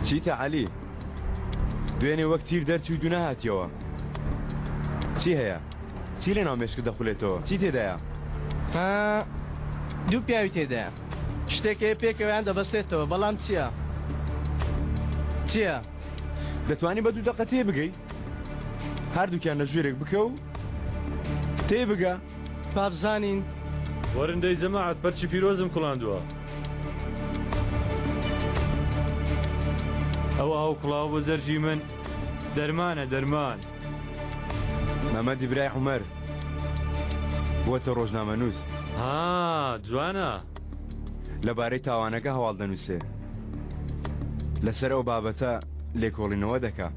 چیتە عەلی دوێنێ وەک تیر دەرچوو دوو نەهاتیەوە چی هەیە چی لێ ناو مێشکت دەخولێتەوە چی تێدایە دوو پیاوی تێدایە شتێکی پێکەوەیان دەبەستێتەوە بەڵام چییە دەتوانی بە دوو دەقە تێ بگەی هەردووکیان لە ژوورێک بکە و تێ بگە بابزانین وەرندەی جەماعەت بەرچی پیرۆزم کوڵاندووە ئەو کوڵاو بە زەرجی من دەرمانە دەرمان مەمەد ئیبراهیم عومەر بۆتە ڕۆژنامەنووس جوانە لەبارەی تاوانەکە هەواڵ دەنووسێ لەسەر ئەو بابەتە لێکۆڵینەوە دەکا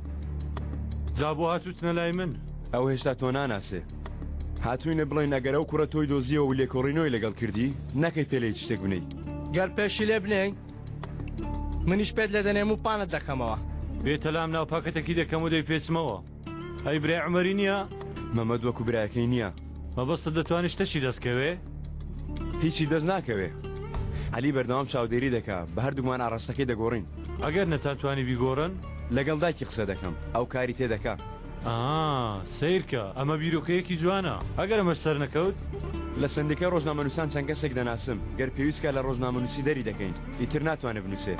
جا بۆ هاتووتنە لای من ئەو هێشتا تۆ ناناسێ هاتووینە بڵێن ئەگەر ئەو کوڕە تۆی دۆزیەوە و لێکۆڕینەوەی لەگەڵ کردی نەکەی پێلەی شتێک بنەی گەر پێشی لێ بنێ منیش پێت لە دەنێم و پانت دەکەمەوە بێتەلام ناو پاکەتێکی دەکەم و دەی پێچمەوە ئەی برای عومەری نییە مەمەد وەکو برایەکەی نییە مەبەستە دەتوانێت شتەشی دەستکەوێ هیچی دەست ناکەوێ عەلی بەردەوام چاودێری دەکا بە هەردوومان ئاڕاستەکەی دەگۆڕین ئەگەر نەتانتوانی بیگۆڕن لەگەڵ دایکی قسە دەکەم ئەو کاری تێدەکا سیرکە ئەمە بیرۆکەیەکی جوانە ئەگەر ئەمە سەر نەکەوت لە سندەکە ڕۆژنامەنووسان چەند کەسێک دەناسم گەر پێویستکە لە ڕۆژنامەنووسی دەری دەکەین ئیتر ناتوانێت بنووسێ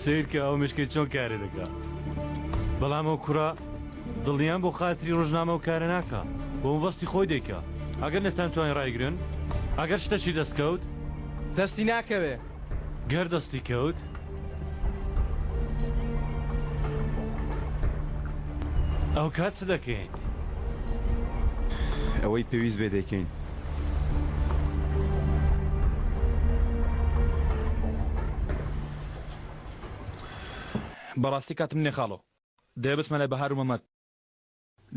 سیرکە ئەو مشکەی چۆن کارێ دەکا بەڵام ئەو کوڕە دڵنیان بۆ خاتری ڕۆژنامە و کارە ناکە بۆ مەبەستی خۆی دەیکا ئەگەر نەتانتوانی ڕایگرن ئەگەر شتەشی دەستکەوت دەستی ناکەوێ گەر دەستی کەوت ئەو کات چ دەکەین ئەوەی پێویست بێ دەکەین بەڕاستی کاتم نێ خاڵۆ دەیبسمە لە بەهار و مەمەد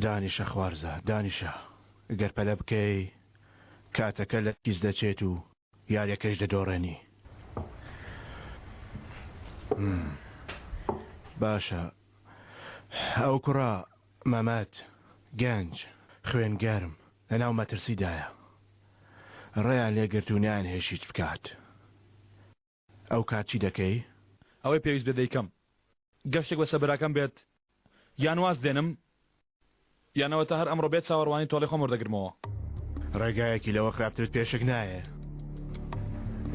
دانیشە خوارزە دانیشە گەر پەلە بکەی کاتەکە لە کیس دەچێت و یاریەکەش دەدۆڕێنی باشە ئەو کوڕە مەمەد گەنج خوێنگەرم لەناو مەترسیدایە ڕێیان لێگرتوونیان هێشیت بکات ئەو کات چی دەکەی؟ ئەوەی پێویست بێ دەیکەم گەشتێک بە سەبراکەم بێت یان واز دێنم یانەوە تا هەر ئەمڕۆ بێت چاوەڕوانی تۆڵی خۆم وەردەگرمەوە ڕێگایەکی لەوە خراپترت پێشک نایە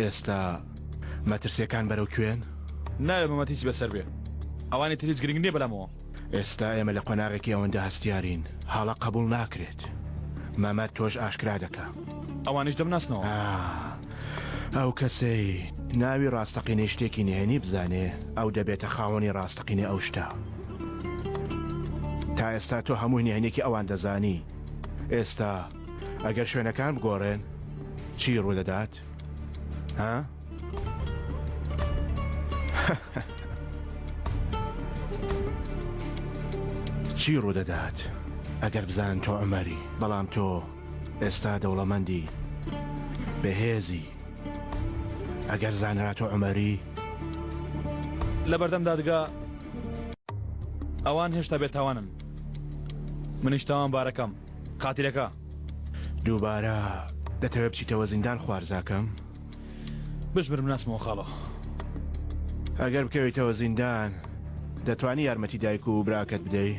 ئێستا مەترسیەکان بەرەو کوێن؟ ناوێت مەمەد هیچ بەسەر بێ ئەوانی تر هیچ گرنگ نییە بەلامەوە ئێستا ئێمە لە قۆناغێکی ئەوەندە هەستیارین هەڵە قبول ناکرێت مەمەد تۆش ئاشکرا دەکا ئەوانش دەمناسنەوە ئەو کەسەی ناوی ڕاستەقینەی شتێکی نهێنی بزانێ ئەو دەبێتە خاوەنی ڕاستەقینە ئەو شتە تا ئێستا تۆ هەمووی نهێنێکی ئەوان دەزانی ئێستا ئەگەر شوێنەکان بگۆڕێن چی ڕوودەدات؟ ها؟ چی ڕوودەدات ئەگەر بزانن تۆ عومەری بەڵام تۆ ئێستا دەوڵەمەندی بەهێزی ئەگەر زانرا تۆ عومەری لە بەردەم دادگا ئەوان هێشتا بێتاوانن منیش تاوان بارەکەم قاتیلەکە دووبارە دەتەوێت بچیتەوە زیندان خوارزاکەم بژبرم ناسمەوە خاڵە ئەگەر بکەویتەوە زیندان دەتوانی یارمەتی دایک و براکەت بدەی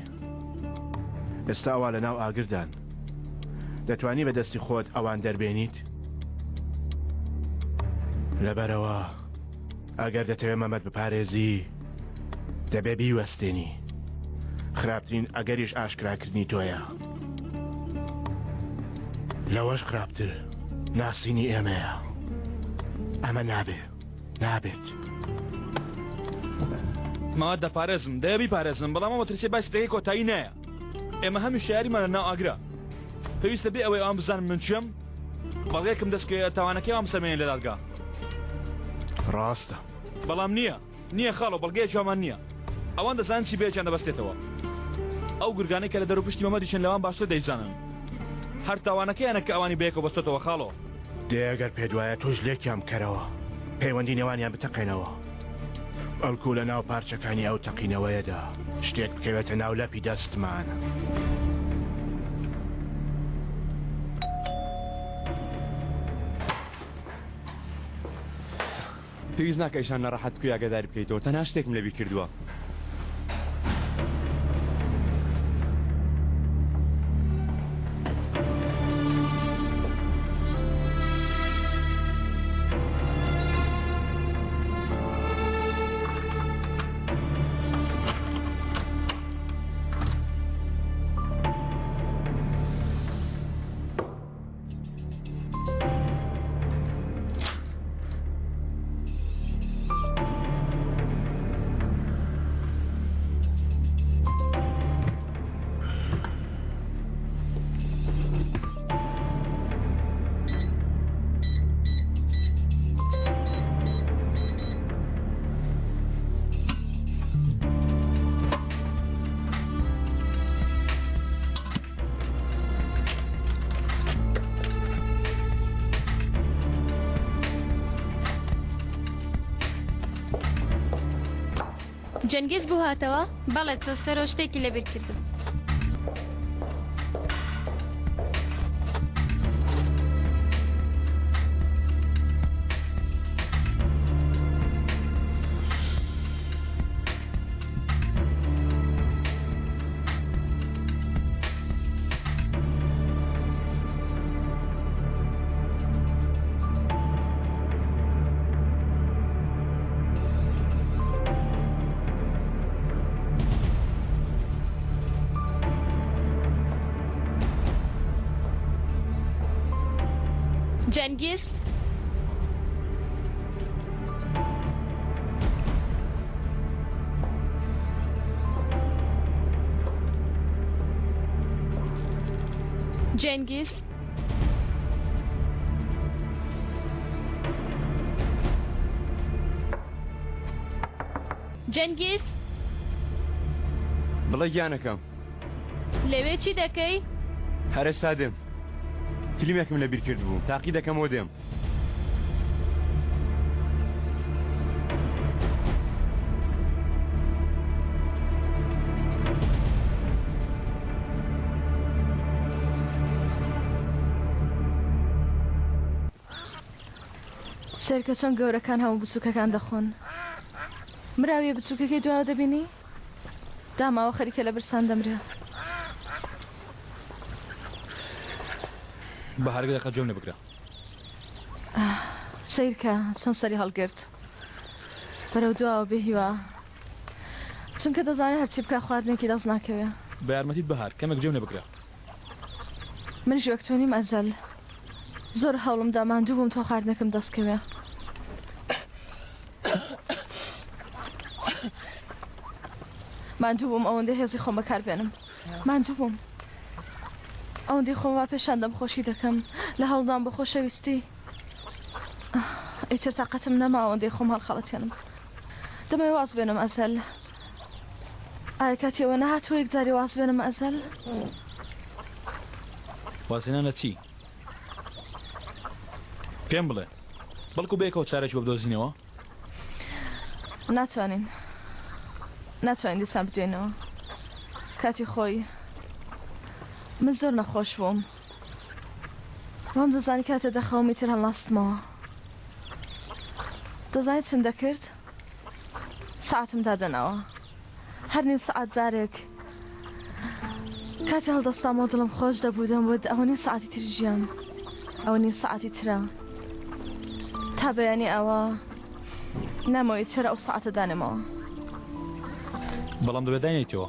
ئێستا ئەوە لە ناو ئاگردان دەتوانی بە دەستی خۆت ئەوان دەربێنیت لەبەرەوە ئەگەر دەتەوێت مەمەد بپارێزی دەبێ بیوەستێنی خراپترین ئەگەریش ئاشکراکردنی تۆیە لەوەش خراپتر ناسینی ئێمەیە ئەمە نابێت ماوە دەپارێزم دەیەبی پارێزم بەڵام ئەوە ترسێ باسی دەکەی کۆتایی نایە ئێمە هەمی شاریمانە ناو ئاگرا پێویستە بێ ئەوەی ئەوان بزانم من چیم بەڵگەیەکم دەستکە تاوانەکەی ئەوم سەمێنێ لە دادگا ڕاستە بەڵام نییە خاڵۆ بەڵگەیە جوان نییە ئەوان دەزانن چی بێجان دەبەستێتەوە ئەو گورگانەی کە لە دەرو پشتی مەمەدیشن لەوان باشتر دەیزانن هەر تاوانەکەیانە کە ئەوانی بەیەکەوە بەستێتەوە خاڵۆ دێگەر پێدوایە تۆش لێکیان بکەرەوە پەیوەندی نێوانیان بتەقێنەوە ئەلکو لە ناو پارچەکانی ئەو تەقینەوەیەدا شتێک بکەوێتە ناو لەپی دەستمان پێویست ناکە ئیشان نەڕەحەت بکە ئاگاداری بکەیتەوە تەنها شتێکم لەبیر کردووە. جەنگیز بوو هاتەوە؟ بەڵێ تۆ سەرۆ شتێکی لەبیر کردم. جەنگیز جەنگیز جەنگیز بڵێ گیانەکەم لەوێ چی دەکەی؟ هەرێستا دێم فیلمێکم لەبیر کرد بوو تاقی دەکەمەوە دێم. سەرکە چۆن گەورەکان هەموو بچووکەکان دەخۆن. مراویە بچووکەکەی دواوە دەبینی؟ داماوە خەریکە لە برسان دەمرێ. بە هەرگە دەقە جۆم لێ بکرا. سیرکە چەند سەری هەڵگرت بەرەو دواوە بێ هیوا چونکە دەزانێت هەرچی بکە خواردنێکی دەست ناکەوێ. بە یارمەتیت بەهار کەمێک جۆم لێ بکرا. منیش وەک تۆ نیم ئەزەل زۆر هەوڵم دا ماندوو بووم تۆ خواردنەکەم دەستکەوێ. ماندوو بووم ئەوەندەی هێزی خۆم بەکار بێنم. ماندوو بووم ئەوەندەی خۆم وا پێشان دەم خۆشی دەکەم لە هەوڵدان بە خۆشەویستی. ئیتر تاقەتم نەما ئەوەندەی خۆم هەڵخەڵەتێنم. دەمەوێت واز بێنم ئەزەل. ئایا کاتیەوە نەهاتوە یەکجاری واز بێنم ئەزەل؟ وازێنانە چی؟ پێم بڵێ بەڵکو بێکەوە چارەکی وە بدۆزینەوە؟ ناتوانین دیسان بدوێنەوە. کاتی خۆی من زۆر نەخۆش بووم. وام دەزانی کاتە دەخەوم ئیتر هەڵاستمەوە. دەزانیت چم دەکرد؟ ساعتم دادەنەوە. هەر نیم سعات جارێک کاتی هەڵدەستامەوە دڵم خۆش دەبوو دەموت ئەوە نیم سعاتی تری ژیان ئەوە نیم سعاتی ترە تا بەیانی ئەوە نامەوەی چرە ئەو سعاتە دانێمەوە. بەڵام دەبێت داینێتەوە.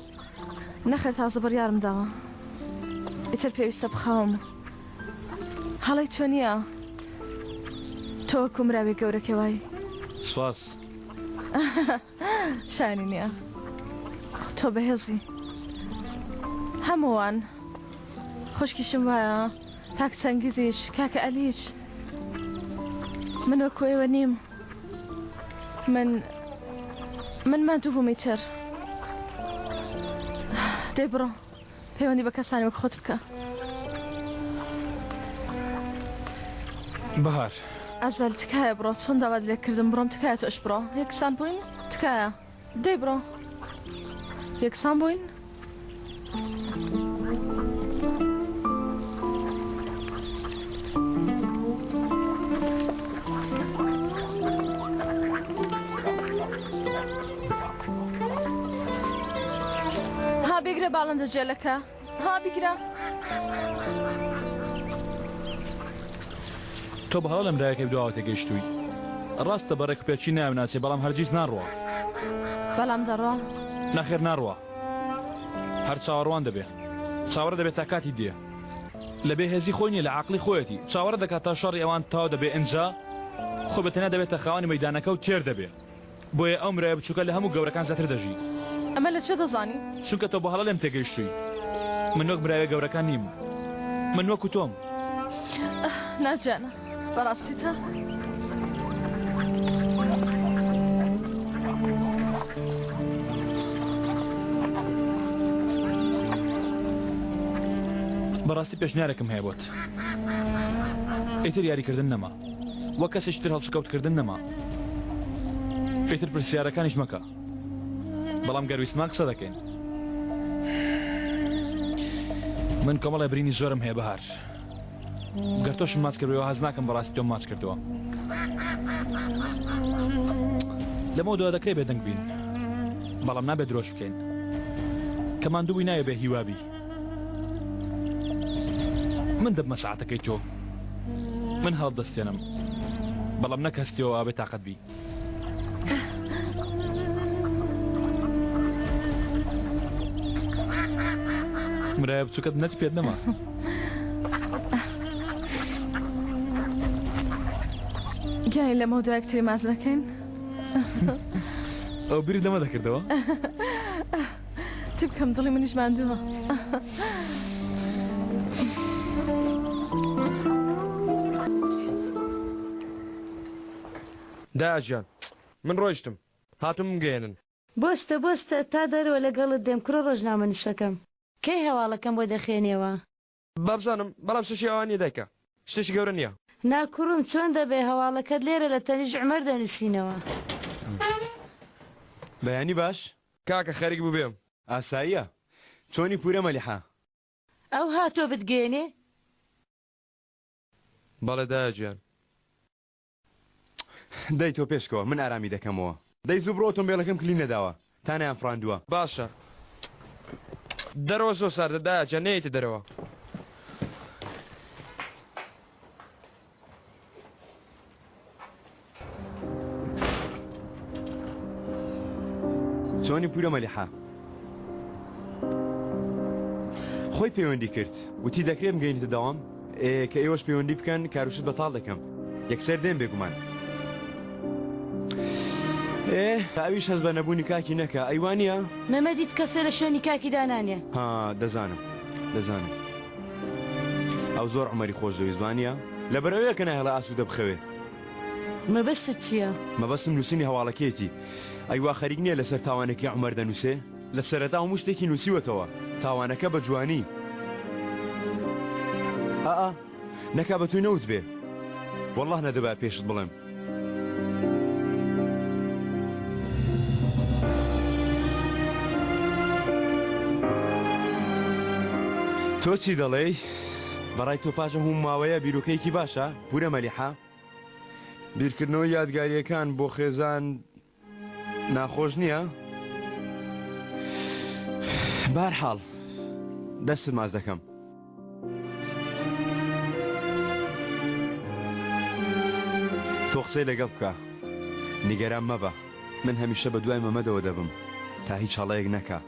نەخێر تازە بڕیارم داوە ئیتر پێویستە بخەوم. هەڵی تۆ نییە تۆ وەکو مراوێ گەورەکەوای. سوپاس. شانی نییە تۆ بەهێزی هەمووان خوشکیشم وایە کاک چەنگیزیش کاکە ئەلیش من وەکو ئێوە نیم. من ماندوو بووم ئیتر. دەی بڕۆ پەیوەندی بە کەسانی وەک خۆت بکە. بەهار ئەزەل تکایە بڕۆ چۆن داوات لێکردم بڕۆم تکایە تۆش بڕۆ یەکسان بووین تکایە دەی بڕۆ یەکسان بووین. پێ باڵندە جێلەکە ها بیگرە تۆ بە هەڵە لەم لایەکەی بدواوە تێگەیشتووی ڕاستە بەڕێک پێچی ناوناچێ بەڵام هەرگیز ناڕوە بەڵام دەڕوا ناخێر ناڕوە هەر چاوەڕوان دەبێ چاوەڕە دەبێت تا کاتی دێ لەبێ هێزی خۆی نیە لە عاقلی خۆیەتی چاوەڕە دەکات تا شەڕی ئەوان تاو دەبێ ئەنجا خۆ بەتەنیا دەبێتە خاوەنی مەیدانەکە و تێر دەبێ بۆیە ئەو مرایە بچووکە لە هەموو گەورەکان زیاتر دەژی ئەمە لە چێ دەزانی چونکە تۆ بە هەڵە لێم تێگەیشتووی من وەک برایە گەورەکان نیم من وەکو تۆم ناجانە بەڕاستی تا بەڕاستی پێشنیارێکم هەیە بۆت ئیتر یاریکردن نەما وەک کەسێکتر هەڵسوکەوتکردن نەما ئیتر پرسیارەکانیش مەکە بەڵام گەرویستمان قسە دەکەین من کۆمەڵە برینی زۆرم هەیە بەهار گەر تۆشم ماچ کردەوە هەز ناکەم بەڕاستی تۆم ماچ کردەوە لەمە دووە دەکرێت بێدەنگ بین بەڵام نابێت درۆژ بکەین کەمان دووی نایە بێ هیوابی من دەبمە ساعتەکەی تۆ من هەڵ دەستێنم بەڵام نەکەستیەوە ئابێ تاقەت بی مرایە بچووکەت نەت پێت نەما گیانی لەمە دوایەکتری ماز دەکەین ئەو بیری لەمە دەکردەوە چی بکەم دڵی منیش ماندووە داژیان من ڕۆیشتم هاتم گەێنن بۆستە تا دەرەوە لەگەڵت دێم کوڕە ڕۆژنامە نووسەکەم کەی هەواڵەکەم بۆ دەخێنێەوە بابزانم بەڵام شتێکی ئەوانی دایکە شتێکی گەورە نییە ناکوڕم چۆن دەبێ هەواڵەکەت لێرە لە تەنیژ عمەر دەنووسینەوە بەیانی باش کاکە خەریک بوو بێم ئاساییە چۆنی پورە مەلیحا ئەو هاتۆ بتگێنێ بەڵێ داژیان دەی تۆ پێشکەوە من ئارامی دەکەمەوە دەی زوو بڕۆ ئۆتۆمبیلەکەم کلی نەداوە تا نەیان فراندووە باشە دەرەوە زۆر ساردە داجیان نەیەتە دەرەوە چۆنی پورە مەلیحا خۆی پەیوەندی کرد وتی دەکرێت بگەینێتە داوام کە ئێوەش پەیوەندی بکەن کاروشت بەتاڵ دەکەم یەکسەر دێم بێگومان ئەویش هەز بە نەبوونی کاکی نەکە ئەیوانە مەمەدیت کەسە لە شوێنی کاکی دانانێ ها دەزانم ئەو زۆر عمەری خۆش دەویزوانە لەبەرەوەیە کە نایهڵە ئاسوودە بخەوێ مەبەستت چییە؟ مەبەستم نووسینی هەواڵەکەیەتی ئەیوا خەریک نییە لەسەر تاوانێکی عومەر دەنووسێ لە سەرەتا هەموو شتێکی نووسیوەتەوە تاوانەکە بە جوانی نەکا بە توی نەوت بێ وەڵڵاه نەدەبا پێشت بڵێم تۆ چی دەڵێ؟ بەڕای تۆ پاشە هەموو ماوەیە بیرۆکەیەکی باشە پورە مەلیحا بیرکردنەوەی یادگاریەکان بۆ خێزان ناخۆش نییە؟ بارحاڵ دەستت ماز دەکەم تۆ قسەی لەگەڵ بکە نیگەران مەبە من هەمیشە بە دوای مەمەدەوە دەبم تا هیچ هەڵەیەک نەکا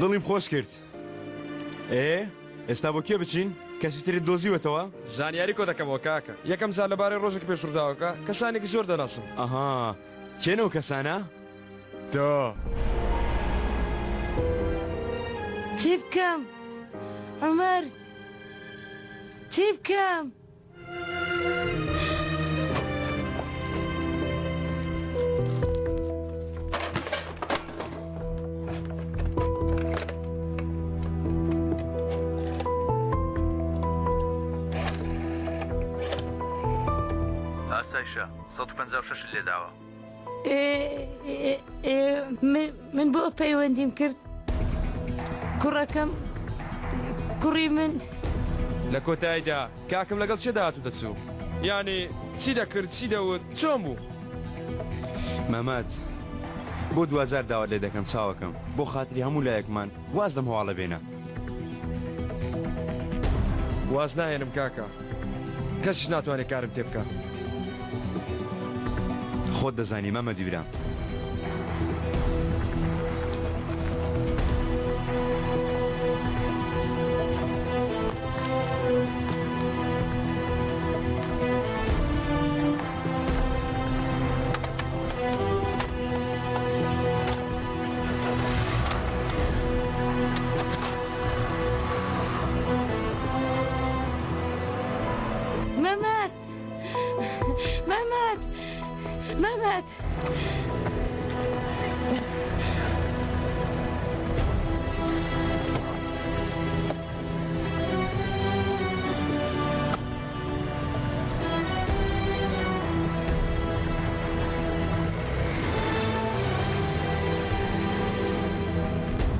دڵیم خۆش کرد ئێستا بۆ کێ بچین کەسی تری دۆزیوەتەوە زانیاری کۆ دەکەمەوە کاکە یەکەم زار لەبارەی ڕۆژێک پێشورداوەکە کەسانێکی زۆر دەناسم ئەها کێنەوە کەسانە تۆ چی بکەم؟ عمەر چی بکەم؟ باشە 156 لێ داوە. من بۆ پەیوەندیم کرد کوڕەکەم کوڕی من لە کۆتاییدا کاکەم لەگەڵ چێدا هاتوو دەچوو یعنی چی دەکرد چی دەوت چۆن بوو مەمەد بۆ 2000 داوات لێ دەکەم چاوەکەم بۆ خاتری هەموو لایەکمان واز لەم هەواڵە بێنە واز نایەنم کاکە کەسیش ناتوانێت کارم تێ بکە خۆت دەزانی مەمەدی برام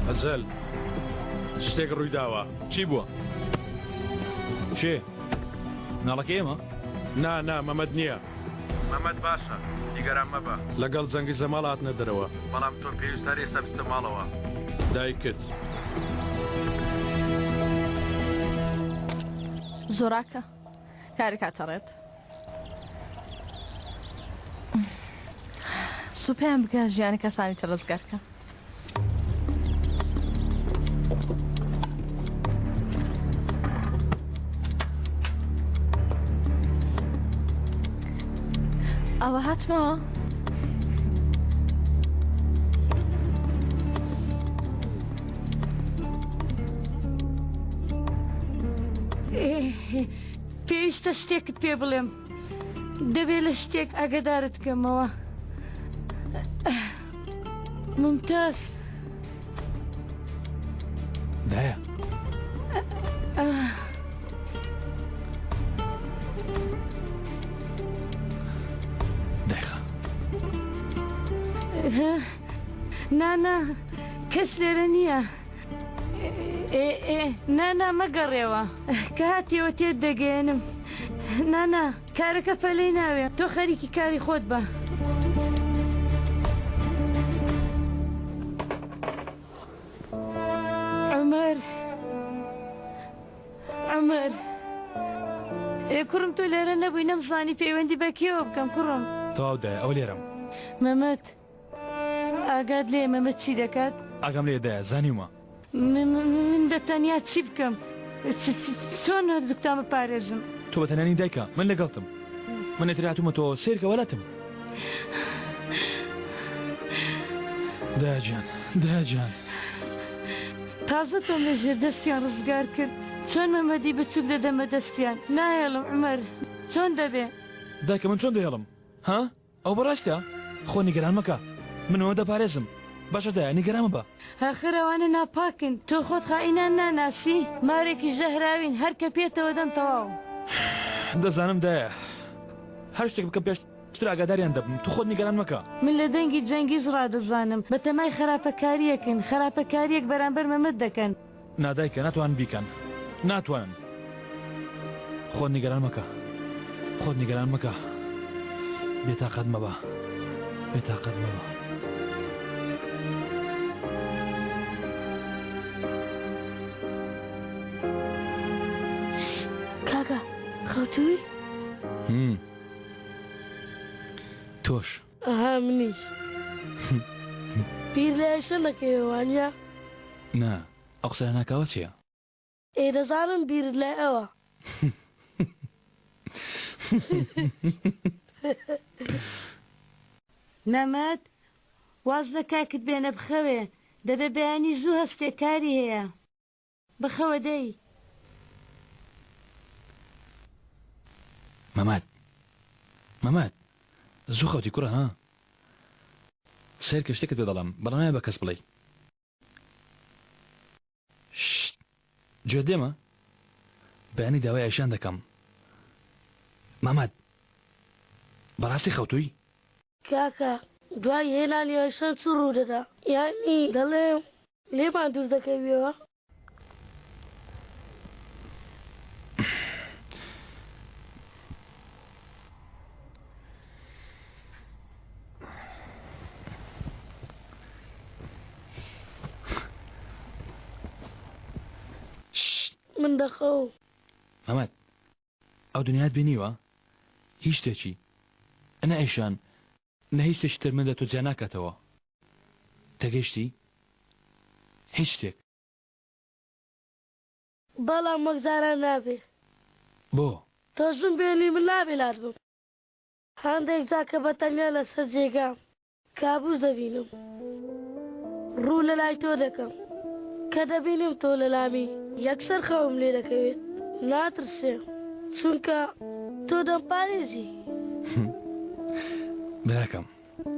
ئەزەل شتێک ڕووی داوە چی بووە؟ چێ؟ ناڵەکە ئێمە؟ نا مەمەد نییە مەمەد باشە نیگەران مەبە لەگەڵ جەنگی زەماڵ هاتنە دەرەوە بەڵام تۆ پێویستە ئێستا بستە ماڵەوە دایکت زۆراکە کاری کاتەڕێت سوپیان بکە ژیانی کەسانی تر ڕزگارکە ئەوە هاتمەوە پێویستە شتێکت پێ بڵێم دەبێت لە شتێک ئاگادارت بکەمەوە ممتاز دایە نانا کەس لێرە نییە نانا مەگەڕێەوە کە هاتیەوە تێت دەگەێنم نانا کارەکە فەلەی ناوێ تۆ خەریکی کاری خۆت بە عومەر کوڕم تۆ لێرە نەبووی نەمزانی پەیوەندی بە کێوە بکەم کوڕم تەواو دایە ئەو لێرەم مەمەد ئاگاد لێ مەمەد چی دەکات ئاگام لێ دایە زانیومە من بەتەنیا چی بکەم چۆن هەردووکتان بپارێزم تۆ بەتەنانی دایکە من لەگەڵتم من ئێتر هاتوومە تۆ سێرکە وەلاتم دایجان تازە تۆم لە ژێر دەستیان ڕزگار کرد چۆن مەمەدی بچوب دەدەمە دەستیان نایەڵم عومەر چۆن دەبێ دایکە من چۆن دەهێڵم ها ئەو بەڕاستە خۆ نیگەران مەکە منەوە دەپارێزم باشە دایە نیگەرامە بە ئاخر ئەوانە ناپاکن تۆ خۆت خائینان ناناسی مارێکی ژەهراوین هەر کە پێتەوە دەن تەواو دەزانم دایە هەر شتێک بکەم پێشتر ئاگاداریان دەبم تو خۆت نیگەران مەکە من لە دەنگی جەنگیز ڕادەزانم بە تەمای خراپەکاریەکن خراپەکاریەک بەرامبەر مەمەد دەکەن نادایکە ناتوان بیکەن ناتوانن خۆت نیگەران مەکە بێتاقەت مەبە کاکە خەوتووی؟ تۆش ئەها منیش پیر لە شە نەکەوانیا؟ نا ئەو قسە ناکاوە چییە؟ دەزانم بیرت لای ئەوە نەمەد واز لە کاکت بێنە بخەوێ دەبێ بەیانی زوو هەستێکاری هەیە بخەوە دەی مەمەد زوو خەوتی کوڕە ها سێرکە شتێکت پێ دەڵام بەڵام نایە بە کەس بڵێ گوێ دێمە بەیانی داوای ئەشیان دەکەم مەمەد بەڕاستی خەوتووی کاکە دوای هێنانیەوە شەن چ ڕوو دەدا یانی دەڵێم لێمان دوور دەکەویەوە من دەخەوم مەمەد ئەو دنیات بینیوە هیچ شتێکی ئەنە ئەیشان نە هیچ شتێکی تر من دە تۆ جیا ناکاتەوە تەگەیشتی هیچ شتێک بەڵام مەگزاران نابێ بۆ تۆزم بێنی من نابێ لات بم هەندێک جاکە بەتەنیا لەسەر جێگام کابوس دەبینم ڕوو لە لای تۆ دەکەم کە دەبینم تۆ لە لامی یەکسەر خەوم لێ دەکەوێت ناترسێ چونکە تۆ دەمپارێزی براکەم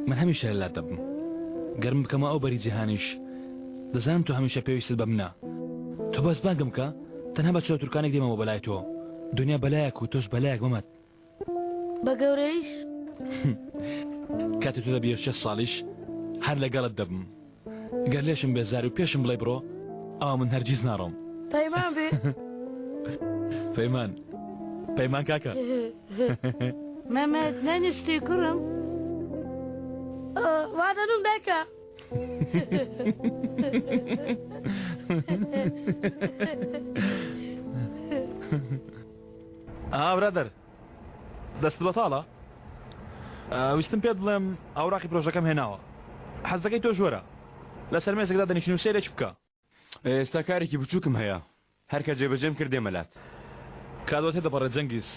من هەمیشە لەلات دەبم گەرم بکەمە ئەو بەری جیهانیش دەزانم تۆ هەمیشە پێویستت بە منە تۆ بەس بانگم کە تەنها بە چۆ تورکانێک دێمەوە بەلای تۆ دنیا بەلایەک و تۆش بەلایەک مەمەد بە گەورەیش کاتی تۆ دەبیە 6 ساڵیش هەر لەگەڵت دەبم گەر لێشم بێزار و پێشم بڵێ بڕۆ ئەوە من هەرگیز ناڕۆم پەیمان بێ پەیمان کاکە مەمەد نەنیستی کوڕم وا دەنوم دایکە برادەر دەست بەتاڵە ویستم پێت بڵێم ئەوراقی پرۆژەکەم هێناوە حەز دەکەی تۆ ژوەرە لەسەر مێزێکدا دەنیشتین و سێرێک بکە ئێستا کارێکی بچووکم هەیە هەرکە جێبەجێم کردێ مەلات کادۆ تێ دەپەڕێت جەنگیز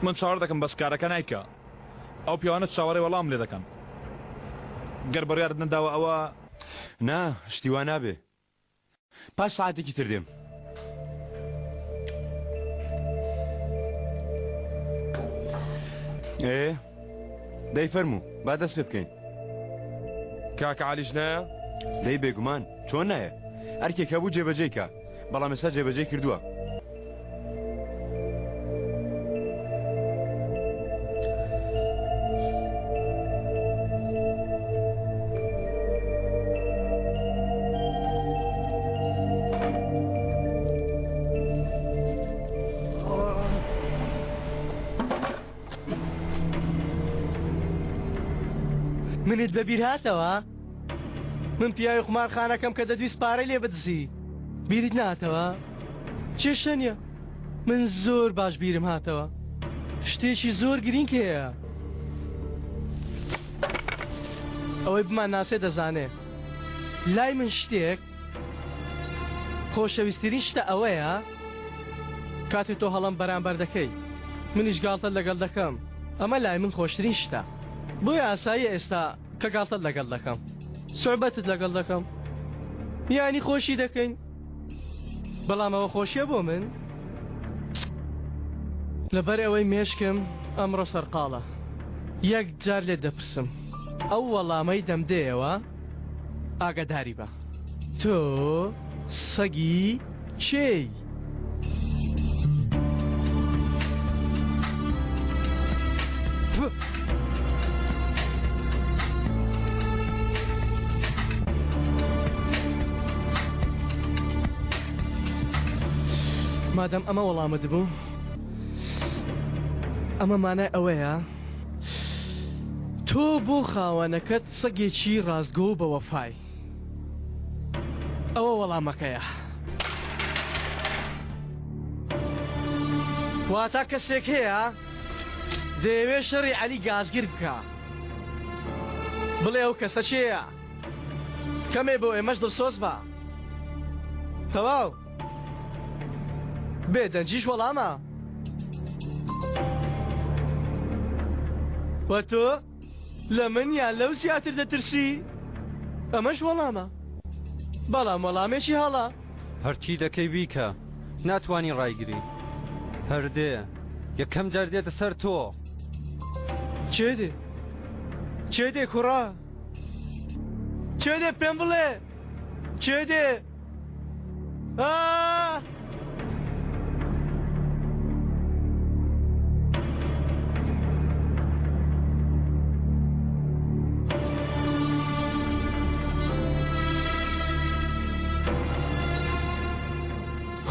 من چاوەڕ دەکەم بەس کارەکە نایکە ئەو پیاوانە چاوەڕێ وەڵام لێ دەکەن گەر بڕیارت نەداوە ئەوە نا شتیوان نابێ پاش ساعتێکی تر دێم دەی فەرموو با دەست پێ بکەین کاکە عالیش نایە دەی بێگومان چۆن نایە ئەرکێک هەبوو جێبەجێ کە بەڵام ئێستا جێبەجێ کردووە منت بەبیر هاتەوە من پیاوی قومارخانەکەم کە دەدویست پارەی لێ بدزی بیریت ناتەوە چێشە نییە من زۆر باش بیرم هاتەوە شتێکی زۆر گرنگ هەیە ئەوەی بمان ناسێ دەزانێ لای من شتێک خۆشەویستترین شتە ئەوەیە کاتێک تۆ هەڵم بەرامبەر دەکەی منیش گاڵتە لەگەڵ دەکەم ئەمە لای من خۆشترین شتە بۆی ئاسایی ئێستا کە گاڵتت لەگەڵ دەکەم سوعبەتت لەگەڵ دەکەم یانی خۆشی دەکەین بەڵام ئەوە خۆشیە بۆ من لەبەر ئەوەی مێشکم ئەمڕۆ سەرقاڵە یەک جار لێت دەپرسم ئەو وەڵامەی دەمدەیەوە ئاگاداری بە تۆ سەگی چێی؟ مادەم ئەمە وەڵامە دەبوو ئەمە مانای ئەوەیە تۆ بۆ خاوەنەکەت سەگێکی ڕازگۆ بە وەفای ئەوە وەڵامەکەیە واتە کەسێک هەیە دەیەوێ شەڕی عەلی گازگیر بکە بڵێ ئەو کەسە چێیە کەمێ بۆ ئێمەش دڵسۆز بە تەواو بێدەنجیش وەڵامە وە تۆ لە من یان لەو زیاتر دەترسی ئەمەش وەڵامە بەڵام وەڵامێکی هەڵە هەرچی دەکەی بیکە ناتوانی ڕایگری هەردێ یەکەم جار دێتە سەر تۆ چێ دێ کوڕا چێ دێ پێم بڵێ چێ دێ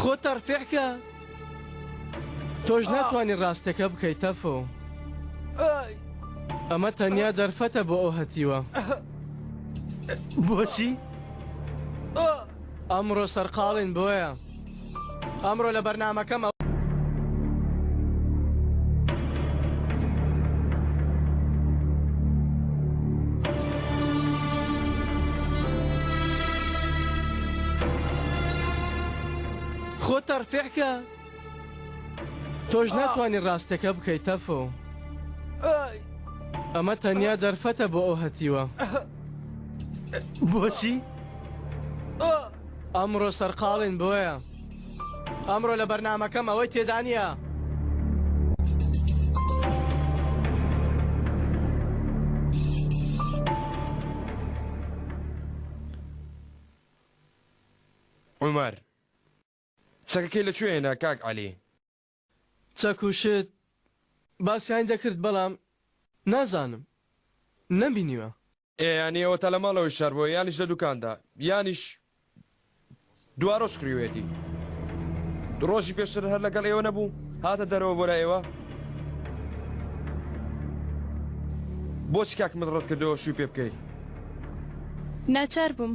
خۆت تەرفێعکە تۆش ناتوانین ڕاستەکە بکەیت تەفۆ ئەمە تەنیا دەرفەتە بۆ ئەو هەتیوە بۆچی؟ ئەمڕۆ سەرقاڵین بۆیە ئەمڕۆ لە بەرنامەکەمە خۆت تەرفێعکە تۆش ناتوانین ڕاستەکە بکەیت تەفۆ ئەمە تەنیا دەرفەتە بۆ ئەو هەتیوە بۆچی؟ ئەمڕۆ سەرقاڵین بۆیە ئەمڕۆ لە بەرنامەکەم ئەوەی تێدا نییە عومەر چەکەکەی لەکوێنە کاک عەلی؟ چەک و شت باسییان دەکرد بەڵام نازانم نەبینیوە ینی ئەوە تا لە ماڵەوەی شار بۆ یانیش لە دوکاندا یانیش دوا ڕۆژ کڕیوێتی ڕۆژی پێشتر هەر لەگەڵ ئێوە نەبوو هاتە دەرەوە بۆ لای ئێوە بۆچی کاک من ڕەت کردەوە شووی پێ بکەیت ناچار بووم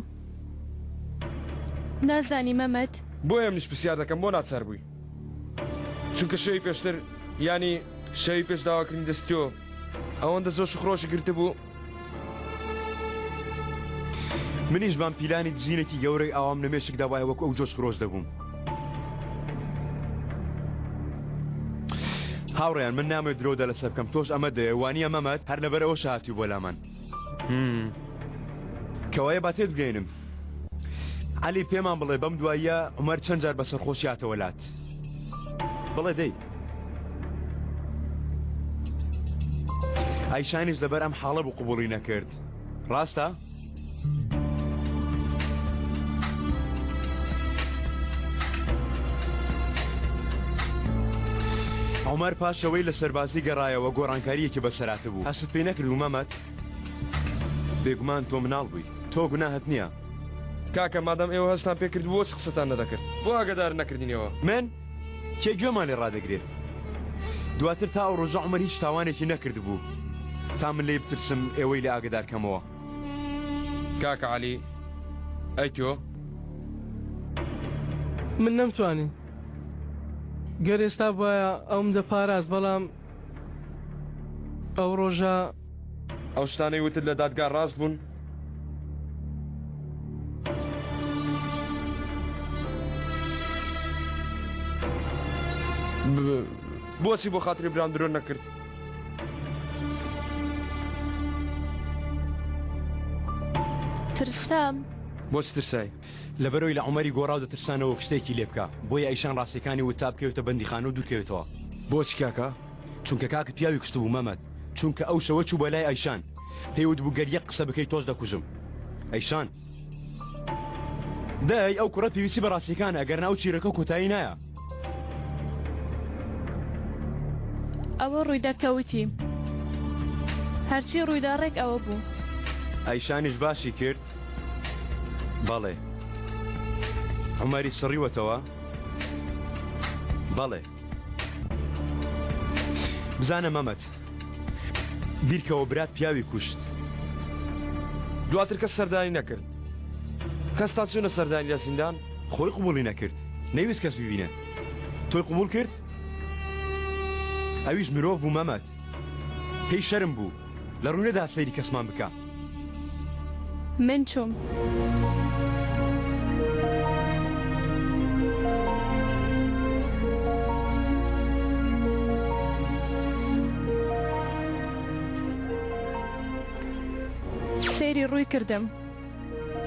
نازانی مەمەد بۆیە منیش پرسیار دەکەم بۆ ناچار بووی چونکە شەوی پێشتر ینی شەوی پێش داواکردنی دەستیۆ ئەوەندە زۆر شخڕۆشی گرتە بوو منیش بام پیلانی دزینێکی گەورەی ئاوام نەمێشکدا وایە وەکو ئەو جۆش خرۆش دەبووم هاوڕێیان من نامەوێت درۆدە لەسەر بکەم تۆش ئەمە دەیەوانیە مەمەد هەر لەبەر ئەوە شاهاتی بۆ لامان کەوایە با تێت بگەینم عەلی پێمان بڵێ بەم دواییە عومەر چەند جار بەسەر خۆشیاتە وەلات بڵێ دەی ئایشانیش لەبەر ئەم حاڵە بوو قبوڵی نەکرد ڕاستە؟ عومەر پاشەوەی لە سەربازی گەڕایەوە گۆڕانکاریەکی بەسەراتە بوو هەست پێی نەکرد و مەمەد بێگومان تۆ مناڵ بووی تۆ گوناهت نییە کاکە مادام ئێوە هەستان پێکرد بۆ چ قسەتان نەدەکرد بۆ ئاگادار نەکردینەوە من کێ گوێمان لێ ڕادەگرێت دواتر تا ئەو ڕۆژە عومەر هیچ تاوانێکی نەکرد بوو تا من لێ بترسم ئێوەی لە ئاگادارکەمەوە کاکە عەلی ئەی تۆ من نەمتوانین گەر ئێستا وایە ئەوم دەپاراست بەڵام ئەو ڕۆژە ئەو شتانەی وتت لە دادگا ڕاست بوون بۆچی بۆ خاتری برام درۆ نەکرد ترسام بۆچ ترسای لەبەرەوەی لە عومەری گۆڕاو دەترسانەوە شتێکی لێ بکە بۆیە ئەیشان ڕاستیەکانی وتا بکەوێتە بەندیخانە و دوورکەوێتەوە بۆچ کاکە چونکە کاکت پیاوی کشت بوو مەمەد چونکە ئەو شەوە چوو بەلای ئەیشان پێیوت بوو گەر یەک قسە بکەی تۆش دەکوژم ئەیشان دای ئەو کوڕە پێویستی بە ڕاستیەکانە ئەگەر ناو چیرەکە کۆتایی نایە ئەوە ڕوویداکەوتی هەرچی ڕوویدا ڕێک ئەوە بوو ئەیشانیش باشی کرد بەڵێ عومەری سڕیوەتەوە بەڵێ بزانە مەمەد بیرکەوە برات پیاوی کوشت دواتر کەس سەردانی نەکرد کەستا چوونە سەردانی لە زیندان خۆی قبوڵی نەکرد نەیویست کەس ببینێ تۆی قبول کرد ئەویش مرۆڤ بوو مەمەد پێی شەرم بوو لە ڕوونەدا سەیری کەسمان بکە من چوم سەیری ڕووی کردم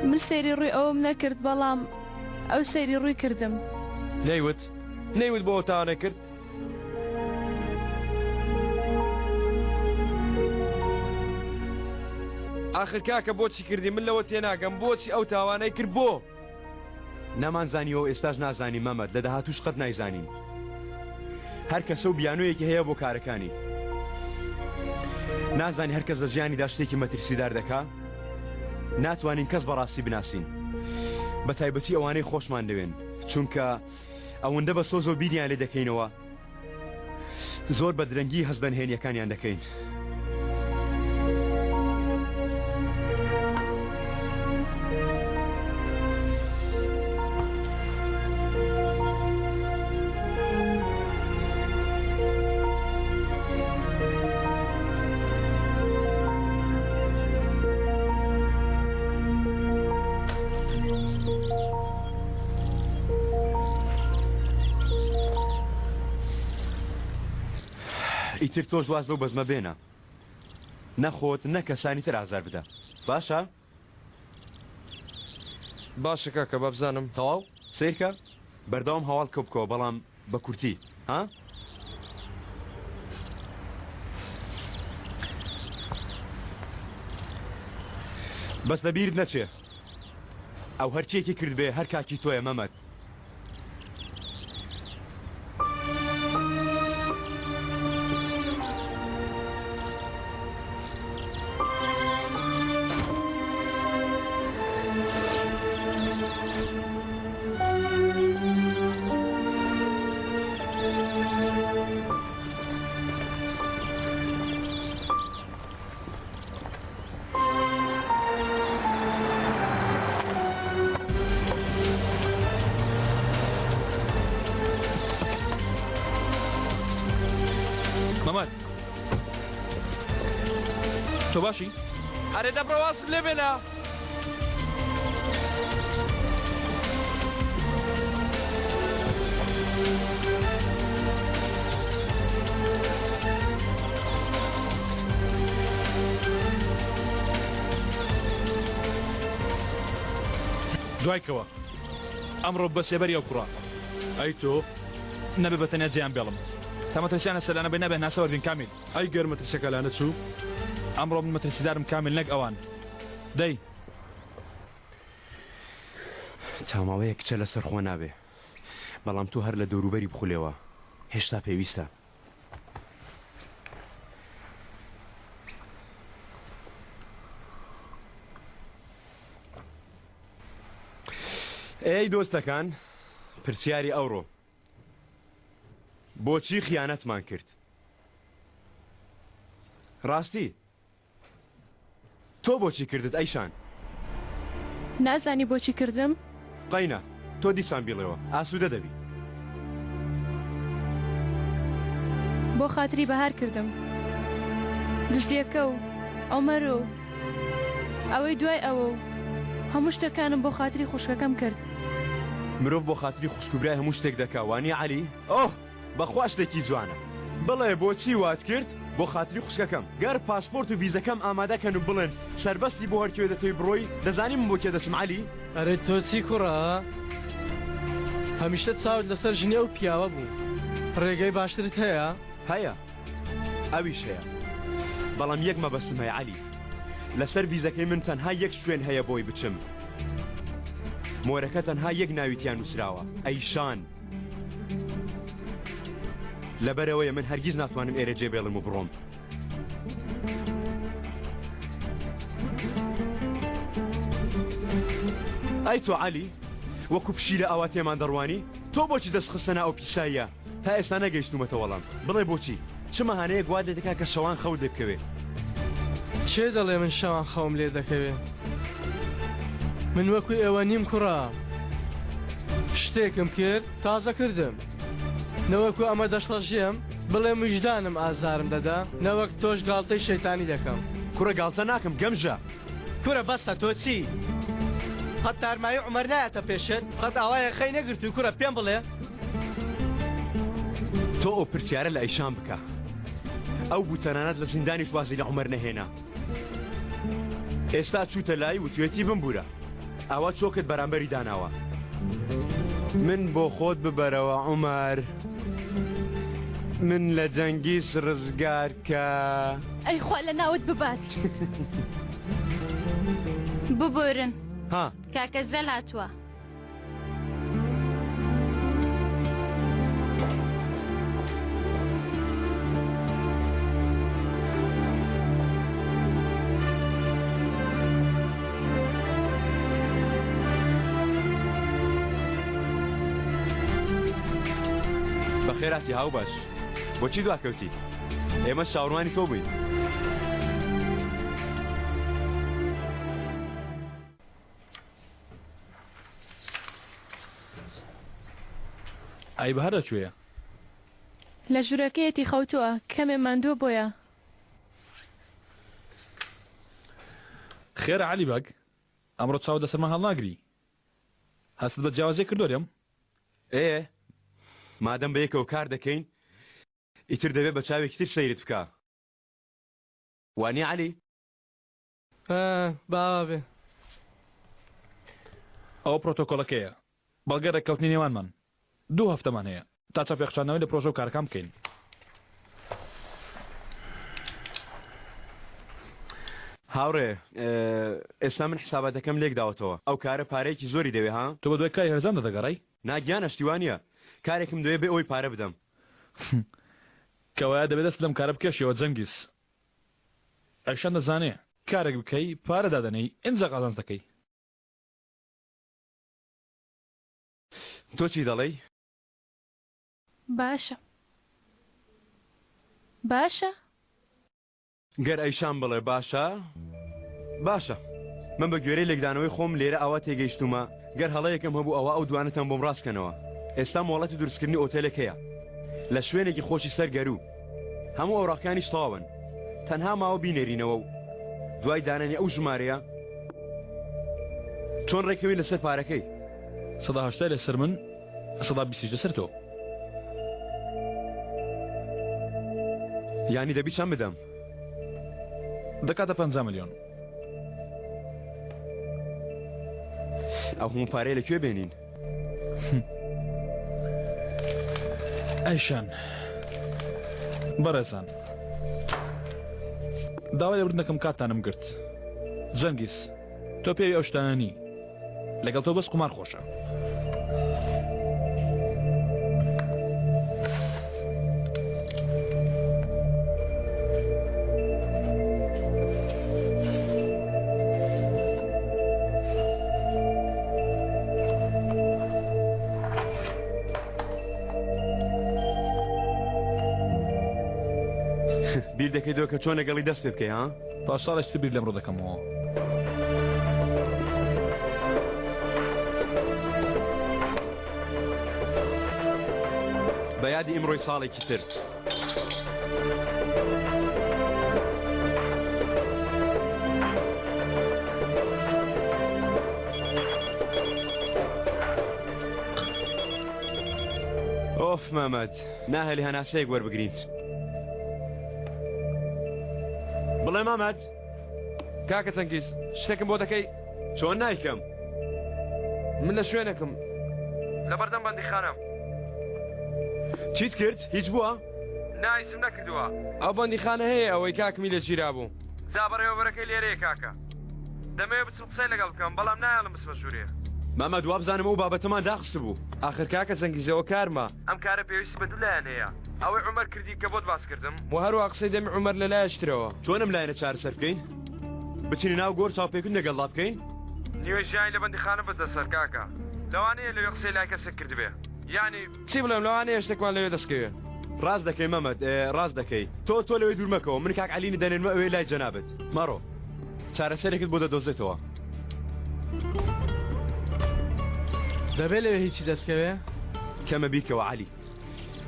من سەیری ڕووی ئەوم نەکرد بەڵام ئەو سەیری ڕووی کردم نەیوت بۆ تاوانە کرد آخر کاکە بۆچی کردی من لەوە تێناگەم بۆچی ئەو تاوانەی کرد بۆ نەمانزانیەوە ئێستاش نازانی مەمەد لە داهاتووش قەت نایزانین هەر کەسە و بیانوویەکی هەیە بۆ کارەکانی نازانی هەر کەس لە ژیانیدا شتێکی مەترسیدار دەکا ناتوانین کەس بەڕاستی بناسین بە تایبەتی ئەوانەی خۆشمان دەوێن چونکە ئەوەندە بە سۆز و بیریان لێ دەکەینەوە زۆر بە درەنگی هەست بەنهێنیەکانیان دەکەین. ئیتر تۆ ژواز بەو بەزمە بێنە نەخۆت نە کەسانی تر ئازار بدە باشە؟ باشە کاکە با بزانم. تەواو سیرکە بەردەوام هەواڵ کە بکەوە بەڵام بە کورتی ها؟ بەس لەبیرت نەچێ ئەو هەرچیەکی کرد بێ هەر کاکی تۆیە مەمەد. مەمەد تۆ باشی؟ ئەرێ دەبڕەواسم لێ بێنە. دوایکەوە ئەمڕۆ بە سێبەری ئەو کوڕە ئەی تۆ نەبێ بە تەنیا جێیان بێڵم تا مەترسیانە سەلانە بێ نەبێ ناسە وەرگن کامیل. ئەی گەرمەترسەکە لانە چوو ئەمڕۆ من مەترسیدارم کامیل نەک ئەوان دەی تاماوەیە کچە لەسەر خۆ نابێ بەڵام تو هەر لە دەوروبەری بخولێەوە هێشتا پێویستە. ئێی دۆستەکان پرسیاری ئەوڕۆ بۆچی خیانەتمان کرد؟ ڕاستی تۆ بۆچی کردت ئەیشان؟ نازانی بۆچی کردم؟ قەینە تۆ دیسان بیڵێەوە ئاسوودە دەبی. بۆ خاتری بەهار کردم دزدیەکە و ئەومەر و ئەوەی دوای ئەوە و هەموو شتەکانم بۆ خاتری خوشکەکەم کرد. مرۆڤ بۆ خاتری خوشکوبرای هەموو شتێک دەکا وانی عەلی؟ ئۆه بەخوا شتێکی جوانە. بڵێ بۆچی وات کرد؟ بۆ خاتری خوشکەکەم گەر پاسپۆرت و ڤیزەکەم ئامادەکەن و بڵێن سەربەستی بۆ هەرکوێ دەتەوی بڕۆی دەزانی من بۆ کێ دەچم عەلی؟ ئەرێ تۆ چی کوڕە؟ هەمیشە چاوت لەسەر ژنێ و پیاوە بوو. ڕێگەی باشترت هەیە؟ هەیە ئەویش هەیە بەڵام یەک مەبەستم هەیە عەلی لەسەر ڤیزەکەی من تەنها یەک شوێن هەیە بۆی بچم. مۆرەکە تەنها یەک ناویتیان نووسراوە ئەیشان. لەبەرەوەیە من هەرگیز ناتوانم ئێرە جێبێڵم و بڕۆم. ئەی تۆ عەلی وەکو پشیلە ئەوە تێمان دەڕوانی تۆ بۆچی دەستخستە ناو پیشاییە تا ئێستا نەگەیشتومەتە وەڵام بڵێ بۆچی چ مەهانەیە گواد لێ دەکا کە شەوان خەوت لێ بکەوێ؟ چێ دەڵێ من شەوان خەوم لێ دەکەوێ؟ من وەکو ئێوە نیم کوڕە شتێکم کرد تازە کردم نەوەکو ئەمە دەشڵەژێم بڵێ مژدانم ئازارم دەدا نەوەک تۆش گاڵتەی شەیتانی دەکەم. کوڕە گاڵتە ناکەم گەمژە. کوڕە بەستە تۆ چی؟ قەت تارمایی عومەر نایەتە پێشت قەت ئاوایە خەی نەگرتووی کوڕە پێم بڵێ. تۆ ئەو پرسیارە لە ئەیشان بکە ئەو بوو تەنانەت لە زیندانی سوازی لە عومەر نەهێنا ئێستا چووتە لای وتوێتی بمبورە ئاوا چۆکت بەرامبەری داناوە. من بۆ خۆت ببەرەوە عومەر من لە جەنگیس ڕزگار کە ئەی خوا لە ناوت ببات. ببورن ها کاکە زەل هاتووە. خێراتی هاو باش بۆچی دواکەوتی ئێمە چاوەڕوانی تۆ بووین ئای بەهارە کوێیە لە ژوورەکەیەتی خەوتووە کەمێ ماندووە بۆیە خێرە عەلی بەگ ئەمڕۆ چاو دەسەرمە هەڵناگری هەست بە جیاوازێ کردۆریم مادەم بە یەکەوە کار دەکەین ئیتر دەبێت بە چاوێکی تر سەیرت بکە وانی عەلی باوا بێ ئەو پرۆتۆکۆلەکەیە بەڵگە ڕێککەوتنی نێوانمان 2 هەفتەمان هەیە تا چاپێخشانەوەی لە پرۆژە و کارەکان بکەین هاوڕێ ئێستا من حسابەتەکەم لێک داوەتەوە ئەو کارە پارەیەکی زۆری دەوێ ها تۆ بە دوای کاری هەرزان دەدەگەڕای ناگیان ئەشتیوانە کارێکم دەوێ بێ ئەوی پارە بدەم کەوایە دەبێت دەست لەم کارە بکەشەوە جەنگیز ئەشان دەزانێ کارێک بکەی پارە دادەنەی ئینجا قازانج دەکەی تۆ چی دەڵێی باشە باشە گەر ئەیشان بڵێ باشە من بە گوێرەی لێکدانەوەی خۆم لێرە ئەوە تێگەیشتومە گەر هەڵەیەکم هەبوو ئەوە ئەو دوانەتەم بۆم ڕاستکەنەوە ئێستا مۆڵەتی دروستکردنی ئۆتێلێک هەیە لە شوێنێکی خۆشی سەرگەرو هەموو ئەوڕاقیانیش تەواون تەنها ماوە بینێرینەوە و دوای دانانی ئەو ژمارەیە چۆن ڕێکەوی لەسەر پارەکەی 180 لەسەر من 120 لەسەر تۆ یانی دەبی چەند بدەم دەکاتە 50 ملیۆن ئەو هەموو پارەی لەکوێ بێنین ئەیشان بەڕێزان داوای لێبوردنەکەم کاتتانم گرت جەنگیز تۆ پێوی ئەو شتانە نی لەگەڵ تۆ بەس قومار خۆشە بیر دەکەیتەوە کە چۆن لەگەڵی دەست پێ بکەی ها پاشساڵێکی بیر لەمڕۆ دەکەمەوە بە یادی ئیمڕۆی ساڵێکی تر ئۆف مەمەد ناهێلی هەناسەیەک وەربگرین بڵێ مەمەد کاکە چەنگیز شتێکم بۆ دەکەی چۆن نایکەم من لە شوێنێکم لە بەردەم بەندیخانەم چیت کرد هیچ بووە نایسم نەکردووە ئەو بەندیخانە هەیە ئەوەی کاکمی لە گیرا بوو جا بەڕێوەبەرەکەی لێرەیە کاکە دەمەوێت بچم قسەی لەگەڵ بکەم بەڵام نایڵم بسمە ژوورێ مەمەد وا بزانم ئەو بابەتەمان داخست بوو ئاخر کاکە چەنگیزەوە کارمە ئەم کارە پێویستی بە دوولایەن هەیە ئەوەی عومەر کردی کە بۆت باس کردم و هەروە قسەی دەمی عومەر لەلایەشترەوە چۆنم لایەنە چارەسەر بکەین بچینە ناو گۆر چاوپێکن لەگەڵا بکەین نیوەی ژیانی لە بەندیخانە بەدەسەر کاکە لەوانەیە لەوێ قسەی لای کەسێک کردبێ یعنی چی بڵێم لەوانەیە شتێکمان لەوێ دەستکەوێ ڕاست دەکەی مەمەد ڕاست دەکەی تۆ لەوێ دوورمەکەەوە من کاک عەلی دەنێنمە ئەوێ لای جەنابەت مەڕۆ چارەسەرێکت بۆ دەدۆزێتەوە دەبێت لەوێ هیچی دەستکەوێ کەمە بیکەوە عەلی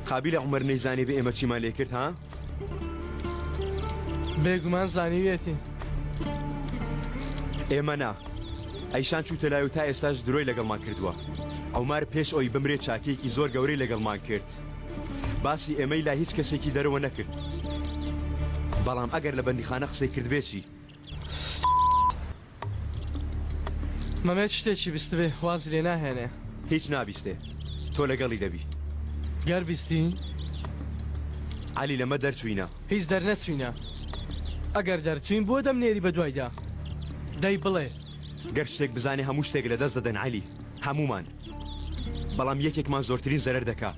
قابلە عومەر نەیزانێ بە ئێمە چیمان لێ کرد ها بێگومان زانیوێتی ئێمە نا ئەیشان چووتە لای و تا ئێستاش درۆی لەگەڵمان کردووە ئەومار پێش ئەوی بمرێت چاکێکی زۆر گەورەی لەگەڵمان کرد باسی ئێمەی لا هیچ کەسێکی دەرەوە نەکرد بەڵام ئەگەر لە بەندیخانە قسەی کردبێتی مەمێت شتێکی بیستبێ واز لێ ناهێنێ هیچ نابیستێ تۆ لەگەڵی دەبی گەر بیستی عەلی لەمە دەرچووینە هیچ دەرنەچوینە ئەگەر دەرچوین بۆ دەمنێری بە دوایدا دەی بڵێ گەر شتێک بزانێ هەموو شتێک لە دەست دەدەن عەلی هەمومان بەڵام یەکێکمان زۆرترین زەرەر دەکا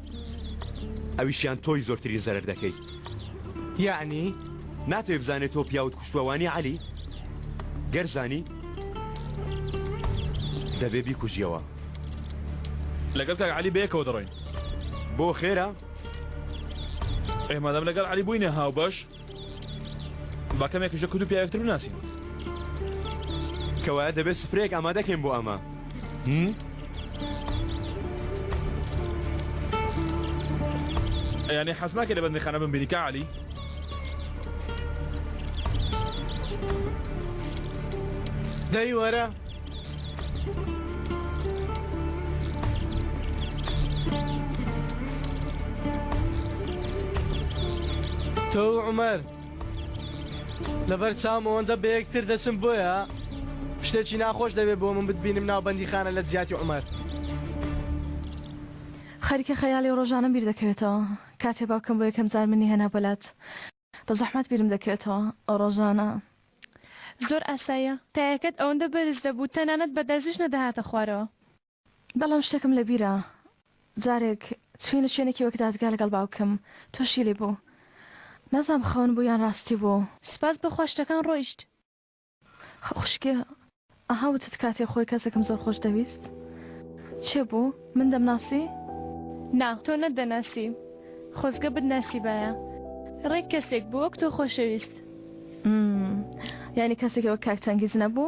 ئەویشیان تۆی زۆرترین زەرەر دەکەی یعنی ناتوێ بزانێت تۆ پیاوت کوشتوەوانی عەلی گەر زانی دەبێ بیکوژیەوە لەگەڵ کاک عەلی بەیەکەوە دەڕۆین بۆ خێرە ئێمەدەم لەگەڵ علی بووینە هاو بەش با کەمێکیشە کورد و پیاوەکتر بناسین کەوایە دەبێت سفرەیەک ئامادەکەین بۆ ئەمە یعنی حەز ناکەی لە بەندیخانە بمبینی کە علی دەی وەرە تۆ عومەر لەبەر چام ئەوەندە بە یەکتر دەچم بۆیە شتێکی ناخۆش دەبێت بۆ من بتبینم ناو بەندیخانە لە جیاتی عومەر خەریکە خەیاڵی ڕۆژانە بیر دەکەوێتەوە کاتێ باوکەم بۆ یەکەم جار منی هێنا بەلات بە زەحمەت بیرم دەکەوێتەوە ئەو ڕۆژانە زۆر ئاساییە تایەکەت ئەوەندە بەرز دەبوو تەنانەت بە دەرزیش نەدەهاتە خوارەوە بەڵام شتێکم لە بیرە جارێک چوینە شوێنێکی وەک دادگا لەگەڵ باوکم تۆشی لێ بوو نەزانم خەون بوو یان ڕاستی بوو سپاس بەخوا شتەکان ڕۆیشت خوشکێ ئەهاوتت کاتێ خۆی کەسێکم زۆر خۆش دەویست چێ بوو من دەمناسی؟ نا تۆ نەدەناسی خۆزگە بتناسی باە ڕێک کەسێک بوو وەک تۆ خۆشەویست یعنی کەسێکی وەک کاک چەنگیز نەبوو؟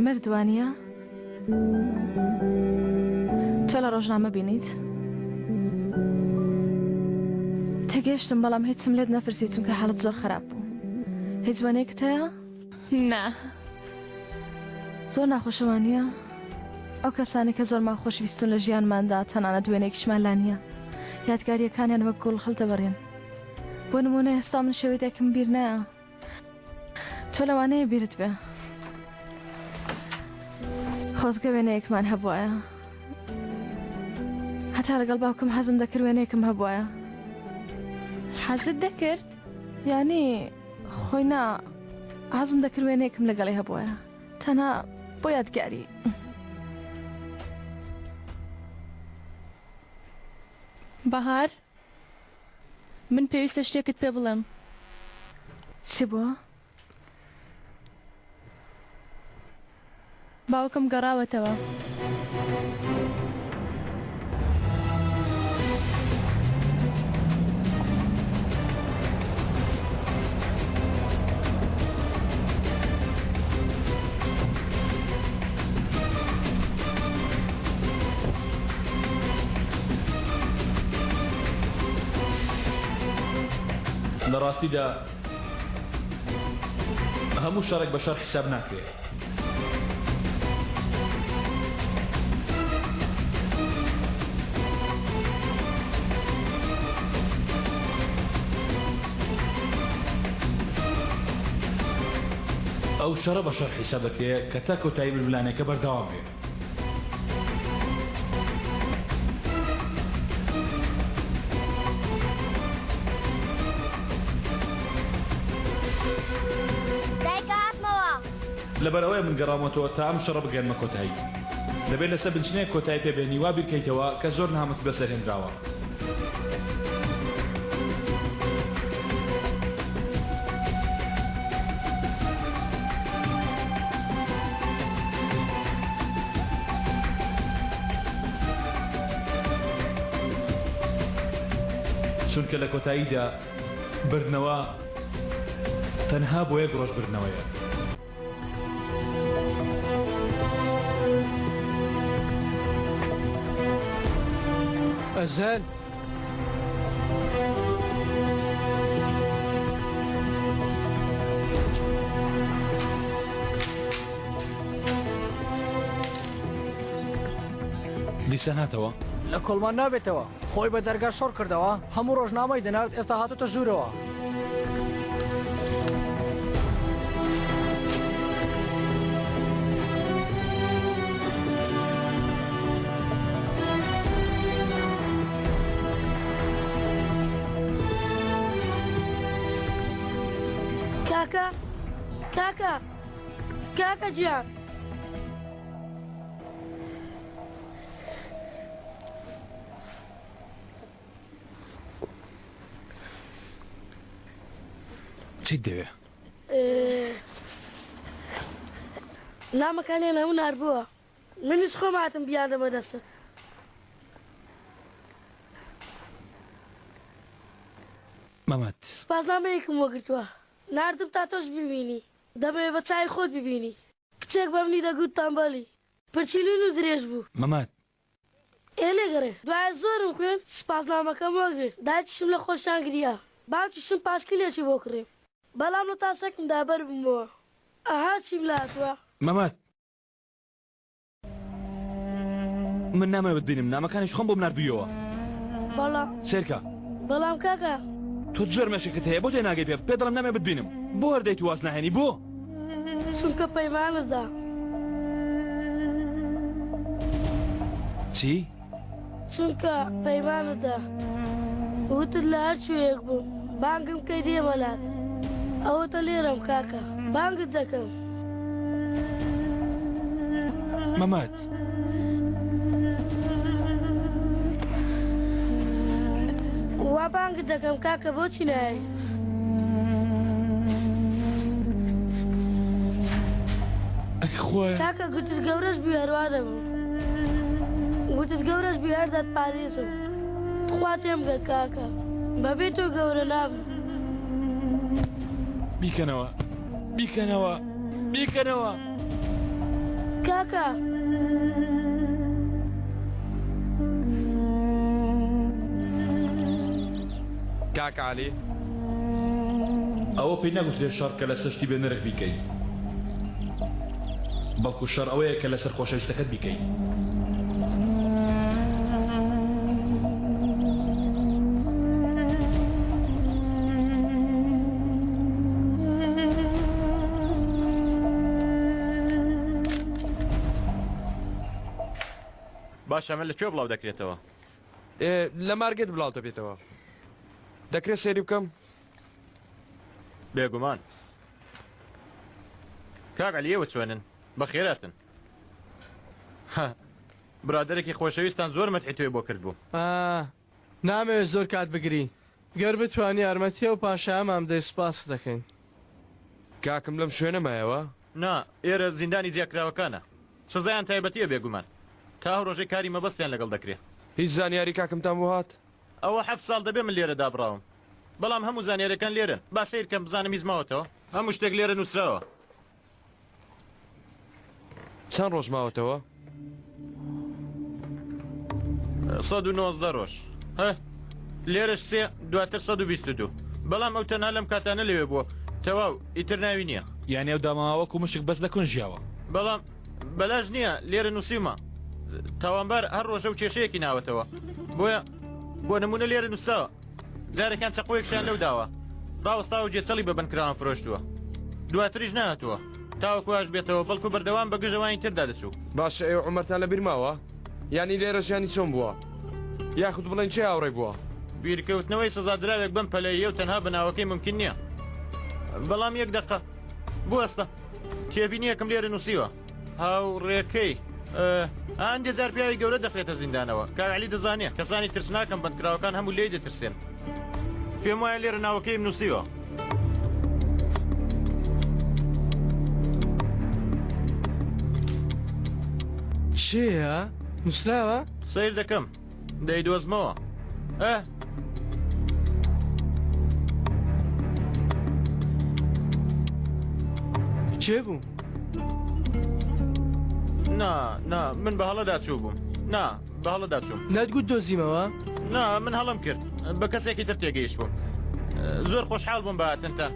مردوانیە؟ تۆ لە ڕۆژنامە بینیت؟ تێگەیشتم بەڵام هیچم لێت نەپرسی چونکە حاڵت زۆر خراپ بوو هیچ وانەیەکت هەیە؟ نا زۆر ناخۆشەوانیە؟ ئەو کەسانی کە زۆرمان خۆشویستون لە ژیانماندا تەنانەت دوێنێکیشمان لا نییە یادگاریەکانیان وەک گوڵ هەڵ دەبڕێن بۆ نمونە هێستا من شێوەیەکم بیر نایە تۆ لەوانەیە بیرت بێ خۆزگە وێنەیەکمان هەبوایە هەتا لەگەڵ باوکم حەزم دەکرد وێنەیەکم هەبوایە حەزت دەکرد؟ یانی خۆی نا حەزم دەکرد وێنەیەکم لەگەڵی هەبوایە تەنها بۆ یادگاری بەهار من پێویستە شتێکت پێ بڵێم چی بووە؟ باوکم گەڕاوەتەوە لە ڕاستیدا هەموو شەڕێک بە شەڕ حساب ناکرێت ئەو شەڕە بە شەڕ حساب دەکرێت کە تا کۆتایی بلبلانێکە بەردەوام بێت لەبەرەوەی من گەڕامەوە تا ئەم شەڕە بگەنمە کۆتایی دەبێت لەسەر بنچینەیە کۆتایی پێبێنی وا بیرکەیتەوە کە زۆر نامەت بەسەرهێنراوە چونکە لە کۆتاییدا بردنەوە تەنها بۆ یەک ڕۆژ بردنەوەیە ئەزەل دیسان هاتەوە لە کۆڵمان نابێتەوە خۆی بە دەرگا شۆڕ کردەوە هەموو ڕۆژنامەی دەنارد ئێستا هاتوتە ژوورەوە کاکە گیان چیت دەوێ؟ نامەکانیان هەموو ناربووە منیش خۆم هاتم بیانەمە دەستت مەمەد سپاسنامەیەکم وەگرتووە ناردم تا تۆش ببینی دەبێت بە چای خۆت ببینی کچێک بە منی دەگوت تەمبەڵی پرچیلین و درێژ بوو مەمەد ئێلێگەڕێ دوای زۆرم خوێن سپاسنامەکەم وەگرت دایکیشم لە خۆشیان گریا باوکیشم پاشکلێکی بۆ کڕێم بەڵام لە تاسەکمدا بەر بمەوە ئەها چیم لە هاتووە مەمەد من نامەوێت ببینم نامەکانیش خۆم بۆ نردوویەوە بەڵام سێرکە بەڵام کاکە تۆ زۆر مەشکت هەیە بۆ تێ ناگەی پێ دەڵم نامەوێت ببینم بۆ هەردەیت واز ناهێنی بۆ چونکە پەیمانەدا چی؟ چونکە پەیمانەدا وتت لە هەر شوەیەک بووم بانگم کەی دێمەلات ئەوەتە لێرەم کاکە بانگت دەکەم مەمەد وا بانگت دەکەم کاکە بۆچی نایە ئەی خۆی کاکە گوتت گەورەش بوو هەروە دەبوو گوتت گەورەش بوو هەردەت پارێزم خوا تێمگە کاکە بەبێ تۆ گەورە نابم بیکەنەوە بیکەنەوە بیکەنەوە کاکە کاکە عەلی ئەوە پێی نەگوترێ شەڕ کە لە سەشتی بێ نرخ بیکەی بەڵکو شەڕ ئەوەیە کە لەسەر خۆشەویستەکەت بیکەی باشە من لەکوێ بڵاو دەکرێتەوە لە مارگێت بڵاوتە بێتەوە دەکرێت سێری بکەم بێگومان کاک عەلیەوە چۆنن بەخێراتن برادێکی خۆشەویستان زۆر مەدحی تۆی بۆ کرد بوو نامەوێت زۆر کات بگری گەر بتوانی یارمەتیە و پاشایە مامدەی سوپاس دەکەین کاکم لەم شوێنەمایەوە نا ئێرە زیندانی جیاکراوەکانە سزایان تایبەتیە بێگومان تا ڕۆژەی کاری مەبەستیان لەگەڵ دەکرێت هیچ زانیاری کاکمتان بۆ هات ئەوە 7 ساڵ دەبێ من لێرە دابڕاوم بەڵام هەموو زانیارەکان لێرن با سیر کەم بزانم هیزماوەتەوە هەموو شتێک لێرە نووسراوە چەند ڕۆژ ماوەتەوە 119 ڕۆژ لێرەش سێ دواتر 122 بەڵام ئەو تەنها لەم کاتانە لەوێ بووە تەواو ئیتر ناوی نییە یعنی ئەو داماوەکو مشک بەس دەکەن ژیاوە بەڵام بەلاژ نییە لێرە نووسیمە تاوانبار هەر ڕۆژە و کێشەیەکی ناوەتەوە بۆیە بۆ نمونە لێرە نووساوە جارێکان چەقۆیەکشیان لەو داوە ڕاوەستا و جێچەڵی بە بنکراوان فرۆشتووە دواتریش نهاتووە تاوەکواش بێتەوە بەڵکو بەردەوام بە گژەوانی تردا دەچوو باشە ئێوە عومەرتان لە بیرماوە ینی لێرە ژیانی چۆن بووە یاخود بڵێن چێ ئاوڕێ بووە بیرکەوتنەوەی سزادراوێک بم پەلەیە و تەنها بەناوەکەی ممکن نییە بەڵام یەک دقە بوەستە کێبینیەکەم لێرە نووسیوە هاوڕێکەی ئەندێ جار پیاوی گەورە دەخرێتە زیندانەوە کاعلی دەزانێت کەسانی ترسناکەم بەندکراوەکان هەموو لێی دەترسێن پێم وایە لێرە ناوەکەیم نووسیوە چێە؟ نووسراوە؟ سیر دەکەم دەیدۆزمەوە چێ بوو؟ نا من بە هەڵەدا چوو بووم نا بە هەڵەدا چووم نەتگوت دۆزیمەوە؟ نا من هەڵم کرد بە کەسێکی تر تێگەیشت بووم زۆر خۆشحاڵ بووم بەهاتنتە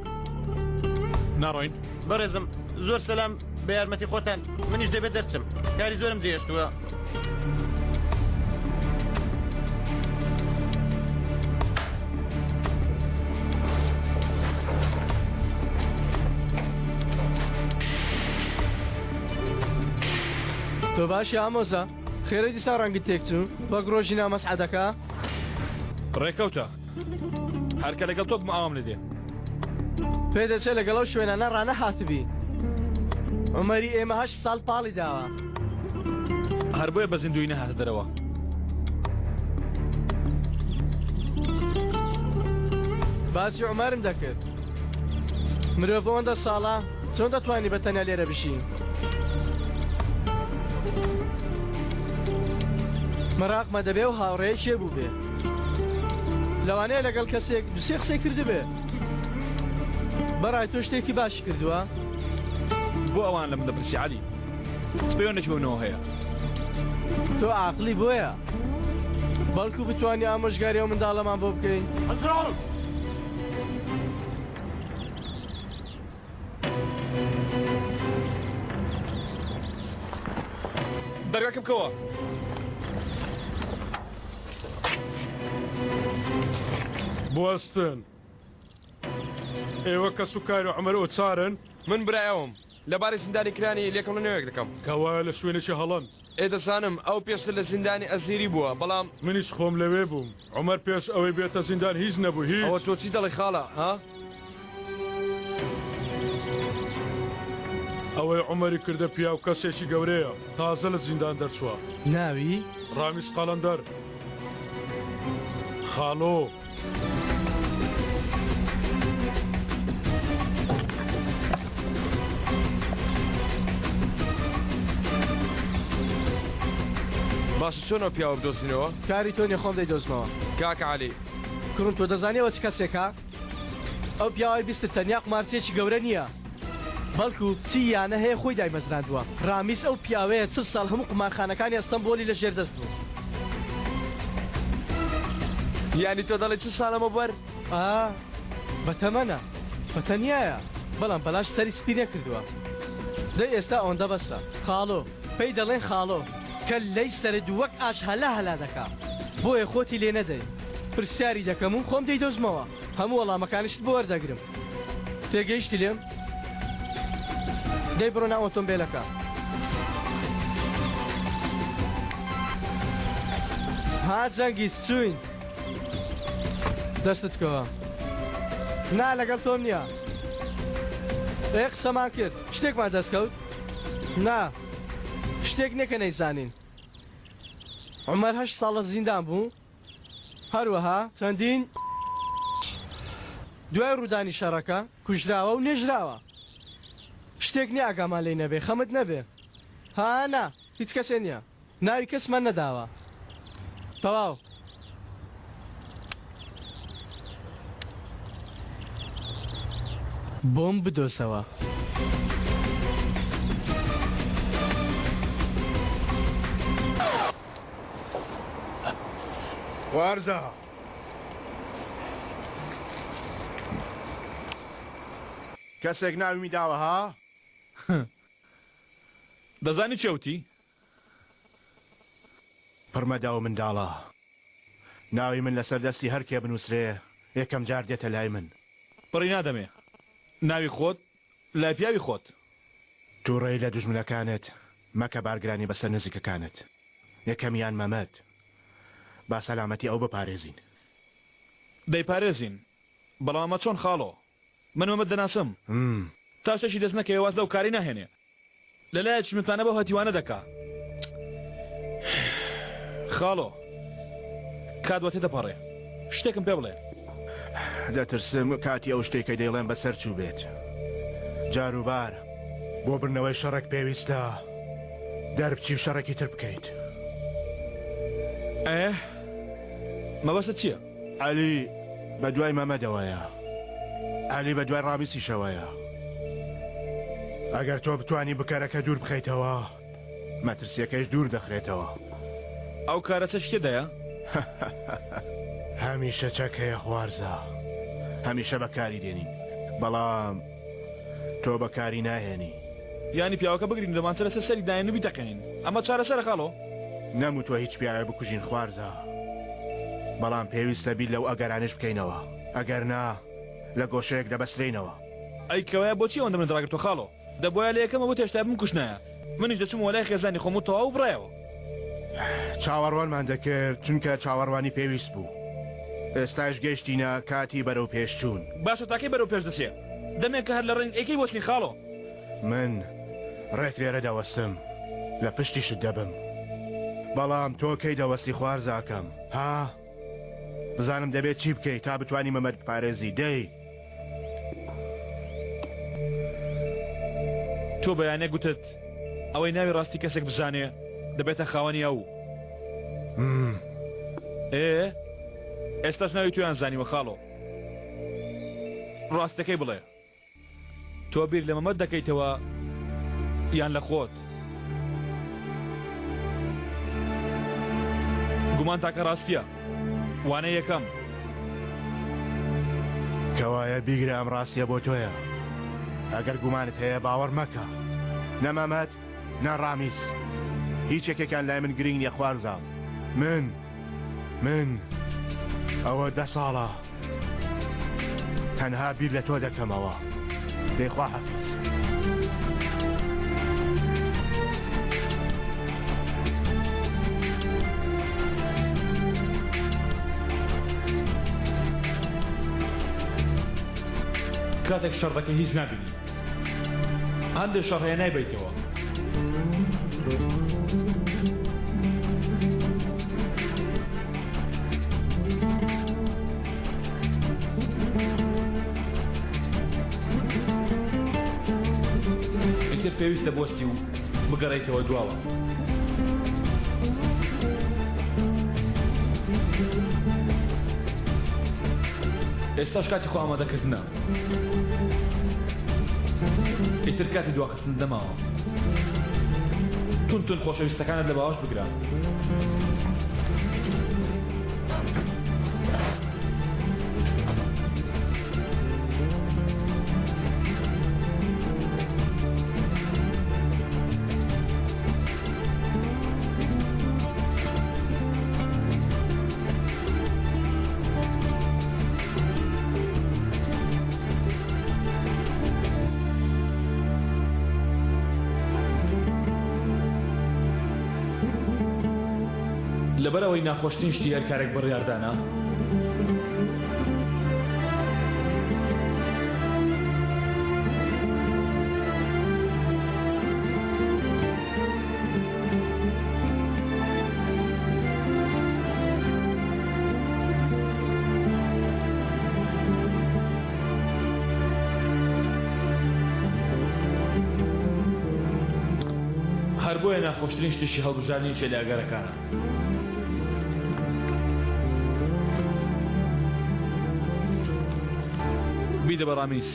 ناڕۆین بەڕێزم زۆر سەلام بە یارمەتی خۆتان منیش دەبێت دەرچم کاری زۆرم جێشتووە تۆ باشی ئامۆزە خێرە دیسا ڕەنگت تێکچوو بە گرۆژی نامەسعەدەکە ڕێکەوتە هەرکە لەگەڵ تۆ ئاوام لە دێ پێ دەچێت لەگەڵەو شوێنانە ڕانە هاتبی عمەری ئێمە 8 ساڵ پاڵی داوە هەر بۆیە بە زیندوی نەهاتە دەرەوە باسی عمەرم دەکرد مرۆڤ ئەوەندە ساڵە چۆن دەتوانی بە تەنیا لێرە بشین مەراقمە دەبێ و هاوڕێی شێ بوو بێ لەوانەیە لەگەڵ کەسێک دوسێ قسەی کردبێ بەڕای تۆ شتێکی باشی کردووە بۆ ئەوان لە من دەپرسی عەلی پێوە نەچبوونەوە هەیە تۆ عاقلی بۆیە بەڵکو بتوانی ئامۆژگاری ئەو منداڵەمان بۆ بکەین دەرگاکە بکەوە بوەستن ئێوە کە سوکار و عمەر ئۆچارن من برایەوم لەبارەی زیندانی کرانی لێکەڵ نوێک دەکەم کەوا لە شوێنێکی هەڵەن ئێدەزانم ئەو پێشتر لە زیندانی ئەزیری بووە بەڵام منیش خۆم لەوێ بووم عمەر پێش ئەوەی بێتە زیندان هیچ نەبوو هیچ ئەوە تۆ چی دەڵی خاڵە ها ئەوەی عمەری کردە پیا و کەسێکی گەورەیە تازە لە زیندان دەرچووە ناوی ڕامیس قەڵەندەر خاڵۆ باش چۆنەوە پیاوە بدۆزینەوە کاری تۆ نیە خۆم دەیدۆزمەوە کاکە عەلی کوڕم تۆ دەزانیەوە چ کەسێکە ئەو پیاوەی بیستت تەنیا قمارچێکی گەورە نییە بەڵکو چی یانە هەیە خۆی دایمەزراندووە ڕامیس ئەو پیاوەیە 40 ساڵ هەموو قمارخانەکانی ئەستەمبۆلی لە ژێردەست بوو یانی تۆ دەڵێ چ ساڵەمە بەر بەتەمەنە بەتەنیایە بەڵام بەلاش سەری سپی نەکردووە دەی ئێستا ئەوەندە بەسە خاڵۆ پێی دەڵێن خاڵۆ کە لەی سەرد وەک ئاش هەلا دەکا بۆیە خۆتی لێ نەدەی پرسیاری دەکەم و خۆم دەیدۆزمەوە هەموو وەڵامەکانیشت بۆ وەردەگرم تێگەیشتی لێم دەی بڕۆ ناو ئۆتۆمبیلەکە ها جەنگیز چوین دەستت کەوە نا لەگەڵ تۆم نییە قسەمان کرد شتێکمان دەستکەوت نا شتێک نەکە نەیزانین عمەر 8 ساڵە زیندان بوو هەروەها چەندین دوای ڕوودانی شەڕەکە کوژراوە و نێژراوە شتێک نییە ئاگامان لێی نەبێ خەمت نەبێ هانا هیچ کەسێ نییە ناوی کەسمان نەداوە تەواو بۆم بدۆسەوە وارزە کەسێک ناوی میداوە ها دەزانی چێوتی پڕمەدا و منداڵە ناوی من لەسەر دەستی هەرکێ بنووسرێ یەکەم جار دێتە لای من پڕی نادەمێ ناوی خۆت لای پیاوی خۆت تووڕێی لە دوژمنەکانت مەکە بارگرانی بەسەر نزیکەکانت یەکەمیان مەمەد با سەلامەتی ئەو بپارێزین دەیپارێزین بەڵام ئەمە چۆن خاڵۆ من مەمەد دەناسم تا شتێکی دەست نەکەوێ واز لەو کاری ناهێنێ لەلایەک متمانە بە هەتیوانە دەکا خاڵۆ کادوەتێ دەپەڕێ شتێکم پێ بڵێ دەترسم کاتی ئەو شتێکە دەیڵێن بەسەر چوو بێت جاروبار بۆ برنەوەی شەڕێک پێویستە دەربچی و شەڕێکی تر بکەیت مەبەستە چییە؟ عەلی بە دوای مەمەدەوەیە عەلی بە دوای ڕامیسیشەوەیە ئەگەر تۆ بتانی بکارەکە دوور بخەیتەوە مەترسیەکەش دوور دەخرێتەوە ئەو کارە چە شتێدایە؟ هەمیشە چەکەیە خوارزە هەمیشە بەکاری دێنین بەڵام تۆ بەکاری ناهێنی ینی پیاوەکە بگرین دەمانچە لەسەر سەری داێن نبی دەکەین ئەمە چارەسەرە خاڵۆ نەموتوە هیچ پیاوە بکوژین خوارزە بەڵام پێویستە بیر لەو ئەگەرانش بکەینەوە ئەگەر نا لە گۆشەیەک دەبەسترینەوە ئەیکەوەیە بۆچی ئەوەندە من دراگرتۆ خاڵۆ دەبایە لە یەکەمە بۆ تێشتا بم کوشنایە منیش دەچم وەلای خێزانی خۆم و تەواو بڕایەوە چاوەڕوانمان دەکرد چونکە چاوەڕوانی پێویست بوو ئێستاش گەیشتینە کاتی بەرەو پێشچوون باشە تاکەی بەرەو پێش دەسێ دەمێک کە هەر لە ڕێنگ ئەیکەی بۆچنی خاڵۆ من ڕێک لێرە دەوەستم لە پشتیشت دەبم بەڵام تۆ کەی دەوەستی خوارزاکەم ها بزانم دەبێت چی بکەیت تا بتوانی مەمەد پارێزی دەی تۆ بەیانێ گوتت ئەوەی ناوی ڕاستی کەسێک بزانێ دەبێتە خاوەنی ئەو ئێستاش ناوی تویان زانیوە خاڵۆ ڕاستەکەی بڵێ تۆ بیر لە مەمەد دەکەیتەوە یان لە خۆت گومان تاکە ڕاستیە وانە یەکەم کەوایە بیگرە ئەم ڕاستیە بۆ تۆیە ئەگەر گومانت هەیە باوەڕ مەکە نەمەمەد نەڕامیس هیچ یەکێکان لای من گرنگ نییە خوارزە من ئەوە 10 ساڵە تەنها بیر لە تۆ دەکەمەوە دەیخوا حەفیز کاتێک شەڕ دەکەی هیچ نابینی هەندێک شەڕ هەیە نایبیتەوە ئیتر پێویستە بۆستی و بگەڕێیتەوە دواوە ئێستاش کاتی خۆ ئامادەکردنە ئیتر کاتی دواخستن دەماوە تون خۆشەویستەکانت لە باوەش بگرە لەبەرەوەی ناخۆشترین شتی هەر کارێک بڕیاردانە هەر بۆیە ناخۆشترین شتیشی هەڵبژاردنی چێلاگەرەکانە بیدە بەڕامیس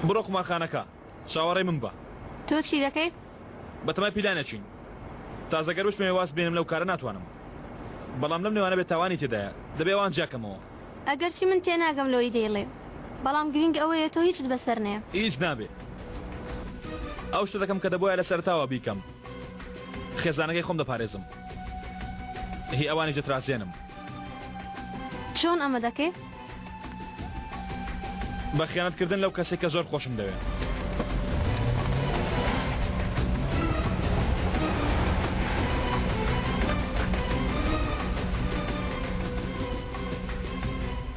بڕۆ قومارخانەکە چاوەڕێی من بە تۆ چی دەکەی؟ بەتەمای پیلانەچین تازەگەر وشمێ واز بێنم لەو کارە ناتوانم بەڵام لەم نێوانە بێت تاوانی تێدایە دەبێ وان جاکەمەوە ئەگەر چی من تێناگەم لەوەی دەیڵێ بەڵام گرنگ ئەوەیە تۆ هیچت بەسەر نەیە هیچ نابێ ئەو شتە دەکەم کە دەبۆیە لە سەرتاوە بیکەم خێزانەکەی خۆم دەپارێزم هی ئەوانی جەترازێنم چۆن ئەمە دەکەی؟ بە خیانەتکردن لەو کەسێک کە زۆر خۆشم دەوێت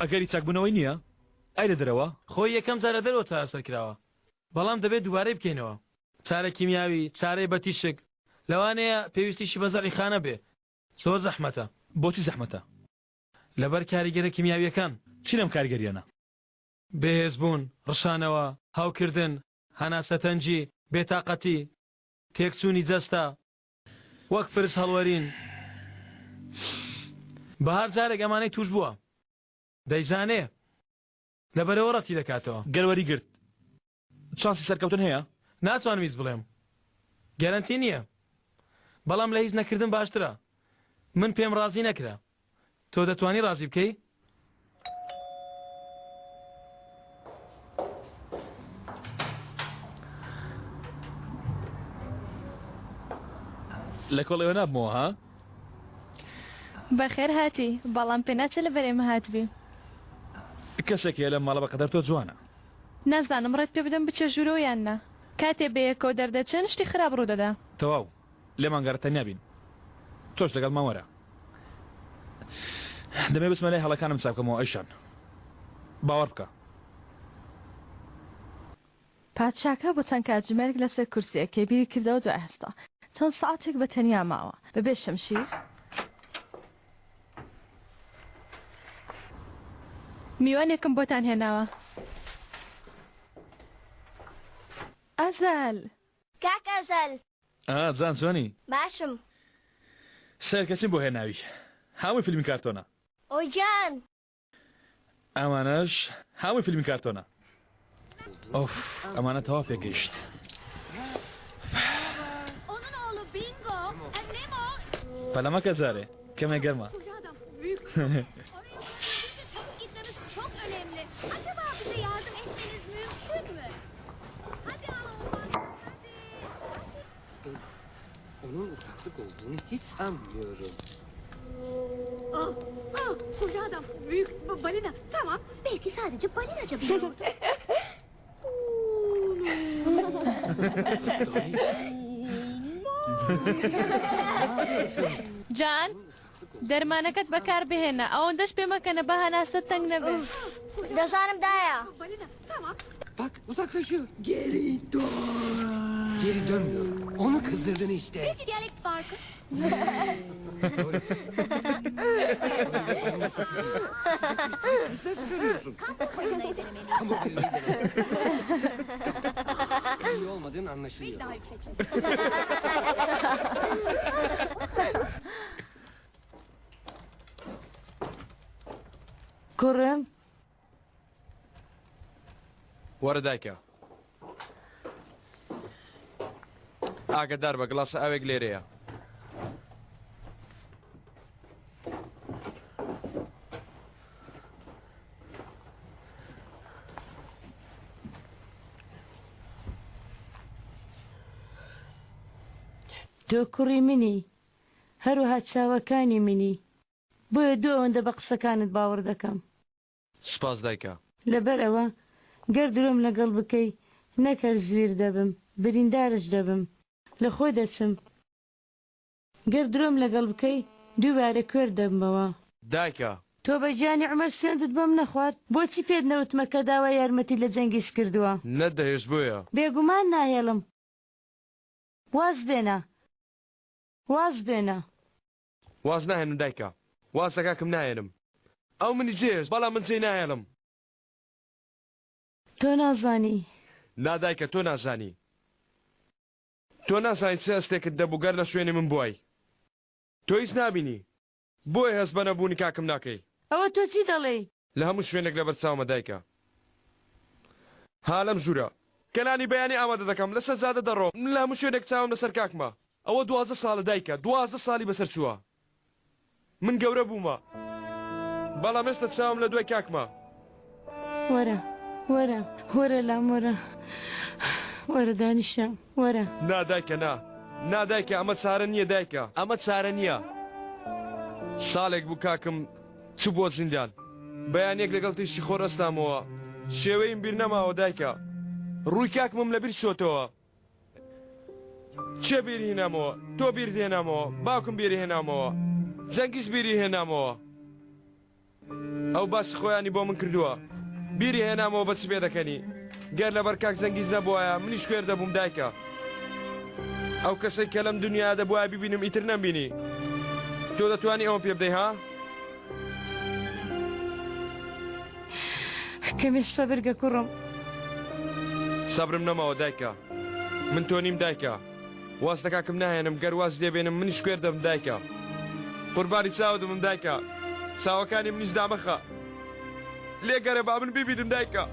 ئەگەری چاکبوونەوەی نییە ئای لە دەرەوە خۆی یەکەم جارە دەرەوە چارەسەر کراوە بەڵام دەبێت دووبارەی بکەینەوە چارە کیمیاوی چارەی بەتیشک لەوانەیە پێویستیشی بەزەڕی خانە بێ زۆر زەحمەتە بۆچی زەحمەتە لەبەر کاریگەرە کیمیاویەکان چی لەم کارگەریانە بەهێزبوون ڕشانەوە هاوکردن هەناسەتەنجی بێتاقەتی تێکچوونی جەستە وەک فرس هەڵوەرین بەهار جارێک ئەمانەی توش بووە دەیزانێ لەبەرەوە ڕەتی دەکاتەوە گەلوەری گرت چانسی سەرکەوتن هەیە ناتوانم هیچ بڵێم گەرانتی نییە بەڵام لە هیچ نەکردن باشترە من پێم ڕازی نەکرا تۆ دەتوانی ڕازی بکەی لە کۆڵەوە نابمەوە ها بەخێر هاتی بەڵام پێ ناچێت لە بەرێمە هاتبی کەسێکە لە ماڵە بەقەدەر تۆ جوانە نازانم ڕێت پێ بدەم بچە ژوورەوە یان نا کاتێ بەیەکەوە دەردەچێن شتی خراپ ڕوو دەدا تەواو لێمان گەرتە نابین تۆش لەگەڵ ماوەرە دەمێ بچمە لای هەڵەکانم چاکەمەوە ئەیشان باوەڕ بکە. پادشاکە بۆ چەند کاتژمێرێک لەسەر کورسیەکەی بیری کردەوە دوای هەستا چەند سەعاتێک بە تەنیا ماوە بەبێ شەمشیر. میوانێکم بۆتان هێناوە. ئەزەل کاک ئەزەل جان چۆنی؟ باشم. سەر کەچین بۆ هێناوی هەمووی فیلمی کارتۆنە. ئۆی گیان ئەمانەش هەمووی فیلمی کارتۆنە. ئۆف ئەمانە تەواو پێگەیشت. پەلەمەکە جارێ کەمێ گەرمە. Onun ufaklık olduğunu hiç sanmıyorum. Koca adam, büyük balina. Tamam, belki sadece balinaca biliyordu. جان دەرمانەکەت بەکار بهێنە ئەوەندەش پێ مەکەنە بە هەناسە تەنگ نەبێت. دەزانم دایە. Bak uzaklaşıyor. Geri dön. Geri dönmüyor. Onu kızdırdın işte. Belki diyalekt farkı. Ses çıkarıyorsun. Balinayı denemeliyim. Ama iyi olmadığın anlaşılıyor. Daha yüksek. کوڕم وەرە دایکە ئاگادار بە گڵاسە ئاوێک لێرەیە. تۆ کوڕی منی هەروەها چاوەکانی منی بۆیە دوو ئەوەندە بە قسەکانت باوەڕ دەکەم. سپاس دایکە. لەبەر ئەوە گەر درۆم لەگەڵ بکەی نەکەر زویر دەبم بریندارش دەبم لە خۆ دەچم. گەر درۆم لەگەڵ بکەی دووبارە کوێر دەبمەوە. دایکە تۆ بە گیانی عومەر سوێندت بۆم نەخوارد بۆچی پێت نەوتمە کە داوای یارمەتی لە جەنگیش کردووە؟ نەدەهێش بۆیە بێگومان نایەڵم. واز بێنە واز بێنە. واز ناهێنم دایکە واز دەکاکم نایێنم. ئەو منی جێش بەڵام من جێ نایەڵم. تۆ نازانی. نادایکە تۆ نازانی. تۆ نازانی چه هەستێکت دەبوو گەر لە شوێنی من بووی. تۆ هیچ نابینی بۆی هەست بە نەبوونی کاکم ناکەی. ئەوە تۆ چی دەڵێ؟ لە هەموو شوێنێک لەبەر چاومە دایکە. ها لەم ژوورە کەلانی بەیانی ئامادە دەکەم لە سەجادە دەڕۆم لە هەموو شوێنێک چاوم لەسەر کاکمە. ئەوە 12 ساڵە دایکە 12 ساڵی بەسەر چووە. من گەورە بوومە بەڵام ئێستا چاوم لە دوای کاکمە. وەرە وەرە وەرە لام وەرە وەرە دانیشە وەرە. نادایکە نادایکە ئەمە چارە نییە دایکە ئەمە چارە نییە. ساڵێک بوو کاکم چوو بۆ زیندان بەیانێک لەگەڵ تیشتی خۆڕستامەوە شێوەیم بیر نەماوە دایکە. ڕووی کاکمم لەبیر چۆتەوە. چێ بیری هێنامەوە تۆ بیر هێنامەوە باوکم بیری هێنامەوە جەنگیش بیری هێنامەوە. ئەو باسی خۆیانی بۆ من کردووە بیری هێنامەوە بەچ بێ دەکەنی گەر لەبەر کاک زەنگیز نەبووایە منیش کوێر دەبووم دایکە. ئەو کەسێک کە لەم دنیا دەبووە ببینم ئیتر نەمبینی. تۆ دەتوانی ئەوە پێ بدەی ها؟ کەمێش سەبرگە کوڕم. سەبرم نەماوە دایکە من تۆ نیم دایکە. واز لە کاکم ناهێنم گەر واز لێبێنم منیش کوێر دەبم دایکە. قوربانی چاودمم دایکە چاوەکانی منیش دامەخە لێگەرە با من ببینم دایکە.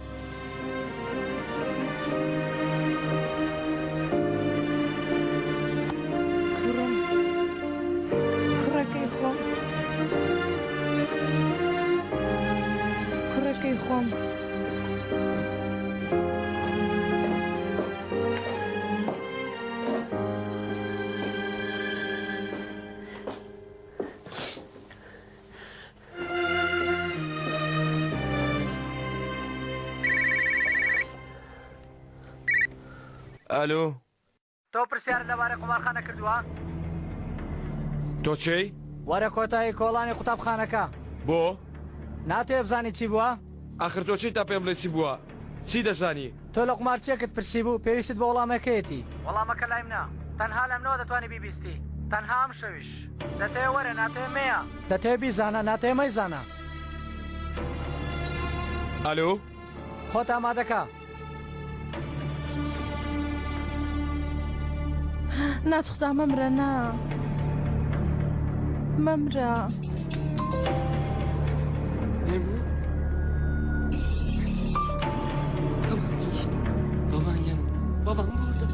کوڕەکەی خۆم کوڕەکەی خۆم. ئالۆ تۆ پرسیار لەبارەی قومارخانە کردووە؟ تۆ چی؟ وەرە کۆتایی کۆڵانی قوتابخانەکە بۆ ناتێ بزانی چی بووە؟ ئاخر تۆ چی تا پێم بڵێ چی بووە چی دەزانی تۆ لە قمارچێکت پرسی بوو پێویستت بە وەڵامەکەیەتی وەڵامەکە لایم نا تەنها لەمنەوە دەتوانانی بیبیستی تەنها ئەم شەویش دەتێ وەرە ناتێ مەیە دەتێ بیزانە ناتێ مەیزانە ئالۆ خۆت ئامادەکە ناتوختا مەمرە نا مەمرە Baban yanında. Babam burada.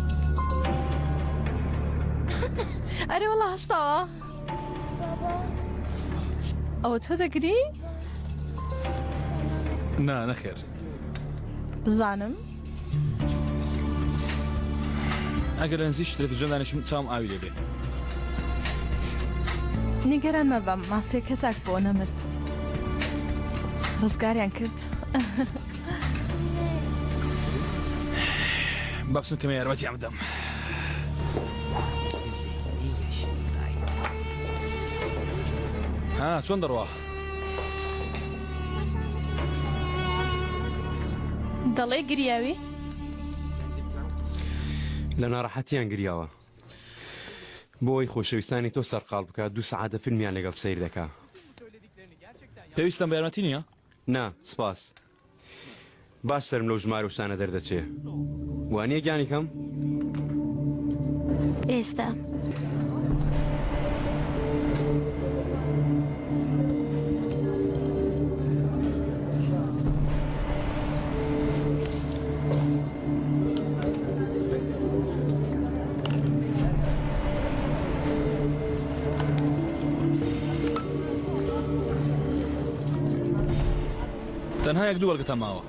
ئەرێ وەڵا هەستاوە ئەوە تۆ دەگری؟ نا نەخێر بزانم ئەگەر لە نزیک تەلەڤیزیۆن دانیشم چاوم ئاوی لێ بێ نیگەران مەبەم ماسێ کەساک بۆ نەمرد ڕزگاریان کرد با بچم کەمە یارمەتیان بدەم ها چۆن دەڕوا دەڵێ گریاوی لە ناڕەحەتیان گریاوە بۆی خۆشەویستانی تۆ سەرقاڵ بکات 2 سەعاتە فیلمیان لەگەڵ سەیر دەکا پێویستم بە یارمەتی نییە نا سپاس باش سەرم لەو ژمارە وشانە دەردەچێ وانییە گیانی کەم ئێستا تەنها یەک دوو وەرگتە ماوە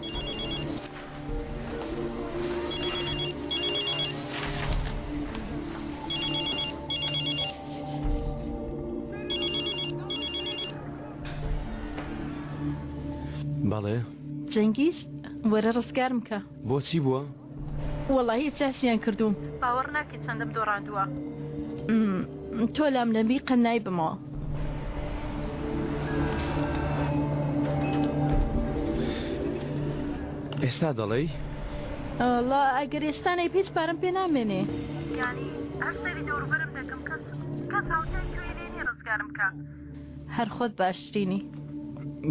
بەڵێ جەنگیز وەرە ڕزگارم کە بۆچی بووە؟ وەڵاهی ئیفلاسیان کردووم باوەڕ ناکەیت چەندەم دۆڕاندووە تۆ لام نەبی قەنای بمەوە ئێستا دەڵێی؟ ئەڵا ئەگەر ئێستانەی پێچ پارەم پێ نامێنێ یانی هەر سەری دەوروبەرم دەکەم کەس هاوتای کوێنێنی ڕزگارم کە هەر خۆت باشترینی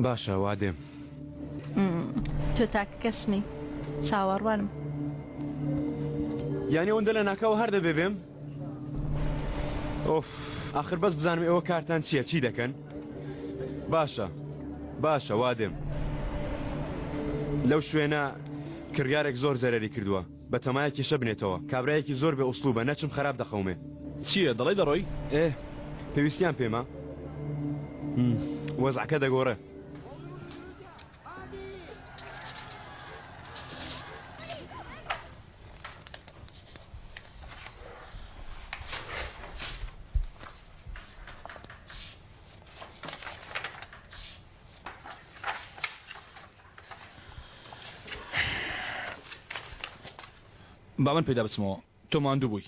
باشە وا دێم تۆ تاکە کەسنی چاوەڕوانم یانی ئەوەندە لە ناکەوە هەر دەبێ بێم؟ ئۆف ئاخر بەس بزانم ئێوە کارتان چییە چی دەکەن؟ باشە وا دێم لەو شوێنە کڕگارێک زۆر زەرەری کردووە بە تەمایەکی شە بنێتەوە کابرایەکی زۆر بێ ئوسلوبە نەچم خراپ دەخەومێ چییە دەڵێ دەڕۆی؟ پێویستیان پێمە وەزعەکە دەگۆڕێ با من پێدا بچمەوە تۆ ماندوو بووی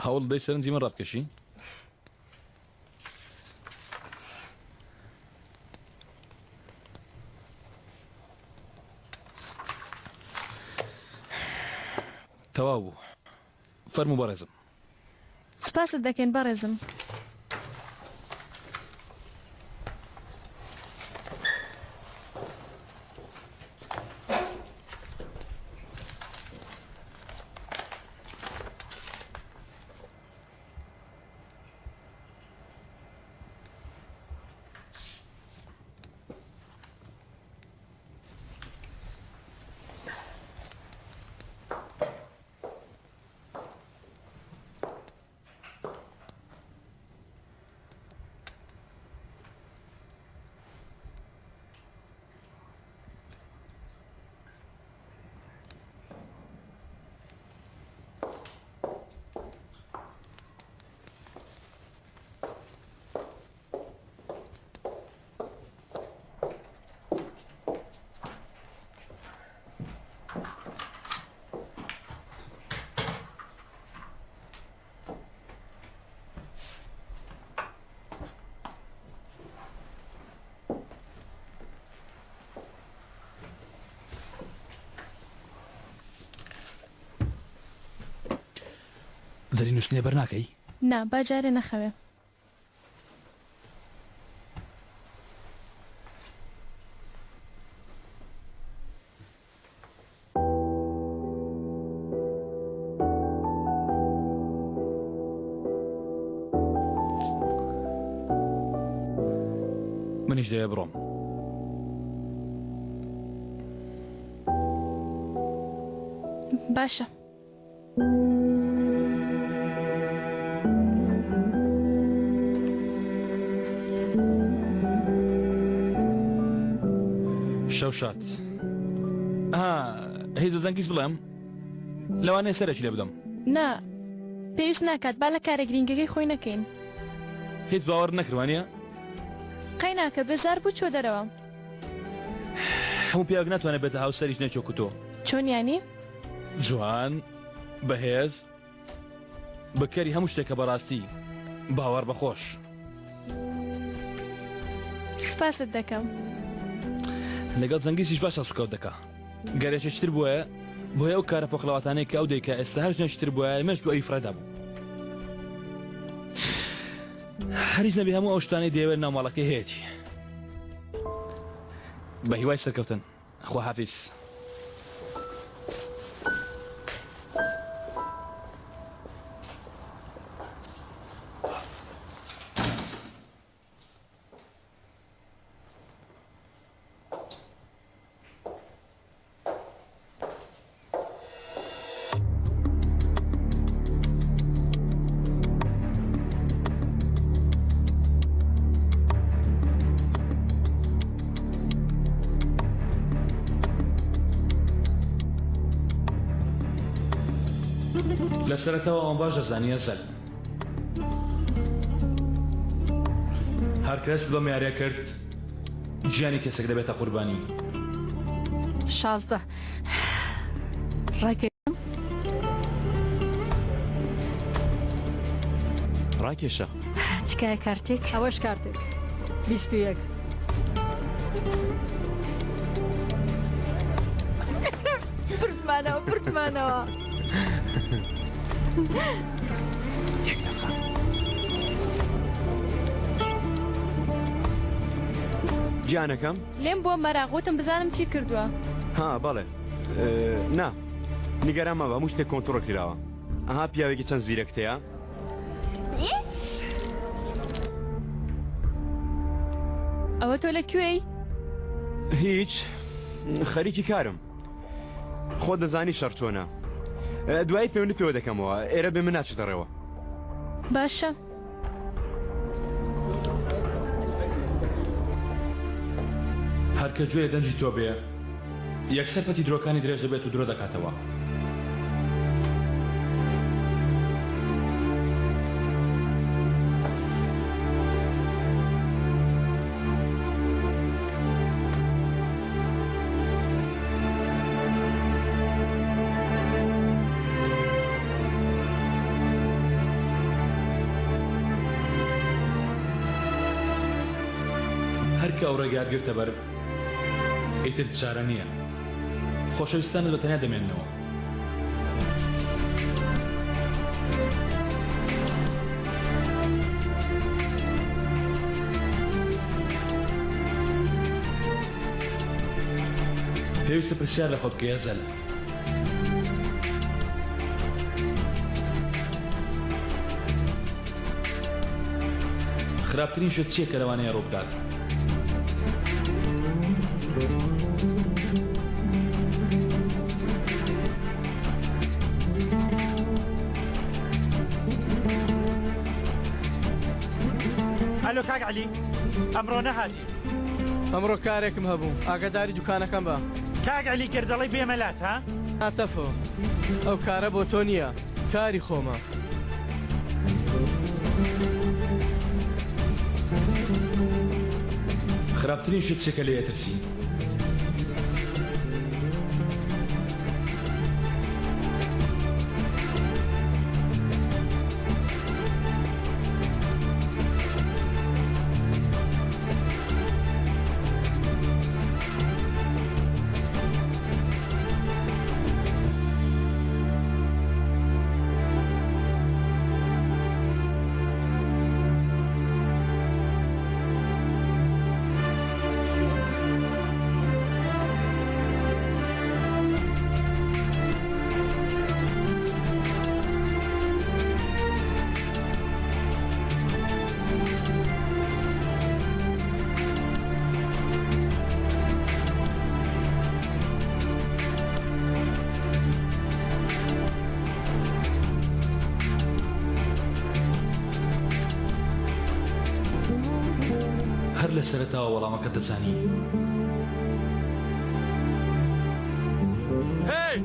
هەوڵ دەی سەرنجی من ڕابکەشی تەواو بوو فەرموو بەڕێزم سپاست دەکەین بەڕێزم زەری نووسنێ بەرناکەی نا باجارێ نەخەوێ. منیش دەیە بڕۆم. باشە. شەوشات هیچ زەنگیز بڵێم لەوانەیە سەرەکی لێ بدەم. نا پێویست ناکات با لە کارە گرنگەکەی خۆی نەکەین. هیچ باوەڕ نەکردوانە؟ قەی ناکە بێزار بوو چۆ دەرەوە. هەموو پیاوێک ناتوانێت بێتە هاوسەریش نەچۆکو تۆ. چۆن یانی؟ جوان بەهێز بەکەری هەموو شتێکە بەڕاستی باوەڕ بەخۆش. سپاست دەکەم. لەگەڵ زەنگیسیش باشە سوکەوت دەکا. گەرێکیشتر بووە بۆیە ئەو کارە پۆخڵەواتانەیە کە ئەو دەیکە ئێستا هەر ژنێشتر بووە مەش بۆ ئەوی فرەدا بوو. هەریز نەبی هەموو ئەو شتانەی دەیەوێت ناوماڵەکەی هەیەی. بە هیوای سەرکەوتن. خوا حافیز. لەسەرەتەوە ئەوان باش دەزانیە زەل هەر کەس بەم یاریە کرد گیانی کەسێک دەبێتە قوربانی. 16 ڕاکێشم ڕاکێشە چکایە کارتێک ئەوەش کارتێک 21 پرتمانەوە پرتمانەوە. گیانەکەم لێم بۆ مەراغوتم بزانم چی کردووە. ها بەڵێ نا نیگەران مەبە هەموو شتێک کۆنتڕۆڵ کراوە. ئەها پیاوێکی چەند زیرەکتەیە. ئەوە تۆ لەکوێی؟ هیچ خەریکی کارم. خۆ دەزانی شەڕ چۆنە. دوایی پەیوەندی پێوە دەکەمەوە ئێرە بێ من ناچێتەڕێوە. باشە. هەرکە گوێ دەنجی تۆ بێ یەکسەر پەتی درۆکانی درێژ دەبێت و درۆ دەکاتەوە. هەرکە ئەو ڕێگات گرتە بەر ئیتر چارە نییە. خۆشەویستانت بەتەنیا دەمێننەوە. پێویستە پرسیار لە خۆت بکەیە زەل. خراپترین شت چییە کە لەوانەیە ڕووبدات؟ هەلو کاک عەلی ئەمڕۆ نەهاتی. ئەمڕۆ کارێکم هەبوو ئاگاداری دوکانەکەم بە. کاک عەلی گردەڵی بێمەلات ها؟ هاتەفۆ ئەو کارە بۆ تۆ نییە کاری خۆمە. خراپترین شت چێکە لێ ئەترسی؟ سەرەتاوە وەڵامەکە دەزانی. هی!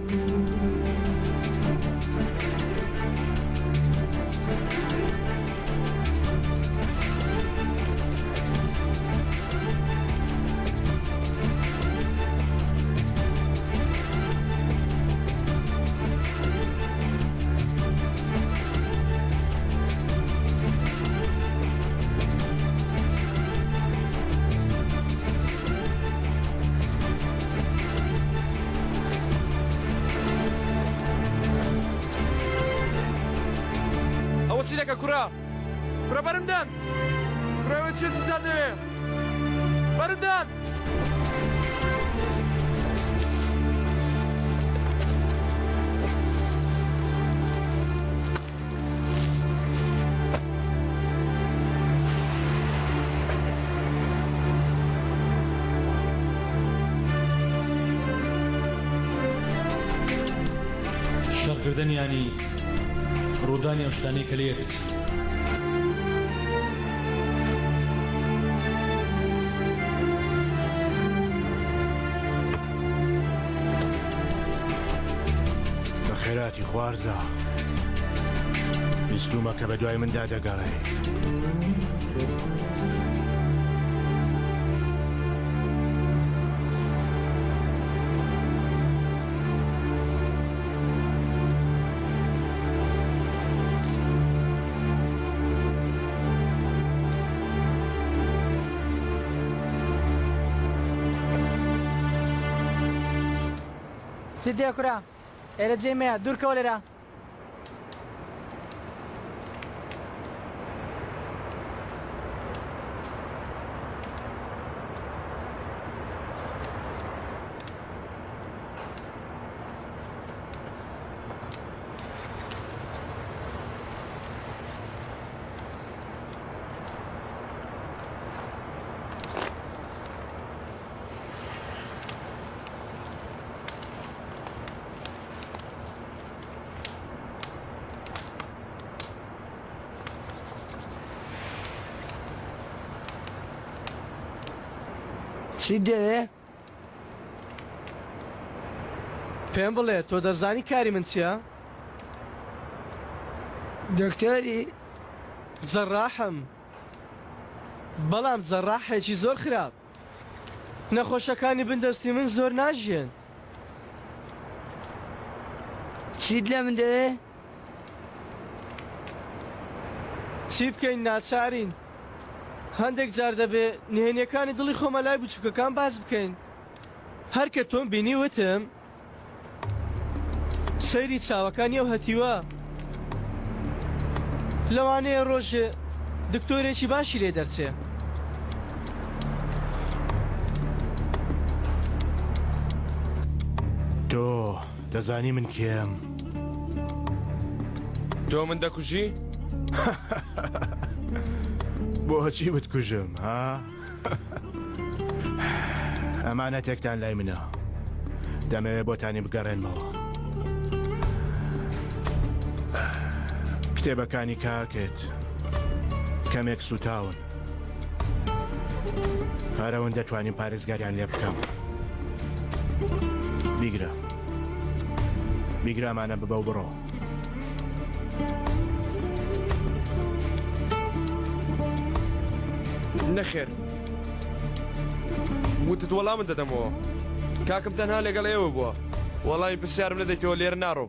كرة برندان كرة وتشيل ستاندوي برندان شەڕکردن ینی ڕوودانی ئەو شتانەی کە لێت بە خێراتی خوارزە بیستومە کە بە دوای مندا دەگەڕێ. جدی کورا ئێرە جێمەیە دوورکەوە لێرە. چی دەوێ؟ پێم بڵێ تۆ دەزانی کاری من چییە؟ دکتۆری جەڕاحم، بەڵام جەڕاحێکی زۆر خراپ. نەخۆشەکانی بندەستی من زۆر ناژێن. چیت لێ من دەوێ؟ چی بکەین ناچارین. هەندێک جار دەبێ نهێنیەکانی دڵی خۆمە لای بچووکەکان باز بکەین. هەر کە تۆم بینی وتم سەیری چاوەکانی ئەو هەتیوە. لەوانەیە ڕۆژێ دکتۆرێکی باشی لێ دەرچێ. تۆ دەزانی من کێم؟ تۆ من دەکوژی؟ بۆچی بتکوژم ها؟ ئەمانەتێکتان لای منە، دەمەوێت بۆتانی بگەڕێنمەوە. کتێبەکانی کاکێت کەمێک سوتاون، هەرەوەن دەتوانین پارێزگاریان لێ بکەم. بیگرە بیگرامانە ببە و بڕۆ. نەخێر وتت وەڵامت دەدەمەوە. کاکم تەنها لەگەڵ ئێوە بووە، وەڵامی پرسیارم نەدەیتەوە لێرە ناڕۆ.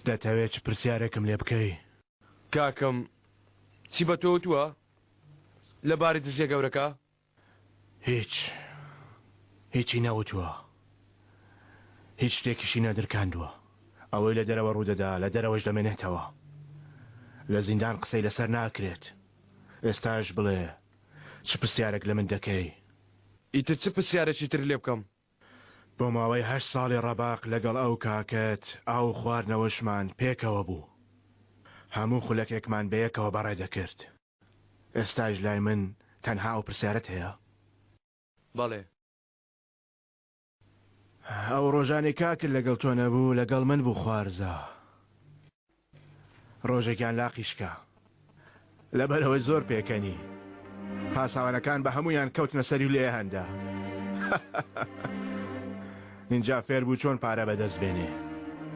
دەتەوێت چ پرسیارێکم لێ بکەی؟ کاکەم چی بە تۆ وتووە لەباری دزیە گەورەکە؟ هیچی نەوتووە، هیچ شتێکیشی نەدرکاندووە. ئەوەی لە دەرەوە ڕوودەدا لە دەرەوەش دەمێنێتەوە. لە زیندان قسەی لەسەر ناکرێت. ئێستاش بڵێ چ پرسیارێک لە من دەکەی؟ ئیتر چ پرسیارێکی تر لێ بکەم؟ بۆ ماوەی 8 ساڵی ڕەباق لەگەڵ ئەو کاکەت ئاو خواردنەوەشمان پێکەوە بوو. هەموو خولەکێکمان بەیەکەوە بەڕێ دەکرد. ئێستاش لای من تەنها ئەو پرسیارەت هەیە؟ بەڵێ. ئەو ڕۆژانێک کاکر لەگەڵ تۆ نەبوو لەگەڵ من بوو خوارزە ڕۆژێکیان لاقیشکە لەبەرەوەی زۆر پێکەنی پاساوانەکان بە هەمویان کەوتنە سەری لێ هەندا اینجا فێر بوو چۆن پارە بەدەست بێنێ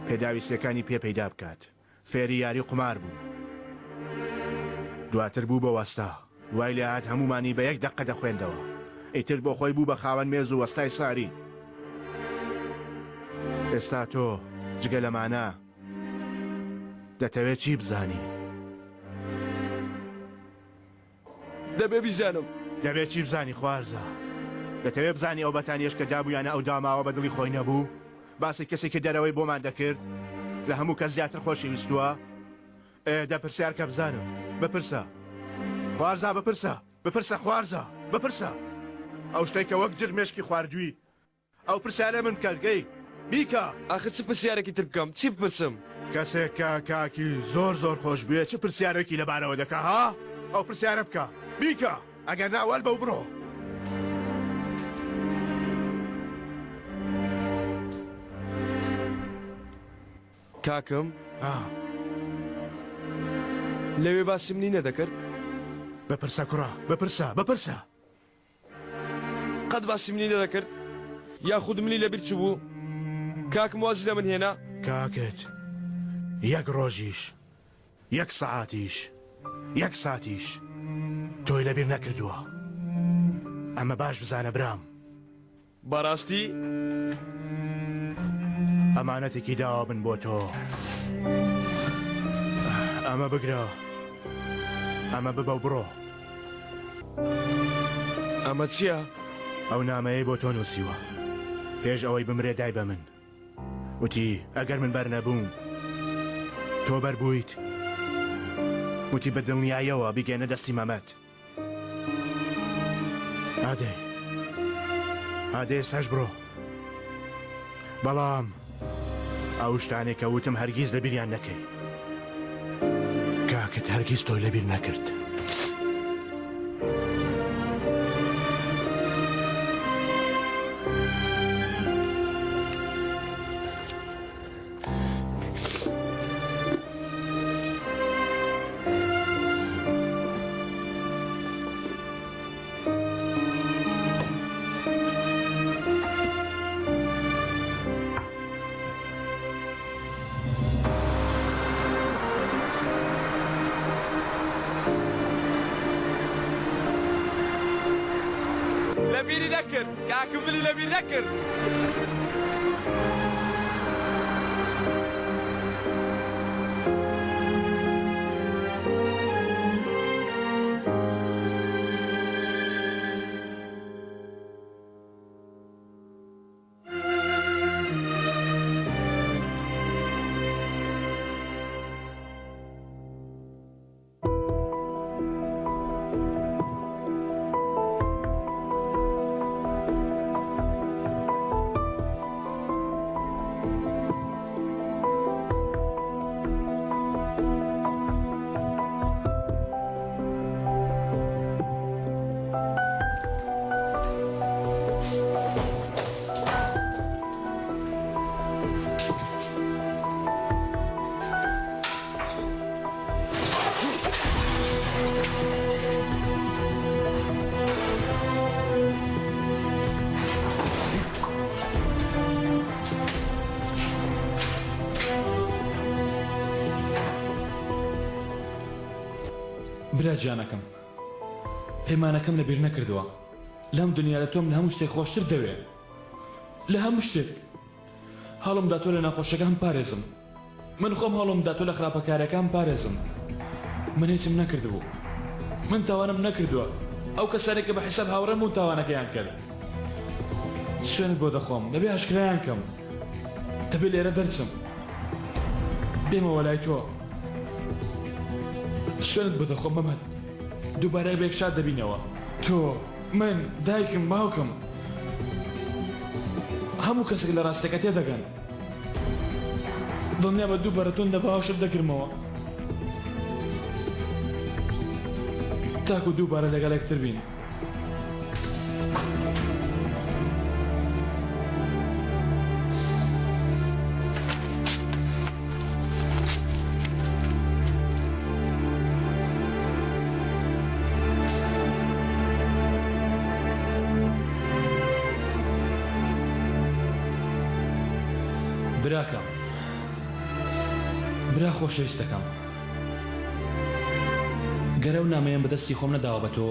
پێداویستەکانی پێ پەیدا بکات فێری یاری قمار بوو دواتر بوو بە وەستا وای لێ هات هەمومانی بە یەک دەقە دەخوێندەوە ئیتر بۆ خۆی بوو بە خاوەن مێز و وەستای ساری ئێستا تۆ جگە لەمانە دەتەوێت چی بزانی دەبێ بیزانم دەبێت چی بزانی خوارزە دەتەوێت بزانی ئەو بەتانیش کە دابوویانە ئەو داماوە بە دڵی خۆی نەبوو باسی کەسێکی دەرەوەی بۆمان دەکرد لە هەموو کەس زیاتر خۆشەویستووە دەپرسیار کە بزانم بپرسە خوارزە بپرسە خوارزە بپرسە ئەو شتێکە وەک جرمێشکی خواردووی ئەو پرسیارە من کەرگەی بیکە ئاخر چ پرسیارێکی تر بکەم چی بپرسم کەسێک کە کاکی زۆر خۆش بوێ چه پرسیارێکی لەبارەوە دەکا ها ئەو پرسیارە بکە بیکە ئەگەر ناوەل بەو بڕۆ کاکم لەوێ باسی منی نەدەکرد بپرسە کوڕە بپرسە قەت باسی منی نەدەکرد یاخود منی لەبیر چ بوو کاکم وازی لە من هێنا کاکت یەک ڕۆژیش یەک سەعاتیش یەک ساتیش تۆی لەبیر نەکردووە ئەمە باش بزانە برام بەڕاستی ئەمانەتێکی داوا بن بۆ تۆ ئەمە بگرە ئەمە ببە و بڕۆ ئەمە چییە؟ ئەو نامەیە بۆ تۆ نووسیوە پێش ئەوەی بمرێ دای بە من وتی ئەگەر من بەر نەبووم تۆ بەربوویت وتی بە دڵنیایەوە بیگەنە دەستی مەمەت ئادێ سەش بڕۆ بەڵام ئەو شتانێک کە وتم هەرگیز لەبیریان نەکەی کاکت هەرگیز تۆی لەبیر نەکرد لەبیری نەکرد کاکم منی لەبیر نەکرد برا جانەکەم پەیمانەکەم لەبیر نەکردووە لەم دنیا لە تۆم لە هەموو شتێک خۆشتر دەوێت لە هەموو شتێک هەڵمدا تۆ لە ناخۆشەکان پارێزم من خۆم هەڵمدا تۆ لە خراپەکارەکان پارێزم من هیچم نەکردبوو من تاوانم نەکردووە ئەو کەسانێک کە بە حیساب هاوڕێم و تاوانەکەیان کرد سوێنت بۆ دەخۆم دەبێ هەشکرایان کەم دەبێ لێرە دەرچم بێمەوە لای تۆ سوێنت بۆ دەخۆم مەمەد دووبارە بە یەکشار دەبینەوە تۆ من دایکم باوکم هەموو کەسێک لە ڕاستەکە تێدەگەن دڵنیا بە دووبارە تۆن دەباوەشت دەکردمەوە تاکو دووبارە لەگەڵ یەکتر بین براکەم برا خۆشەویستەکەم گەرە و نامەیەم بەدەستی خۆم نەداوە بە تۆ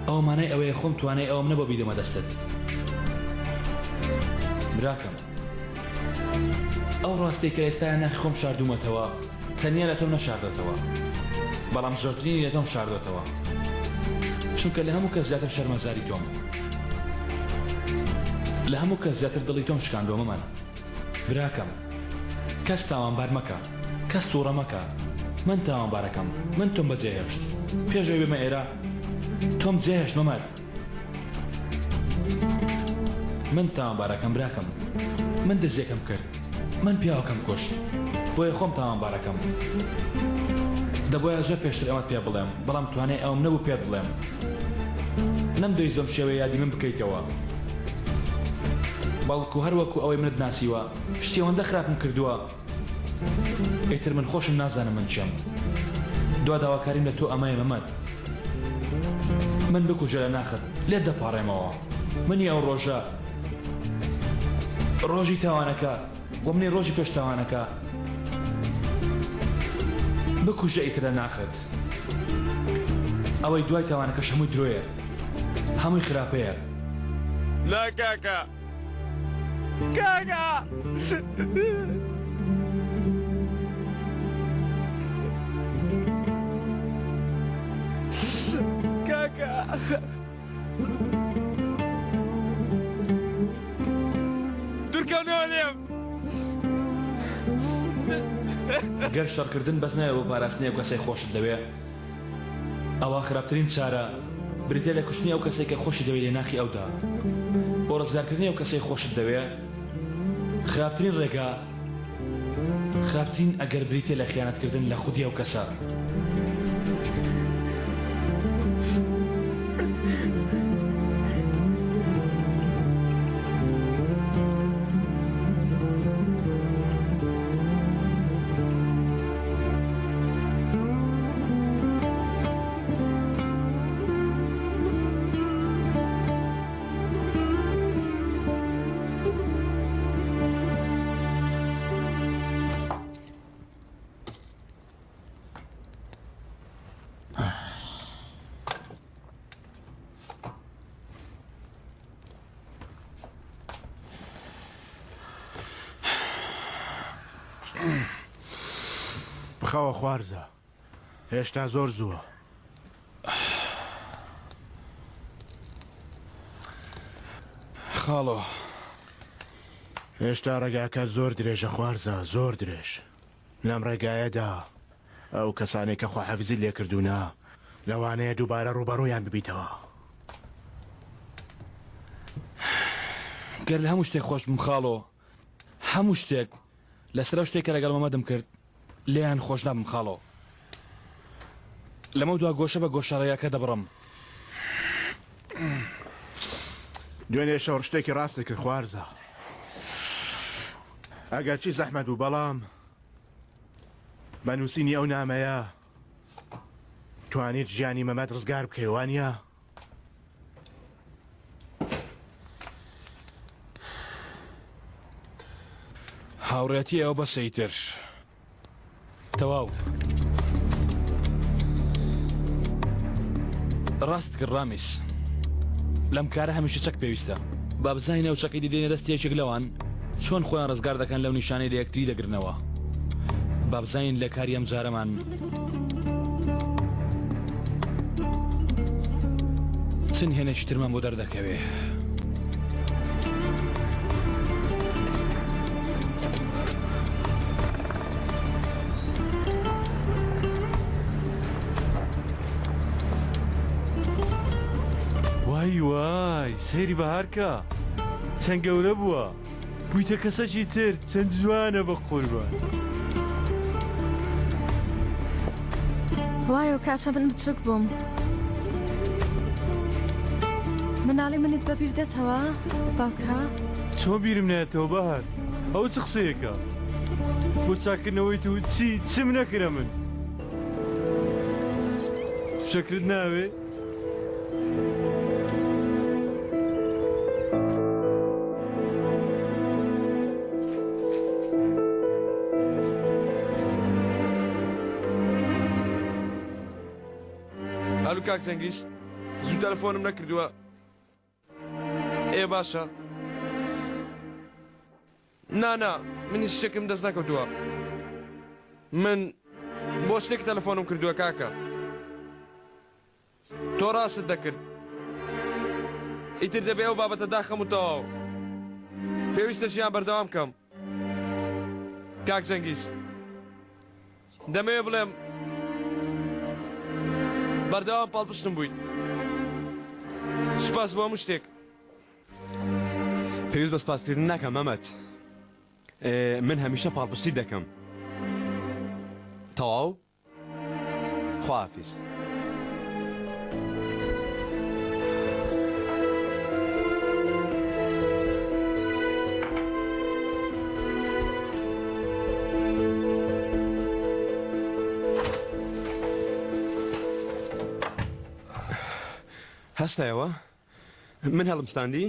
ئەو مانای ئەوەیە خۆم توانای ئەوم نەبوو بیدەمە دەستت براکەم ئەو ڕاستەی کە ئێستاە ناخی خۆم شاردوومەتەوە تەنیا لە تۆم نەشاردۆتەوە بەڵام زۆرترینی لە تۆم شاردۆتەوە چونکە لە هەموو کەس زیاتر شەرمەزاری تۆم لە هەموو کەس زیاتر دڵی تۆم شکاندۆ مەمەن براکەم کەس تاوانبار مەکە کەس تووڕە مەکە من تاوانبارەکەم من تۆم بەجێهێشت پێشەوەی بێمە ئێرە تۆم جێهێشت مەمەد من تاوانبارەکەم براکەم من دزیەکەم کرد من پیاوەکەم کوشت بۆیە خۆم تاوانبارەکەم دەبۆیە زۆر پێشتر ئەوەت پێ بڵێم بەڵام توانای ئەوم نەبوو پێت بڵێم نەمدەویست بەم شێوەیە یادی من بکەیتەوە بەڵکو هەروەکو ئەوەی منت ناسیوە شتێوەندە خراپم کردووە ئیتر من خۆشم نازانم من چێم دوا داواکاریم لە تۆ ئەمەیە مەمەد من بکوژە لە ناخت لێت دەپاڕێمەوە منی ئەو ڕۆژە ڕۆژی تاوانەکە بۆ منی ڕۆژی پێش تاوانەکە بکوژە ئیتر لە ناخت ئەوەی دوای تاوانەکەش هەمووی درۆیە هەمووی خراپەیە لا کاکە کاکە کاکە دوورکەونەوە لێم گەر شەڕکردن بەس نایە بۆ پاراستنی ئەو کەسەی خۆشت دەوێ ئەوە خراپترین چارە بریتە لە کوشتنی ئەو کەسێک کە خۆشی دەوێت لە ناخی ئەودا بۆ ڕزگارکردنی ئەو کەسەی خۆشت دەوێ خراپترین ڕێگا خراپترین ئەگەر بریتە لە خیانەتکردن لە خودی ئەو کەسە بخەوە خوارزە هێشتا زۆر زووە خاڵۆ هێشتا ڕێگاکە زۆر درێژە خوارزە زۆر درێژ لەم ڕێگایەدا ئەو کەسانێک کە خواحەفزی لێکردوونە لەوانەیە دووبارە ڕوبەڕۆیان ببیتەوە گەر لە هەموو شتێک خۆش بم خاڵۆ هەموو شتێک لەسەر شتێک کە لەگەڵ مەمەدم کرد لێیان خۆش نابم خاڵۆ لەمە دوا گۆشە بە گۆشەڕەیەکە دەبڕم دوێنێ شەڕ شتێکی ڕاستی کرد خوارزە ئەگەر چی زەحمەت بوو بەڵام بەنووسینی ئەو نامەیە توانیت ژیانی مەمەد ڕزگار بکەیوانە هاوڕێتی ئەو بەسەیتر تەواو ڕاست کرد ڕامیس لەم کارە هەمیشە چەک پێویستە با بزانینە و چەکی دیدێنە دەستێکێک لەوان چۆن خۆیان ڕزگار دەکەن لەو نیشانەی لە یەکتری دەگرنەوە با بزانین لە کاری ئەم جارەمان چەند هێنێکی ترمان بۆ دەردەکەوێ وای سەیری بەهارکە چەند گەورە بووە بوویتە کەسەشی تر چەند جوانە بە قوربان وایە و کاتە من بچووک بووم مناڵی منیت بەبیر دێتەوە باوکە چۆن بیرم نایەتەوە بەهار ئەو چ قسەیەکە بۆ چاکردنەوەی تو چیم نەکرە من شەکرت ناوێ بەڵێ کاک جەنگیز زوو تەلەفۆنم نەکردووە ئێ باشە نا منی شتێکم دەست نەکەوتووە من بۆ شتێک تەلەفۆنم کردووە کاکە تۆ ڕاستت دەکرد ئیتر دەبێ ئەو بابەتە داخەم و تەواو پێویستە ژیان بەردەوام بکەم کاک جەنگیز دەمەوێت بڵێم بەردەوام پاڵپشتم بوویت سوپاس بۆ هەموو شتێک پێویست بە سپاسکردن ناکەم مەمەد من هەمیشە پاڵپشتی دەکەم تەواو خواحافیز هەستایەوە من هەڵمستاندی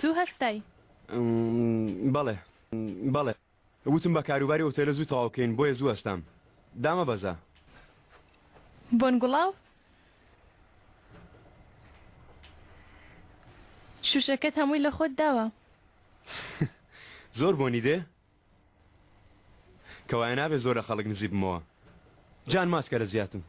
زوو هەستای بەڵێ وتم بە کاروباری ئۆتێلە زوو تەواوکەین بۆیە زوو هەستام دامە بەزە بۆنگوڵاو شوشەکەت هەمووی لە خۆت داوە زۆر بۆنی دێ کەوایە نابێ زۆرە خەڵک نزیک بمەوە جان ماسکەرە زیاتم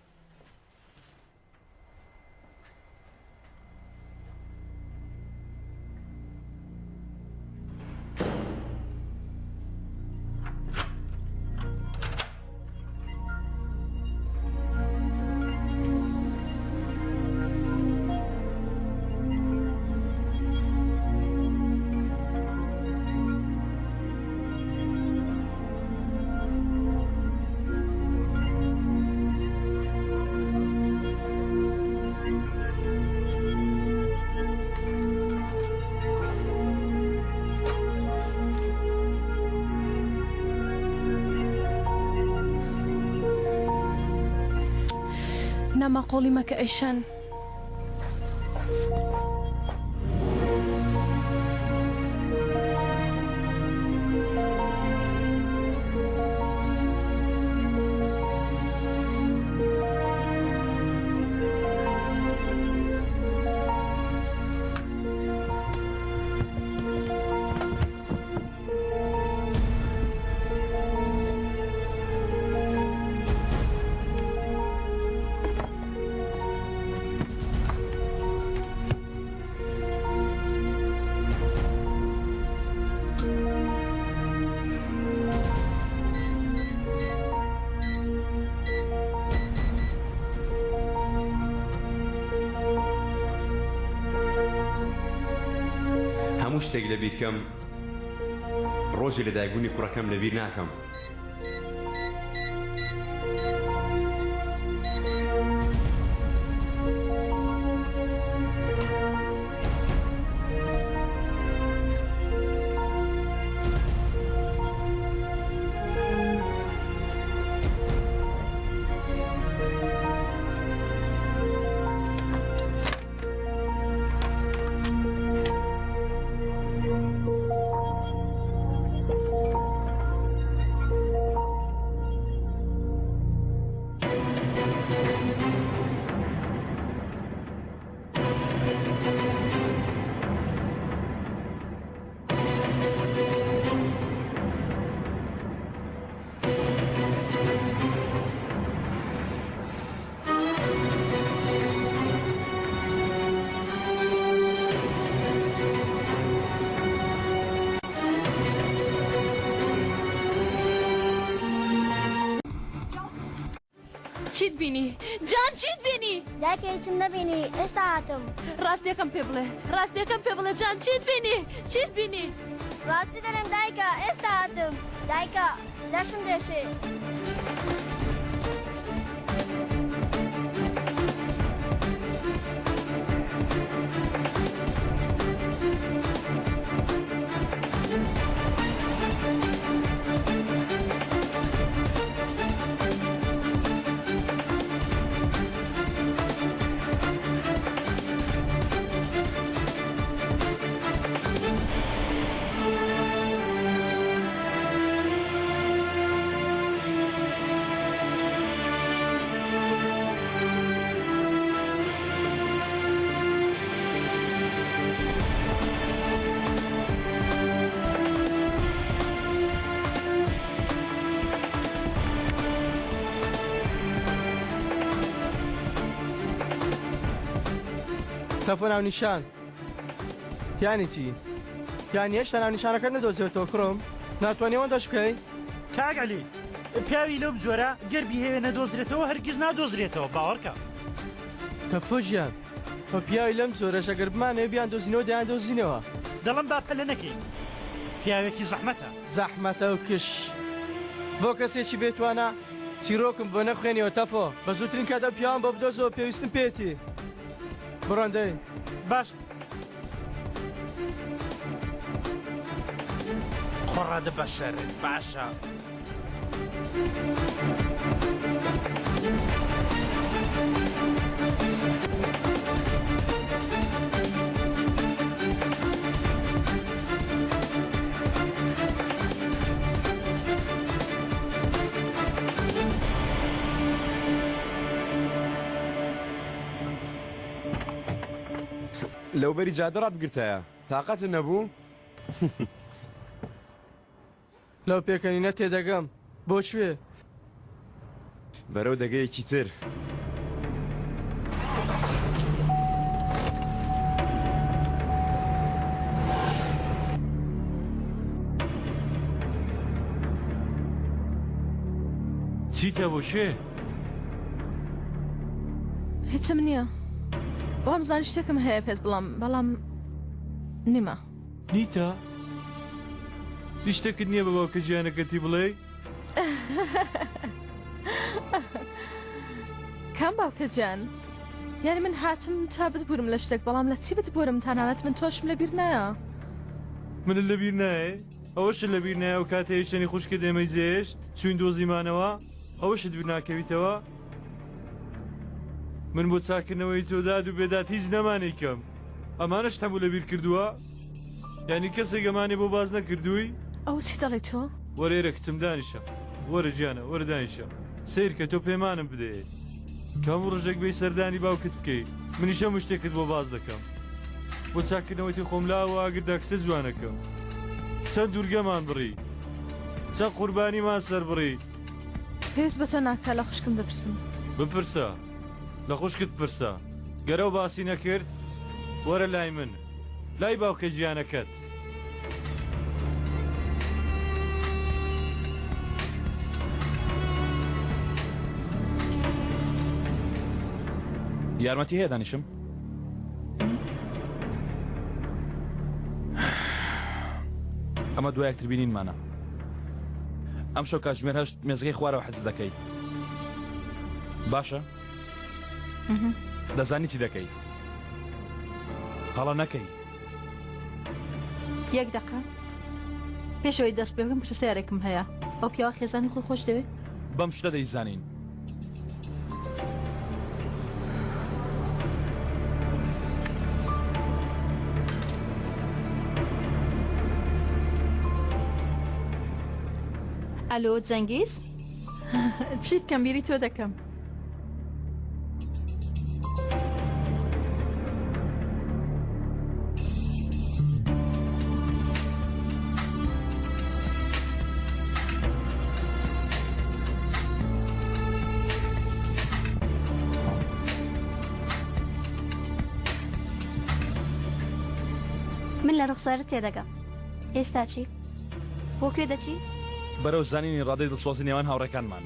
نەما قۆڵی مەکە ئەیشان هەموو شتێک لەبیر کەم ڕۆژی لەدایکبوونی کوڕەکەم لەبیر ناکەم چیت بینی؟ جان چیت بینی؟ دایکە هیچم نەبینی ئێستا هاتم ڕاستیەکەم پێ بڵێ ڕاستیەکەم پێ بڵێ جان چیت بینی؟ چیت بینی؟ ڕاستی دەرم دایکە ئێستا هاتم دایکە لەشم دێشێ تەفۆ ناونیشان یانی چی؟ یانی هێشتا ناونیشانەکەت نەدۆزێتەوە کوڕم ناتوانێ ئەوەندەش بکەی؟ کاگەلی پیاوی لەم جۆرە گەربی هەیە نەدۆزرێتەوە هەرگیز نادۆزرێتەوە باوەڕکە تەفۆ ژیان بە پیاوی لەم جۆرەش ئەگەر بمانەوە بیان دۆزینەوە دەیان دۆزینەوە دەڵم باپەلە نەکەی پیاوێکی زەحمەتە زەحمەتە و کش بۆ کەسێکی بێتوانە چیرۆکم بۆ نەخوێنیەوە تەفۆ بە زووترین کاتە پیاوان بە بدۆزەوە پێویستم پێێتی بڕۆندەی باش خۆڕادە بەشەرت باشە لەو بەری جادە ڕابگرتایە تااقەت نەبوو لەو پێکەنینە تێدەگەم بۆکوێ بەرەو دەگەیەکی تر چیتە بۆ شێ؟ هیچم نییە وام زانی شتێکم هەیە پێت بەڵام نیمە نیتە؟ شتێکت نییە بە باوکە ژیانەکەتی بڵێ؟ کام باوکە گیان یعنی من هاتم تا بتبورم لە شتێک بەڵام لە چی بتبورم تەنانەت من تۆشم لەبیر نایە منت لەبیر نایە؟ ئەوەش لەبیر نایە و کاتەیە شەنی خوشکە دێمەی جێشت چوین دۆزیمانەوە ئەوەشت بیر ناکەویتەوە؟ من بۆ چاکردنەوەی تۆ داد و بێدات هیچ نەمانەی کەم ئەمانەش هەموو لەبیر کردووە؟ یعنی کەسێک ئەمانێ بۆ باز نەکردووی؟ ئەو چی دەڵێ تۆ؟ وەرێرە کچم دانیشە وەرە گیانە وەرە دانیشە سیر کە تۆ پەیمانم بدەیت کام ڕژێک بێی سەردانی باوکت بکەیت منیش هەموو شتێکت بۆ باز دەکەم بۆ چاکردنەوەی خۆملاوە ئاگردا کچە جوانەکەم چەند دوورگەمان بڕی چەند قوربانیمان سەر بڕی پێویست بە تۆ ناکە لە خوشکم بپرسم بپرسە لە خوشکت پرسە گەرەو باسی نەکرد وەرە لای من لای باوکە گیانەکەت یارمەتی هەیە دانیشم ئەمە دوای یەکتر بینینمانە ئەم شەو کاتژمێر هەشت مێزگەی خوارەوە حەز دەکەیت باشە دەزانی چی دەکەیت هەڵە نەکەی یەک دقە پێشەوەی دەست پێ بکەم پرسیارێکم هەیە ئەو پیاوە خێزانی خۆی خۆش دەوێت بەم شتە دەیزانین ئەلۆ جەنگیز چیت کەم بیری تۆ دەکەم من لە ڕوخسارت تێدەگەم ئێستا چی بۆ کوێ دەچی بەرەو زانینی ڕادەی دڵسۆزی نێوان هاوڕێکانمان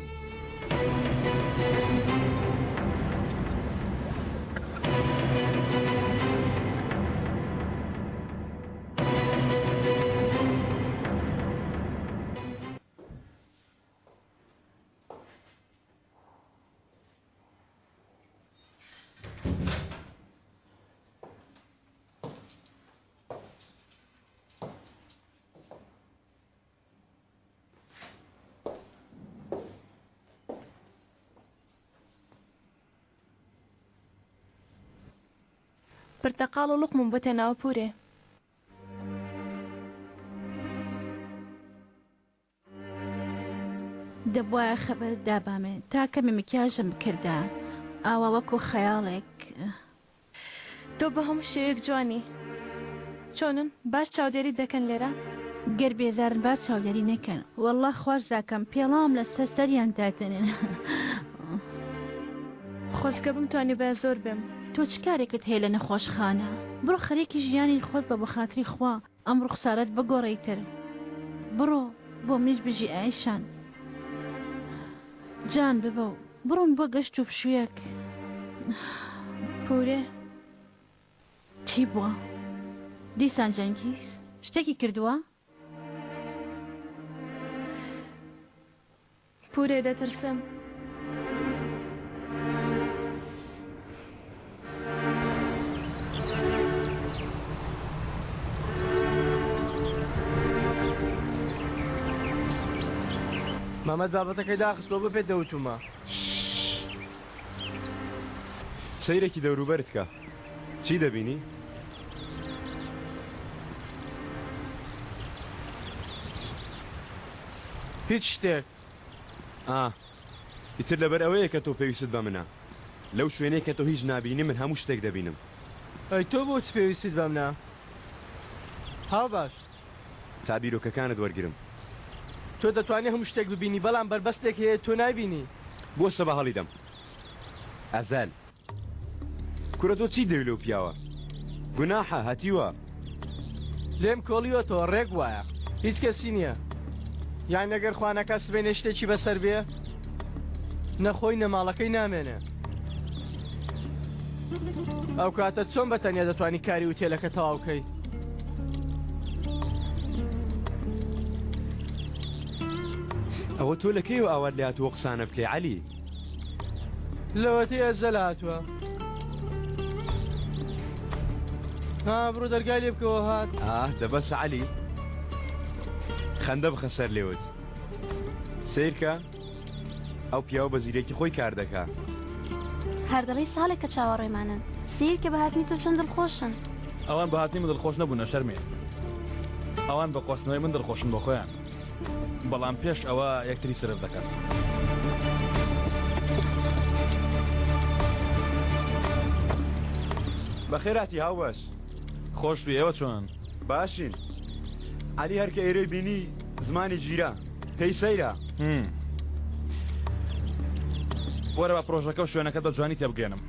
پرتەقاڵ و لوقمم بۆ تێناوە پورێ دەبواە خەبەر دابامێ تا کەمی مکیاژم بکردا ئاوا وەکو خەیاڵێک تۆ بە هەموو شێوەیەک جوانی چۆنن باش چاودێری دەکەن لێرە گەر بێزارن باش چاودێری نەکەن وەڵڵا خوارزاکەم پێڵام لە سەریان داتنێن خۆزگە بمتوانی بە زۆر بێم تۆ چ کارێکت هەیە لە نەخۆشخانە بڕۆ خەریکی ژیانی خۆت بە بەخاتری خوا ئەم ڕوخسارەت بگۆڕیتر بڕۆ بۆ منیش بژی ئایشان جان ببە و بڕۆن بۆ گەشت و پشوویەک پورێ چی بووە؟ دیسان جەنگیز شتێکی کردووە؟ پورێ دەترسم مامەد بابەتەکەی داخستەوە بە پێ دەوتومە سەیرێکی دەوروبەرت کە چی دەبینی؟ هیچ شتێک ئیتر لەبەر ئەوەیە کە تۆ پێویست بە منە لەو شوێنەیە کە تۆ هیچ نبینی من هەموو شتێک دەبینم ئەی تۆ بۆ چ پێویستیت بە منە؟ هاو باش تا بیرۆکەکانت وەرگرم تۆ دەتوانێت هەموو شتێک ببینی بەڵام بەربەستێک هەیە تۆ نایبینی بۆ سەبە هەڵی دەم ئەزەل کورە تۆ چی دەوی لەو پیاوە گوناحە هەتیوە لێم کۆڵیوەتەوە ڕێک وایە هیچ کەسی نییە یان ئەگەر خوانەکە سبێنێ شتێکی بەسەر بێ نەخۆی نەماڵەکەی نامێنێ ئەو کاتە چۆن بەتەنیا دەتوانی کاری وتێلەکە تەواوکەی ئەوە تۆ لەکەی و ئاوات لە هاتووە قسانە بکەی عەلی لەوەتی ئەزەل هاتووە بڕۆ دەرگای لێ بکەوە هات دەبەسە عەلی خەندە بخە سەر لێوت سیرکە ئەو پیاوە بە زیرێکی خۆی کار دەکا هەردەڵی ساڵێک کە چاوەڕێمانن سیر کە بەهاتنی تۆ چەند دڵخۆشن ئەوان بەهاتنی من دڵخۆش نەبوونە شەرمێ ئەوان بە قۆستنەوەی من دڵخۆشن بۆ خۆیان بەڵام پێش ئەوە یەکتری سرف دەکات بەخێراتی هاوبەش خۆش بێ ئێوە چۆن باشین عەلی هەرکە ئێرەی بینی زمانی گیرە پێی سەیرە وەرە بە پرۆژەکە و شوێنەکە بە جوانی تێبگەێنم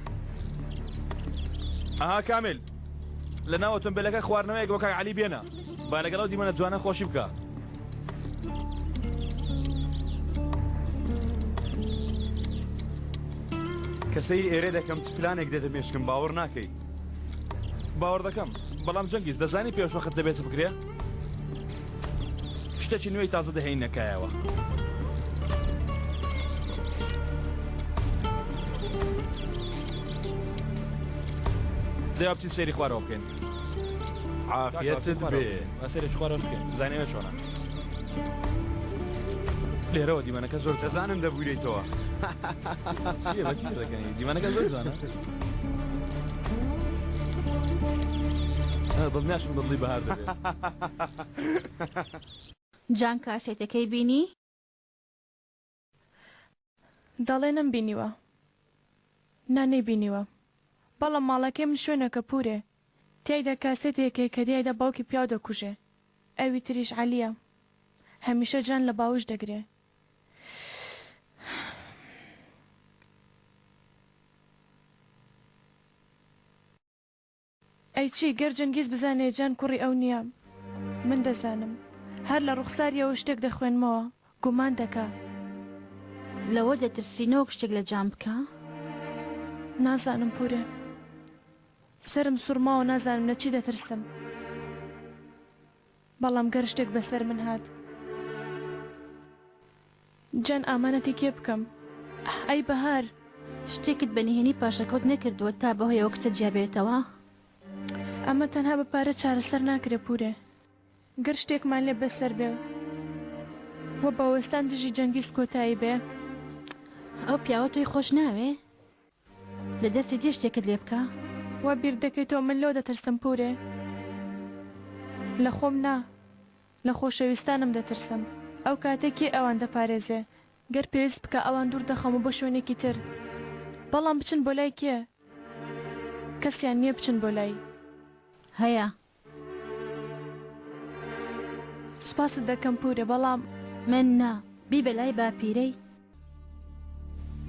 ئاها کامل لە ناو ئۆتۆمبیلەکە خواردنەوەیەک بۆ کاک عەلی بێنە با لەگەڵەوە دیمەنە جوانە خۆشی بکە کە سەیری ئێرە دەکەم چ پلانێک دێتە مێشکم باوەڕ ناکەی باوەڕ دەکەم بەڵام جەنگیز دەزانی پێشوەخت دەبێت بکرێ شتێکی نوێی تازە دەهێن نەکایەوە دەیاب چی سێری خوارەوە بکەین عافیەتت بێ سێری خوارەوە بکەین زانێوە چۆنە لێرەوە دیمەنەکە زۆر دەزانم دەبووریتەوە دەکەنی دیمەنەکە زۆر جوانە دڵنیاشم دڵی بەهار دەبێت جان کاسێتەکەی بینی؟ دەڵێ نەمبینیوە نانەی بینیوە بەڵام ماڵەکەی من شوێنەکە پورێ تیایدا کاسێتێکێک کە دیایدا باوکی پیاو دەکوژێ ئەوی تریش عەلیە هەمیشە جان لە باوش دەگرێ ئەی چی گەر جەنگیز بزانێ جان کوڕی ئەو نییە من دەزانم هەر لە ڕوخساریەوە شتێک دەخوێنمەوە گومان دەکا لەوە دەترسینەوە شتێک لە جان بکە؟ نازانم پورێ سرم سوورماوە نازانم لە چی دەترسم بەڵام گەر شتێک بەسەر من هات جان ئامانەتی کێ بکەم ئەی بەهار شتێکت بەنهێنی پاشەکەوت نەکردووە تا بەهۆیەوە کچە جیابێتەوە ئەمە تەنها بە پارە چارەسەر ناکرێ پورێ گەر شتێکمان لێ بەسەر بێ وە باوەستان دژی جەنگیز کۆتایی بێ ئەو پیاوە تۆی خۆش ناوێ لە دەستی دێ شتێکت لێ بکە وە بیر دەکەیتەوە من لەو دەترسم پورێ لە خۆم نا لە خۆشەویستانم دەترسم ئەو کاتێکی ئەوان دەپارێزێ گەر پێویست بکە ئەوان دوور دەخەمە بۆ شوێنێکی تر بەڵام بچن بۆ لای کێ کەسیان نییە بچن بۆ لای هەیە سوپاست دەکەم پورێ بەڵام من نا بی بەلای باپیرەی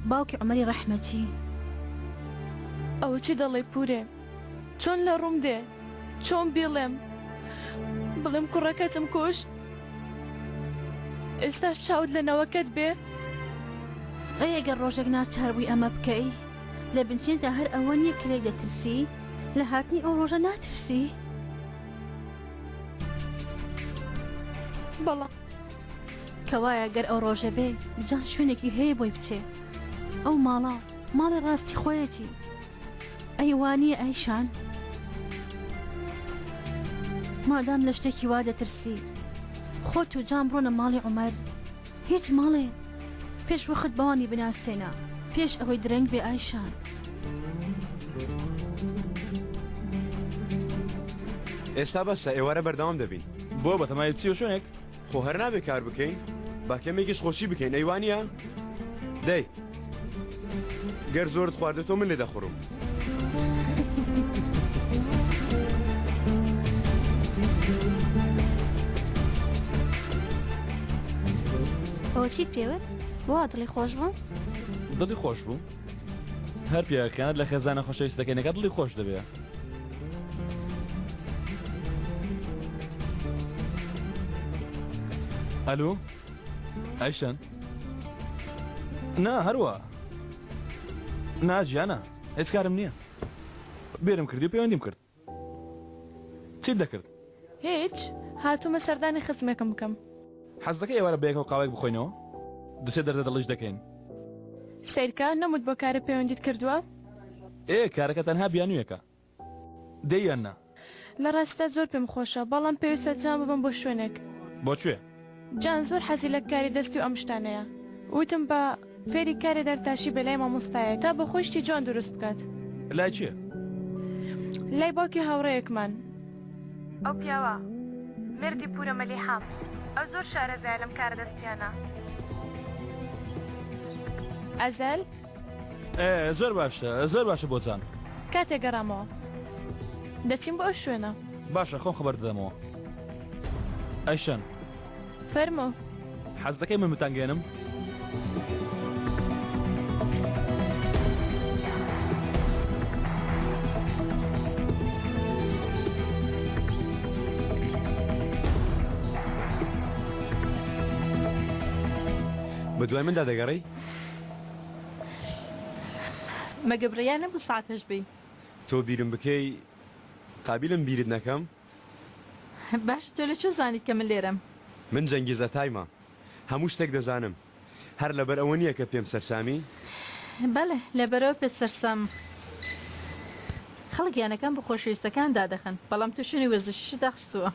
باوکی عومەری ڕەحمەتی ئەوە چی دەڵێ پورێ چۆن لە ڕووم دێ چۆن بڵێم کوڕەکەتم کوشت ئێستاش چاوت لە نەوەکەت بێ ئەگەر ڕۆژێک ناچاربووی ئەمە بکەی لە بنچێنجا هەر ئەوە نییە کە لێی دەترسی لە هاتنی ئەو ڕۆژە ناترسی بەڵام کەوایە گەر ئەو ڕۆژە بێ بجان شوێنێکی هەیە بۆی بچێ ئەو ماڵی ڕاستی خۆیەتی ئەیوانیە ئایشان مادام لە شتێکی وا دەترسی خۆت و جان بڕۆنە ماڵی عومەر هیچ ماڵێ پێش وەخت بەوانی بناسێنە پێش ئەوەی درەنگ بێ ئایشان ئێستا بەسە ئێوارە بەردەوام دەبین بۆ بەتەمای چی و شوێنێک خۆ هەر نابێ کار بکەین با کەمێکیش خۆشی بکەین ئەیوانە دەی گەر زۆرت خواردێتەوە من لێ دەخۆڕم ئەوە چیت پێوت بۆ دڵی خۆش بوو دڵی خۆش بوو هەر پیاکانت لە خێزانە خۆشەویستەکەینەکە دڵی خۆش دەبێت ئەلو ئایشان نا هەروە ناجیانە هیچ کارم نییە بێرم کردی و پەیوەندیم کرد چیت دەکرد هیچ هاتوومە سەردانی خزمێکم بکەم حەز دەکەی ئێوارە بەیەکەوە قاوێک بخۆینەوە دوسێ دەردە دڵش دەکەین سیرکە نەموت بۆ کارە پەیوەندیت کردووە کارەکە تەنها بیانوویەکە دەیان نا لە ڕاستە زۆر پێم خۆشە بەڵام پێویستە جان ببم بۆ شوێنێک بۆکوێ جان زۆر حەزی لە کاری دەستی و ئەم شتانەیە وتم بە فێری کاری دەرتاشی بە لای مامۆستایە تا بە خۆشتی جوان دروست بکات لای چییە؟ لای باوکی هاوڕەیەکمان ئەو پیاوە مردی پورە مەلیحام ئەو زۆر شارەزای لەم کارە دەستیانە ئەزەل زۆر باشە بۆ جان کاتێک گەڕامەوە دەچین بۆ ئەو شوێنە باشە خۆم خەبەر دەدەمەوە ئایشان فەرمۆ حەز دەکەی من بتانگێنم بە دوای مندا دەگەڕی مەگەبڕیان نەبوو ساعتەش بی تۆ بیرم بکەی قابلم بیرت نەکەم باش تۆ لە چۆ زانیت کە من لێرەم من جەنگیزە تایمە هەموو شتێک دەزانم هەر لەبەر ئەوە نییە کە پێم سەرسامی بەڵێ لەبەرەوە پێ سەرسام خەڵک یانەکان بە خۆشەویستەکان دادەخەن بەڵام تو شوێنی وەرزشیشت داخستووە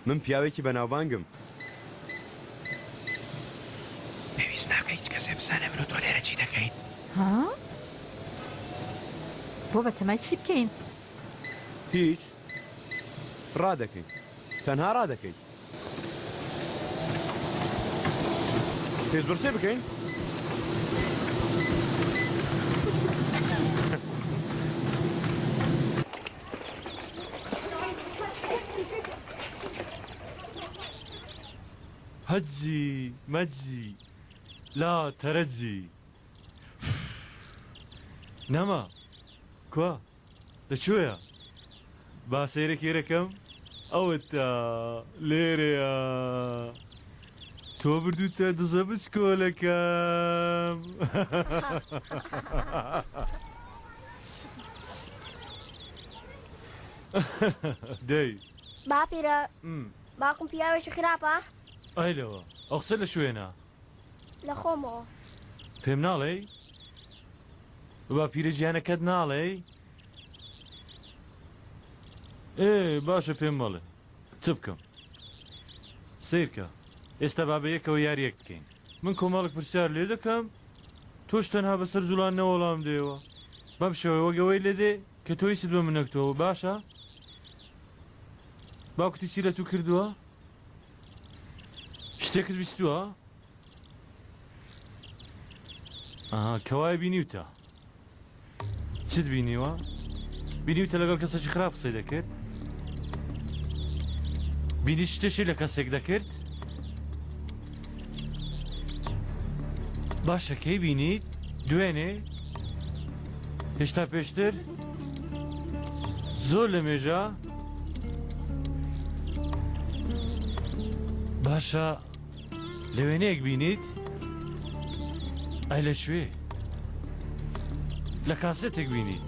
من پیاوێکی بەناوبانگم پێویست ناکە هیچ کەسێ بزانێ من و تۆ لێرە چی دەکەین بۆ بەتەمای چی بکەین هیچ ڕادەکەین تەنها ڕادەکەین پێش بڕچێ بکەین هەجی مەجی لا تەرەجی نەما کوا لەکوێیە با سەیرێکی ڕێکەم ئەوەتە لێرەیە تۆ بردووتە دزە بچکۆلەکەم دەی باپیرە باوکم پیاوێکی خراپە ئایلەوە ئەو قسە لە شوێنە لە خۆمەوە پێم ناڵێ با پیرە گیانەکەت ناڵێ باشە پێم مەڵێ چ بکەم سیرکە ئێستا با بە یەکەوە یاریەک بکەین من کۆمەڵک پرسیار لێ دەکەم تۆش تەنها بەسەر جوڵان نەوەڵام دێەوە بەم شەوە وەگەوەی لێ دێ کە تۆی سید بە منەکتەوە باشە باوکتی چی لە تو کردووە شتێکت بیستووە کەوای بینیوتە چت بینیوە بینیوتە لەگەڵ کەسێکی خراپ قسەی دەکرد بینی شتێکی لە کەسێک دەکرد باشە کەی بینیت دوێنێ هێشتا پێشتر زۆر لە مێژە باشە لە وێنەیەک بینیت ئەی لەکوێ لە کاسێتێک بینیت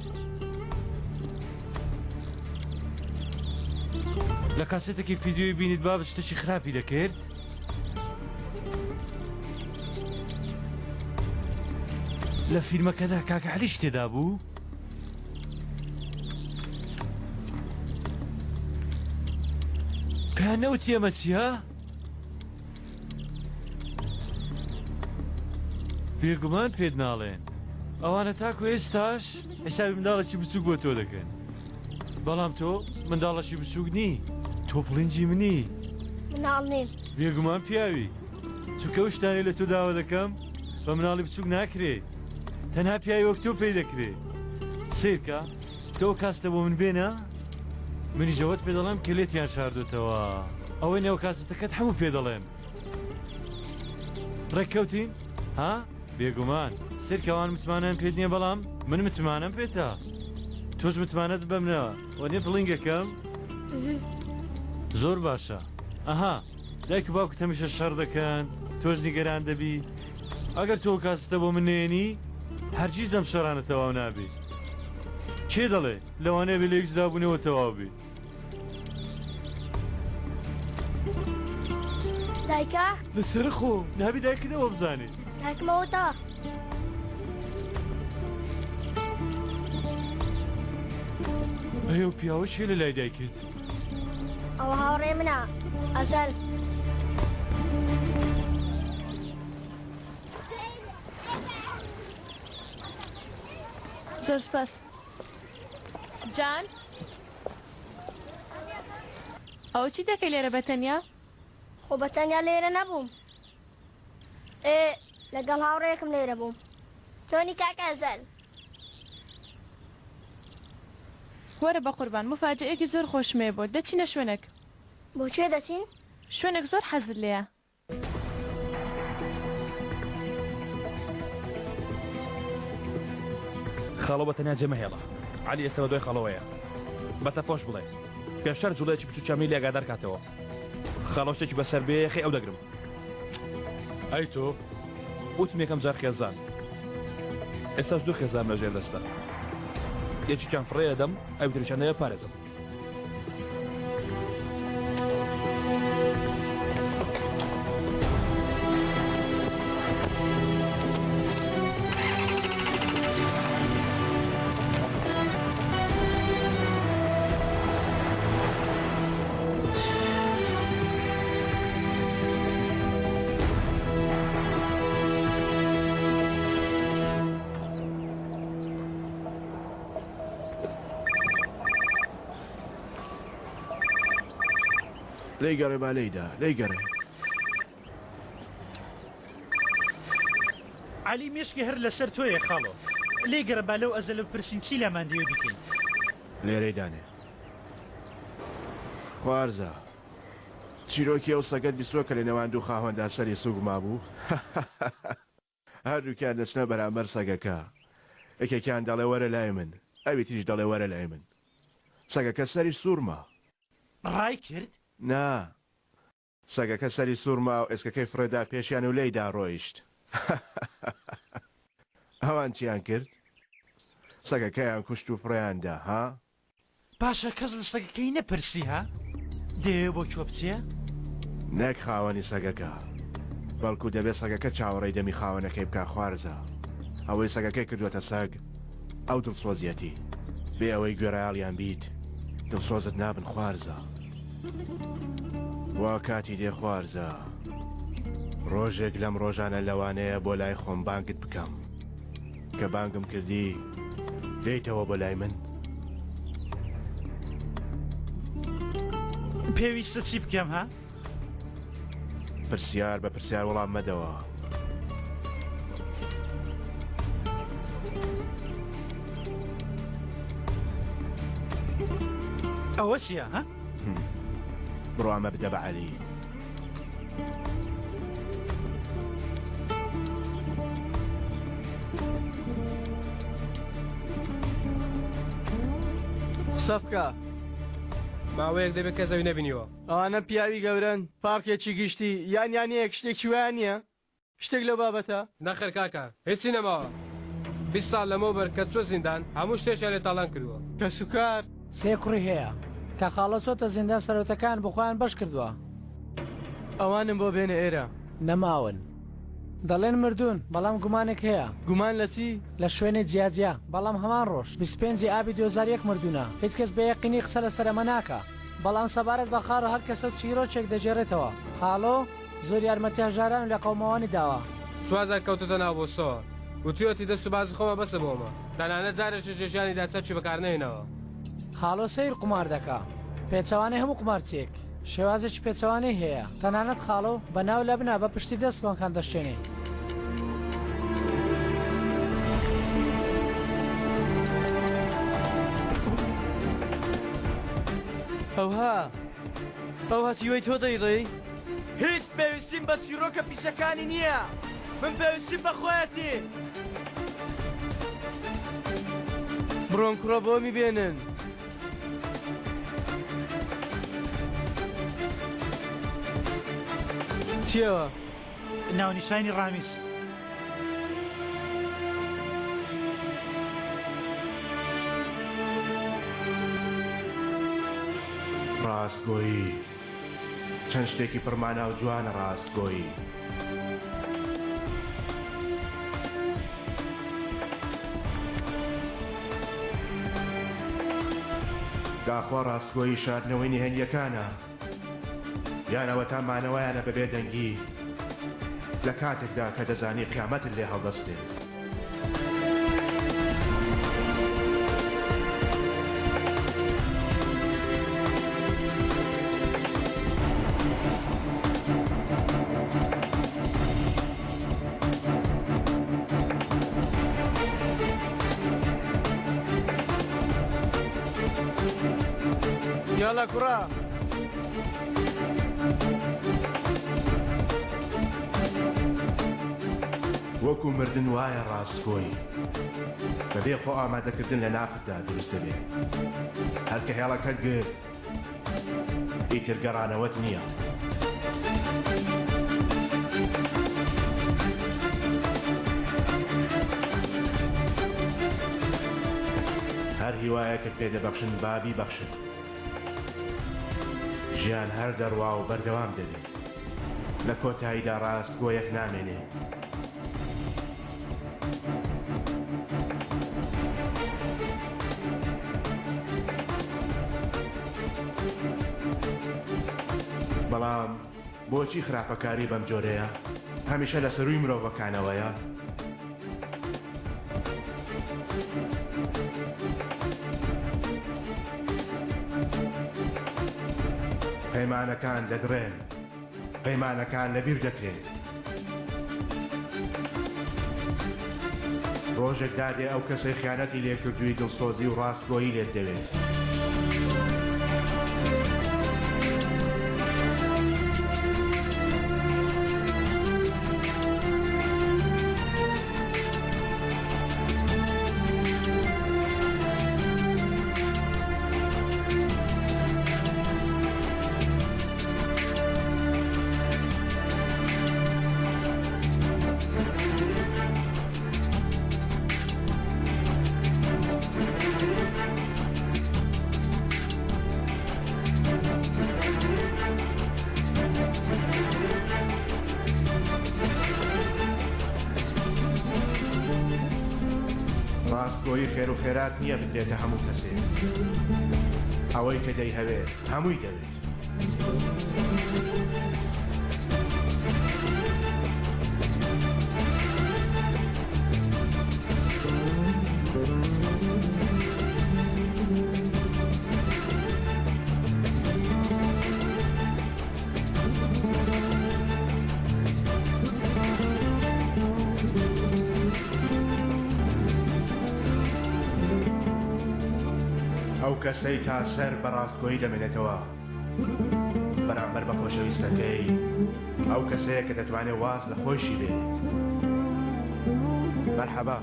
لە کاسێتێکی ڤیدیۆی بینیت با شتێکی خراپی دەکرد لە فیلمەکەدا کاکە عەلیش تێدا بوو پێیان نەوتی ئەمە چییە؟ بێگومان پێت ناڵێن ئەوانە تاکو ئێستاش حسابی منداڵێکی بچووک بۆ تۆ دەکەن بەڵام تۆ منداڵەشی بچووک نی تۆ پڵنجی منی مناڵ نیم بێگومان پیاوی چونکە ئەو شتانەی لە تۆ داوا دەکەم بە مناڵی بچووک ناکرێت تەنها پیاوی وەک تۆ پێی دەکرێت سیرکە تۆ کاستە بۆ من بێنە منی ژەوت پێ دەڵێم کلێتیان شاردوتەوە ئەوەی نێو کاسەتەکەت هەموو پێ دەڵێم ڕێککەوتین ها بێگومان سیرکەوان متمانیان پێت نییە بەڵام من متمانم پێتە تۆش متمانەت بە منەوە وەنێ پڵنگەکەم زۆر باشە ئەها دایک و باوکت هەمیشە شەڕ دەکەن تۆش نیگەران دەبی ئەگەر تۆ کاستە بۆ من نێنی هەرگیز دەم شەڕانە تەواو نابێ کێ دەڵێ لەوانەیە بێ لە یەکجدا بوونەوە تەواو بێ دایکە لەسەر خۆ نابی دایکدەوە بزانێت دایکمەوەتە ئەو پیاوە چێ لە لای دایکت ئەوە هاوڕێ منە ئەزەل زۆر سپاس جان ئەو چی دەکەی لێرە بەتەنیا خۆ بەتەنیا لێرە نەبووم لەگەڵ هاوڕێیەکم لێرە بووم چۆنی کاکە ئەزەل وەرە بە قوربان مفاجئەیەکی زۆر خۆشمێ بۆ دەچینە شوێنێک بۆکوێ دەچین شوێنێک زۆر حەزت لێیە خاڵۆ بە تەنیا جێمە هێڵە عەلی ئێستا بە دوای خاڵەوەیە بەتە پۆش بڵێ پێشتر جوڵەیەکی بچوچامی لێگادار کاتەوە خاڵۆ شتێکی بەسەر بێ خێ ئەو دەگرم ئەی تۆ وتم یەکەم جار خێزان ئێستاش دوو خێزان لەژێر دەستە یەکێکیان فڕێە دەم ئەو تریشانەیە پارێزم لەیگەڕێ با لەیدا لەیگەڕێ علی مێشکی هەر لەسەر تۆیە خاڵۆ لێگەڕە با لەو ئەزە لە پرسین چی لەمان دێ بکەین لێرەی دانێ خوارزە چیرۆکی ئەو سەگەت بیستوە کە لە نێوان دوو خاوەندا سەری سوگ مابوو هەردووکیان دەچنە بەرامبەر سەگەکە یەکێکیان دەڵێ وەرە لای من ئەوی تریش دەڵێ وەرە لای من سەگەکە سەری سوورمە ڕای کرد نا سەگەکە سەری سوورما و ئێسکەکەی فرێدا پێشیان و لێیدا ڕۆیشت ئەوان چیان کرد سەگەکەیان کوشت و فڕیاندا ها باشە کەس لە سەگەکەی نەپرسی ها دێ بۆ کوێ بچێ نەک خاوەنی سەگەکە بەڵکو دەبێت سەگەکە چاوەڕێی دەمی خاوەنەکەی بکە خوارزە ئەوەی سەگەکەی کردوێتە سەگ ئەو دڵسۆزیەتی بێ ئەوەی گوێڕایاڵیان بیت دڵسۆزت نابن خوارزە وا کاتی دێ خوارزە ڕۆژێک لەم ڕۆژانە لەوانەیە بۆ لای خۆم بانگت بکەم کە بانگم کردی دێیتەوە بۆ لای من پێویستە چی بکەم ها پرسیار بە پرسیار وەڵام مەدەوە ئەوە چییە ها بڕۆ ئەمە بدە بە عەلی قسە بکە ماوەیەک دەبێت کە زەوی نەبینیوە ئەوانە پیاوی گەورن پارکێکی گشتی یانیانەیەک شتێکی وایە نییە شتێک لەو بابەتە نەخێر کاکە هیچی نەماوە 20 ساڵ لەمەوبەر کە چۆ زیندان هەموو شتێکیان لێ تاڵان کردووە کە سوکار سێ کوڕی هەیە کە خاڵە چۆتە زیندان سەرۆتەکان بخۆیان بەش کردووە ئەوانم بۆ بێنە ئێرە نەماون دەڵێن مردوون بەڵام گومانێک هەیە گومان لە چی لە شوێنی جیاجیا بەڵام هەمان ڕۆژ 25 ئابی 2001 مردوونە هیچ کەس بە یەقینی قسە لە سەرەمە ناکە بەڵام سەبارەت بە خاڕ هەر کەسە چیرۆچێک دەژێڕێتەوە خاڵۆ زۆر یارمەتی هەژاران لە قەومەوانی داوە چوازار کەوتۆتە ناو بۆ سۆ وتیۆتی دەست و بازی خۆمە بەسە بۆمە تەنانەت جارێکی جێژیانیدا تەچی بەکارنێنەوە خاڵۆ سیر قمار دەکا پێچەوانەی هەموو قمارچێک شێوازێکی پێچەوانەی هەیە تەنانەت خاڵۆ بەناو لە بنا بە پشتی دەست بۆنکان دەشتێنێ ئەوها تیوەی تۆ دەیڕێی هیچ پێویستیم بە چیرۆکە پیشەکانی نییە من پێویستیم بە خۆیەتی بڕۆن کوڕە بۆ میبێنن چیەوە ناونیشانی ڕامیز ڕاستگۆیی چەند شتێکی پڕمانە و جوانە ڕاستگۆیی گاخوا ڕاستگۆیی شاردنەوەی نهێنیەکانە یانەوە تا مانەوەیانە بەبێ دەنگی لە کاتێکدا کە دەزانی قیامەتت لێ هەڵدەستێت یاڵا کوڕە وەکو مردن وایە ڕاستگۆیی بەبێ خۆ ئامادەکردن لە نافتدا دروست دەبێت هەرکە هێڵەکە گرت ئیتر گەڕانەوەت نییە هەر هیوایەکە پێدەبەخشن بابی بەخشن ژیان هەر دەڕوا و بەردەوام دەبێت لە کۆتاییدا ڕاستگۆیەک نامێنێت بەڵام بۆچی خراپەکاری بەم جۆرەیە هەمیشە لە سەرووی مرۆڤەکانەوەیە پەیمانەکان دەدرێن پەیمانەکان لەبیر دەکرێن ڕۆژێک دادێ ئەو کەسەی خیانەتی لێکردووی دڵسۆزی و ڕاستگۆیی لێت دەوێت ڕاستگۆیی خێر و خێرات نییە بدرێتە هەموو کەسێک ئەوەی کە دەیهەوێت هەمووی دەوێت ئەو کەسەی تا سەر بە ڕاستگۆیی دەمێنێتەوە بەرامبەر بە خۆشەویستەکەی ئەو کەسەیە کە دەتوانێت واز لە خۆشی بێت مەرحەبا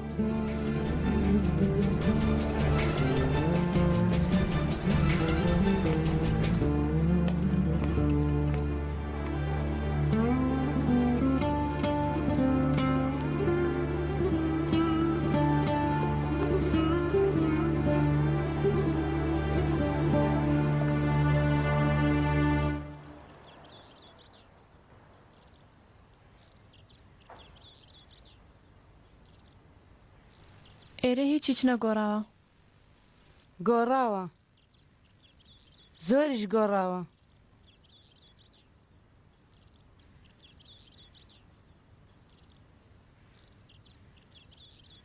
ئێرە هیچیچ نەگۆڕاوە. گۆڕاوە، زۆریش گۆڕاوە.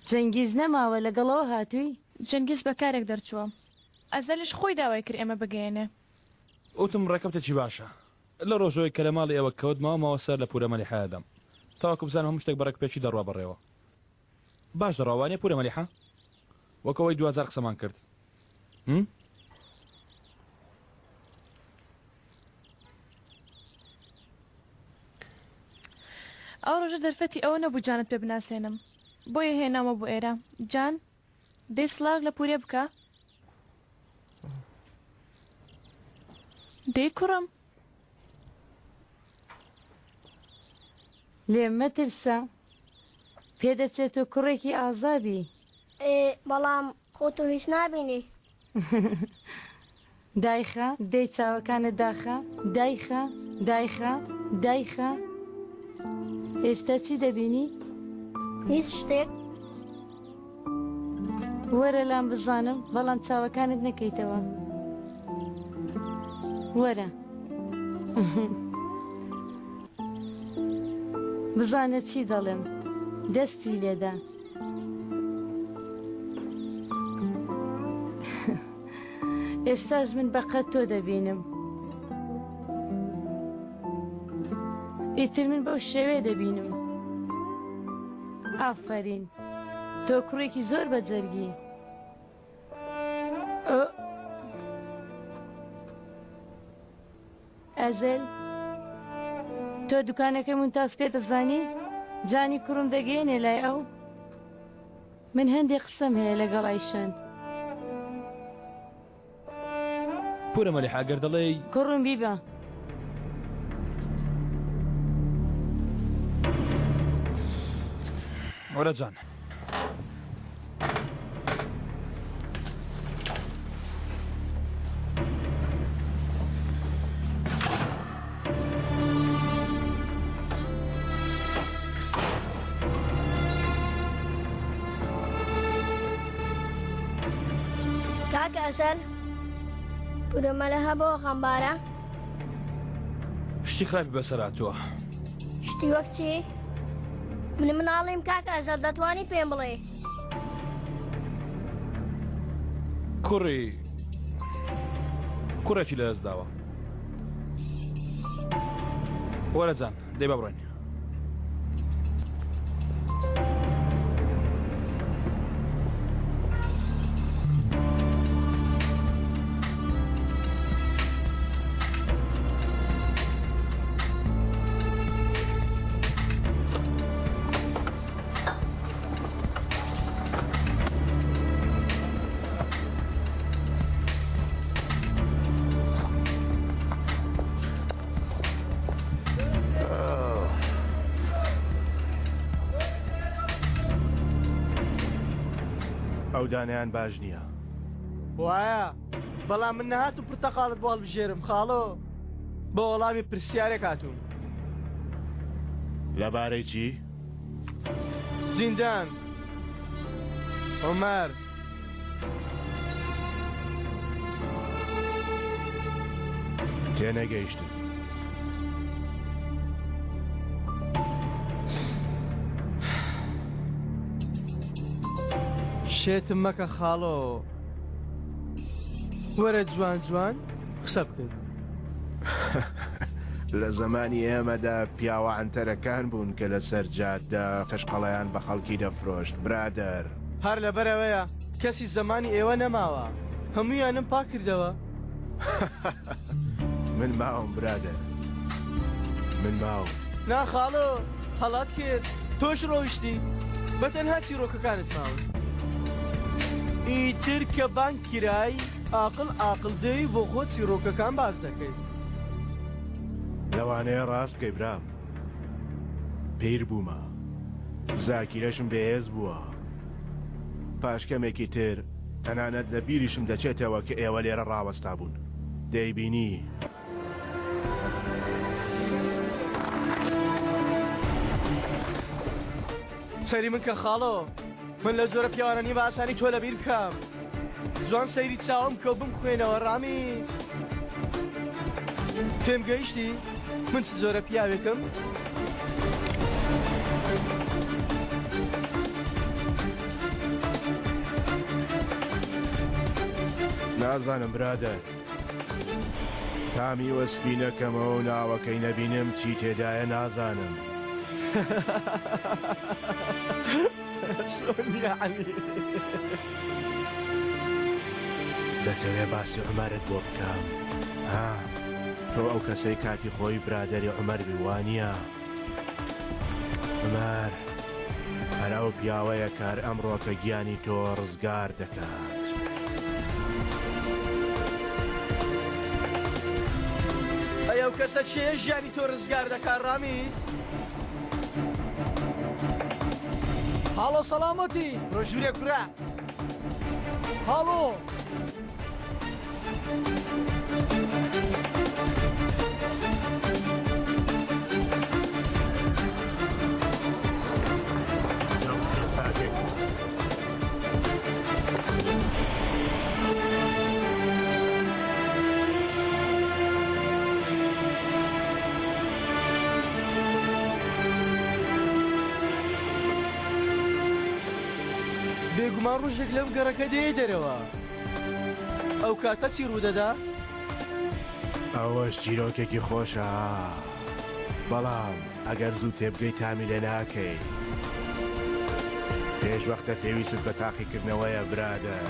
جەنگیز نەماوە لەگەڵەوە هاتووی؟ جەنگیز بەکارێک دەرچووە. ئەزەلیش خۆی داوای کرد ئێمە بگەێنێ. ئەوتم ڕێکەوتێکی باشە لە ڕۆژەوەی کە لە ماڵی ئێوە کەوتمەوە ماوە سەر لە پورە مەلیحەیەدەم تاوەکو بزانم هەموو شتێک بەڕێکپێکی دەڕوا بەڕێوە. باش دەڕاوانێ پورە مەلیحە وەکەوەی 2000 قسەمان کرد. ئەو ڕۆژە دەرفەتی ئەوە نەبوو جانت پێ بناسێنم بۆیە هێنامە بۆ ئێرە. جان دەی سڵاگ لە پورێ بکە. دەی کوڕم لێم مەترسە پێدەچێتۆ کوڕێکی ئازابی. بەڵام خۆتۆ هیچ نابینی. دایخە دەی چاوەکانە داخە دایخە دایخە دایخە. ئێستا چی دەبینی؟ هیچ شتێک. وەرە لام بزانم بەڵام چاوەکانت نەکەیتەوە. وەرە بزانە چی دەڵێم دەستی لێدا. ئێستاش من بەقەت تۆ دەبینم. ئیتر من بەو شێوێ دەبینم. ئافرین تۆ کوڕێکی زۆر بەجەرگی. ئەزەل تۆ دوکانەکەی مونتاز پێ دەزانی؟ جانی کوڕم دەگەێنێ لای ئەو؟ من هەندێک قسەم هەیە لەگەڵ ئایشان. پورە مەلیحە گەر دەڵێ کوڕم بیبە. وەرە جان کاکە ئەسەل پورە مەلەحە بۆ خەمبارە شتی خراپی بەسەر هاتووە. شتی وەک چی؟ من مناڵیم کاکە ئەسەل دەتوانی پێم بڵێ؟ کوڕێکی لە دەست داوە. وەرە جان دەی بە بڕۆین. ئەو دانیان باش نییە. وایە بەڵام من نەهات و پرتەقاڵت بۆ هەڵبژێرم خاڵۆ بە وەڵامی پرسیارێک هاتووم. لەبارەی چی؟ زیندان عومەر تێنەگەیشتم. شێتم مەکە خاڵۆ وەرە جوان جوان قسە بکەین. لە زمانی ئێمەدا پیاوە ئەنتەرەکان بوون کە لە سەر جادە قەشقەڵەیان بە خەڵکی دەفرۆشت برادەر. هەر لەبەرەوەیە کەسی زمانی ئێوە نەماوە هەموویانم پاک کردەوە. من ماوم برادەر من ماوم. ناخاڵۆ هەڵات کرد تۆش ڕۆیشتی بەتەنها چیرۆکەکانت ماوە. ئیتر کە بانک کرای ئاقل دەی بۆ خۆ چیرۆکەکان باز دەکەیت. لەوانەیە ڕاست بکەی برام پیر بوومە زاکیرەشم بەهێز بووە. پاشکەمێکی تر تەنانەت لە بیریشم دەچێتەوە کە ئێوە لێرە ڕاوەستا بوون دەیبینی. سەری من کە خاڵۆ من لە جۆرە پیاوانەی بە ئاسانی تۆ لەبیر بکەم جوان سەیری چاوم کە بمخوێنەوە ڕامیز پێم گەیشتی من چ جۆرە پیاوێکم نازانم برادر تامی وەسپی نەکەمەوە و ناوەکەی نەبینم چی تێدایە نازانم دەتەوێ باسی عومەرت بۆ بکەم تۆ ئەو کەسەی کاتی خۆی برادەری عومەر بیوانیە عومەر هەر ئەو پیاوەیە کار ئەمڕۆکە گیانی تۆ ڕزگار دەکات ئەو کەسە چێ ژیانی تۆ ڕزگار دەکات ڕامیز هاڵۆ سەلامەتی ڕۆژورێ کوڕە هاڵۆ بێگومان ڕۆژێک لەم گەڕەکە دێ دەرەوە ئەو کاتە چی ڕوودەدا؟ ئەوەش چیرۆکێکی خۆشە بەڵام ئەگەر زوو تێبگەی تامی لێ ناکەی پێش وەختە پێویست بە تاقیکردنەوەیە برادر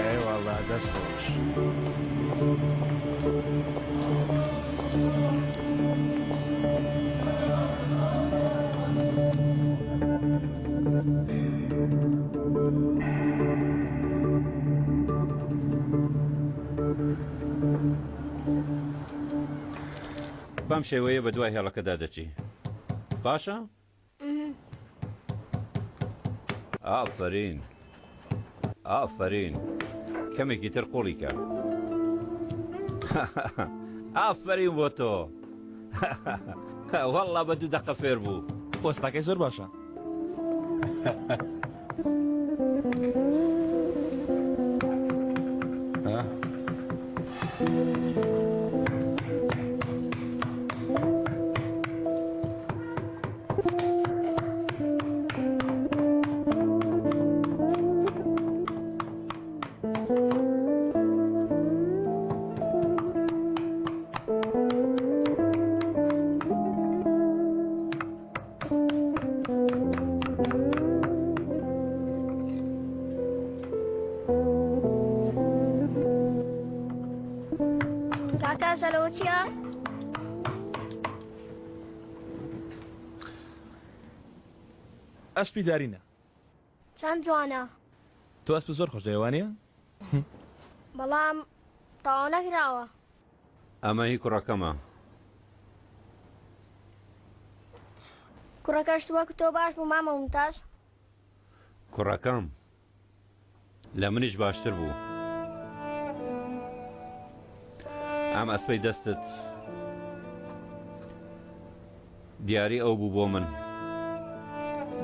ئێوەڵا دەست خۆش بەم شێوەیە بە دوای هێڵەکەدا دەچی باشە؟ ئافرین ئافرین کەمێکی تر قوڵیکە ئافرین بۆ تۆ وەڵا بە 2 دەقە فێر بوو پۆستەکەی زۆر باشە ئەسپی دارینە چەند جوانە تۆ ئەسپ زۆر خۆش دەیوانە بەڵام تاوا نەکراوە ئەمە هی کوڕەکەمە کوڕەکەش وەکو تۆ باش بوو مامە ممتاز کوڕەکەم لە منیش باشتر بوو ئەم ئەسپەی دەستت دیاری ئەو بوو بۆ من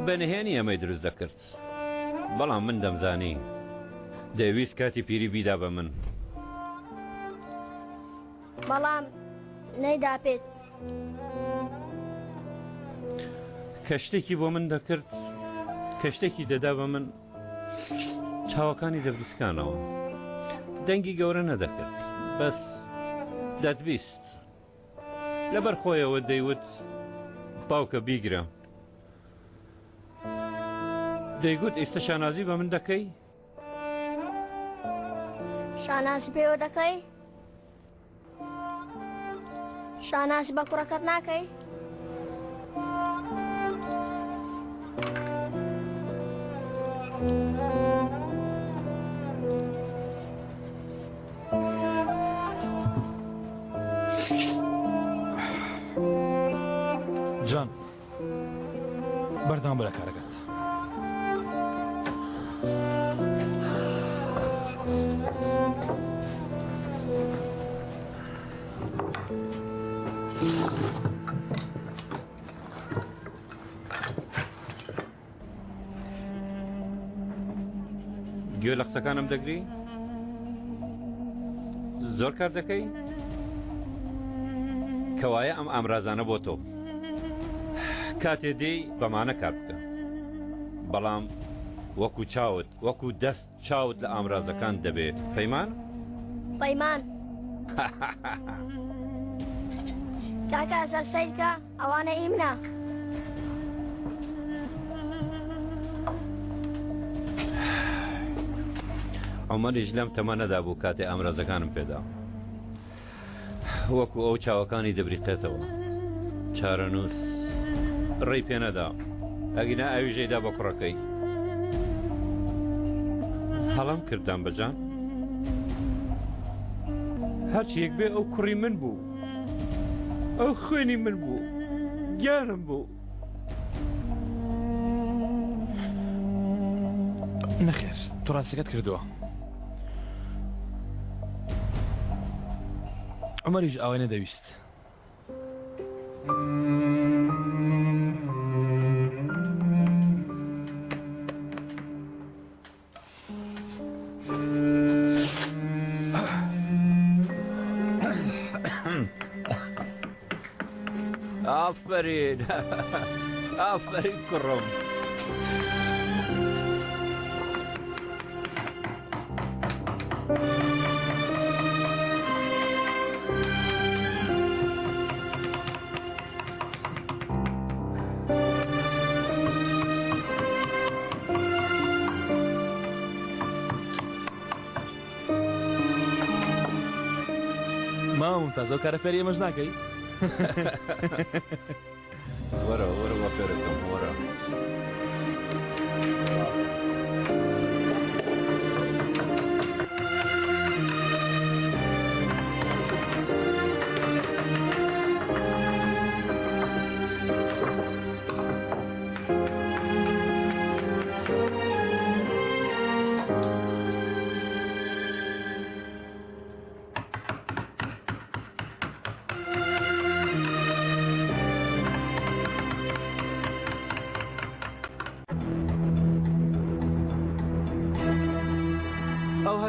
بەنهێنی ئەمەی دروست دەکرد بەڵام من دەمزانی دەویست کاتی پیری بیدا بە من بەڵام نەیدا پێت کە شتێکی بۆ من دەکرد کە شتێکی دەدا بە من چاوەکانی دەبریسکانەوە دەنگی گەورە نەدەکرد بەس دەتبیست لەبەر خۆیەوە دەیوت باوکە بیگرە دەیگوت ئێستا شانازی بە من دەکەی؟ شانازی پێوە دەکەی؟ شانازی بە کوڕەکەت ناکەی؟ جان بەردەوام بە لە کارەکەت گوێ لە قسەکانم دەگری؟ زۆر کار دەکەی؟ کەوایە ئەم ئامرازانە بۆ تۆ کاتێ دێی بەمانە کار بکە بەڵام وەکو چاوت وەکو دەست چاوت لە ئامرازەکان دەبێت پەیمان؟ پەیمان کاکە ئەسەر سەیرکە ئەوانە ئیمنە عومەریش لەم تەمەنەدا بوو کاتێ ئامرازەکانم پێدا وەکو ئەو چاوەکانی دەبریقێتەوە چارەنووس ڕێی پێنەدا ئەگینا ئاویژەیدا بە کوڕەکەی هەڵام کردان بەجان هەرچیەک بێ ئەو کوڕی من بوو ئەو خوێنی من بوو گیانم بوو نەخێر تۆ ڕاستیەکەت کردووە عومەریش ئەوەی نەدەویست ئافرین ئافرین کوڕم تازە کارە فێری ئێمەش ناکەی وەرە وەرە وە فێرەکەم وەرە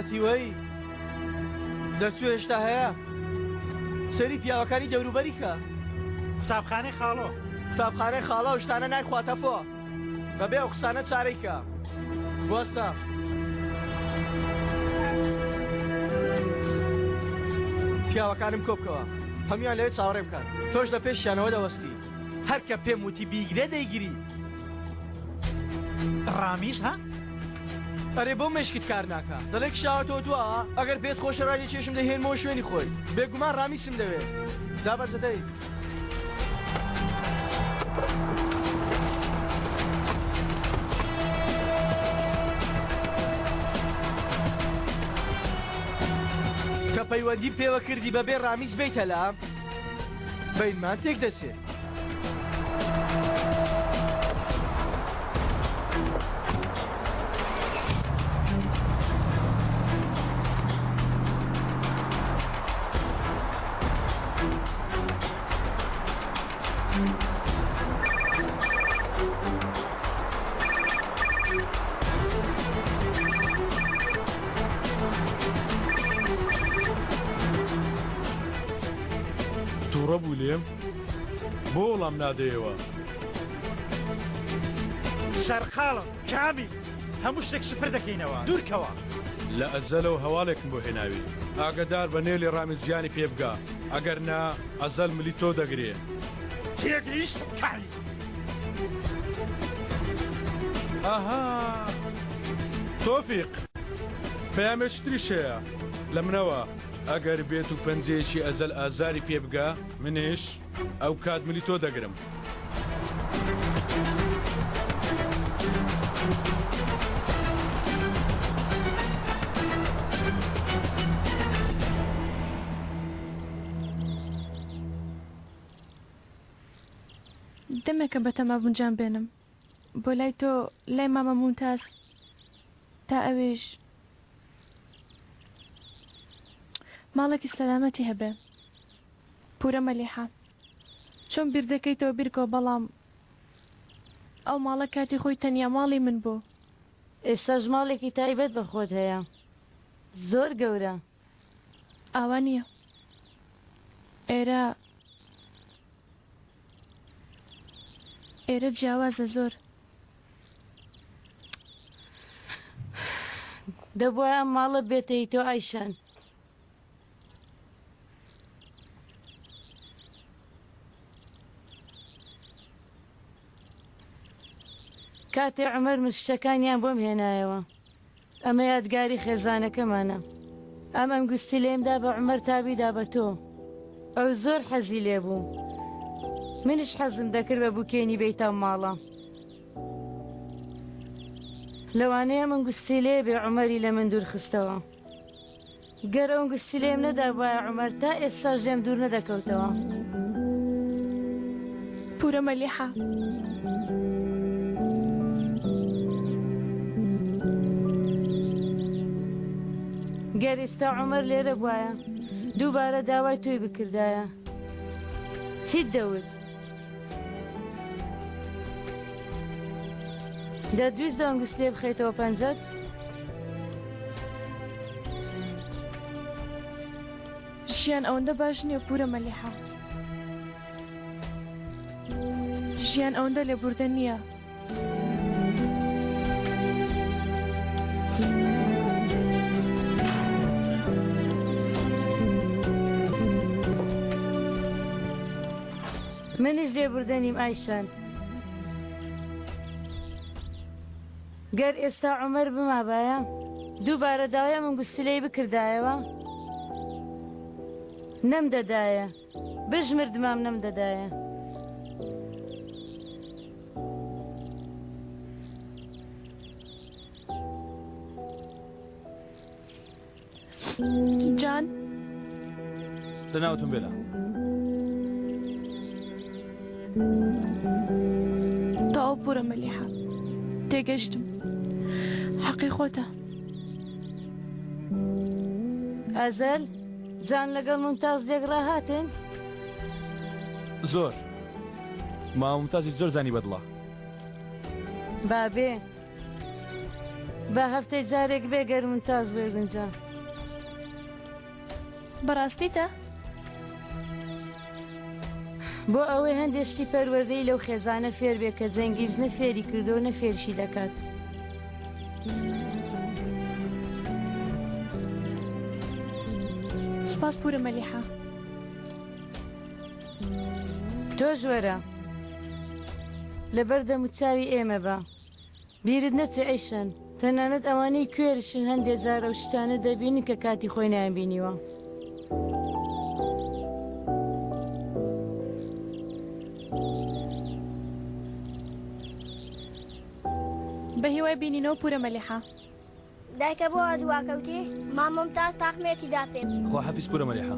هەتیوەی دەرچوو هێشتا هەیە سەری پیاوەکانی دەوروبەری کە قوتابخانەی خاڵۆ قوتابخانەی خاڵە و شتانە نایخواتەفۆ بەبێ ئەو قسانە چارەی کە بوەستە پیاوەکانم کۆبکەوە هەمویان لەوێ چاوەڕێ بکەن تۆش لە پێشیانەوە دەوەستی هەر کە پێم وتی بیگرێ دەیگیری ڕامیز ها؟ ئەرێ بۆ مشکت کار ناکە دەڵێک شاوەتەوە دووە ئەگەر پێت خۆشە ڕای چێشم دەهێنمەوە شوێنی خۆی بێگومان ڕامیسم دەوێت دابەرزەدەی کە پەیوەندی پێوە کردی بەبێ ڕامیز بیتە لام بەینمان تێک دەچێت تووڕە بوو لێم بۆ وەڵام نادەیەوە سەرخاڵم کامی هەموو شتێک سوپر دەکەینەوە دوورکەوە لە ئەزەلەوە هەواڵێکم بۆ هێناوی ئاگدار بە نێلی ڕامزیانی پێ بگا ئەگەر نا ئەزەل ملی تۆ دەگرێ تێگەیشت کاری ئاها تۆفیق پەیامێشتریش هەیە لە منەوە ئەگەر بێت و پەنجەیەکی ئەزەل ئازاری پێ بگا منیش ئەو کات ملی تۆ دەگرم دەمێکە بە تەما بونجان بێنم بۆ لای تۆ لای مامە مونتاز تا ئەوێش ماڵێکی سەلامەتی هەبێ پورە مەلیحە چۆن بیر دەکەیتەوە بیرکەوە بەڵام ئەو ماڵە کاتی خۆی تەنیا ماڵی من بوو ئێستا ژماڵێکی تایبەت بە خۆت هەیە زۆر گەورە. ئاوا نییە ئێرە جیاوازە زۆر. دەبواە ماڵە بێتەی تۆ ئایشان. کاتێ عومەر مشتەکانیان بۆم هێنایەوە ئەمە یادگاری خێزانەکەمانە. ئەم گوستی لێمدا بە عومەر تابیدا بە تۆ. ئەو زۆر حەزی لێ بوو. منیش حەزم دەکرد بە بووکێنی بێتە ماڵە. لەوانەیە من گوستی لێ بێ عومەری لە من دوور خستەوە. گەر ئەو گوستی لێم نەدابوایە عومەر تا ئێستا ژێم دوور نەدەکەوتەوە. پورە مەلیحە. گەر ئێستا عومەر لێرە بوایە دووبارە داوای تۆی بکردایە چیت دەوت؟ دەتویست دەنگست لێ بخەیتەوە پەنجەت؟ ژیان ئەوەندە باش نییە پورە مەلیحە. ژیان ئەوەندە لێبوردە نییە. منیش لێبوردەنیم ئایشان. گەر ئێستا عومەر بمابایە دووبارە داوای من گوستلەی بکردایەوە نەمدەدایە بژمردمام نەمدەدایە. جان لەناوتم بێلا تەواو پورە مەلیحە تێگەشتم. حەقی خۆتە. ئەزەل جان لەگەڵ ممتاز دێگڕا هاتن؟ زۆر مامتازی زۆر زانی بەدڵە. بابێ بە هەفتەی جارێک بێگەر ممتاز بێ گونجان. بەڕاستیتە؟ بۆ ئەوەی هەندێشتی پەروەردەی لەو خێزانە فێر بێ کە جەنگیز نە فێری کردو نە فێرشی دەکات. سوپاس پورە مەلیحە. تۆ ژوەرە لەبەر دەموچاوی ئێمە بە بیرت نەچێ ئەیشەن تەنانەت ئەوانەی کوێرشن هەندێک جارە و شتانە دەبینی کە کاتی خۆی نایانبینیوە. بە هیوای بینینەوە پورە مەلیحە. دایکە بۆ دواکەوتی مامۆمتاز تاقمێکی دا پێم. خوا حەفیز پورە مەلیحە.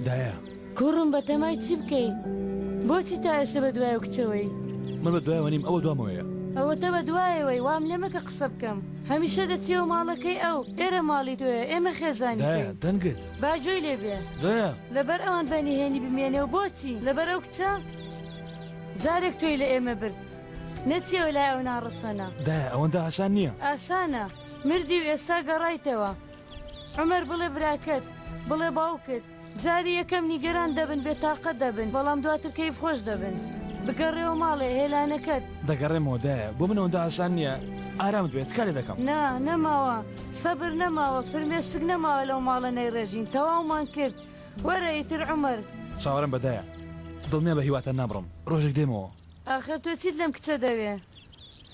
دایە کوڕم بە تەمای چی بکەیت؟ بۆچی تا ئێستا بە دوایە کچەوەی؟ من بە دوایەوە نیم ئەوە دوامەوەیە. ئەوەتە بە دوایەوەی وام لێمە کە قسە بکەم. هەمیشە دەچێەوە ماڵەکەی ئەو ئێرە ماڵی تۆیە ئێمە خێزانی دەنگت باجۆی لێ بێ لەبەر ئەوان بەنیهێنی بمێنێ و بۆچی لەبەر ئەو کچە جارێک تۆی لە ئێمە برد نەچێەوە لای ئەو ناڕەسەنە. ئەوەندە ئاسان نییە. ئاسانە مردی و ئێستا گەڕایتەوە. عومەر بڵێ براکەت بڵێ باوکت جاری یەکەم نیگەران دەبن بێتاقەت دەبن بەڵام دواتر کەیف خۆش دەبن. بگەڕێەوە ماڵێ هێلانەکەت دەگەڕێمەوە دایە بۆ من ئەوەندە ئاسان نییە. ئارامت بێت کارێ دەکەم. نەماوە سەبر نەماوە فرمێسک نەماوە لەو ماڵە نەیڕێژین تەواومان کرد. وەرە ئیتر عومەر چاوەڕم بەدایە دڵنیە بە هیواتە نابڕم ڕۆژێک دێمەوە. ئاخر تۆ چیت لەم کچە دەوێ؟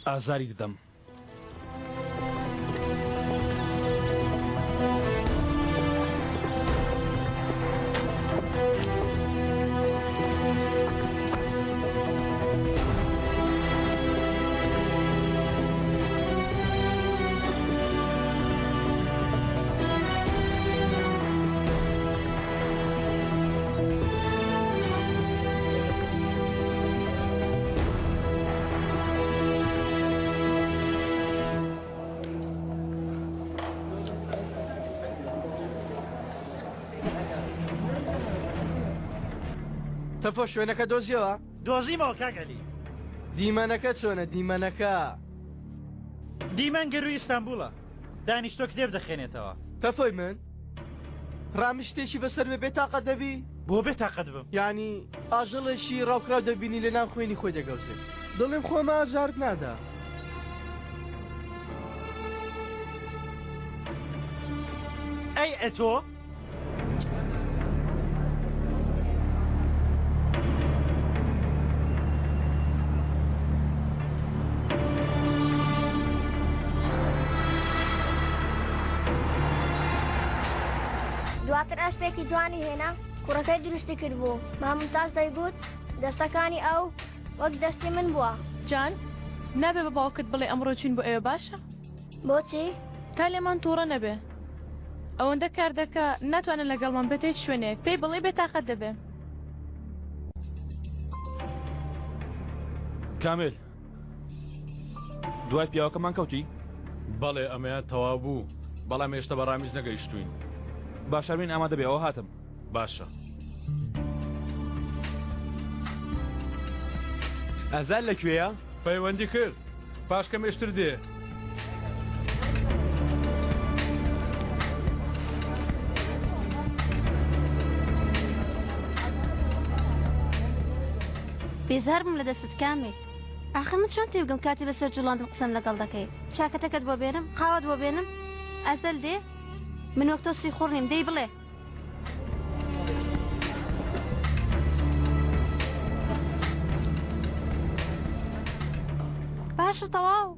ئازاری ددەم. تەفۆ شوێنەکە دۆزیەوە؟ دۆزیمەوە کاگەلی. دیمەنەکە چۆنە دیمەنەکە؟ دیمان گەروی ئیستانبوڵە دانیشتۆ کتێب دەخێنێتەوە تەفۆی من ڕامیشتێکی بەسەر بێ بێتاقەت دەبی بۆ بێتاقەت بم یعنی ئاژەڵێکی ڕاوکراو دەبینی لە ناو خوێنی خۆی دەگەوزێت دڵێم خۆمە ئازارت نادا ئەی ئەتۆ دواتر ئەسپێکی جوانی هێنا کوڕەکەی دروستی کرد بوو مامۆستاس دەیگوت دەستەکانی ئەو وەک دەستی من بووە جان نابێ بە باوکت بڵێ ئەمڕۆ چین بۆ ئێوە باشە بۆچی تا لێمان تووڕە نەبێ ئەوەندە کار دەکە ناتوانن لەگەڵمان بێتێت شوێنێک پێی بڵێ بێتاقەت دەبێ کامل دوای پیاوەکەمان کەوتی بەڵێ ئەمەیە تەواو بوو بەڵام هێشتا بە ڕامیز نەگەیشتوین با شەرمین ئامادە بێ ئەوە هاتم باشە ئەزال لەکوێیە؟ پەیوەندی کرد پاش کەمێشتر دێ بێزارم لە دەستت کامێ ئاخر من چۆن تێبگەم کاتی بەسەر جوڵاندن قسەم لەگەڵ دەکەی چاکەتەکەت بۆ بێنم قاوەت بۆ بێنم ئەزەل دێ من وەک تۆ سی خوڕ نیم دەی بڵێ باشە تەواو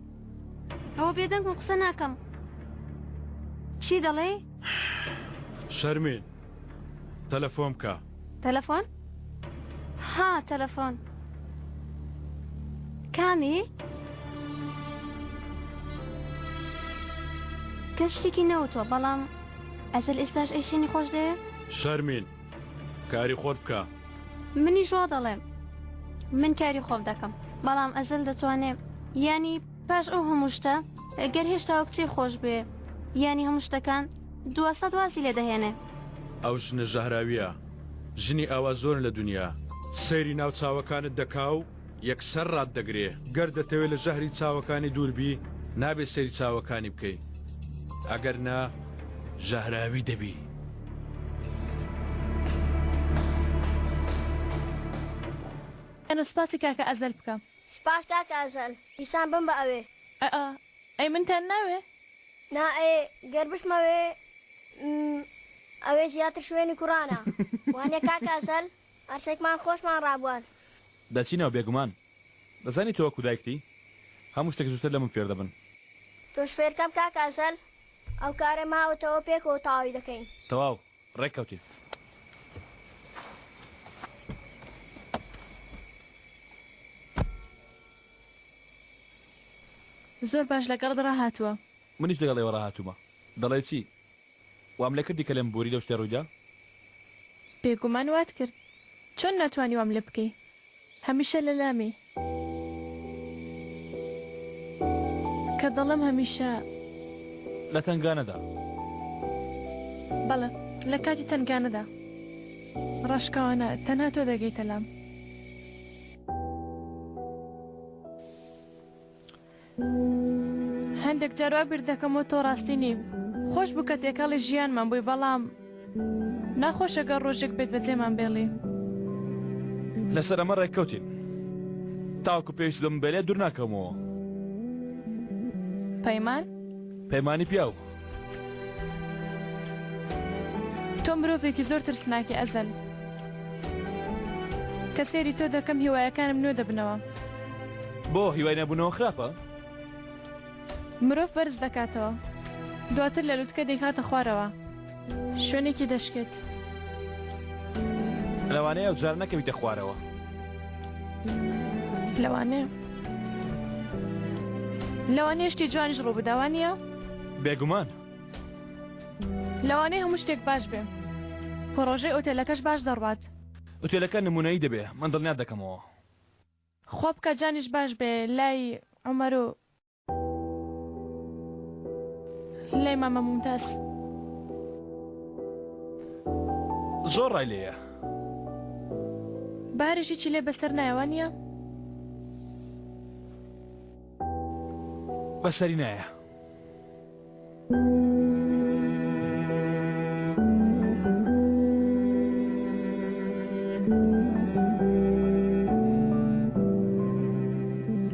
ئەوە بێدەنگم قسە ناکەم چی دەڵێ؟ شەرمین تەلەفۆن بکە تەلەفۆن؟ ها تەلەفۆن کامی؟ کەشتێکی نەوتوە بەڵام ئەزەل ئێستاش ئەیشێنی خۆش دەیە؟ شەرمین کاری خۆت بکە منیش وا دەڵێم من کاری خۆم دەکەم بەڵام ئەزەل دەتوانێت ینی پاش ئەو هەموو شتە گەر هێشتا وە کچی خۆش بێ ینی هەموو شتەکان 200 وازی لێ دەهێنێ ئەو ژنە ژەهراویە ژنی ئاوا زۆر لە دنیا سەیری ناو چاوەکانت دەکا و یەکسەر ڕات دەگرێ گەر دەتەوێت لە ژەهری چاوەکانی دووربی نابێت سەیری چاوەکانی بکەی ئەگەر نا ژەهراوی دەبی ئەنە سپاسی کاکە ئەزەل بکەم سپاس کاکە ئەزەل دیسان بم بە ئەوێ ئەی منتان ناوێ؟ نا ئێ گەر بشمەوێ ئەوێ زیاتر شوێنی کوڕانە وانێ کاکە ئەزەل هەرچێکمان خۆشمان ڕابوان دەچینەوە بێگومان دەزانی تۆ وەکو دایکتی هەموو شتێک زووتر لە من فێر دەبن تۆ شفێرکەم کاکە ئەزەل ئەو کارە ماوەتەوە پێکەوە تاوی دەکەین تەواو ڕێککەوتی زۆر باش لەگەڵ ڕاهاتووە منیش لەگەڵێوە ڕاهاتوومە دەڵێ چی وام لێ کردی کە لێم بوری لەو شتێ ڕوویدا بێگومان وات کرد چۆن ناتوانی وام لێ بکەی هەمیشە لە لامی کە دەڵم هەمیشە لە تەنگانەدا بەڵێ لە کاتی تەنگانەدا ڕاشکاوانە تەنها تۆ دەگەیتە لام هەندێک جاروا بیر دەکەمەوە تۆ ڕاستی نیم خۆش بوو کە تێکەڵی ژیانمان بووی بەڵام ناخۆشەگە ڕۆژێک بێت بەجێمان بێڵی لەسەر ئەمە ڕێککەوتین تاوکو پێویست لەم بەلێ دوور ناکەمەوە پەیمان؟ پەیمانی پیاو تۆ مرۆڤێکی زۆر ترسناکی ئەزەل کە سێری تۆ دەکەم هیوایەکانم نوێ دەبنەوە بۆ هیوای نەبوونەوە خراپە؟ مرۆڤ بەرز دەکاتەوە دواتر لە لووتکە دەیخاتە خوارەوە شوێنێکی دەشکێت لەوانەیە ئەو جار نەکەویتە خوارەوە لەوانەیە شتی جوانیش ڕوو بداوانیە؟ بێگومان لەوانەیە هەموو شتێک باش بێ پرۆژەی ئۆتێلەکەش باش دەڕوات ئۆتێلەکە نمونەیی دەبێ من دڵنیات دەکەمەوە خۆ بکە جانیش باش بێ لای عومەر و لای مامە مومتاز زۆر ڕای لێیە بارێکی چی لێ بەسەر نایوانە؟ بەسەری نایە.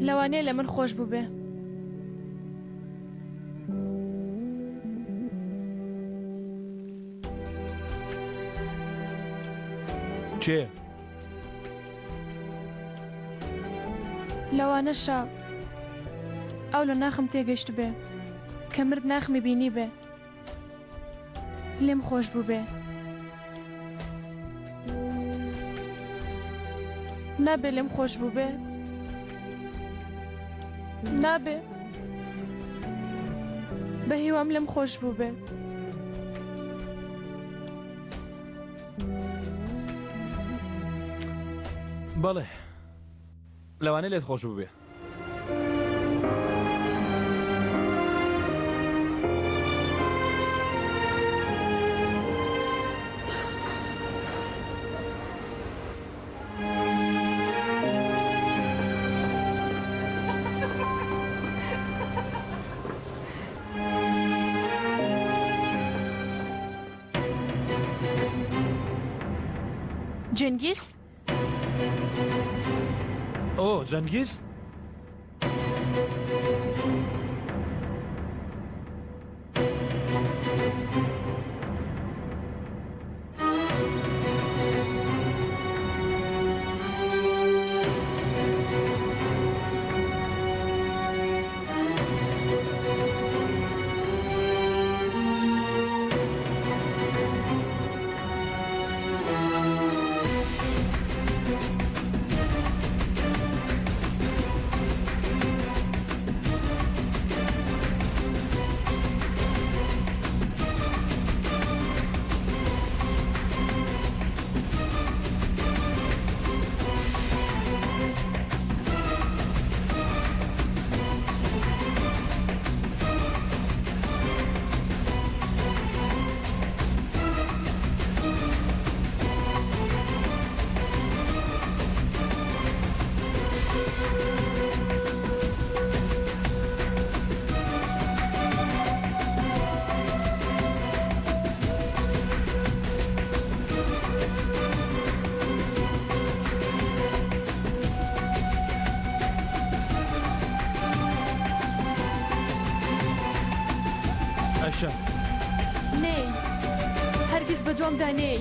لەوانەیە لە من خۆش بوو بێ. چێ؟ لەوانەشە ئەو لە ناخم تێگەشت بێ کە مرد ناخمی بینی بێ لێم خۆش بوو بێ. نابێ لێم خۆش بوو بێ، نابێ بە هیوام لێم خۆش بوو بێ. بەڵێ لەوانەیە لێت خۆش بوو بێ. جنگیز؟ ئۆ جەنگیز؟ نێ هەرگیز بە دوامدا نێی.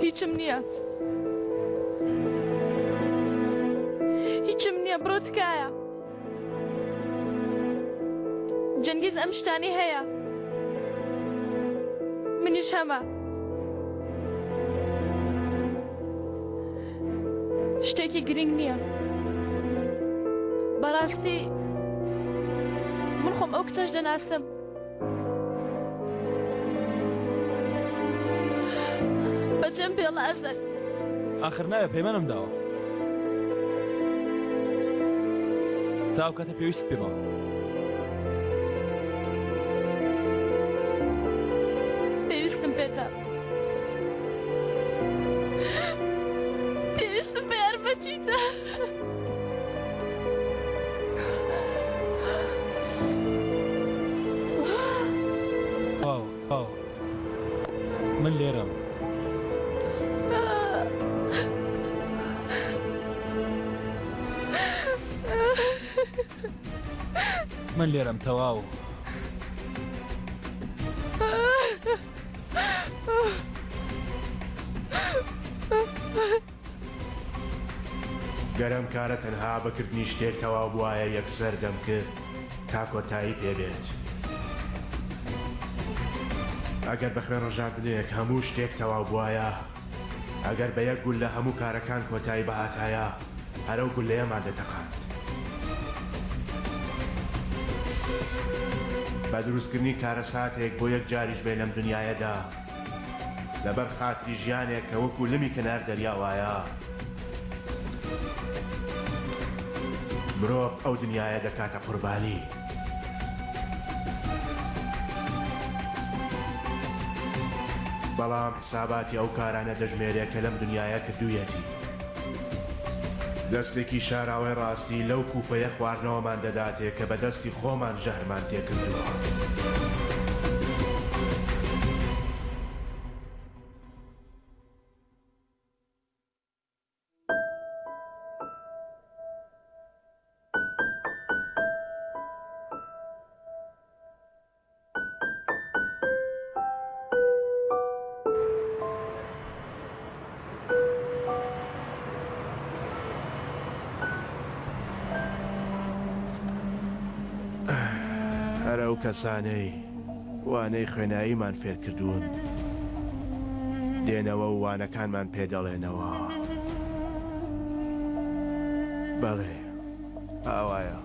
هیچم نییە، هیچم نییە، بڕۆ تکایە. جەنگیز ئەم شتانی هەیە، منیش هەمە. شتێکی گرنگ نییە. بەڕاستی من خۆم ئەو کچەش دەناسم. بەجێم پێڵە ئەزەل. ئاخر نایە پەیمانم داوە. تا ئەو کاتە پێویست پێمە. من لێرەم. من لێرەم تەواو. گەرم کارە تەنها بەکردنی شتێک تەواو بووایە یەکسەر دەم کرد تا کۆتایی پێبێت. ئەگەر بە خوێن ڕژاردنێک هەموو شتێک تەواو بووایە، ئەگەر بە یەک گول لە هەموو کارەکان کۆتایی بەهاتایە، هەرە و گولەیەمان دەتەقاند. بە دروستکردنی کارە ساتێک بۆ یەک جاریش بێ لەم دنیایەدا، لەبەر خاتری ژیانێک کە وەکو لمی کەنار دەریاوایە، مرۆڤ ئەو دنیایە دەکاتە قوربانی. بەڵام حساباتی ئەو کارانە دەژمێرێت کە لەم دنیایە کردوویەتی. دەستێکی شاراوەی ڕاستی لەو کوپەیە خواردنەوەمان دەداتێت کە بە دەستی خۆمان ژەهرمان تێکردووە. ئەو کەسانەی وانەی خوێناییمان فێر کردوون دێنەوە و وانەکانمان پێدەڵێنەوە. بەڵێ ئاوایە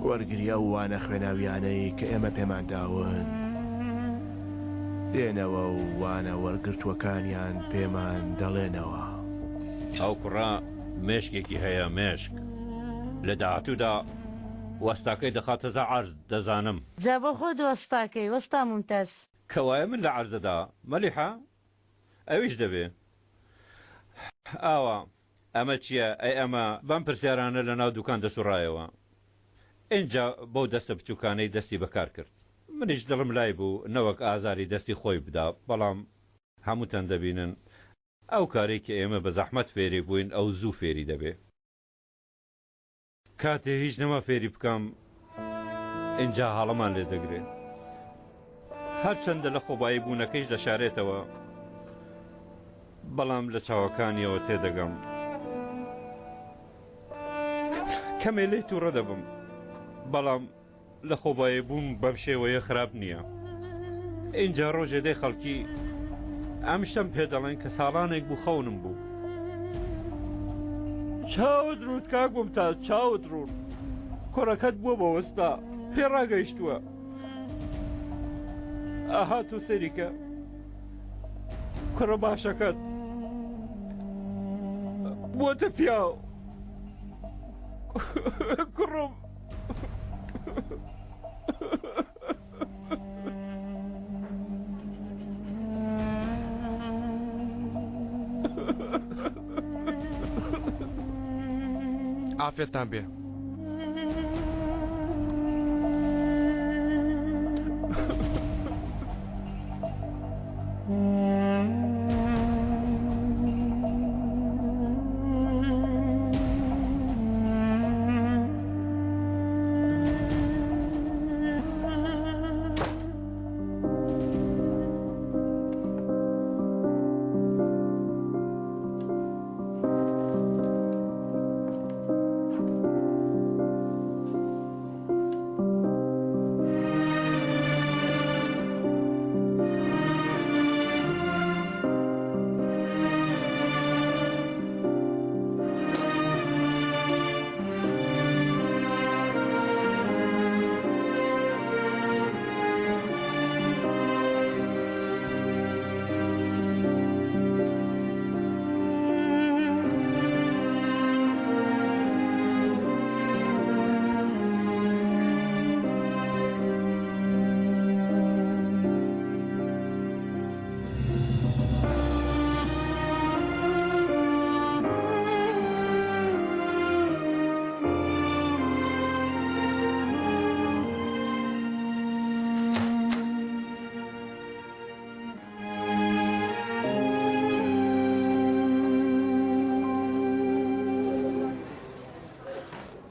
وەرگریە و وانە خوێناویانەی کە ئێمە پێمان داون دێنەوە و وانە وەرگرتووەکانیان پێمان دەڵێنەوە. ئەو کوڕا مێشکێکی هەیە، مێشک لە داهاتوودا وەستاکەی دەخاتەزە عەرز دەزانم. جا بۆ خۆ وەستاکەی وەستا ممتاز کەوایە من لە عەرزەدا مەلیحە ئەویش دەبێ. ئاوا ئەمە چییە؟ ئەی ئەمە بەم پرسیارانە لە ناو دوکان دەسوڕایەوە. اینجا بەو دەستە بچووکانەی دەستی بەکار کرد. منیش دڵم لای بوو نەوەک ئازاری دەستی خۆی بدا، بەڵام هەمووتان دەبینن ئەو کارێک کە ئێمە بە زەحمەت فێری بووین ئەو زوو فێری دەبێ. کاتێ هیچ نەما فێری بکەم اینجا هەڵەمان لێ دەگرێت. هەرچەندە لە خۆبایی بوونەکەیش دەشارێتەوە، بەڵام لە چاوەکانیەوە تێدەگەم. کەمێ لێی تووڕە دەبم، بەڵام لە خۆبایی بوون بەم شێوەیە خراپ نییە. اینجا ڕۆژێ دەی خەڵکی ئەم شتم پێ دەڵێن کە ساڵانێک بوو خەونم بوو. چاوت ڕوت کاک ممتاز، چاوت ڕوت. کوڕەکەت بووە بە وەستا پێ ڕاگەیشتووە. ئاها تۆ سەریکە کوڕە باشەکەت بۆتە پیاو. کوڕم ئافێتتان بێ.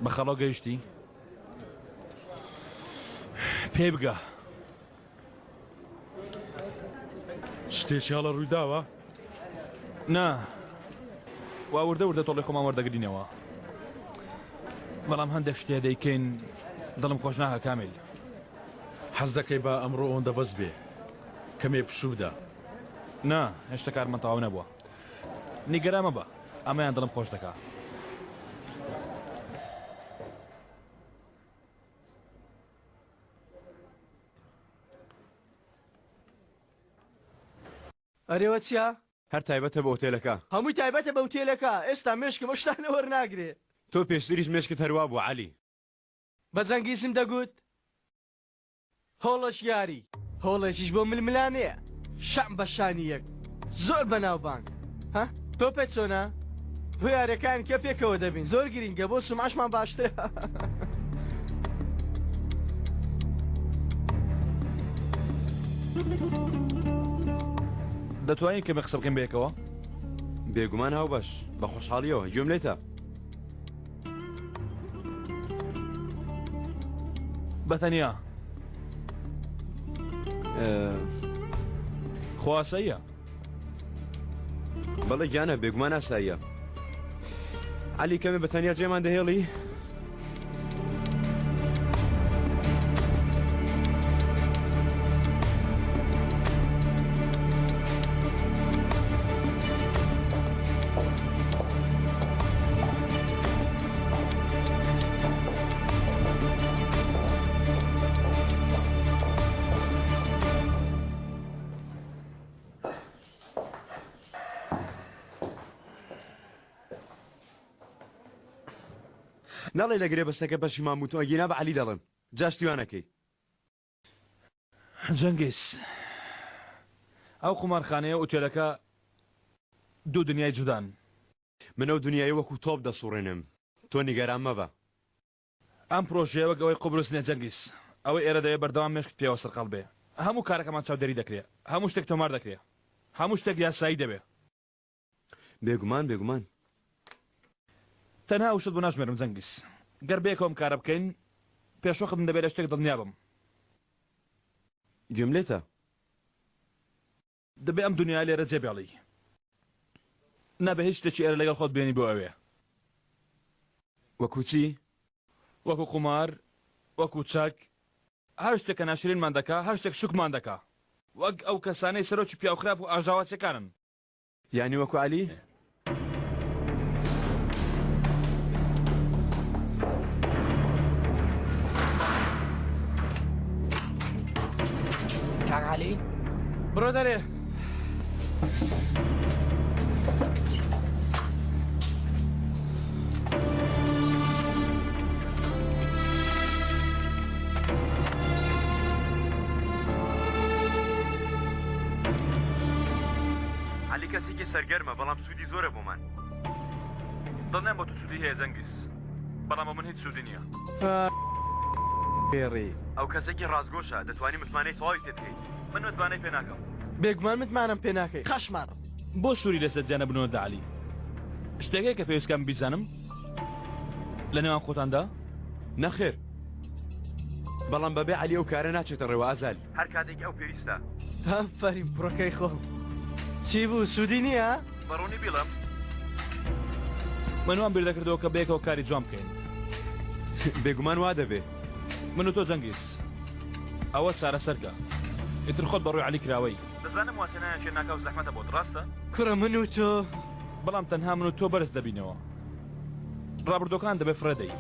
بە خەڵۆ گەیشتی پێ بگە شتێکی هەڵە ڕوویداوە؟ نا وا وردە تۆڵی خۆمان وەردەگرینەوە بەڵام هەندێک شتێ دەیکەین دڵم خۆش ناکە کامیل. حەز دەکەی بە ئەمڕۆ ئەوەندە بەس بێ کەمێ پشوو بدە. نا هێشتا کارمان تەواو نەبووە نیگەران مەبە ئەمەیان دڵم خۆش دەکات. ئەرێوە چیە؟ هەر تایبەتە بە ئۆتێلەکە. هەمووی تایبەتە بە ئۆتێلەکە. ئێستا مێشکم شتانە وەرناگرێ. تۆ پێشتریش مێشکت هەروە بوو عەلی. بە جەنگیزم دەگوت هۆڵەش یاری هۆڵێکیش بۆ ململانەیە شەم بە شانی یەک زۆر بەناوبانگ. ها تۆ پێ چۆنە؟ بۆ یاریەکان کێ پێکەوە دەبین زۆر گرینگە بۆ سوماشمان باشترە. دەتوانین کەمێ قسە بکەین بەیەکەوە؟ بێگومان هاو باش بە خۆشحاڵیەوە گوێم لێتە. بەتەنیا خواسەیە بەڵێ گیانە بێگومان ئاساییە. عەلی کەمێ بەتەنیا جێمان دەهێڵی؟ ناڵێ لەگرێ بەستەکە بەشی ماموت ئەگینا بە عەلی دەڵێم جاشتیوانەکەی. جەنگیز ئەو قومارخانەیە ئوتێلەکە دوو دنیای جودان. من ئەو دنیای وەکو تۆپ دەسوڕێنم تۆ نیگەران مەبە. ئەم پرۆژەیە وەک ئەوەی قوبرس نیە جەنگیز ئەوەی ئێرە دەوێت بەردەوام مێشکت پێوە سەرقەڵ بێ. هەموو کارەکەمان چاودێری دەکرێت هەموو شتێک تۆمار دەکرێت هەموو شتێک یاسایی دەبێت. بێگومان تەنها وشت بۆ ناژمێرم جەنگیز گەر بێکەوەم کارە بکەین پێشوەختم دەبێت لە شتێک دڵنیا بم. گوێم لێتە دەبێ ئەم دنیا لێرە جێبێڵی نەبێ هیچ شتێکی ئێرە لەگەڵ خۆت بێنی بۆ ئەوێ. وەکو چی؟ وەکو قومار وەکو چاک هەر شتێکە ناشرینمان دەکا هەر شتێک شوکمان دەکا وەک ئەو کەسانەی سەرۆکی پیاوخراپ و ئاژاواتچەکانن. یعنی وەکو عەلی؟ کاک عەلی بڕۆ دەرێ. عەلی کەسێکی سەرگەرمە بەڵام سوودی زۆرە بۆمان. دڵنیام بۆ تو سوودی هەیە جەنگیز بەڵام بۆ من هیچ سوودی نییە. بێڕی ئەو کەسێکی ڕازگۆشە دەتوانی متمانەی تەواوی تێ بکەیت. من متمانەی پێ ناکەم. بێگومان متمانم پێ ناکەی خەشمانم. بۆ سووری لەسەر جیانە بنەوە عەلی شتێکەیە کە پێویستکەم بیزانم لە نێوان خۆتاندا؟ نەخێر بەڵام بەبێ عەلی ئەو کارە ناچێتە ڕێوە ئازالی هەر کاتێک ئەو پێویستە. ئەفەرین پڕەکەی خۆم چی بوو سوودی نییە؟ بەڕوونی بیڵم من وام بیر دەکردەوە کە بەیەکەوە کاری جوان بکەین. بێگومان وا دەبێ من و تۆ جەنگیز ئەوە چارەسەرکە ئیتر خۆت بەڕووی عەلی کراوەی. دەزانم واسێنایان شێ ناکە و زەحمەتە بۆت ڕاستە؟ کوڕە من و تۆ بەڵام تەنها من و تۆ بەرز دەبینەوە. ڕابردۆکان دەبێ فرەدەی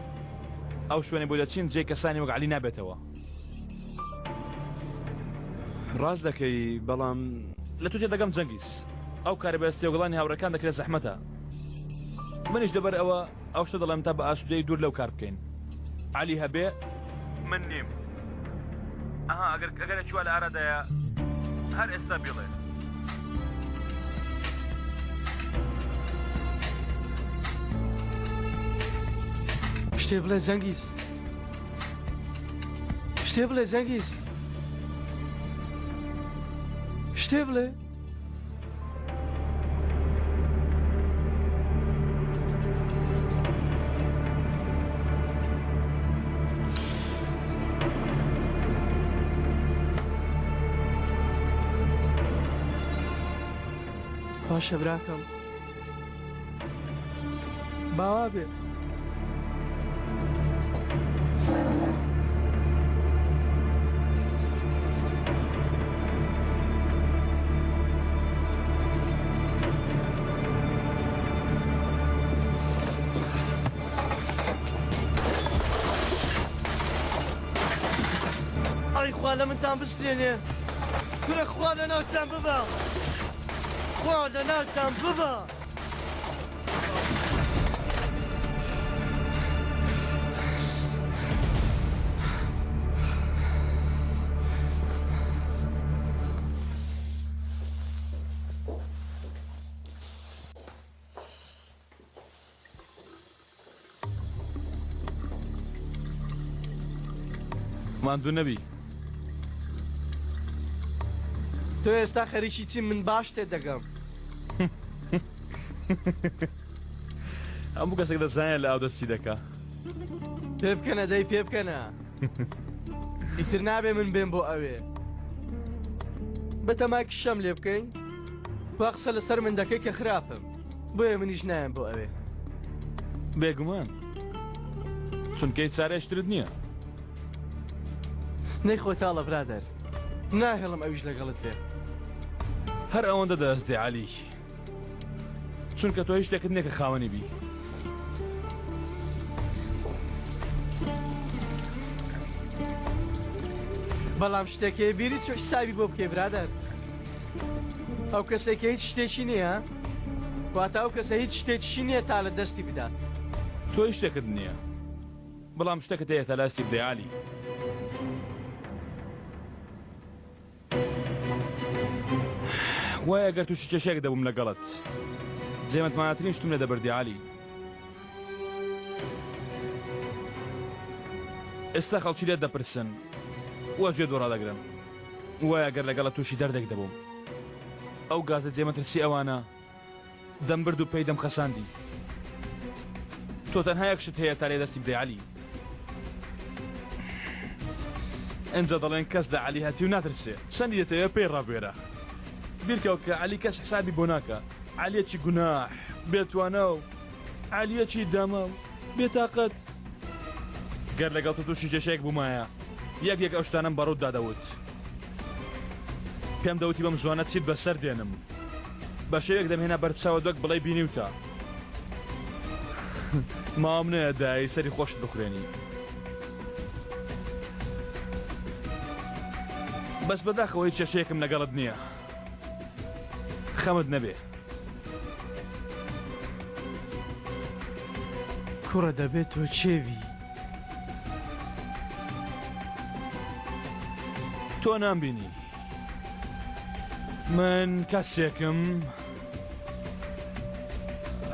ئەو شوێنی بۆ دەچین جێ کەسانی وەک عەلی نابێتەوە. ڕاست دەکەی بەڵام لە تو تێدەگەم جەنگیز ئەو کارە بەستی و گەڵانی هاوڕەکان دەکرێت زەحمەتە. منیش دەبەر ئەوە ئەو شتە دەڵێم تا بە ئاسوودەی دوور لەو کار بکەین. عەلی هەبێ من نیم. ئەها ئەگەر چوە لە ئارادایە هەر ئێستا بڵێ. شتێ بڵێ جەنگیز شتێ بڵێ جەنگیز شتێ بڵێ. باشە براکەم باوا بێ خوا لە منتان بستێنێ کورە خوا لە ناوتان ببە خوا لە ناوتان ببە ماندوو نەبی تۆ ئێستا خەریکی چی من باش تێ دەگەم هەموو کەسێک دەزانێت لە ئاو دەستی دەکا پێ بکەنە دەی پێ بکەنە ئیتر نابێ من بێم بۆ ئەوێ بەتەماکی شەم لێ بکەین وا قسە لەسەر من دەکەی کە خراپم بۆیە منیش نایم بۆ ئەوێ بێگومان چونکە هیچ چارەیەشترت نییە نەیخۆی تاڵە برادەر ناهێڵم ئەویش لەگەڵت بێ هەر ئەوەندە دەستێ عالی چونکە تۆ هیچ شتێکت نییە کە خاوەنی بی بەڵام شتێکێ بیری چۆش ساوی بۆ بکەی برادەر ئەو کەسێکە هیچ شتێکی نییە واتە ئەو کەسە هیچ شتێکیشی نییە تا لە دەستی بدات تۆ هیچ شتێکت نییە بەڵام شتێکت هەیە تا لاستی بدەی عالی وای ئەگەر تووشی چێشێک دەبووم لەگەڵت جێمەتمانەترین شتم لە دەبەردی عالی ئێستا خەڵکی لێت دەپرسن وە گوێ دۆڕادەگرن وای ئەگەر لەگەڵت تووشی دەردێک دەبووم ئەو گازە جێمەترسی ئەوانە دەمبرد و پێی دەم خەساندی تۆ تەنها یەک شت هەیە تا لێ دەستی بدەی عالی ئەنجا دەڵێن کەس لە عالی هەتی و ناترسێ چەندی دەتەوێت پێی ڕابێرە بیرکەوت کە علی کەس حسابی بۆ ناکە علیەکی گوناح بێتوانە و علیەکی دەمە و بێتاقەت گەر لەگەڵ تووشی جێشەیەک بوومایە یەک ئەو شتانم بەڕوود دادەوت پێم دەوتی بەم زوانە چیت بەسەر دێنم بە شێوێک دەمهێنا بەرچاوە دوک بڵێ بینیوتە ماوەم نەیە دایی سەری خۆشت بخورێنی بەس بەداخەوەی چێشەیەکم لەگەڵت نییە خەمت نەبێ کوڕە دەبێت تۆ چێوی تۆ نامبینی من کەسێکم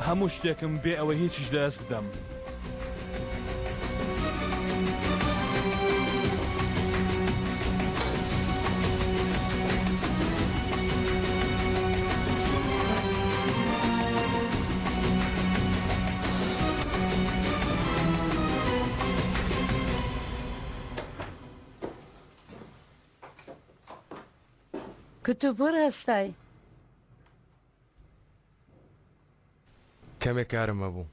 هەموو شتێکم بێ ئەوە هیچیش دەست بدەم کتو پڕ هەستای کەمێک کارم هەبوو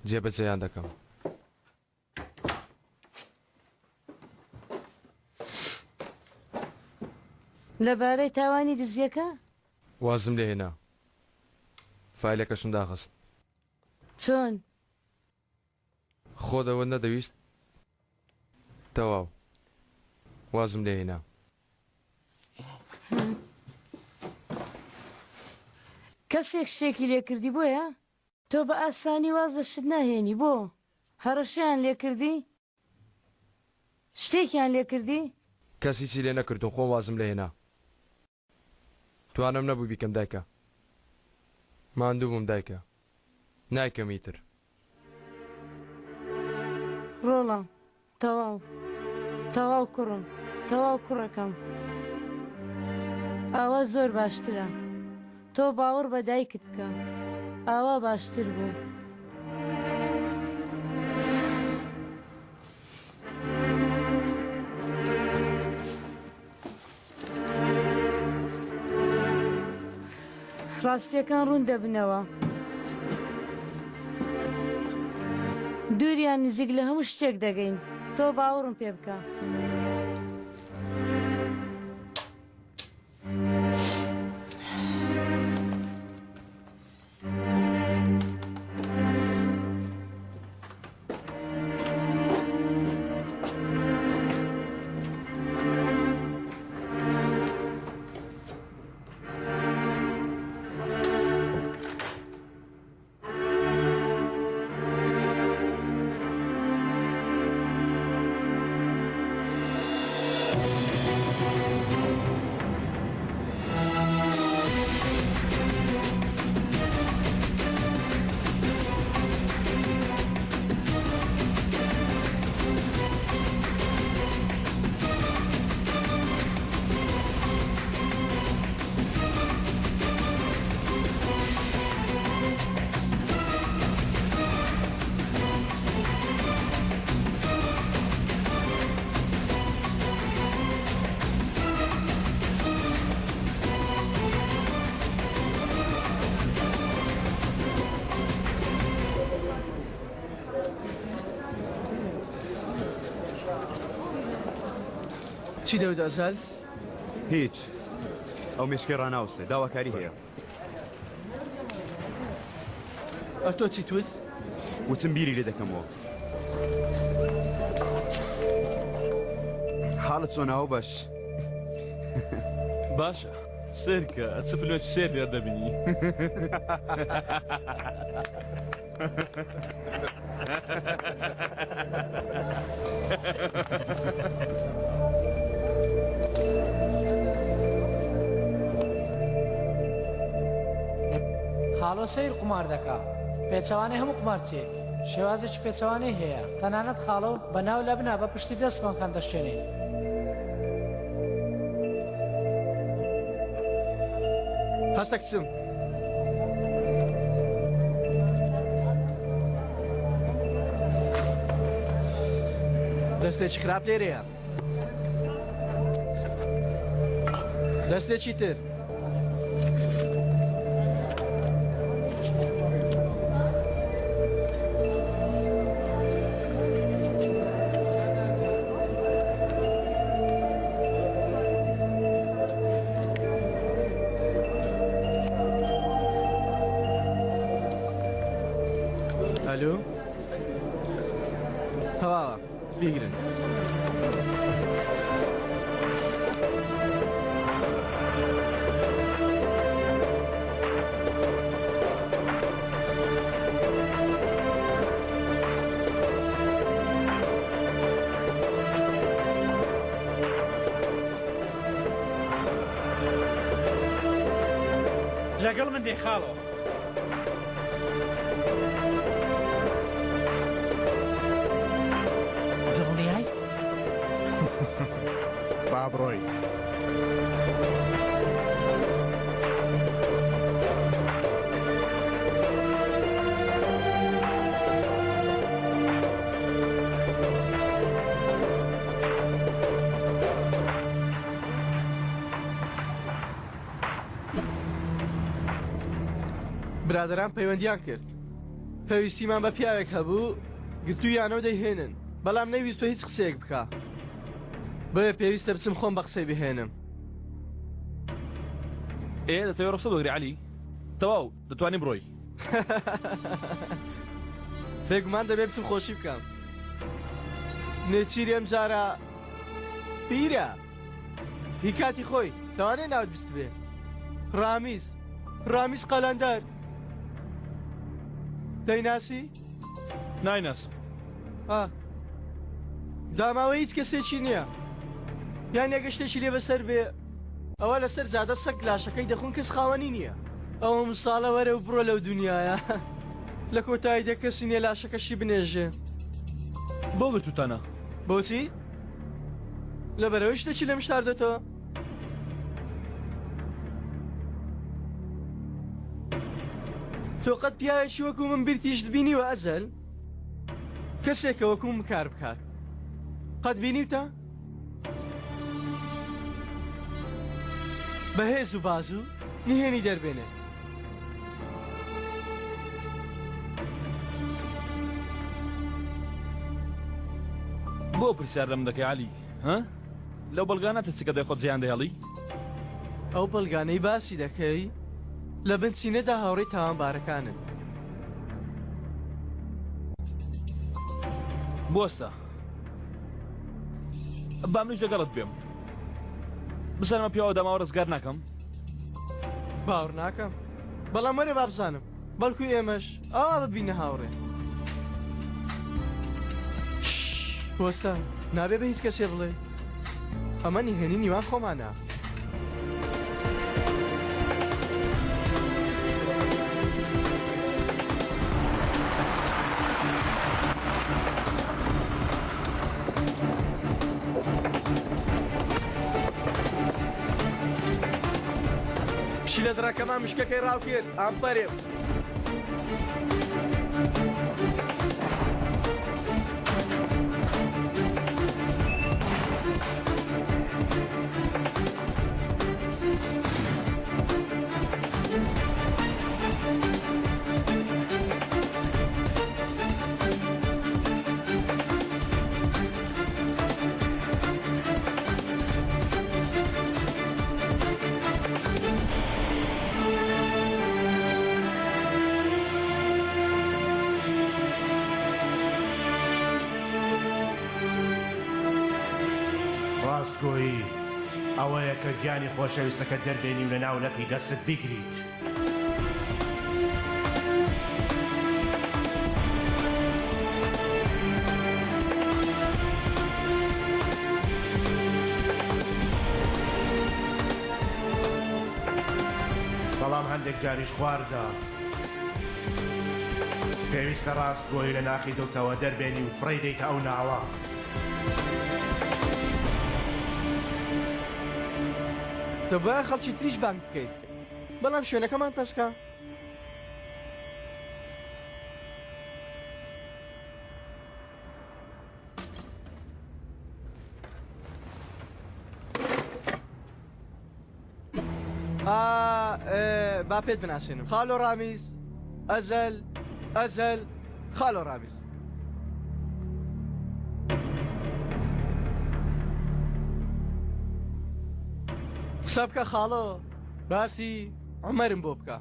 جێبەجێیان دەکەم لەبارەی تاوانی دزیەکە وازم لێ هێنا فایلەکەشم داخست چۆن خۆدەوە نەدەویست تەواو وازم لێ هێنا کەسێک شتێکی لێکردی بۆیە تۆ بە ئاسانی واز لە شت ناهێنی بۆ هەڕەشیان لێکردی شتێکیان لێکردی کەسی چی لێ نەکردو خۆ وازم لێ هێنا توانم نەبوو بیکەم دایکە ماندوو بووم دایکە نایکەم ئیتر ڕۆڵە تەواو تەواو کوڕم تەواو کوڕەکەم ئاوا زۆر باشترە تۆ باوەڕ بە دایکت بکە ئاوا باشتر بوو ڕاستیەکان ڕوون دەبنەوە دووریان نزیک لە هەموو شتێک دەگەین تۆ باوەڕم پێ بکە چی دەوت ئەزال؟ هیچ ئەو مێشکەی ڕناوسێ داواکاری هەیە تۆ چی توت؟ وتم بیری لێ دەکەمەوە حاڵت چۆناوە باش باشە سێرکە چ فلۆچ سێ بێ دەبینی خاڵۆ سیر قمار دەکا پێچەوانەی هەموو قمارچێ شێوازێکی پێچەوانەی هەیە تەنانەت خاڵۆ بە ناو لە بنا بە پشتی دەستمان دەشتێنێ هەستە کچم دەستێکی خراپ لێرەیە دەستێکی تر ئەلو تەواوە بیگرن لەگەڵ من دێ خاڵۆ دڵنیای با بڕۆی برادران پەیوەندیان کرد پێویستیمان بە پیاوێک هەبوو گرتوویانەوە دەیهێنن بەڵام نەویست تۆ هیچ قسەیەک بکە بۆیە پێویستە بچم خۆم بە قسەی بهێنم دەتەوێت ڕەخسە بگری عەلی تەواو دەتوانی بڕۆی بێگومان دەبێ بچم خۆشی بکەم نێچیری ئەم جارە پیرە هی کاتی خۆی توانێ ناوت بیست بێ ڕامیز قەلەندەر دەیناسی؟ نایناسم جاماوە هیچ کەسێکی نییە یان یەگە شتێکی لێ بەسەر بێ ئەوە لەسەر جادە سەگ لاشەکەی دەخون کەس خاوەنی نییە ئەوە مساڵە وەرە و بڕۆ لەو دنیاە لە کۆتاییدە کەسی نیە لاشەکەشی بنێژێ بۆ گرتوتانە بۆچی؟ لەبەرەوەی شتێکی لەم شاردەتەوە تۆ قەت پیاوێکی وەکو من بیرتیشت بینیوە ئەزەل کەسێکە وەکو من کار بکات قەت بینیوتە؟ بەهێز و بازوو نهێنی دەربێنێ بۆ پرسیار لەم دەکەی عەلی ها لەو بەڵگانە تەچکە دەی خۆت زیان دەهێڵی ئەو بەڵگانەی باسی دەکەی لە بنچینەدا هاوڕێی تاوانبارەکانن بۆستە با منیش لەگەڵت بێم بزانمە پیاوە دەماوە ڕزگار ناکەم باوەڕ ناکەم بەڵام وەرێ با بزانم بەڵکو ئێمەش ئاڵت بینە هاوڕێ بۆستە نابێ بە هیچ کەسێ بڵێ ئەمە نیهێنی نیوان خۆمانە پشی لە دڕەکەمان مشکەکەی ڕاوکرد ئامپەرێم ڕاستگۆیی ئەوەیە کە گیانی خۆشەویستەکە دەربێنی و لە ناو لەپی دەستت بیگریت بەڵام هەندێک جاریش خوارزە پێویستە ڕاستگۆیی لە ناخی دڵتەوە دەربێنی و فڕی دەیتە ئەو ناوە دەبایە خەڵکی تریش بانگ بکەیت بەڵام شوێنەکەمان تەسکە با پێت بناسێنم خاڵۆ ڕامیز ئەزەل خاڵۆ ڕامیز قسە بکە خاڵۆ باسی عومەرم بۆ بکە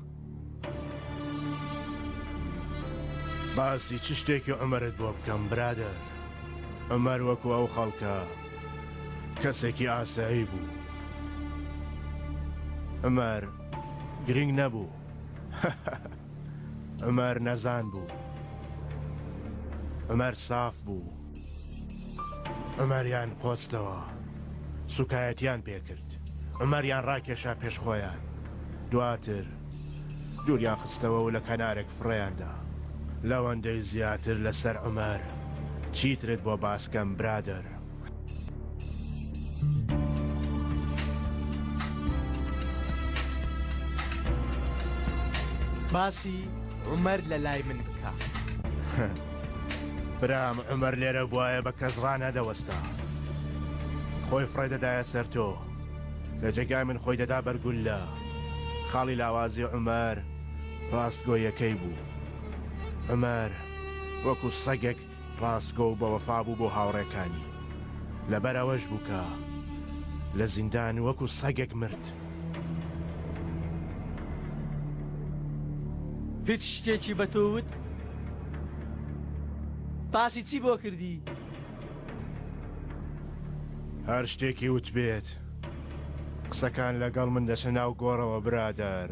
باسی چ شتێکی عومەرت بۆ بکەم برادر عومەر وەکو ئەو خەڵکە کەسێکی ئاسایی بوو عومەر گرنگ نەبوو عومەر نەزان بوو عومەر ساف بوو عومەریان پۆستەوە سوکایەتیان پێکرد عومەریان ڕاکێشا پێش خۆیان دواتر دووریان خستەوە و لە کەنارێک فڕێیاندا لەوەندەی زیاتر لەسەر عومەر چیترت بۆ باسکەم برادر باسی عومەر لە لای من بکە برام عومەر لێرە بواە بە کەس ڕانەدەوەستا خۆی فڕێدەدایە سەر تۆ لە جێگای من خۆی دەدا بەرگولە خاڵی لاوازی عومەر ڕاستگۆیەکەی بوو عومەر وەکو سەگێک ڕاستگۆ و بەوەفا بوو بۆ هاوڕێکانی لەبەرەوەش بووکە لە زیندان وەکو سەگێک مرد هیچ شتێکی بە تۆ وت باسی چی بۆ کردی هەر شتێکی وت بێت قسەکان لەگەڵ من دەچە ناو گۆڕەوە برادەر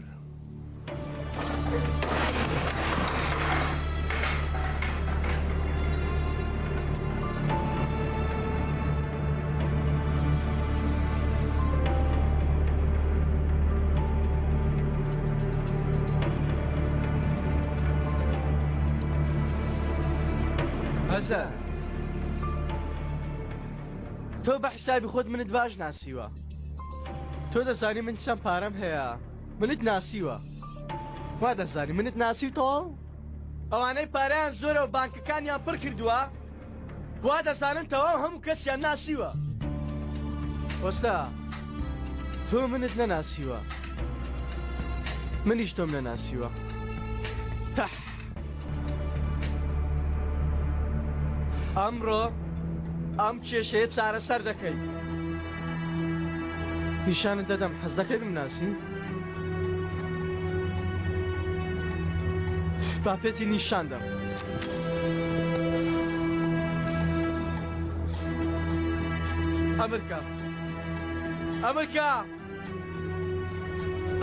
هەزە تۆ بە حسابی خۆت منت باش ناسیوە تۆ دەزانی من چەند پارەم هەیە منت ناسیوە وا دەزانی منت ناسی تۆ ئەوانەی پارەیان زۆرە و بانکەکانیان پڕ کردووە وا دەزانن تەواو هەموو کەسیان ناسیوە وەستا تۆ منت نەناسیوە منیش تۆم نەناسیوە ئەمڕۆ ئەم کێشەیە چارەسەر دەکەی نیشانت دەدەم حەز دەکەی بمناسی با پێتی نیشان دەم ئەمریکا ئەمریکا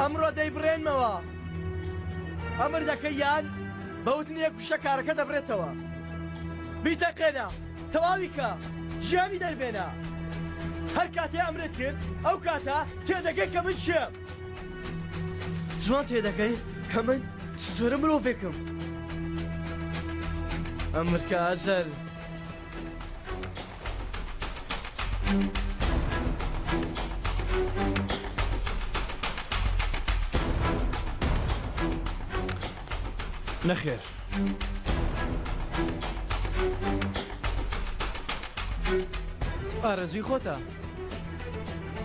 ئەمڕۆ دەیبڕێنمەوە ئەمر دەکەی یان بەوتنیە کوشە کارەکە دەبرێتەوە بیتەقێنە تەواوی کە ژیانی دەربێنە هەر کاتێ ئەمرت کرد ئەو کاتە تێدەگەی کە من چێم جوان تێدەگەی کە من زۆرە مرۆڤێکم ئەمریکا ئەزەل نەخێر ئارەزوی خۆتە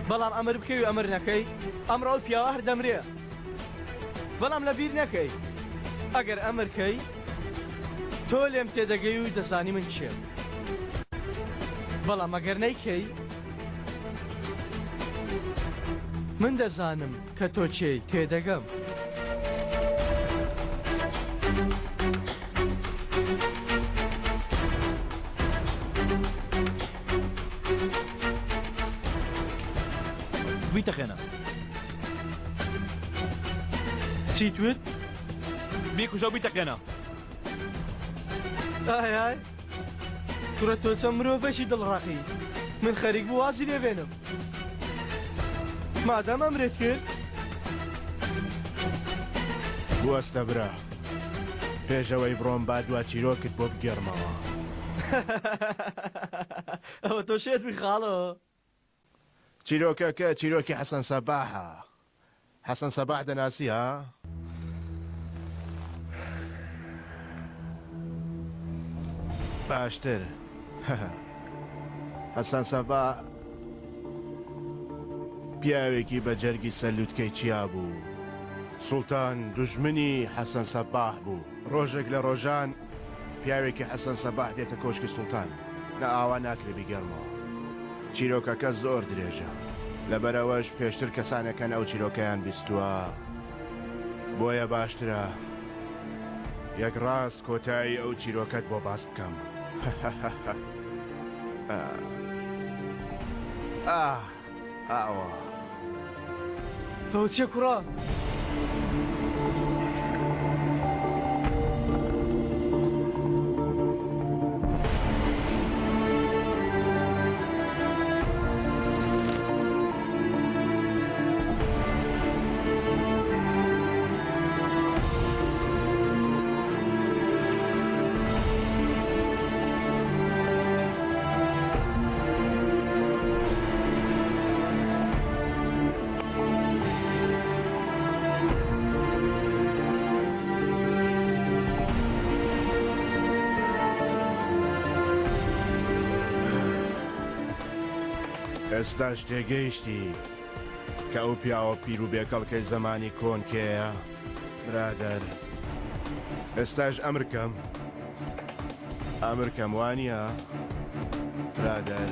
بەڵام ئەمر بکەوی ئەمر نەکەی ئەمڕۆ پیاوە هەر دەمرێ بەڵام لەبیر نەکەی ئەگەر ئەمرکەی تۆ لێم تێدەگەی و دەزانی من چێم بەڵام ئەگەر نەیکەی من دەزانم کە تۆ چێی تێدەگەم بیتەخێنە چی توت؟ بیکوژە و بیتەخێنە ئای ئای کوڕە تۆ چەند مرۆڤێکی دڵڕاقی من خەریک بوو وازی لێبێنم مادام ئەمرێت کرد بوەستە برا پێشەوەی بڕۆم با دوا چیرۆکت بۆ بگەڕمەوە ئەوە تۆ شێت بخاڵەوە چیرۆکەکە چیرۆکی حەسەن سەباحە حەسەن سەباح دەناسی ها باشتر حەسەن سەباح پیاوێکی بە جەرگی سەلووتکەی چیا بوو سوڵتان دوژمنی حەسەن سەباح بوو ڕۆژێک لە ڕۆژان پیاوێکی حەسەن سەباح دێتە کۆشکی سوڵتان لە ئاوا ناکرێ بیگەڕمەوە چیرۆکەکە زۆر درێژە لەبەرەوەش پێشتر کەسانەکەن ئەو چیرۆکەیان بیستووە بۆیە باشترە یەک ڕاست کۆتایی ئەو چیرۆکەت بۆ باس بکەم ئاوە ئەو چێ کوڕە ئێستاش تێگەیشتی کە ئەو پیاوە پیر و بێکەڵکەی زمانی کۆن کێیە برادەر ئێستاش ئەمرکەم وانە برادەر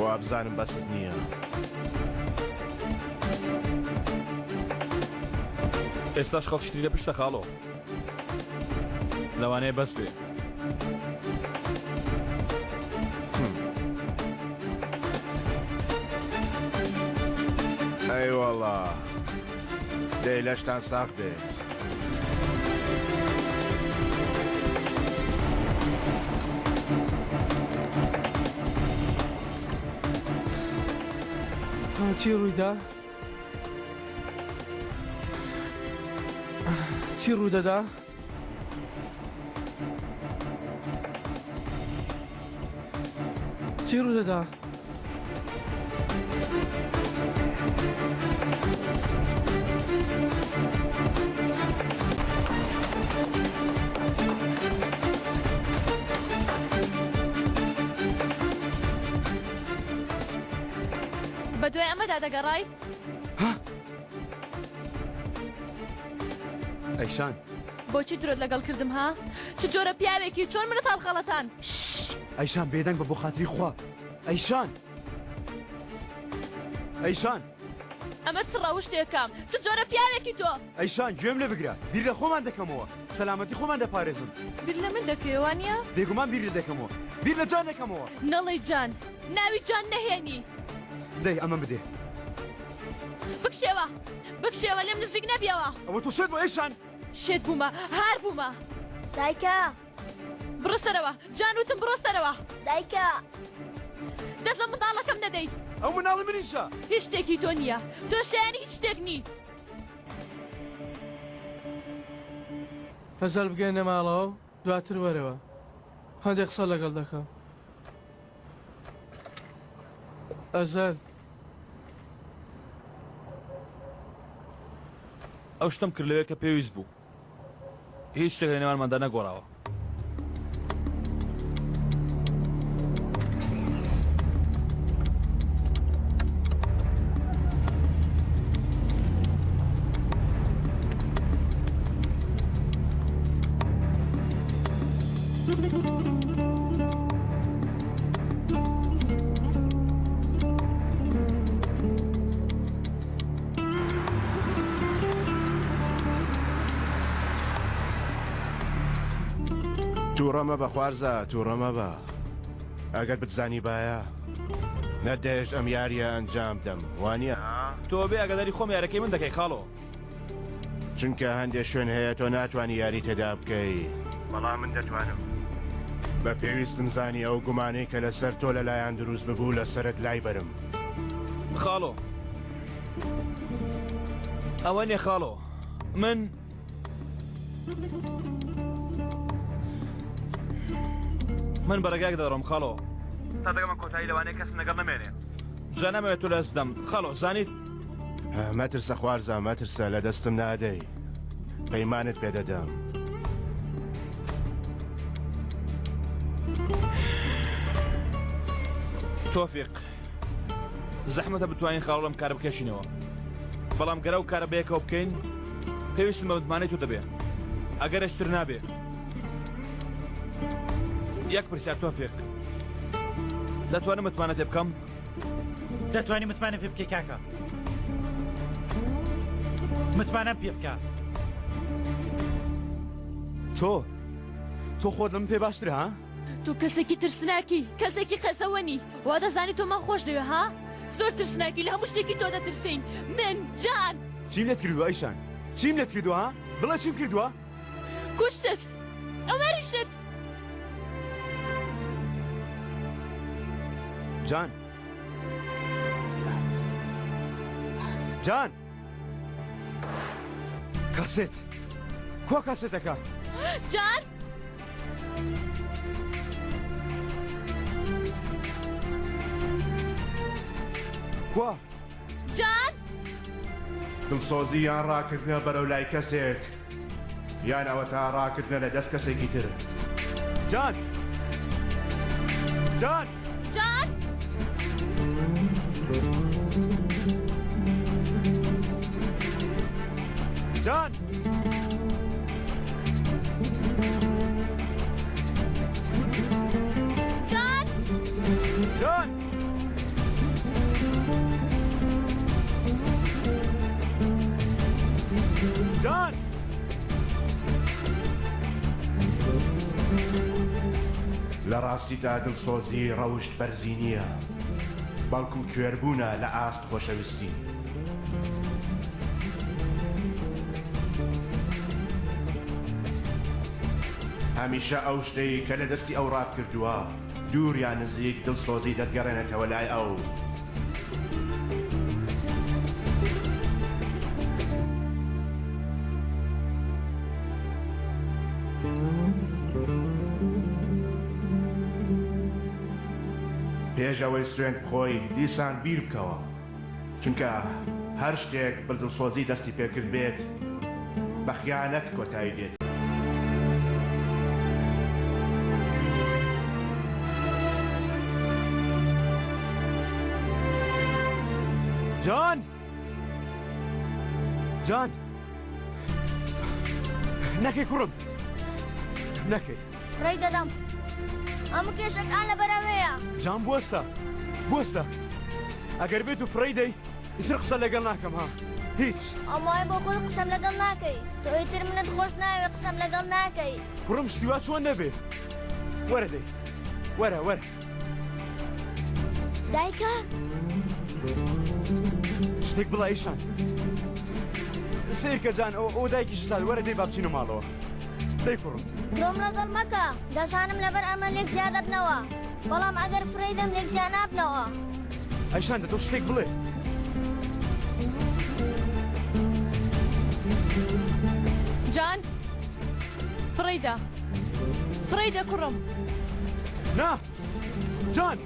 وابزانم بەست نییە ئێستاش خەڵشتری لە پشتە خاڵۆ لەوانەیە بەس بێ ئەیوەڵا دەی لەشتان ساق بێت چی ڕوویدا؟ چی ڕوو دەدا؟ چی ڕوو دەدا؟ بە دوای ئەمەدا دەگەڕای؟ ئەیشان بۆچی درۆت لەگەڵ کردم ها چ جۆرە پیاوێکی چۆن منت هەڵخەڵەتان ئەیشان بێدەنگ بە بۆ خاتری خوا ئەیشان ئەیشان ئەمە چ ڕەوشتێکم چ جۆرە پیاوێکی تۆ ئەیشان گوێم لێ بگرە بیر لە خۆمان دەکەمەوە سەلامەتی خۆمان دەپارێزم بیر لە من دەکەوانە بێگومان بیر لە دەکەمەوە بیر لە جان دەکەمەوە نەڵێ جان ناوی جان نەهێنی دەی ئەمە بدێ بکشێوە لێم نزیک نەبیەوە ئەوە تۆ شێت بۆ ئەیشان شێت بوومە هار بوومە دایکە بڕۆستەرەوە جان وتم بڕۆستەرەوە دایکە دەست لە منداڵەکەم نەدەی ئەو مناڵی منیشە هیچ شتێکی تۆ نییە تۆ شایانی هیچ شتێک نی هەزار بگەینە ماڵەوە دواتر وەرەوە هەندێک قسە لەگەڵ دەکەم ئەزەر ئەو شتم کرد لەوێ کە پێویست بوو هیچ شتێک لە نێوانماندا نەگۆڕاوە تووڕەمە بە خوارزە تووڕەمە بە ئەگەر بتزانی باە نەدەێش ئەم یاریە ئەنجام دەم وانە تۆ بێ ئەگەداری خۆم یارەکەی من دەکەی خاڵۆ چونکە هەندێک شوێن هەیە تۆ ناتوانانی یاری تێدا بکەی بەڵام من دەتوانم بە پێویستم زانی ئەو گومانەی کە لەسەر تۆ لەلایەن دروست ببوو لەسرت لای بەرم خاڵۆ ئەوە نیە خاڵۆ من بەرەگاک دەڕۆم خاڵۆ تا دەگەمە کۆتایی لەوانەیە کەس لەگەڵ نەمێنێ جا نامەوێت تۆ لەست بدەم خاڵۆ زانیت مەترسە خوارزە مەترسە لە دەستم نادەی پەیمانت پێدەدەم تۆفیق زەحمەتە بتوانین خاڵۆ لەم کارە بکەشینەوە بەڵام گەرە و کارە بەیەکەوە بکەین پێویستم بە متمانەی تۆ دەبێ ئەگەر ئەشتر نابێ یەک پرسیار تۆفیق دەتوانم متمانەت پێ بکەم دەتوانی متمانە پێ بکەی کاکە متمانە پێ بکە تۆ خۆت لەم پێ باشترە ها تۆ کەسێکی ترسناکی کەسێکی قەزەوەنی وا دەزانی تۆ من خۆش دەوێ ها زۆر ترسناکی لە هەموو شتێکی تۆ دەترسین من جان چیم لێت کردووە ئەیشان چیم لێت کردووە ها بڵێ چیم کردووە کوشتت ئەوەریشت جان کاسێت کۆ کاسێتەکە جان کوا جان دڵسۆزی یان ڕاکردنە بەرەو لای کەسێک یان ئەوە تا ڕاکردنە لە دەست کەسێکی تر جان جان جان جان جان جان لە ڕاستیدا دڵسۆزی ڕەوشت بەرزی نییە بەڵکو کوێربوونە لە ئاست خۆشەویستی هەمیشە ئەو شتەی کە لە دەستی ئەو ڕات کردووە دوور یان نزیک دڵسۆزی دەتگەڕێنێتەوە لای ئەو پێش ئەوەی سوێن بخۆی دیسان بیر بکەوە چونکە هەر شتێک بە دڵسۆزی دەستی پێکرد بێت بە خیانەت کۆتایی دێت جان نەکەی کوڕم نەکەی ڕێی دەدەم ئەمە کێشەکان لە بەراوەیە جان بوەستە ئەگەر بێت و فڕی دەی ئیتر قسە لەگەڵ ناکەم ها هیچ ئەمای بۆ خۆت قسەم لەگەڵ ناکەی تۆ ئیتر منت خۆش ناوێ قسەم لەگەڵ ناکەی کوڕم شتیوا چۆن نەبێ وەرە دەی وەرە دایکە شتێک بڵە ئیشان سیرکە جان ئەو دایکی شتال وەرە دەی با بچینە ماڵەوە دەی کوڕم تۆم لەگەڵ مەکە دەزانم لەبەر ئەمە لێک جیا دەبنەوە بەڵام ئەگەر فڕی دەم لێک جیا نابنەوە ئەیشان دە تۆ شتێک بڵێ جان فڕیدە کوڕم نا جان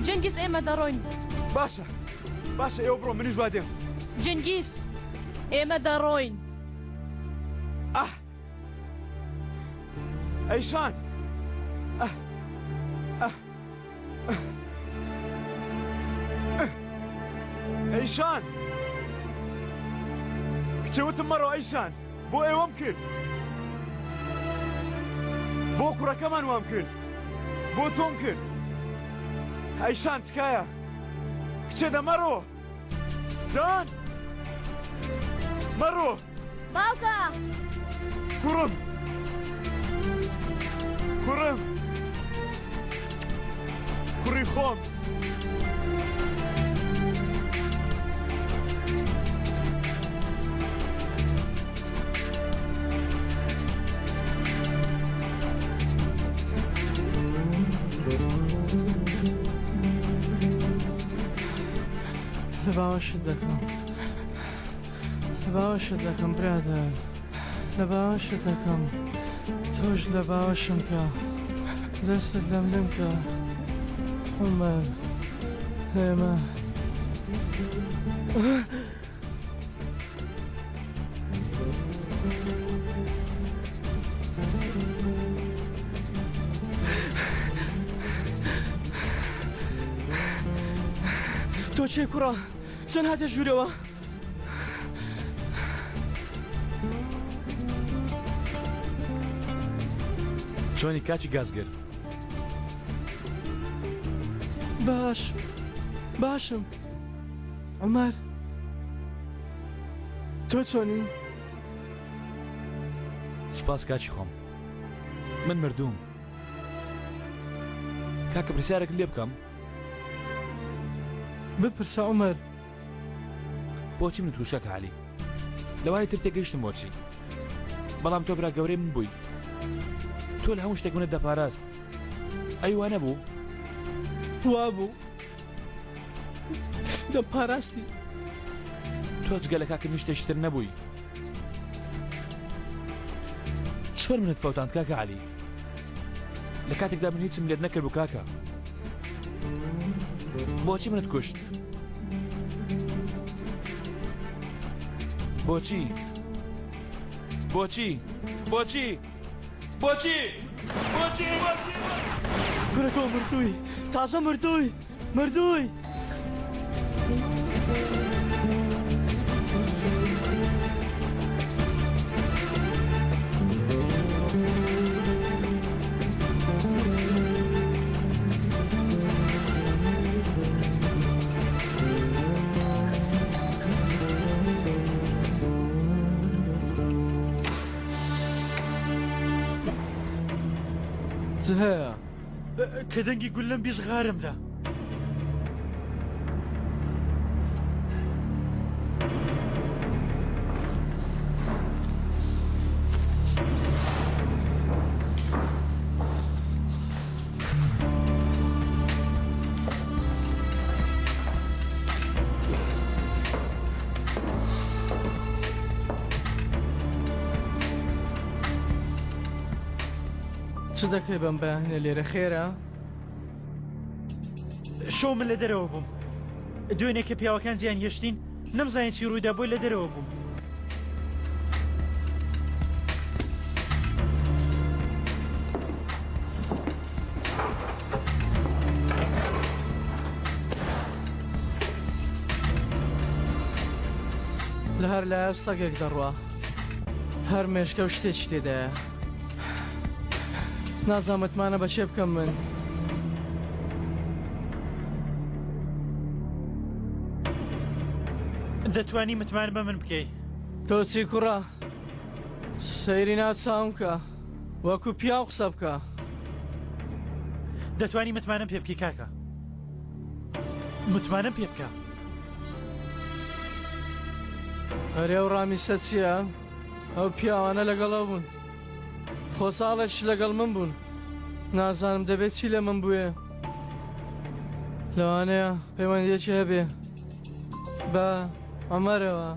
جنگیز ئێمە دەڕۆین باشە ئێوە بڕۆ منیش وا دێم جنگیز ئێمە دەڕۆین ئەیشان ئەیشان کچەوتم مەڕەوە ئەیشان بۆ ئێوەم کرد بۆ کوڕەکەمان وام کرد بۆ تۆم کرد ئەیشان تکایە کچێ دەمەڕۆ جان مەڕۆ باوکە کوڕم کوڕی خۆم لەباوەشت دەکەم برادر لەباوەشت دەکەم تۆش لە باوەشم کە دەستت لەم کە عومەر ئێمە تۆ چێ کوڕە چەند هاتە ژوورەوە چۆنی کاچی گازگر باشم عومەر تۆ چۆنی سپاس کاچی خۆم من مردوم کاکە پرسیارێک لێ بکەم بپرسە عومەر بۆچی من تووشەکە عەلی لەوانی تر تێگەیشتم بۆچی بەڵام تۆ برا گەورەی من بووی تۆ لە هەموو شتێک منت دەپاراست ئەیوا نەبوو وا بوو دەپاراستی تۆ جگە لە کاکە نیشتێشتر نەبووی چۆن منت فەوتاند کاکە عەلی لە کاتێکدا من هیچم لێت نەکرد بوو کاکە بۆچی منت کوشت بۆچی گورە تۆ مردووی تازە مردووی هەیە کە دەنگی گول لەم بیژغارمدا چ دەکەی بەم بەیانە لێرە خێرە؟ شۆ من لە دەرەوە بووم دوێنێ کە پیاوەکان جیان هێشتین نەمزانین چی ڕوویدا بۆی لە دەرەوە بووم هەر لە سەگێک دەڕوا هەر مێشکە و شتێکی تێدایە نازانمتمانە بە چێ بکەم من دەتوانی متمان بە من بکەی تۆ چی کوڕە سەیری ناچاوم کە وەکو پیاو قسە بکە دەتوانی متمانم پێ بکەی کاکە متمانم پێ بکە هەرێ و ڕامیسە چییە؟ ئەو پیاوانە لەگەڵەوە بوون خۆ ساڵێک لەگەڵ من بوون نازانم دەبێت چی لە من بووێ لەوانەیە پەیوەندیەکی هەبێ بە ئەمەرەوە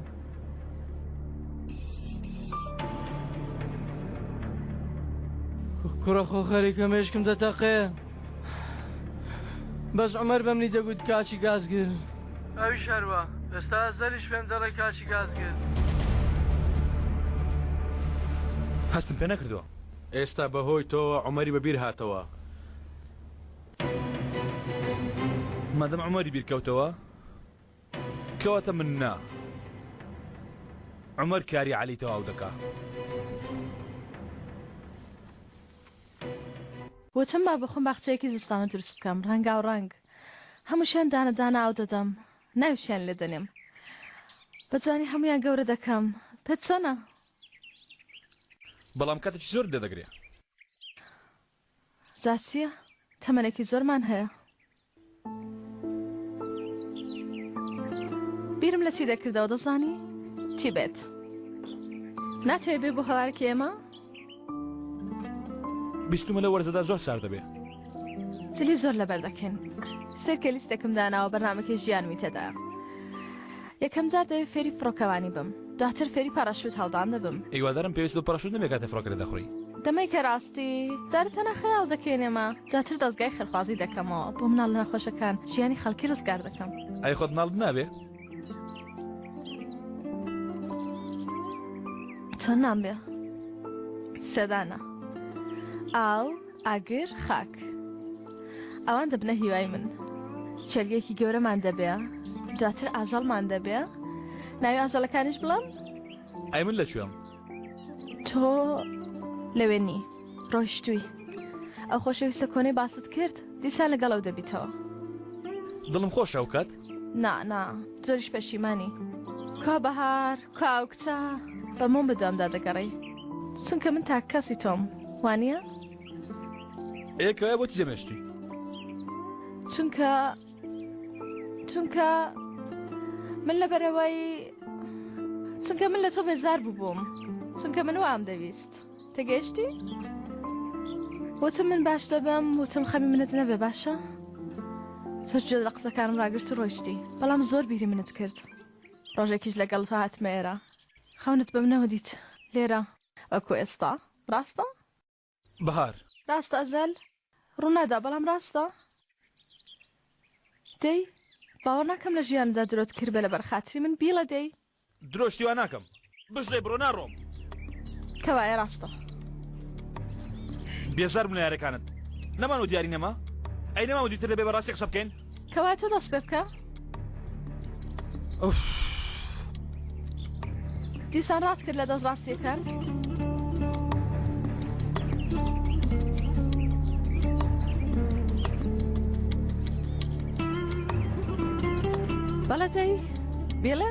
کوڕە خۆ خەریکە مێشکم دەتەقێ بەس عومەر بەمنی دەگوت کاچی گازگر ئەوی شەروە ئێستا زەریش فێم دەڵێ کاچی گازگر هەستم پێ نەکردووە ئێستا بەهۆی تۆ عومەری بەبیر هاتەوە مادەم عومەری بیرکەوتەوە کەواتە من نا عومەر کاری عەلی تەواو دەکا وتم با بخۆم باخچەیەکی زستانە دروست بکەم ڕەنگا و ڕەنگ هەمووشیان دانەدانە ئاو دەدەم ناوشیان لێ دەنێم بەجوانی هەمویان گەورە دەکەم پێت چۆنە؟ بەڵام کاتێکی زۆر دەدەگرێ جا چییە؟ تەمەنێکی زۆرمان هەیە بیرم لە چی دەکردەوە دەزانی؟ چی بێت؟ ناتوێ بێ بۆ هەوارکی ئێمە؟ بیستمە لە وەرزەدا زۆر سار دەبێ جلی زۆر لەبەر دەکەن سێرکە لیستێکم داناوە بەرنامەکەی ژیانمی تێدایە یەکەم جار دەوێت فێری فڕۆکەوانی بم دواتر فێری پاراشوت هەڵدان دەبم هیوادارم پێویست بە پاراشوت نەبێ کاتێ فڕۆکەرە دەخۆی دەمەی کە ڕاستی جارتەنە خەیاڵ دەکەێنێمە دواتر دەستگای خێرخوازی دەکەمەوە بۆ مناڵ لە نەخۆشەکان ژیانی خەڵکی ڕزگار دەکەم ئەی خۆت ناڵ نابێ چۆن نامبێ سێدانە ئاو ئاگر خاک ئەوان دەبنە هیوای من چێلگەیەکی گەورەمان دەبێ دواتر ئاژەڵمان دەبێ ناوی ئاژەڵەکانیش بڵام ئەی من لەکوێم تۆ لەوێنی ڕۆیشتووی ئەو خۆشەویستە کۆنەی باست کرد دیسان لەگەڵەو دەبیتەوە دڵم خۆشە ئەو کات نا زۆریش پەشیمانی کا بەهار کاو کچە بەمۆم بەدوامدا دەگەڕی چونکە من تا کەسی تۆم وانە؟ ئێکەوە بۆ چی جەمێشتی؟ چونکە من لەبەرەوەی چونکە من لە تۆ بێزار بووبووم چونکە من وام دەویست تێگەیشتی؟ وتم من باش دەبم وتم خەمی منت نەبێ باشە؟ تۆ گوێ لە قسەکانم ڕاگرت و ڕۆیشتی بەڵام زۆر بیری منت کرد ڕۆژێکیش لەگەڵ تۆ هاتمە ئێرە خەونت بەمنەوە دیت لێرە وەکو ئێستا ڕاستە؟ بەهار ڕاستە ئەزەل ڕوونادا بەڵام ڕاستە؟ دەی باوەڕ ناکەم لە ژیاندا درۆت کرد بە لە بەرخاتری من بیڵە دەی درۆشتی وا ناکەم بشڵێ بڕۆ ناڕۆم کەوایە ڕاستە بێزار بوون لە یارەکانت نەمان و دیاری نەما ئەی نەما و دیتر دەبێ بەڕاستی قسە بکەین کەوایە تۆ دەست پێ بکە دیسان ڕاست کرد لە دەست ڕاستیەکان بەڵێ دەی بێڵێ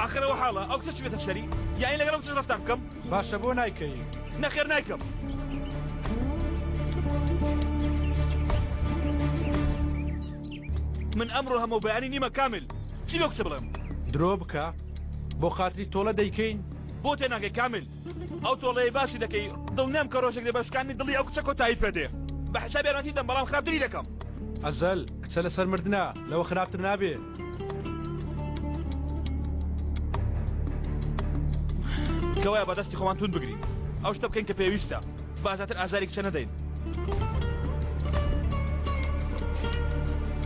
آخرەوە حاڵە ئەو کچە چ بێتە سەری یانی لەگەڵ ئەو کچە ڕەفتار بکەم باشە بۆ نایکەی نەخێر نایکەم من ئەمڕۆ هەموو بەیانی نیمە کامل چی بۆ کچە بڵێم درۆ بکە بۆ خاتری تۆڵە دەیکەین بۆ تێناگەی کامل ئەو تۆڵەیە باسی دەکەی دڵنیام کە ڕۆژێک دەبەشکانی دڵی ئەو کچە کۆتایی پێدێ بە حسابی یارمەتی دەم بەڵام خراپتری دەکەم ئەزەل کچە لەسەر مردنا لەوە خراپتر نابێ کەوایە بەدەستی خۆمان تون بگری ئەو شتە بکەین کە پێویستە بازاتر ئازاری کچە نەدەین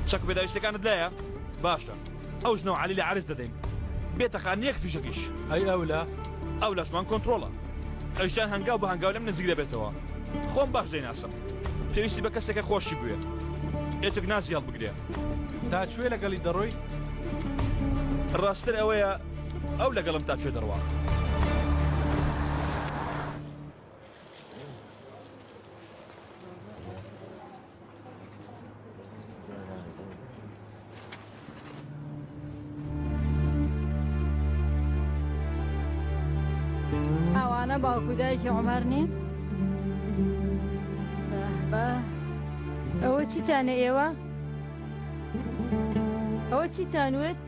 شەک پێداویستەکانت لایە باشە ئەو ژنەوە عەلی لە عەرز دەدەین بێتەخان یەک توشەکیش ئەی ئەو لەشمان کۆنتڕۆڵە ئەوشان هەنگاو بە هەنگاو لەم نزیک دەبێتەوە خۆم باش دەیناسم پێویستی بە کەسێکە خۆشی بوێ ئێتک ناسی هەڵبگرێ تا کوێ لەگەڵی دەڕۆی ڕاستتر ئەوەیە ئەو لەگەڵم تا کوێ دەڕوا ئەوانە باوکو دایکی عومەر نین ئەوە چیتانە ئێوە؟ ئەوە چیتانوێت؟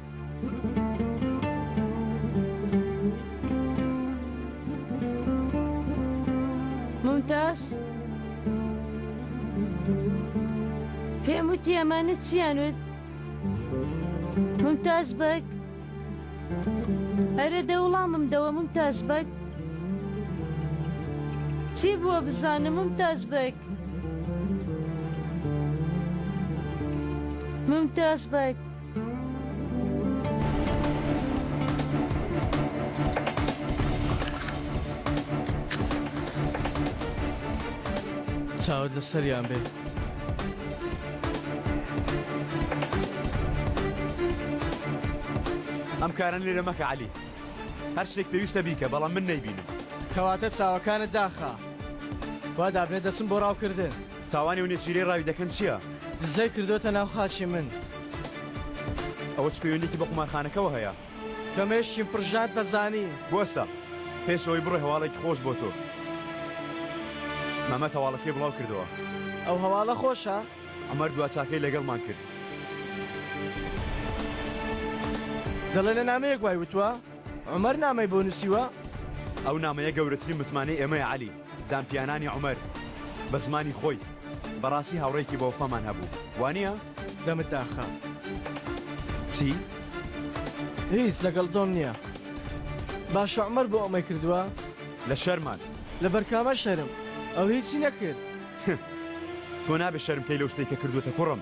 ممتاز پێم وتی ئەمانە چیانوێت؟ ممتاز بەگ ئەرە دەوڵامم دەوە ممتاز بەگ چی بووە بزانم ممتاز بەگ ممتاز بەگ چاوت لە سەریان بێ ئەم کارن لێرە مەکە عەلی هەر شتێک پێویستە بیکە بەڵام من نەیبینم کەواتە چاوەکانت داخە وا دابنێت دەچم بۆ ڕاوکردن تاوانی و نێچیرەی ڕاوی دەکەن چییە؟ دزەی کردوتە ناو خاچی من ئەوە چ پەیوەندێکی بە قومارخانەکەەوە هەیە کەمێشتیم پرژات دەزانی بۆستە پێشەوەی بڕۆی هەواڵێکی خۆش بۆ تۆ مەمە هەواڵەکەی بڵاو کردەوە ئەو هەواڵە خۆشە؟ ئەمەر دوا چاکەی لەگەڵمان کرد دەڵێ لە نامەیەک وای وتووە عومەر نامەی بۆ نووسیوە ئەو نامەیە گەورەترین متمانەی ئێمەیە عەلی دامپیانانی عومەر بە زمانی خۆی بەڕاستی هاوڕێکی بە وەفامان هەبوو وانە؟ دەمت داخە چی؟ هیچ لەگەڵ دۆم نییە باشە عومەر بۆ ئەمەی کردووە؟ لە شەرمان لە بەرکامە شەرم ئەو هیچی نەکرد تۆ نابێ شەرمکەی لەو شتێکە کردوتە کوڕم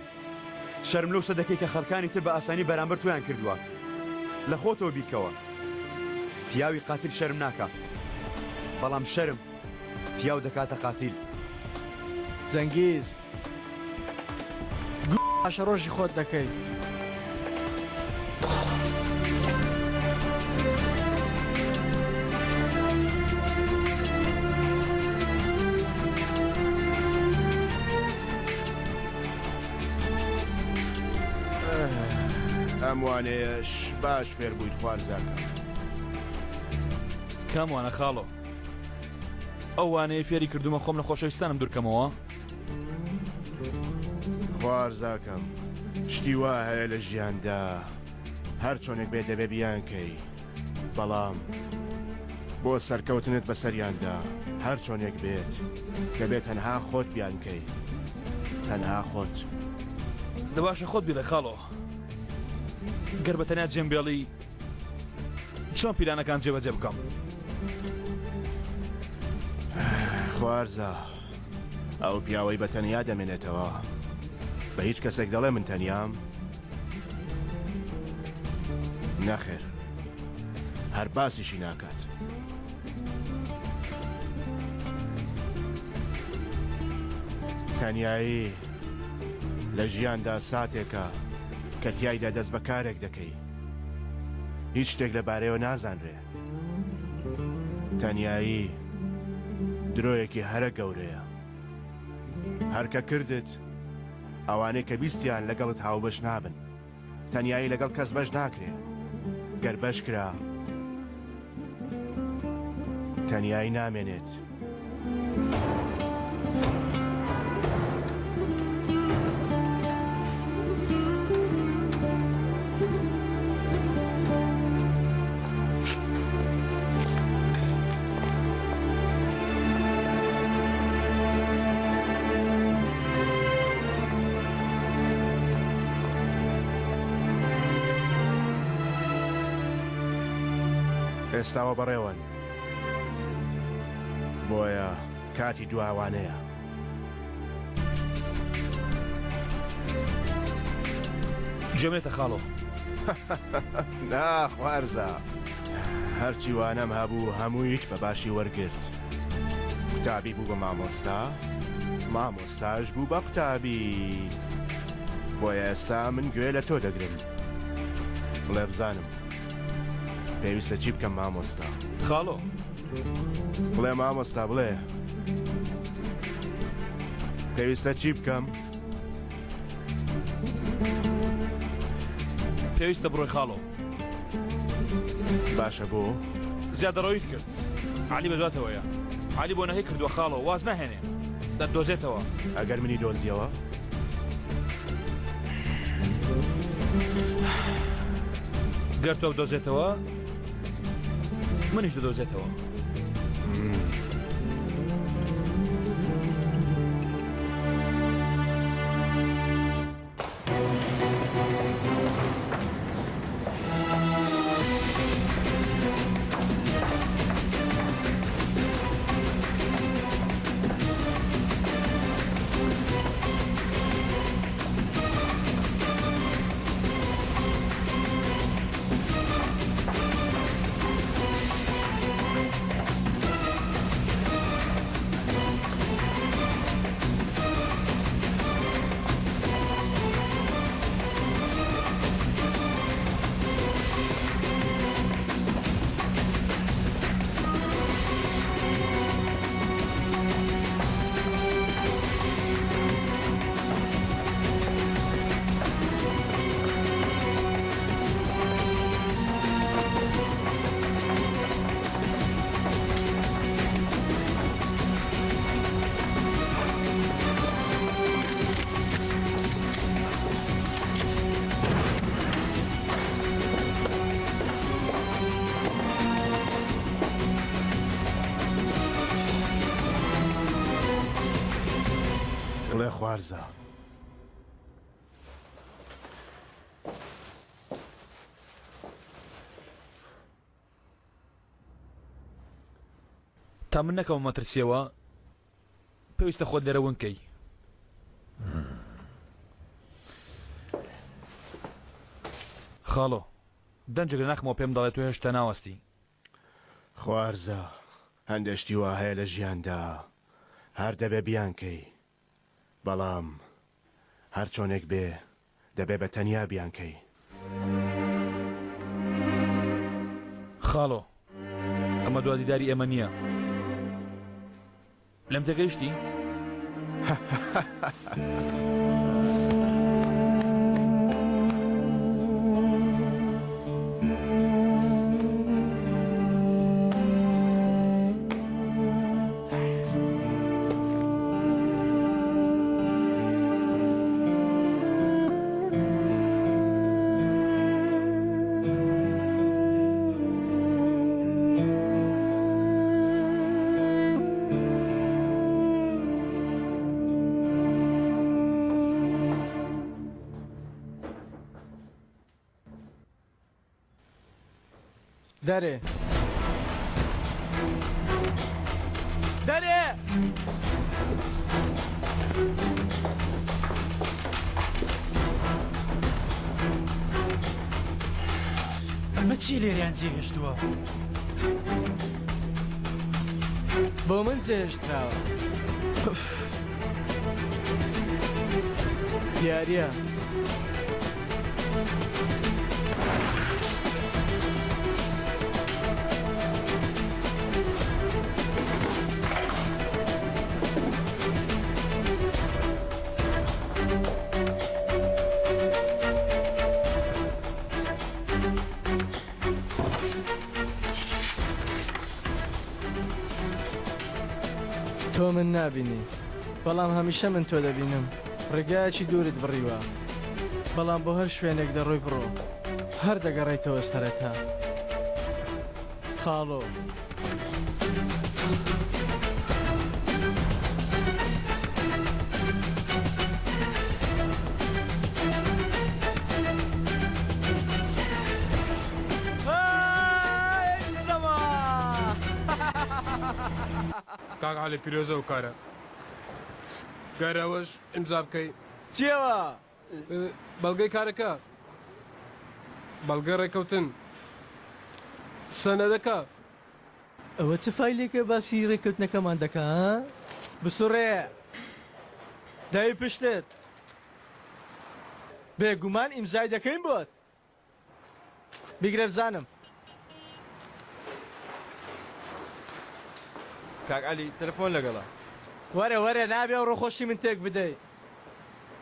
شەرم لەو شتە دەکەی کە خەڵکانی تر بە ئاسانی بەرامبەر تۆیان کردووە لە خۆتەوە بیکەوە پیاوی قاتیل شەرم ناکە بەڵام شەرم پیاو دەکاتە قاتیل جەنگیز باشە ڕۆژی خۆت دەکەی ئەموانەیەش باش فێر بوویت خوارزاکە کاموانە خاڵۆ ئەو وانەیە فێری کردومە خۆم لە خۆشەویستانم دوورکەمەوە خوارزاکەم شتی وا هەیە لە ژیاندا هەر چۆنێک بێ دەبێ بیانکەی بەڵام بۆ سەرکەوتنت بەسەریاندا هەر چۆنێک بێت دەبێت تەنها خۆت بیانکەی تەنها خۆت دەباشە خۆت بیڵێ خاڵۆ گەر بە تەنیا جێمبێڵی چۆن پیلانەکان جێبەجێ بکەم خوارزە ئەو پیاوەی بە تەنیا دەمێنێتەوە بە هیچ کەسێک دەڵێ من تەنیام نەخێر هەر باسیشی ناکات تەنیایی لە ژیاندا ساتێکە کە تیایدا دەست بە کارێک دەکەی هیچ شتێک لەبارەیەوە نازانرێ تەنیایی درۆیەکی هەرە گەورەیە هەرکە کردت ئەوانەی کە بیستیان لەگەڵت هاوبەش نابن تەنیایی لەگەڵ کەس بەش ناکرێ گەر بەش کرا تەنیایی نامێنێت ئێستاوە بەڕێوەن بۆیە کاتی دواوانەیە گوێمێتە خاڵۆ. ناخوارزە هەرچی وانەم هەبوو هەموویت بە باشی وەرگرت. قوتابی بوو بە مامۆستا، مامۆستاش بوو بە قوتابی. بۆیە ئێستا من گوێ لە تۆ دەگرم. بڵێ بزانم پێویستە چی بکەم مامۆستا؟ خاڵۆ بڵێ مامۆستا بڵێ پێویستە چی بکەم؟ پێویستە بڕۆی خاڵۆ. باشە بۆ؟ زیادەڕەویت کرد. علی بەدواتەوەیە. علی بۆ نەهەی کردووە خاڵۆ واز ناهێنێ. دەتدۆزێتەوە. ئەگەر منی دۆزیەوە؟ گەر تۆ بدۆزێتەوە منیش دەدۆزێتەوە. بڵێ خوارزە تا من نەکەم مەترسیەوە پێویستە خۆت لێرە ونکەی. خاڵۆ دەنجێک لە ناخمەوە پێم دەڵێت تۆ هێشتا ناوەستی. خوارزە هەندێشتی وا هەیە لە ژیاندا هەر دەبێ بیانکەی، بەڵام هەر چۆنێک بێ دەبێ بە تەنیا بیانکەی. خاڵۆ ئەمە دوادیداری ئێمە نییە. لەم تێگەیشتی؟ دەرێ دەرێ ئەمە چی لێریان جێهێشتووە؟ بۆ من جێهێشتراوە دیارە. تۆ من نابینی بەڵام هەمیشە من تۆ دەبینم. ڕێگایەکی دوورت بڕیوە بەڵام بۆ هەر شوێنێک دەڕۆی بڕۆ هەر دەگەڕێیتەوە سەرەتا. خاڵۆ کاک عەلی پیرۆزە و کارە گەرەوەش ئیمزا بکەی. چیەوە؟ بەڵگەی کارەکە بەڵگە ڕێکەوتن سەنەدەکە ئەوە چ فایلێکە باسی ڕێککەوتنەکەمان دەکا بسوڕێ دای پشتت بێگومان ئیمزای دەکەین بۆت بیگرە بزانم کاک عەلی تەلەفۆن لەگەڵا وەرە وەرە نابێ و ڕۆخۆشی من تێک بدەیت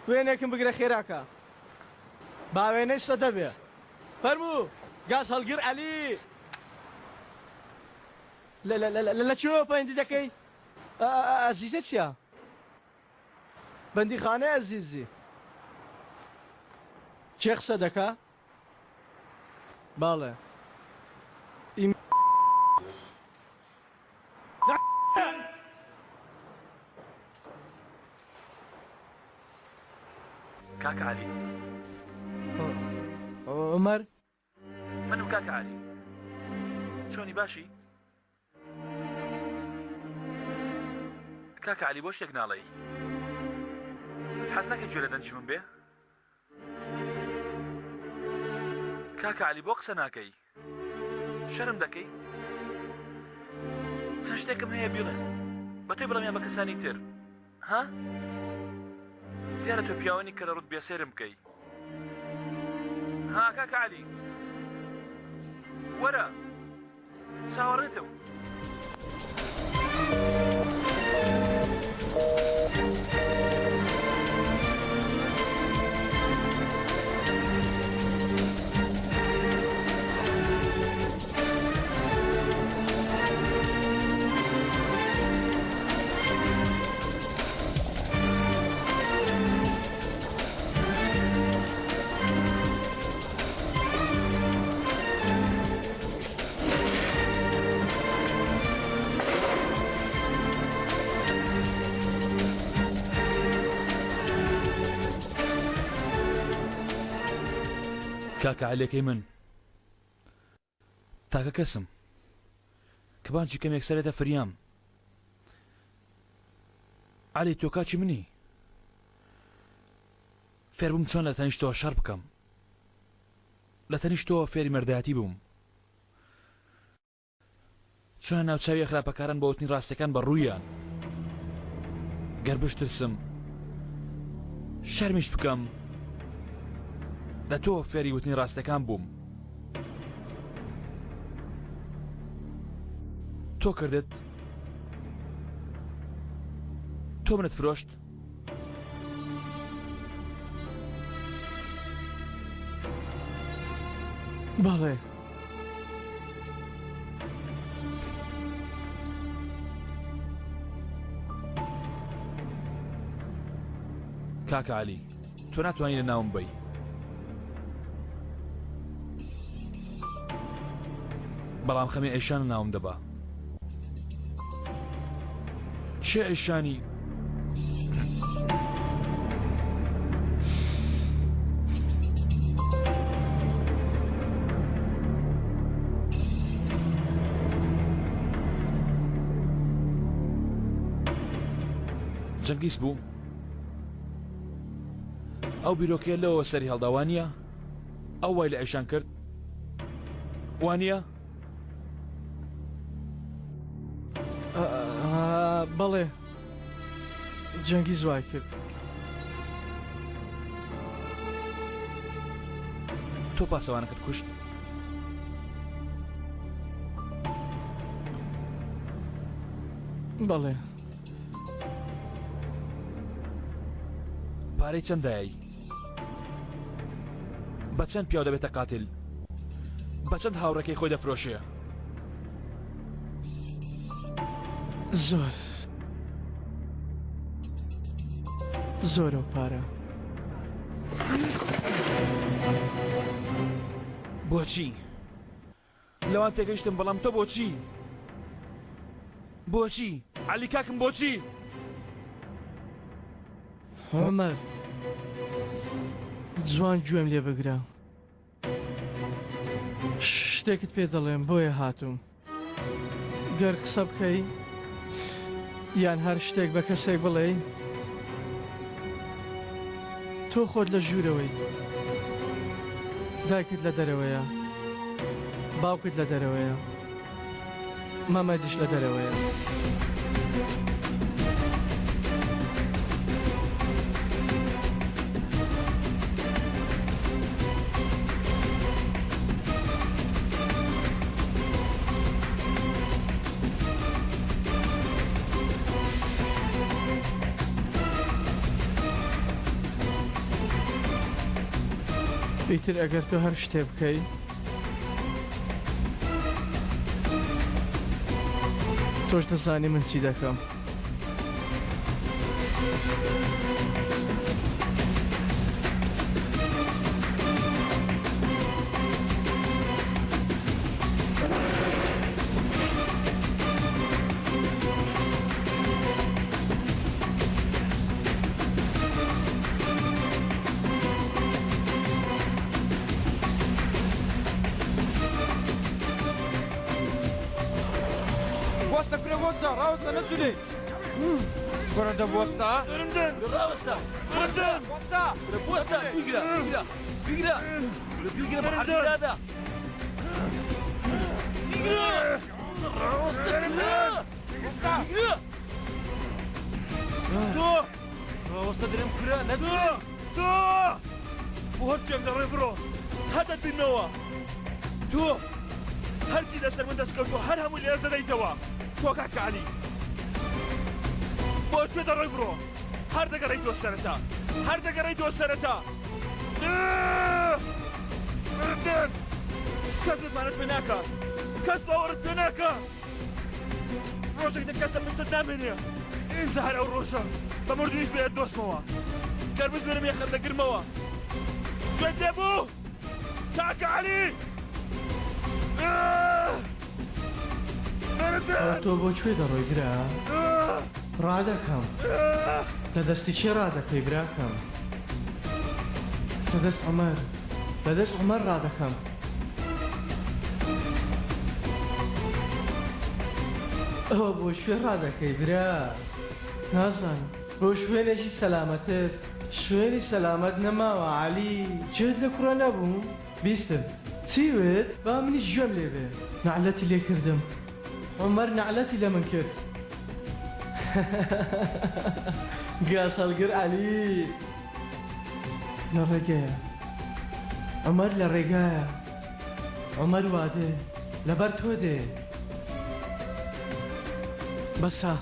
وێنێکم بگرە خێراکە باوێنەی سەدە بێ فەرموو گاز هەڵگر عەلی لە چۆ پەیوەندی دەکەی ئەزیزە چییە بەندیخانە ئەزیزی چێ قسە دەکا باڵێ کاک عەلی عومەر منم کاک عەلی چۆنی باشی کاک عەلی بۆ شتێک ناڵێی حەز ناکەی گوێ لە دەنجی من بێ کاک عەلی بۆ قسە ناکەی شەرم دەکەی چەند شتێکم هەیە بیڵێ بە تۆی بڵێم یان بە کەسانی تر ها دیارە تۆ پیاوانی کە لە ڕوت بێسێرم بکەی ها کاک عەلی وەرە چاوەڕێتەوە کاکە عەلێکەی من تاکە کەسم کە بانجی کەمێک سەرێتە فریام عەلی تۆ کاچی منی فێر بووم چۆن لە تەنیشتەوە شەڕ بکەم لە تەنیشتەوە فێری مەردایەتی بووم چۆن ناوچاوی خراپەکاران بە وتنی ڕاستیەکان بە ڕوویان گەر بشترسم شەرمیش بکەم لە تۆ فێری وتنی ڕاستەکان بووم تۆ کردت تۆ منت فرۆشت بەڵێ کاکە عەلی تۆ ناتوانانی لە ناوم بی بەڵام خەمی ئەیشان ناوم دەبا چێ ئەیشانی جەنگیس بوو ئەو بیرۆکەیە لەوە سەری هەڵداوانیە ئەو وای لە ئەیشان کرد وانە بەڵێ جەنگی زوای کرد تۆ پاسەوانەکەت کوشت بەڵێ پارەی چەندایە بە چەند پیاو دەبێتە قاتل بە چەند هاوڕێکەی خۆی دەفرۆشێ زۆر زۆرە پارە بۆچی لەوان تێگەیشتم بەڵام تۆ بۆچی بۆچی عەلی کاکم بۆچی عومەر جوان گوێم لێ بگرە شتێکت پێ دەڵێم بۆیە هاتووم گەر قسە بکەی یان هەر شتێک بە کەسێک بڵێ تۆ خۆت لە ژوورەوەی دایکت لە دەرەوەیە باوکت لە دەرەوەیە مامەدیش لە دەرەوەیە ئیتر ئەگەر تۆ هەر شتێ بکەی تۆش دەزانی من چی دەکەم Burada bosta. Önümden. Bosta. Bosta. Bosta. Bosta. Bigra. Bigra. Bigra. Bigra. Bigra. Bigra. Bosta. Bosta. Bigra. Tu. Bosta derim kura. Ne tu? Tu. Bu hocam da rebro. Hada binova. Tu. هل كذا سلمان دسكوتو هل هم اللي أزديتوا توقعك علي بوشو دروي برو هر دقا ريتو السنتا هر دقا ريتو السنتا مردن كسبت معنات بناكا كسب أورد بناكا روشك تكسب مستدام هنا إن زهر أو روشا بمردنيش بيد دوس موا كربس بيرم يخر دقر موا قدبو كاك علي تۆ بۆ کوێ دەڕۆی برا ڕادەکەم لە دەستی چێ ڕادەکەی براکەم لە دەست عومەر لە دەست عومەر ڕادەکەم ئەوە بۆ شوێ ڕادەکەی برا نازان بۆ شوێنێکی سەلامەتر شوێنی سەلامەت نەماوە عەلی جێت لە کوڕە نەبوو بیستم چیوێت با منیش گوێم لێ بێ نەعلەتی لێ کردم عمر نعلەتی لە من کرد گاسەڵگر عەلی لە ڕێگەیە عمر لە ڕێگایە عمر وادێ لەبەر تۆ دێ بەسا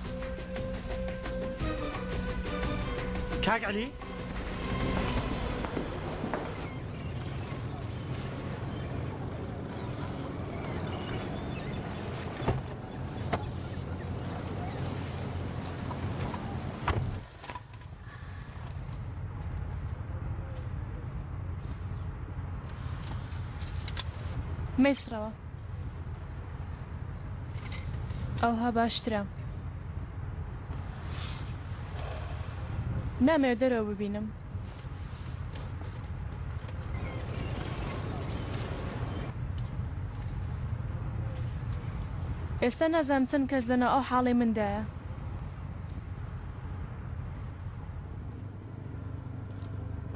کاک عەلی مەیسرەوە ئەوها باشترە نامەوێت دەرەوە ببینم ئێستا نازانم چەند کەس لەناو ئەو حاڵی مندایە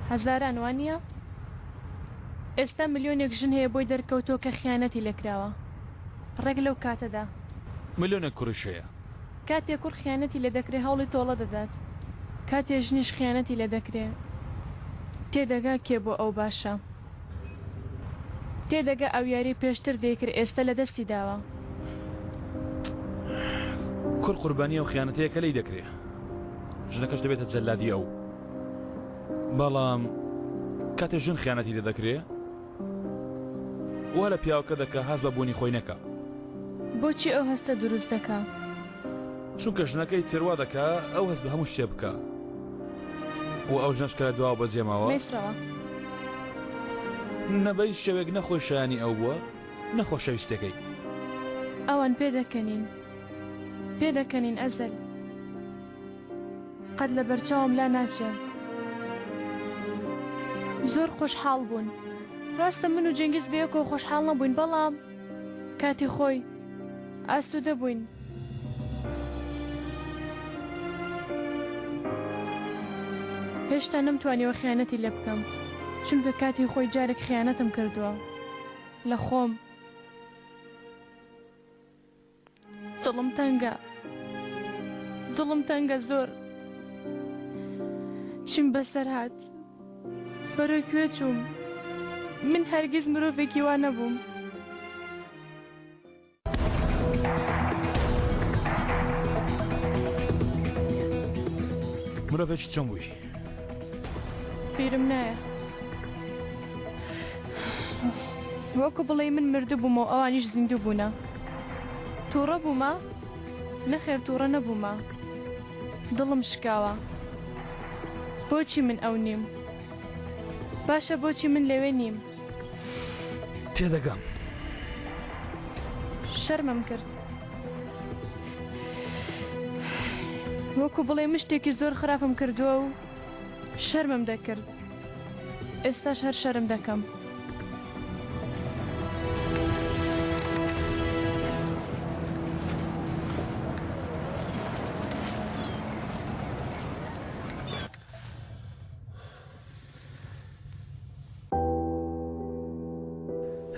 هەزاران وانە ئێستا ملیۆنێک ژن هەیە بۆی دەرکەوتۆ کە خیانەتی لێکراوە ڕێک لەو کاتەدا ملیۆنێک کوڕش هەیە کاتێک کوڕ خیانەتی لێ دەکرێت هەوڵی تۆڵە دەدات کاتێ ژنیش خیانەتی لێ دەکرێت تێدەگا کێ بۆ ئەو باشە تێدەگا ئەو یاری پێشتر دەیکرد ئێستا لە دەستی داوە کوڕ قوربانیە و خیانەتەیەکە لی دەکرێت ژنەکەش دەبێتە جەلادی ئەو بەڵام کاتێ ژن خیانەتی لێ دەکرێت وا لە پیاوەکە دەکە هەست بە بوونی خۆی نەکە بۆچی ئەو هەستە دروست دەکا چونکە ژنەکەی تێروا دەکا ئەو هەست بە هەموو شتێ بکە و ئەو ژنەشکە دواوە بەجێماوە مەیسرەوە نەبەی شەوێک نەخۆی شایانی ئەو بووە نەخۆشەویستەکەی ئەوان پێدەکەنین ئەزەل قەت لە بەرچاوم لا ناچێ زۆر خۆشحاڵ بوون ڕاستە من و جەنگیز بەیەکەوە خۆشحاڵ نەبووین بەڵام کاتی خۆی ئاسوودە بووین هێشتا نەمتوانیەوە خیانەتی لێ بکەم چونکە کاتی خۆی جارێک خیانەتم کردووە لە خۆم دڵم تەنگە زۆر چیم بەسەر هات بەرەو کوێ چووم من هەرگیز مرۆڤێکی وا نەبووم مرۆڤێکی چۆن بووی؟ بیرم نایە وەکو بڵێ من مردوو بوومە و ئەوانیش زیندوو بوونە تووڕە بوومە؟ نەخێر تووڕە نەبوومە دڵم شکاوە بۆچی من ئەو نیم باشە بۆچی من لەوێ نیم تێدەگەم شەرمم کرد وەکو بڵێ من شتێکی زۆر خراپم کردووە و شەرمم دەکرد ئێستاش هەر شەرم دەکەم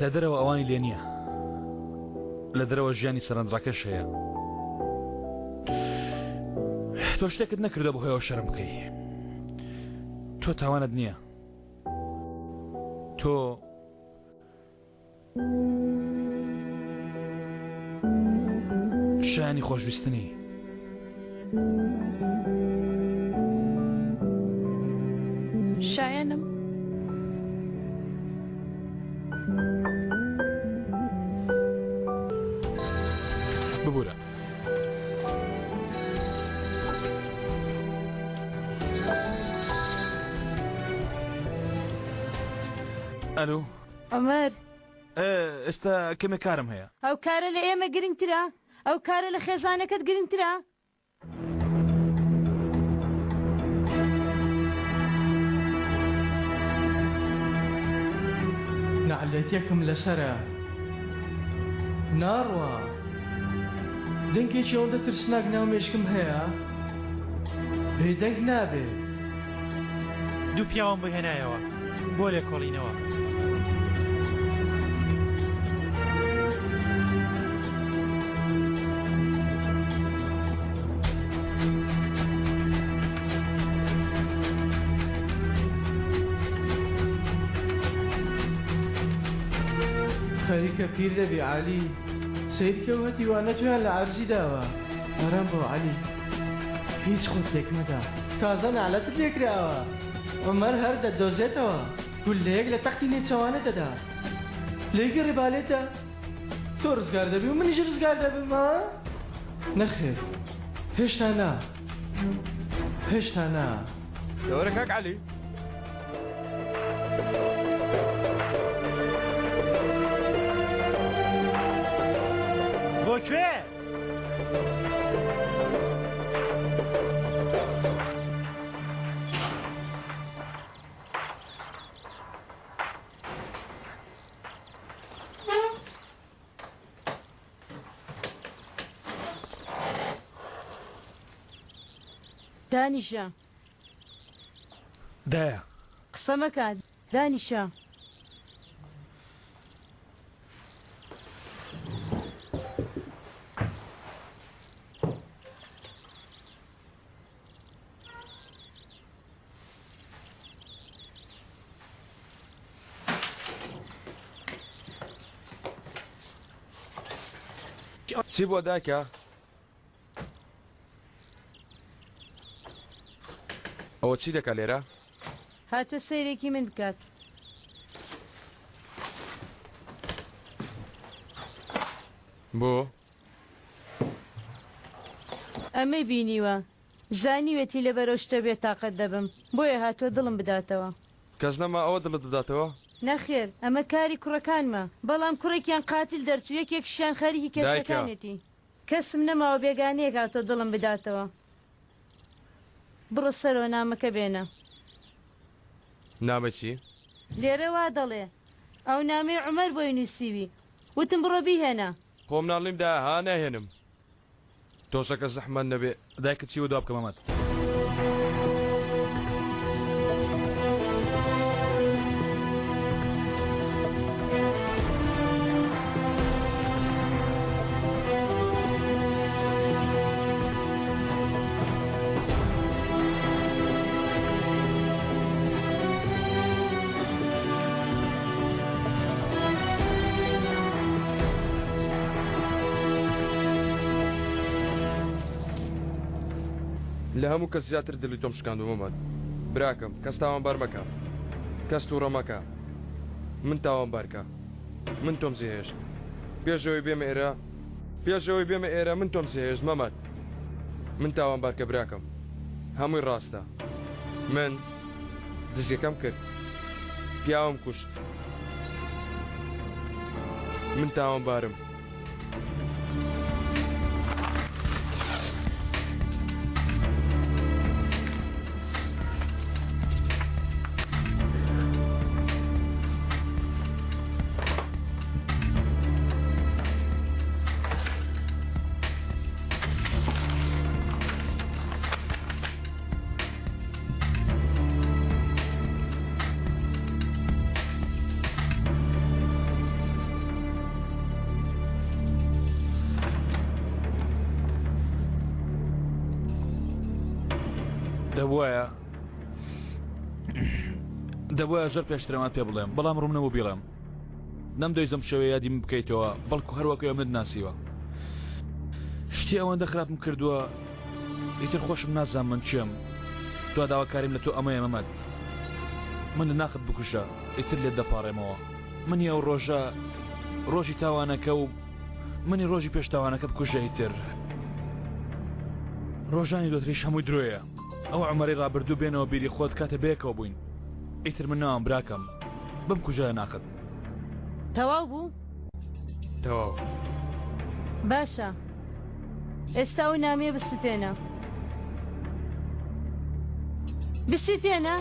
لە دەرەوە ئەوانی لێ نییە لە دەرەوە ژیانی سەرنجڕاکەش هەیە تۆ شتێکت نەکردە بۆ هۆیەوە شەرم بکەی تۆ تاوانت نییە تۆ شایانی خۆشویستنی شایەنم ببوورە ئەلو عومەر ئێستا کەمێک کارم هەیە ئەو کارە لە ئێمە گرنگترە ئەو کارە لە خێزانەکەت گرنگترە نەعلێتێکم لەسەرە ناڕوە دەنگێکی ئەوەندە ترسناک ناومێشکم هەیە بێدەنگ نابێ دوو پیاوان بۆ هێنایەوە بۆ لێکۆڵینەوە خەریکە پیر دەبی عالی سیرکە و هەتیوانە تویان لە عەرزی داوە ئارام بۆ عالی هیچ خۆت لێک مەدا تازە نعلەتت لێکراوە عومەر هەر دەدۆزێتەوە گولەیەک لە تەختی نێچەوانە دەدا لێگە ڕێبالێتە تۆ ڕزگار دەبی و منیش ڕزگار دەبم ها نەخێر هێشتا نا دەوەرە کاک عەلی بۆ کوێ؟ دانیشە دایە قسە مەکە دانیشە چی بۆ داکە؟ ئەوە چی دەکە لێرە؟ هاتە سەیرێکی من بکات بۆ؟ ئەمەی بینیوە زانیوێتی لە بەرەو شتە بێ تاقەت دەبم بۆیە هاتووە دڵم بداتەوە کەس نەما ئەوە دڵت بداتەوە؟ نەخێر ئەمە کاری کوڕەکانمە بەڵام کوڕێکیان قاتیل دەرچوو یەکێکشیان خەریکی کێشەکانێتی کەسم نەماوە بێگانەیەک هاتۆ دڵم بداتەوە بڕۆ سەرەوە نامەکە بێنە نامە چی؟ لێرە وا دەڵێ ئەو نامەی عومەر بۆی نووسیوی وتم بڕۆ بیهێنە خۆم ناڵیمدا ها ناهێنم تۆشەکە زەحمەت نەبێ دایکت چی و دوا بکەم ئەمەت لە هەموو کەس زیاتر دڵی تۆم شکاندووە مەمەد. براکەم کەس تاوانبار مەکە، کەس تووڕە مەکە، من تاوانبارکە، من تۆم زیهێشت. پێشەوەی بێمە ئێرە من تۆم زیهێشت مەمەد. من تاوانبارکە براکەم، هەمووی ڕاستە. من دزیەکەم کرد، پیاوم کوشت. من تاوانبارم. دەبواە زۆر پێشترەوەت پێ بڵێم، بەڵام ڕوون نەبوو بیڵێم. نەمدەیزم شەوێ یادیم بکەیتەوە، بەڵکو هەروەکەوە منت ناسیوە. شتی ئەوەندە خراپم کردووە، ئیتر خۆشم نازانم من چیم. تۆ داواکاریم لە تۆ ئەمەیە مەمەد. من ناخت بکوشە، ئیتر لێت دەپاڕێمەوە. منی ئەو ڕۆژە ڕۆژی تاوانەکە و منی ڕۆژی پێش تاوانەکە بکوژە ئیتر. ڕۆژانی دۆتریش هەمووی درۆیە. ئەو عمەری ڕابردوو بێنەوە بیری خۆت کاتە بەیەکەوە بووین. ئیتر من ناوام براکەم بم کوژە ناخت. تەواو بوو؟ تەواو. باشە، ئێستا ئەو نامەیە بستێنە. بستێنە؟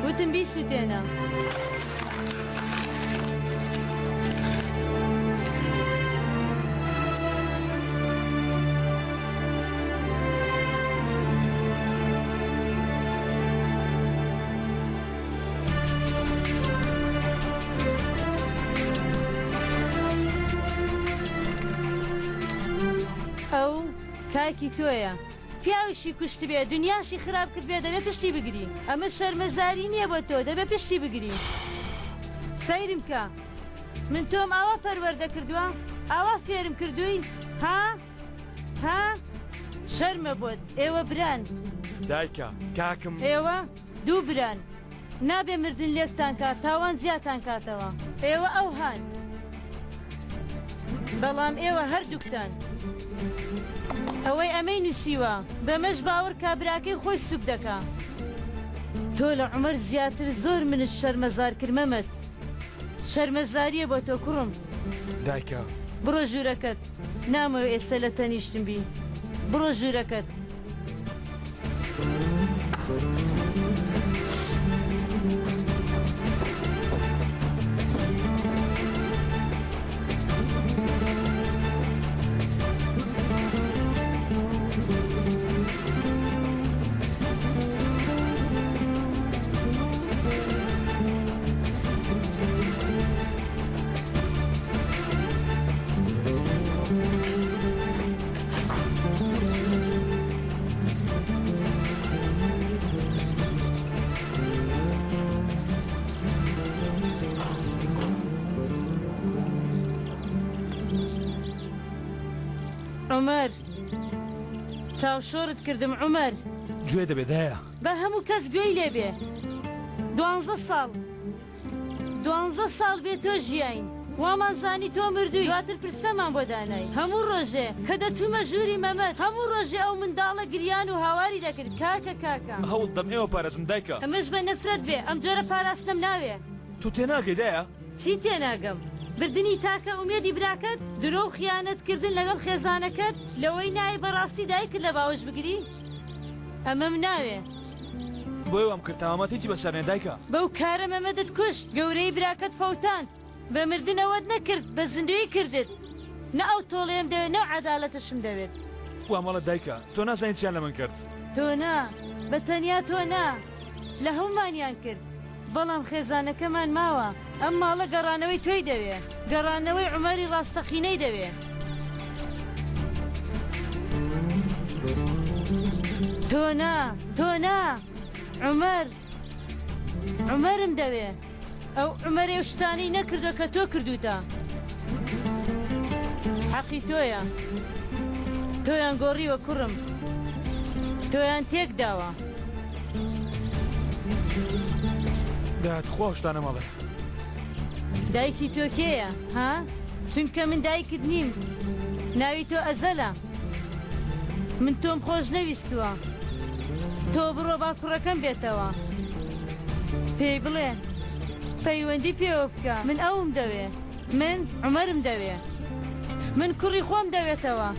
وتم بیستێنە. کاکی تۆیە، پیاویشی کوشت بێ، دنیاشی خراپ کرد بێ، دەبێت پشتی بگری. ئەمە شەرمەزاری نییە بۆ تۆ، دەبێت پشتی بگری. سەیرم کە من تۆم ئاوا پەروەردە کردووە، ئاوا فێرم کردووی، ها شەرمە بۆت. ئێوە بران دایکە کاکم، ئێوە دوو بران، نابێ مردن لێکتان کات، تاوان زیاتان کاتەوە. ئێوە ئەو هان، بەڵام ئێوە هەردووکتان ئەوەی ئەمەی نووسیوە بەمەش باوەڕ کابراکەی خۆی سوب دەکا. تۆ لە عومەر زیاتر زۆر منت شەرمەزار کرد مەمەد. شەرمەزاریە بۆ تۆ کوڕم. دایکە بڕۆ ژوورەکەت، نامەوە ئێستا لە تەنیشتم بی. بڕۆ ژوورەکەت. عمەر چاوشۆرت کردم عمەر. گوێ دەبێت هەیە بە هەموو کەس گوێی لێبێ. 12 ساڵ بێ تۆ ژیاین، وامانزانی تۆ مردووی، دواتر پرسەمان بۆ دانای. هەموو ڕۆژێ کە دەچوومە ژووری مەمەد، هەموو ڕۆژێ ئەو منداڵە گریان و هاواری دەکرد. کاکە هەوڵ دەم ئێوە پارێزم دایکە. ئەمەش بە نەفرەت بێ، ئەم جۆرە پاراستنم ناوێ. تو تێناگەی دایە؟ چی تێناگەم؟ بردننی تاکە ئومێدی براکەت، درۆ و خیانەتکردن لەگەڵ خێزانەکەت، لەوەی نای بەڕاستی دایکت لە باوەش بگری؟ ئەمەم ناوێ. بۆی وام کرد تاوامەتێکی بەسەرێ دایکە. بەو کارە مەمەدت کوشت، گەورەی براکەت فەوتان، بە مردنەوەت نەکرد، بە زیندوی کردت. نە ئەو تۆڵێم دەوێت، نە عەدالەتشم دەوێت. وامەڵە دایکە، تۆ نازانیت چیان لە من کرد. تۆ نا، بە تەنیا تۆ نا، لە هەمومانیان کرد. بەڵام خێزانەکەمان ماوە. ئەم ماڵە گەڕانەوەی تۆی دەوێ، گەڕانەوەی عومەری ڕاستەقینەی دەوێ. تۆ نا عومەر، عمەرم دەوێ ئەو عمەرێ شتانی نەکردو کە تۆ کردوتە حەقی تۆیە تۆیان گۆڕیوە کوڕم تۆیان تێک داوە دایت خۆ شتانە ماڵێ دایکی تۆ کێیە ها چونکە من دایکت نیم ناوی تۆ ئەزەلە من تۆم خۆش نەویستووە تۆ بڕۆ با کوڕەکەم بێتەوە پێی بڵێ پەیوەندی پێوە بکە من ئەوم دەوێ من عمەرم دەوێ من کوڕی خۆم دەوێتەوە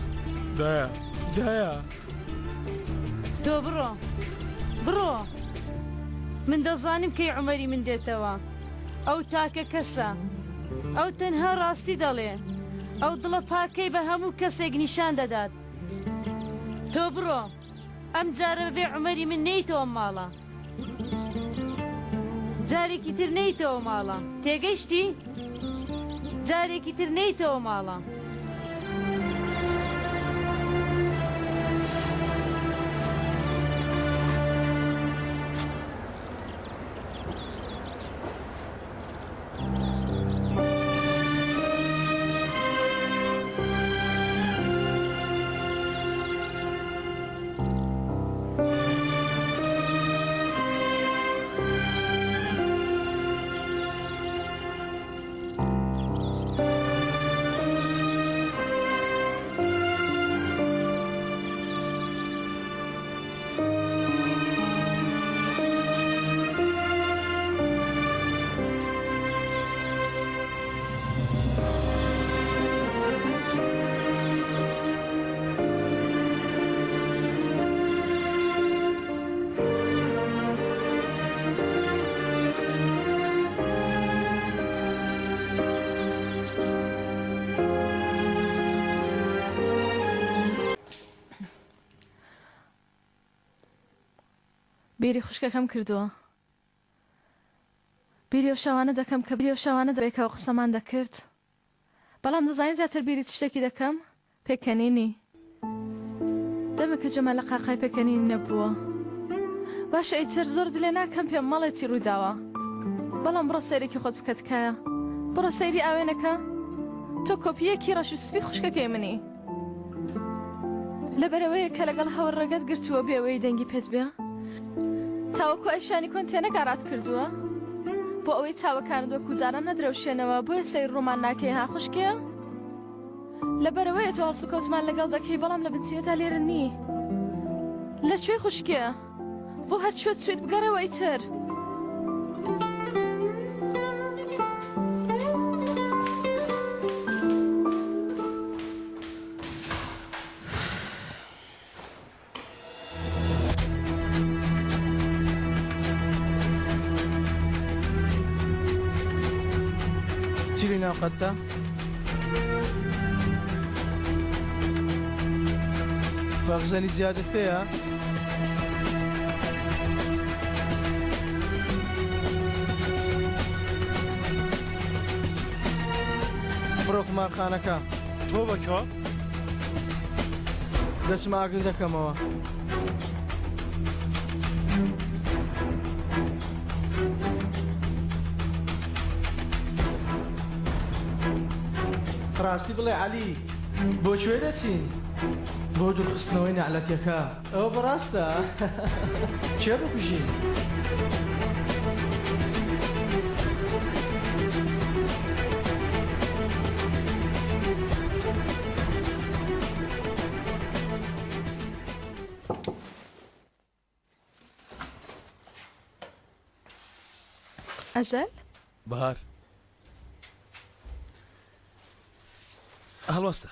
دایە تۆ بڕۆ من دەزانم کەی عمەری من دێتەوە ئەو تاکە کەسە ئەو تەنها ڕاستی دەڵێ ئەو دڵە پاکەی بە هەموو کەسێک نیشان دەدات تۆ بڕۆ ئەم جارە بێ عمەری من نەیتەوە ماڵە جارێکی تر نەیتەوە ماڵە تێگەیشتی جارێکی تر نەیتەوە ماڵە بیری خوشکەکەم کردووە بیری ئەو شەوانە دەکەم کە بیری ئەو شەوانە دەبێتەوە قسەمان دەکرد بەڵام دەزانیت زیاتر بیری تشتێکی دەکەم پێکەنینی دەمە کە جەمە لە قاقای پێکەنینی نەبووە باشە ئیتر زۆر دلێ ناکەم پێم مەڵێتی ڕووداوە بەڵام بڕۆ سەیرێکی خۆت بکە تکایە بڕۆ سەیری ئاوێنەکە تۆ کۆپیەکی ڕەش و سپی خوشکەکەی منی لەبەرەوەیە کە لەگەڵ هەوڕەگەت گرتووە بێەوەی دەنگی پێت بێ تاوەکو ئەیشانی کۆنتێنە گارات کردووە بۆ ئەوەی چاوەکانت وەکو جاران نەدرەوشێنەوە بۆیە سەیر ڕوومان ناکەی ها خوشکێ لەبەرەوەیە تۆ هەڵسوکەوتمان لەگەڵ دەکەی بەڵام لە بنچێتە لێرە نی لەکوێ خوشکێ بۆ هەرچوێت سوێت بگەڕەوە ئیتر ناقەتە بەغزەنی زیادت پێیە بڕۆ قمارخانەکە تۆ بەکۆ دەچمە ئاگر دەکەمەوە ڕاستی بڵێ عەلی بۆ کوێ دەچین بۆ دوورخستنەوەی نەعلەتیەکە ئەوە بەڕاستە کێ بکوژین ئەزەل بەهار هەڵوەستە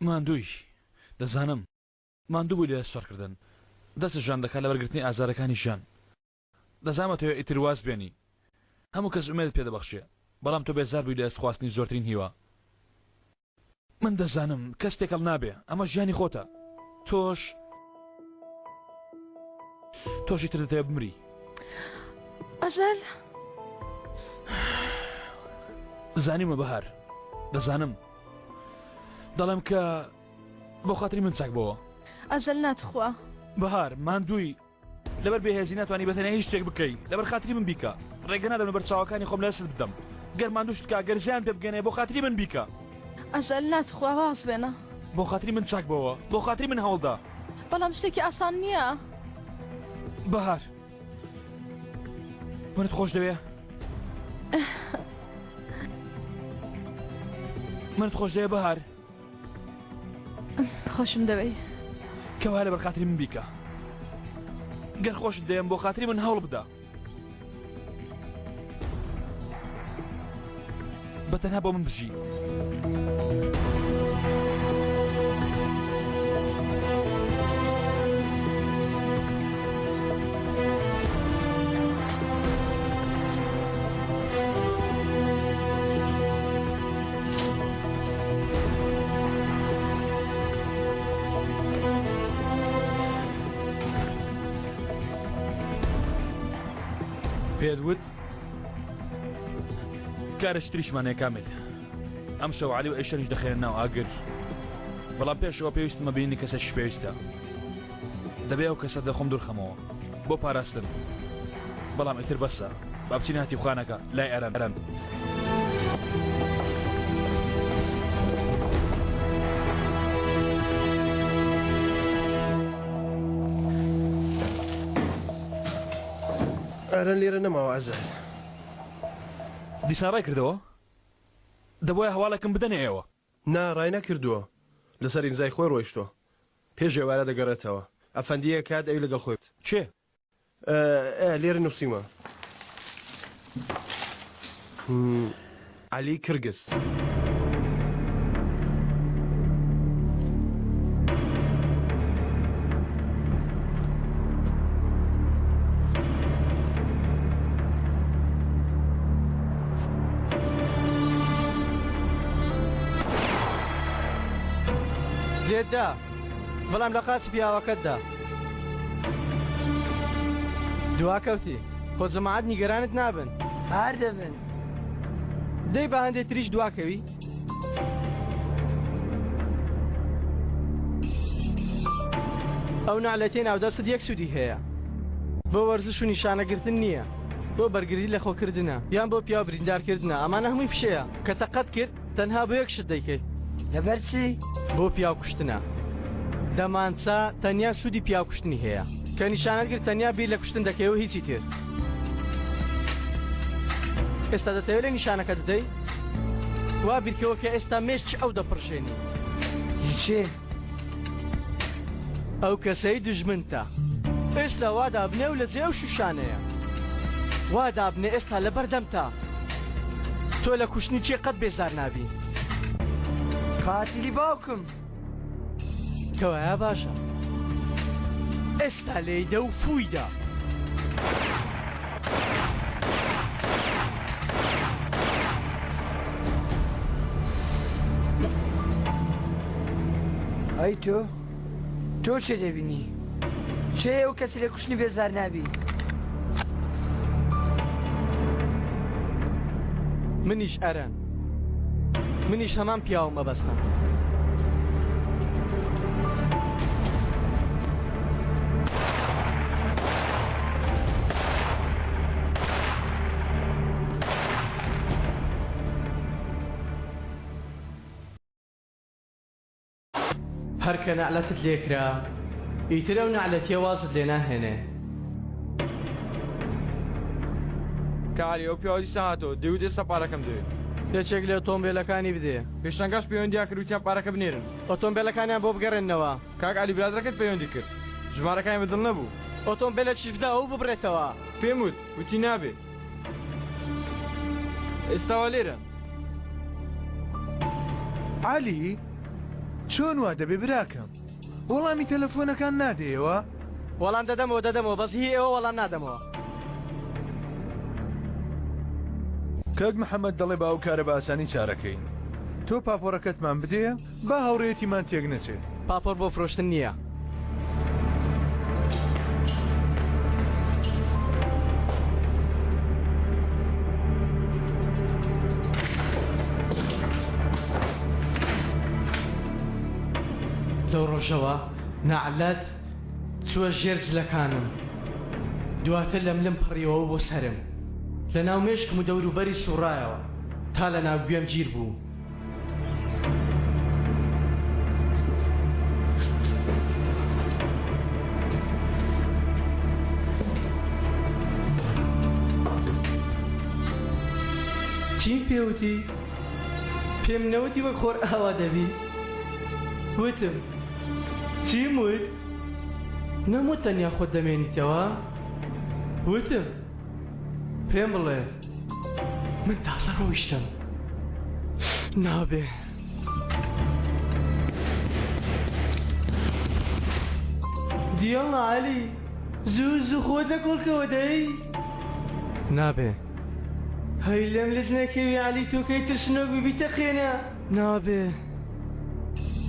ماندووی دەزانم ماندوو بووی لە سەرکردن دەست ژان دەکات لە بەرگرتنی ئازارەکانی ژان دەزانمەوە ئیتر واز بێنی هەموو کەس ئومێدت پێ دەبەخشێ بەڵام تۆ بێزار بووی لە ئەست خواستنی زۆرترین هیوا من دەزانم کەس تێکەڵ نابێ ئەمە ژیانی خۆتە تۆشی تر دەتەوێت بمری ئەزەل زانیمە بەهار دەزانم دەڵێم کە بۆ خاتری من چاک بەوە ئەزەل ناتخوا بەهار ماندووی لەبەر بێهێزی ناتوانانی بەتەنیا هیچ شتێک بکەی لەبەر خاتری من بیکە ڕێگە نادەم لەبەر چاوەکانی خۆم لەسر بدەم گەرمان دووشت کا گەرزیان پێ بگەنێ بۆ خاتری من بیکە ئەزەل ناتخوا واز بێنە بۆ خاتری من چاک بەوە بۆ خاتری من هەوڵدا بەڵام شتێکی ئاسان نییە بەهار منت خۆش دەوێ منت خۆش دەوێ بەهار خۆشم دەوێ کەوا لەبەر خاتری من بیکە گەر خۆشت دەیەم بۆ خاتری من هەوڵ بدە بەتەنها بۆ من بژی پێت وت کارە شتریشمانەیە کامل ئەم شەو عەلی و ئەیشەریش دەخێنە ناو ئاگر بەڵام پێشەوە پێویستمە بینی کەسێکی پێویستە دەبێ ئەو کەسە دەخۆم دوورخەمەوە بۆ پاراستن بەڵام ئیتر بەسە با بچین هاتیوخانەکە لای ئەرەن ئەرەن لێرە نەماوە ئەزەل دیسان ڕای کردەوە دەبۆیە هەواڵێکم بدەنێ ئێوە نا ڕای نەکردووە لەسەر ئیمزای خۆی ڕۆیشتۆ پێش ێوارە دەگەڕێتەوە ئەفەندیە کات ئەوی لەگەڵ خۆیت چێ لێرە نووسیمە عەلی کرگس لێتدا بەڵام لە قاچی پیاوەکەتدا دواکەوتی خۆ جەماعەت نیگەرانت نابن هەر دەبن دەی بە هەندێک تریش دواکەوی ئەو نعلەتێ ناودەستت یەک سوودی هەیە بۆ وەرزش و نیشانەگرتن نییە بۆ بەرگری لە خۆکردنە یان بۆ پیا بریندارکردنە ئەمانە هەمووی پشەیە کە تەقەت کرد تەنها بۆ یەک شت دەیکەیت لەبەر چی؟ بۆ پیاو کوشتنە دەمانچە تەنیا سوودی پیاو کوشتنی هەیە کە نیشانەتگر تەنیا بیر لە کوشتن دەکەوە هیچی تر ئێستا دەتەوێت لە نیشانەکە دەدەی وا بیرکەوە کە ئێستا مێشت ئەو دەپڕشێنی چێ؟ ئەو کەسەی دژمنتە ئێستا وا دابنێ و لە جێ ئەو شوشانەیە وا دابنێ ئێستا لە بەردەمتە تۆ لە کوشتنی چێ قەت بێزار نابی قاتیلی باوکم کەوایە باشە ئێستا لێیدە و فوویدا ئەی تۆ چێ دەبینی؟ چێ ئەو کەسی لە کوشتنی بێزار نابی؟ منیش ئەرەن منیش هەمان پیاوم مەبەستە هەرکە نەعلەتت لێکرا ئیتر ئەو نەعلەتیە وازت لێ ناهێنێ کاری ئەو پیاوی ساهاتەوە دەیوت ئێستا پارەکەم دەوێت یەکێک لە ئۆتۆمبیلەکانی بدێ پێشنگاش پەیوەندیان کردوتیان پارەکە بنێرن ئۆتۆمبیلەکانیان بۆ بگەڕێنەوە کاک علی برادەکەت پەیوەندی کرد ژمارەکانی بەدڵ نەبوو ئۆتۆمبیلە چیش بدە ئەو ببڕێتەوە پێم وت وتی نابێت ئێستاوە لێرە علی چۆن وا دەبێ براکەم وەڵامی تەلەفۆنەکان نادەیەوە وەڵام دەدەمەوە بەس هی ئێوە وەڵام نادەمەوە کاک محەممەد دەڵێ با ئەو کارە بە ئاسانی چارەکەین تۆ پاپۆرەکەتمان بدێ با هاوڕێتیمان تێک نەچێت پاپۆر بۆ فرۆشتن نییە لەو ڕۆژەوە نەعلەت چووە ژێر جلەکانم دواتر لەم پڕیەوە بۆ سەرم لە ناو مێشکم و دەوروبەری سوڕایەوە تا لە ناو گوێم گیر بوو. چیم پێوتی؟ پێم نەوتی وەک خۆر ئاوا دەبی؟ وتم چیم وت؟ نەموت تەنیا خۆت دەمێنیتەوە؟ وتم پێم بڵێ من تازە ڕۆیشتم نابێ. دیاڵە عەلی زوو خۆت لە کۆڵکەوە دەی؟ نابێ. هەی لەم لەژنەکەوی عەلی تۆکەی ترسنۆک ببیتە خێنە؟ نابێ.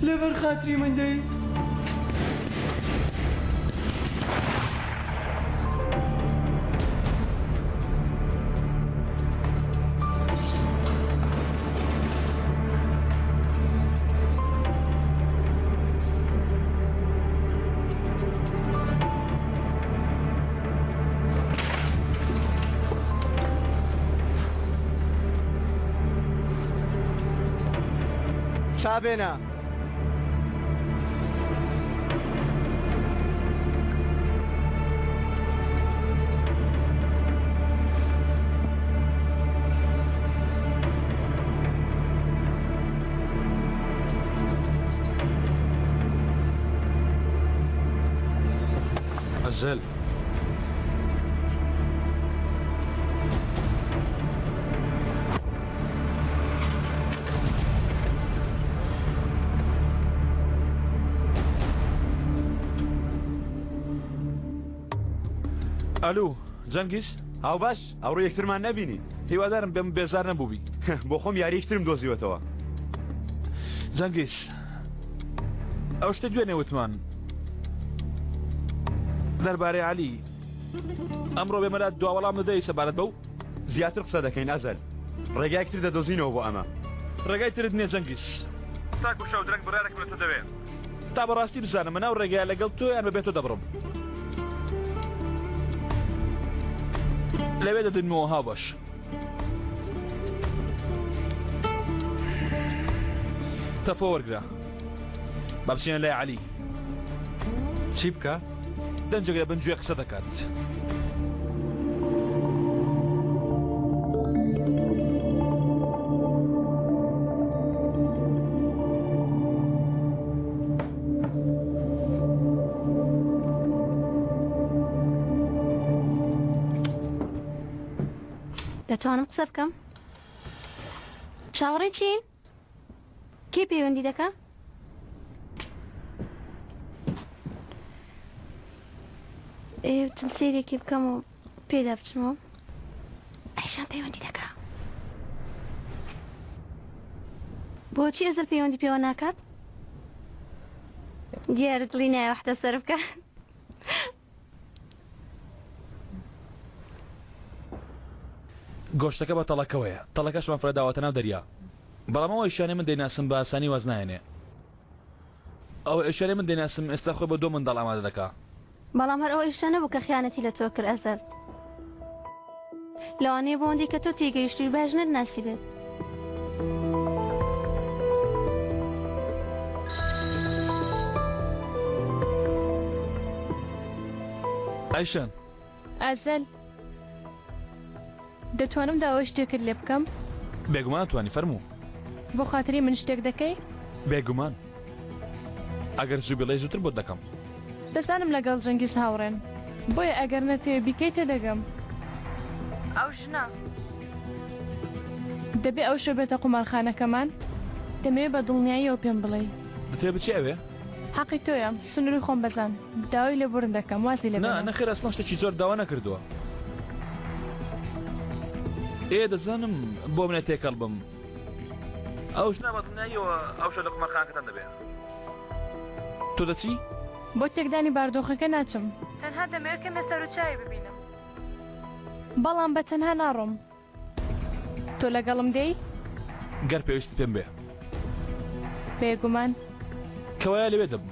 لەبەر خاتری من دەی؟ چابێنە. ئەزەل ئەلو جەنگیز هاو باش ئەوڕۆ یەکترمان نەبینی. هیوادارم بێم بێزار نەبووبی. بۆ خۆم یاری یەکترم دۆزیوەتەوە. جەنگیز ئەو شتە دوێنێ وتمان دەربارەی عەلی ئەمڕۆ بێمەلات دوا وەڵام دەدەی سەبارەت بەو؟ زیاتر قسە دەکەین ئەزەل. ڕێگایەکتر دەدۆزینەوە بۆ ئەمە. ڕێگای ترت نییە جەنگیز. تاکو شەو درەنگ بڕارێک لە تۆ دەوێت. تا بەڕاستی بزانم مناو ڕێگای لەگەڵ تۆ یان بەبێت تۆ دەبڕم. لەوێ دەدنمەوە ها باش. تەفۆ وەرگرا با بچینە لای عەلی. چی بکە؟ دەنجێک لە بنجوێ قسە دەکات. دەتوانم قسە بکەم؟ چاوەڕێی چین؟ کێ پەیوەندی دەکا؟ سیرێکی بکەم و پێدا بچمەوە. ئەیشان پەیوەندی دەکا. بۆچی ئەزەل پەیوەندی پێوە ناکات؟ دیارە دڵی نایە وەحدە سەر بکە. گۆشتەکە بە تەڵەکەوەیە. تەڵەکەشمان فرەداوەتە ناو دەریا. بەڵام ئەوە ئیشانەی من دەیناسم بە ئاسانی واز نایەنێ. ئەوە ئیشانەی من دەیناسم ئێستا خۆی بە دۆ منداڵ ئامادە دەکا. بەڵام هەر ئەوە ئیشە نەبوو کە خیانەتی لە تۆ کرد ئەزەل. لەوانەیە بۆ ئەوەندەی کە تۆ تێگەیشتی باش نەناسی بێت. ئایشان ئەزەل دەتوانم داوای شتێکت لێ بکەم؟ بێگومان توانی فەرموو. بۆ خاتری من شتێک دەکەی؟ بێگومان ئەگەر زوو بڵێ زووتر بۆ دەکەم. دەزانم لەگەڵ جەنگیز هاوڕێن بۆیە ئەگەر نەتەوێ بیکەیتە دەگەم. ئەو ژنە دەبێ ئەو شە بێتە قومارخانەکەمان دەمەوێت بە دڵنیاییەوە پێم بڵێ. دەتوێ بچی ئەوێ؟ حەقی تۆیە سنووری خۆم بەزان داوای لێبوورن دەکەم وازی لێ نەخێر ئەسمە شتێکی زۆر داوا نەکردووە. دەزانم بۆ منە تێکەڵ بم. ئەو ژنە بە دڵنیاییەوە ئەو شە لە قومارخانەکەتان دەبێت. تۆ دەچی؟ بۆ تێکدانی باردۆخەکە ناچم. تەنها دەمەوێت کەمێ سەرۆچاوی ببینم. بەڵام بە تەنها ناڕۆم. تۆ لەگەڵم دێی؟ گەر پێویستی پێم بێ. بێگومان کەوایە لەوێ دەبم.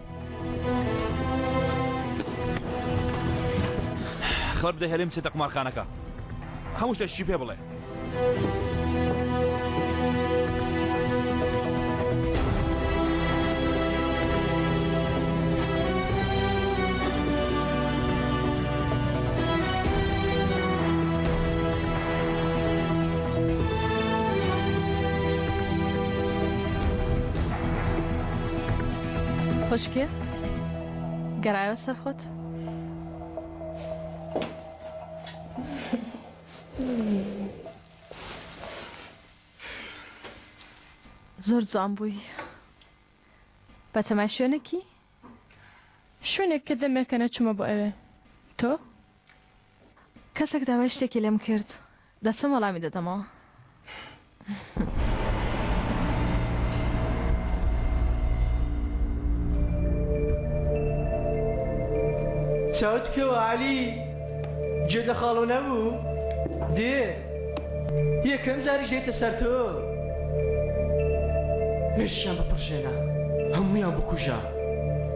خبر بدەی هەرێم بچێتە قمارخانەکە هەموو شتێکی پێ بڵێ خۆشکێ گەڕایەوە سەر خۆت زۆر جوان بووی بە تەمای شوێنێکی شوێنێک کە دەمێکە نەچوومە بۆ ئەوێ تۆ کەسێک داوای شتێکی لێم کرد دەچم وەڵامی دەدەمەوە چاوت کەوە عەلی گوێ لە خاڵۆ نەبوو دێ یەکەم جاریش دێتە سەر تۆ مێشیان بپڕژێنە هەموویان بکوژە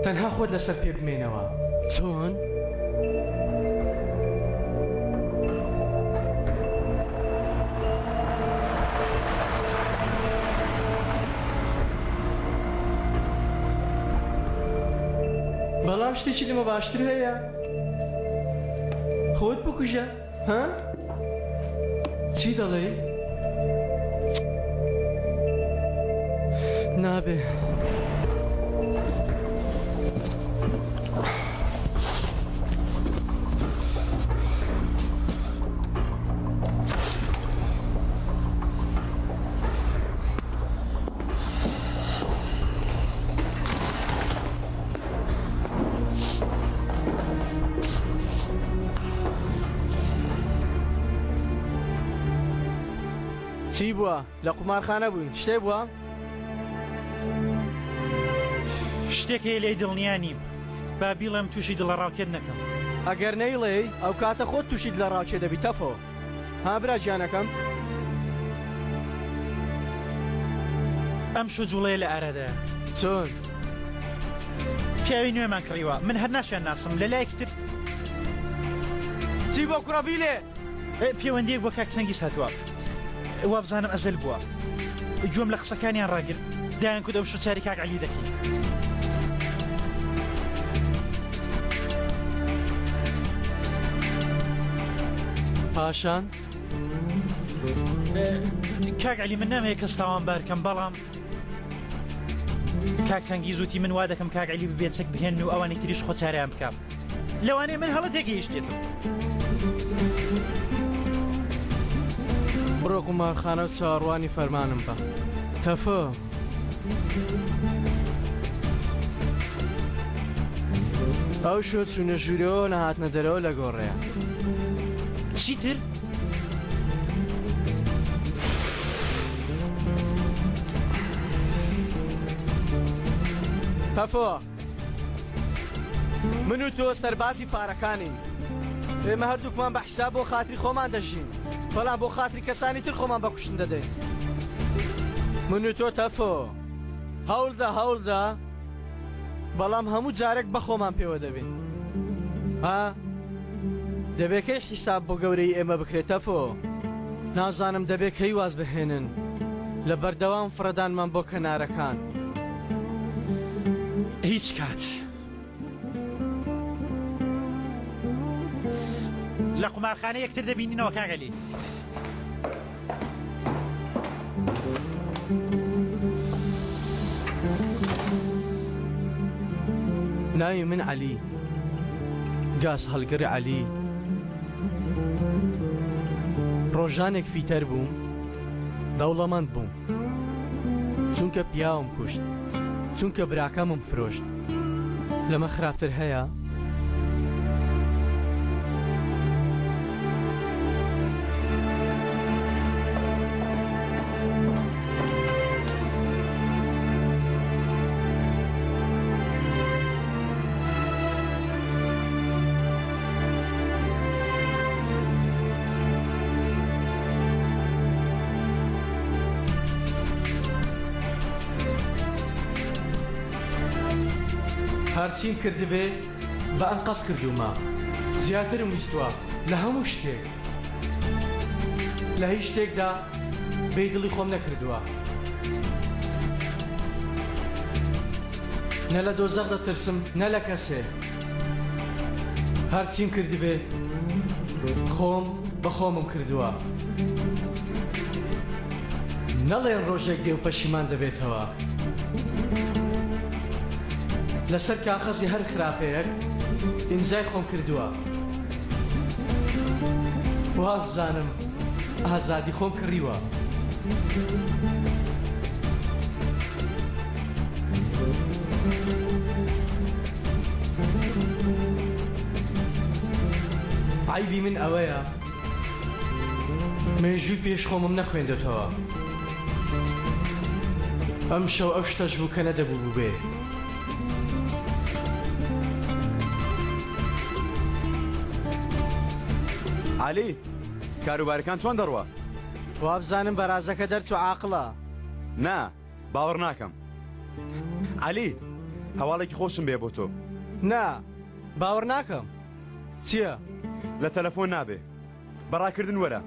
تەنها خۆت لەسەر پێ بمێنەوە چۆن؟ بەڵام شتێکی لەمە باشتر هەیە خۆت بکوژە ها؟ چی دەڵێ؟ نابێ چی بووە لە قومارخانە بووین شتێ بووە؟ شتێک هەیە لێی دڵنیا نیم با بیڵێم تووشی دڵەڕاوکێت نەکەم ئەگەر نەیڵێ ئەو کاتە خۆت تووشی لە ڕاوچێ دەبی تەفۆ ها برا گیانەکەم ئەم شو جوڵەیە لە ئارادایە چۆن؟ پیاوی نوێمان کڕیوە من هەر ناشیان ناسم لە لایەکتر چی بۆ کوڕەبیلێ؟ پەیوەندیەک بۆ کاکسەنگیز هاتووە وا بزانم ئەزەل بووە گوێم لە قسەکانیان ڕاگرت دایان کود ئەو شو چاری کاک عەلی دەکەین پاشان کاک عەلی من نامەیە کەس تاوانبار بکەم بەڵام کاک سەنگیز وتی من وا دەکەم کاک عەلی ببێت چەک بهێن و ئەوانەی تریش خۆ چاریان بکەم لەوانەیە من هەڵە تێگەیشتێتم بڕۆ قومارخانە و چاوەڕوانی فەرمانم بە تەفۆ ئەو شۆ چوونە ژوورەوە نەهاتنە دەرەوە لە گۆڕەیە چیتر؟ تەفۆ من و تۆ سەربازی پارەکانین ئێمە هەردووکمان بە حیساب بۆ خاتری خۆمان دەژین بەڵام بۆ خاتری کەسانی تر خۆمان بەکوشتن دەدەین من و تۆ تەفۆ هەوڵدا بەڵام هەموو جارێک بە خۆمان پێوە دەبین ها دەبێکەی حیساب بۆ گەورەی ئێمە بکرێت تەفۆ نازانم دەبێت کەی واز بهێنن لە بەردەوام فڕەدانمان بۆ کەنارەکان هیچ کات لە قومارخانە یەکتر دەبینینەوە کاک عەلی ناوی من عەلی گاز هەڵگەر عەلی ڕۆژانێک فیتەر بووم دەوڵەمەند بووم چونکە پیاوم کوشت چونکە براکەمم فرۆشت لەمە خراپتر هەیە؟ هەرچیم کردبێ بە ئەنقەس کردومە زیاترم ویستووە لە هەموو شتێک لە هیچ شتێکدا بێدڵی خۆم نەکردووە نە لە دۆزەق دەترسم نە لە کەسێ هەرچیم کردی بێ خۆم بە خۆمم کردووە نەڵێن ڕۆژێک دێ و پەشیمان دەبێتەوە لەسەر کاغەزی هەر خراپەیەک ئیمزای خۆم کردووە وازانم ئازادی خۆم کڕیوە عیبی من ئەوەیە مێژووی پێش خۆمم نەخوێندێتەوە ئەم شەو ئەو شتەش بوو کە نەدەبوو بێ علی کاروبارەکان چۆن دەڕوە؟ وابزانم بەرازەکە دەرچوو عاقڵە نا باوەڕ ناکەم علی هەواڵێکی خۆشم بێ بۆ تۆ نا باوەڕ ناکەم چییە؟ لە تەلەفۆن نابێ بەڕاکردن وەرە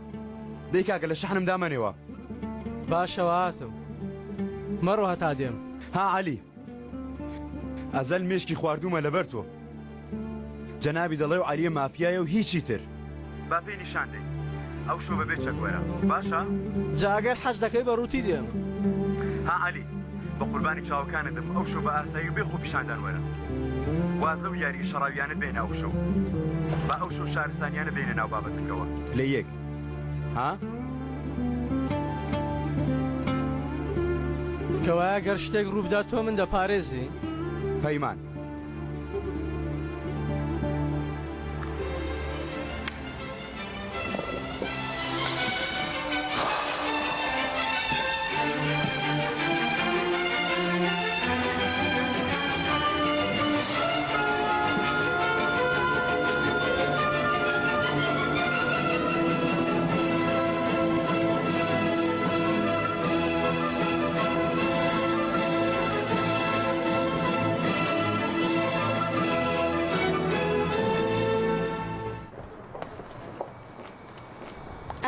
دەی کاگە لە شەحنم دامەنێوە باشەوە هاتم مەڕۆ هەتا دێم ها علی ئەزەل مێشکی خواردومە لەبەر تۆ جەنابی دەڵێ و عەلیە مافیایە و هیچی تر با پێی نیشان دەی ئەو شۆ بەبێ چەکوەرە باشە؟ جاگەر حەز دەکەی بە ڕووتی دێم ها علی بە قوربانی چاوەکانتم ئەو شۆ بە ئاسایی و بێ خۆ پیشاندان وەرە وازە و یاری شەڕاویانت بێنە ئەو شۆ با ئەو شۆ شارستانیانە بێنە ناو بابەتەکەوە لە یەک ها؟ کەوایە گەر شتێک ڕووبدا تۆ من دەپارێزی پەیمان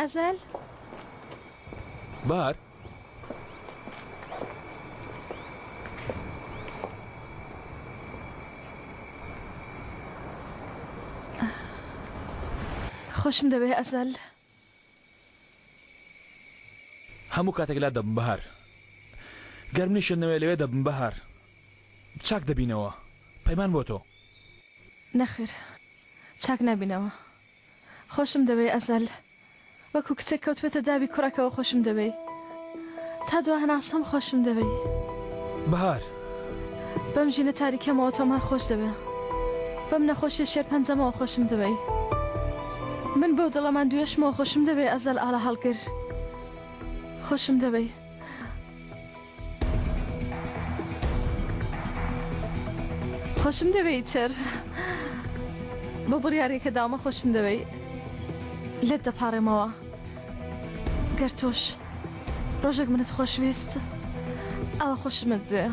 ئەزەل بار خۆشم دەوێ ئەزەل هەموو کاتێک لا دەبم بەهار گەر منیشت نەوێ لەوێ دەبم بەهار چاک دەبینەوە پەیمان بۆ تۆ نەخێر چاک نبینەوە خۆشم دەوێ ئەزەل وەکو کچێک کەوتوێتە داوی کوڕەکەەوە خۆشم دەوێ تا دو هەناسەم خۆشم دەوێ بەهار بەم ژینە تاریکەمەوە تۆمان خۆش دەوێ بەم نەخۆشیە شێر پەنجەمەوە خۆشم دەوێ من بەو دڵەمان دوێشمەوە خۆشم دەوێ ئەزەل ئاڵە هەڵگر خۆشم دەوێ خۆشم دەوێ تر بۆ بڕیارێکە داومە خۆشم دەوێ لێت دەپارێمەوە گەر تۆش ڕۆژێک منت خۆشویست ئەوە خۆشمت بێ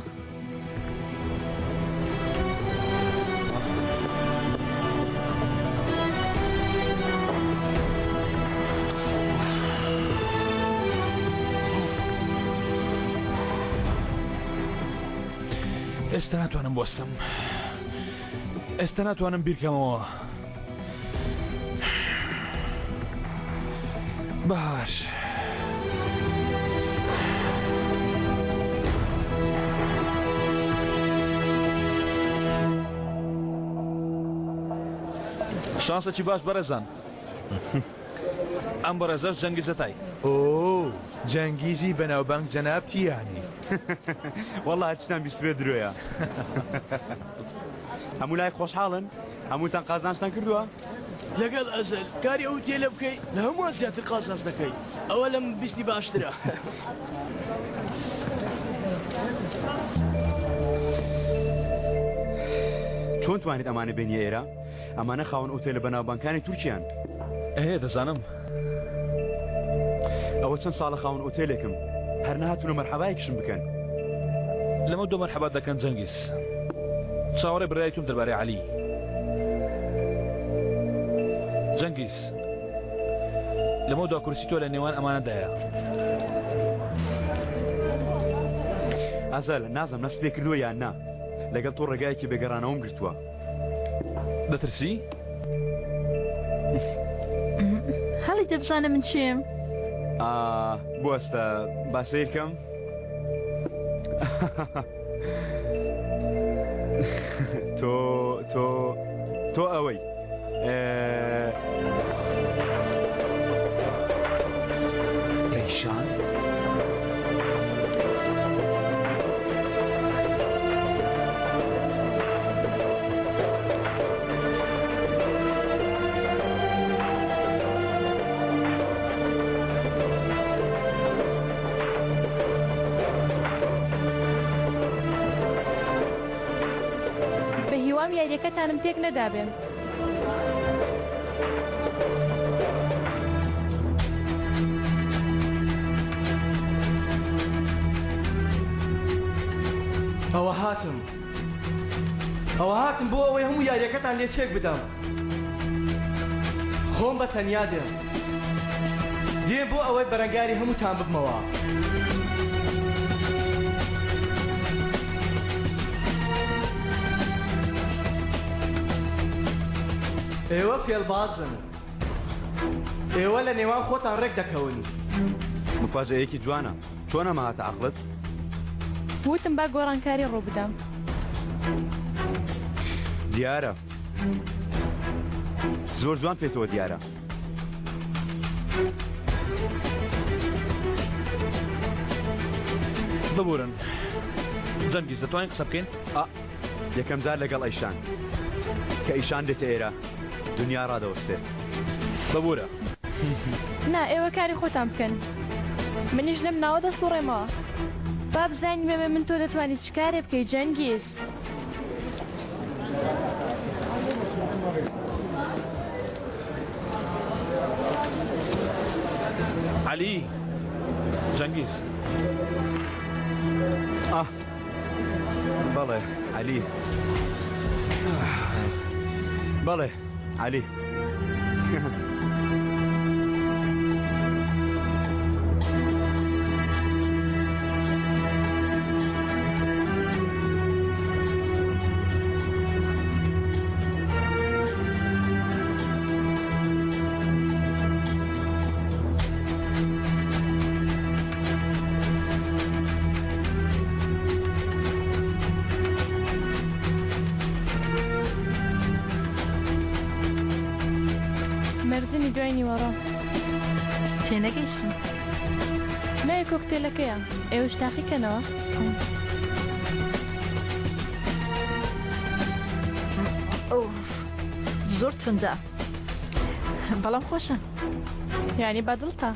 ئێستا ناتوانم بۆستم ئێستا ناتوانم بیرکەمەوە باش شانسێکی باش بەڕێزان ئەم بەڕێزەش جەنگیزەتای ئۆ جەنگیزی بەناوبانگ جەناب تیانی وەڵڵا هەچتان بیستوێ درۆیە هەموو لای خۆشحاڵن هەمووتان قازانشتان کردووە لەگەڵ ئەزەل کاری ئەو تێ لە بکەی لە هەمووان زیاتر قازانج دەکەی ئەوە لەم بیستی باشترە چۆن توانیت ئەمانە بێنیە ئێرە ئەمانە خاوەن ئۆتێلە بەناوبانگەکانی تورکیان دەزانم ئەوە چەند ساڵە خاوەن ئۆتێلێکم هەر نەهاتوونە مەرحەبایەکشم بکەن لەمە دو مەرحەبات دەکەن جەنگیز چاوەڕێ برای تۆم دەربارەی عەلی جەنگیز لەمە دوا کورسی تۆ لە نێوان ئەمانەدایە. ئازال نازم نەس پێ کردووە یان نا لەگەڵ تۆ ڕێگایەکی بێگەڕانەوەم گرتووە. دەترسی؟ هەڵی دەبزانە من چێم؟ بوەستە با سیر کەم. تۆ ئەوەی کەیشان؟ یاریەکەتانم پێک نەدابێن. ئەوە هاتم بۆ ئەوەی هەموو یاریەکەتان لێ چێک بدەم. خۆم بە تەنیا دێم بۆ ئەوەی بەرەنگاری هەمووتان ببمەوە. ئێوە فێڵبازن، ئێوە لە نێوان خۆتان ڕێک دەکەون. مفاجئەیەکی جوانە. چۆن ئەمە هاتە عەقڵت؟ وتم با گۆڕانکاری ڕوو بدەم. دیارە زۆر جوان پێێتەوە دیارە. ببورن جەنگیز دەتوانین قسە بکەین؟ یەکەم جار لەگەڵ ئەیشان کە ئیشان دێتە ئێرە دنیا ڕادەوەستێ. ببورە. نا ئێوە کاری خۆتان بکەن، منیش لەم ناوە دەسوڕێمەوە. با بزانین بێ من تۆ دەتوانیت چکارێ بکەی جەنگیز. علی جەنگیز. بەڵێ علی. بەڵێ علی. مردنی دوای نیوەڕۆ تێنەگەیشتم. لای کۆکتێلەکەیە ئێوەش تاقیکەنەوە. زۆر توندا بەڵام خۆشە. یعنی بەدڵتە؟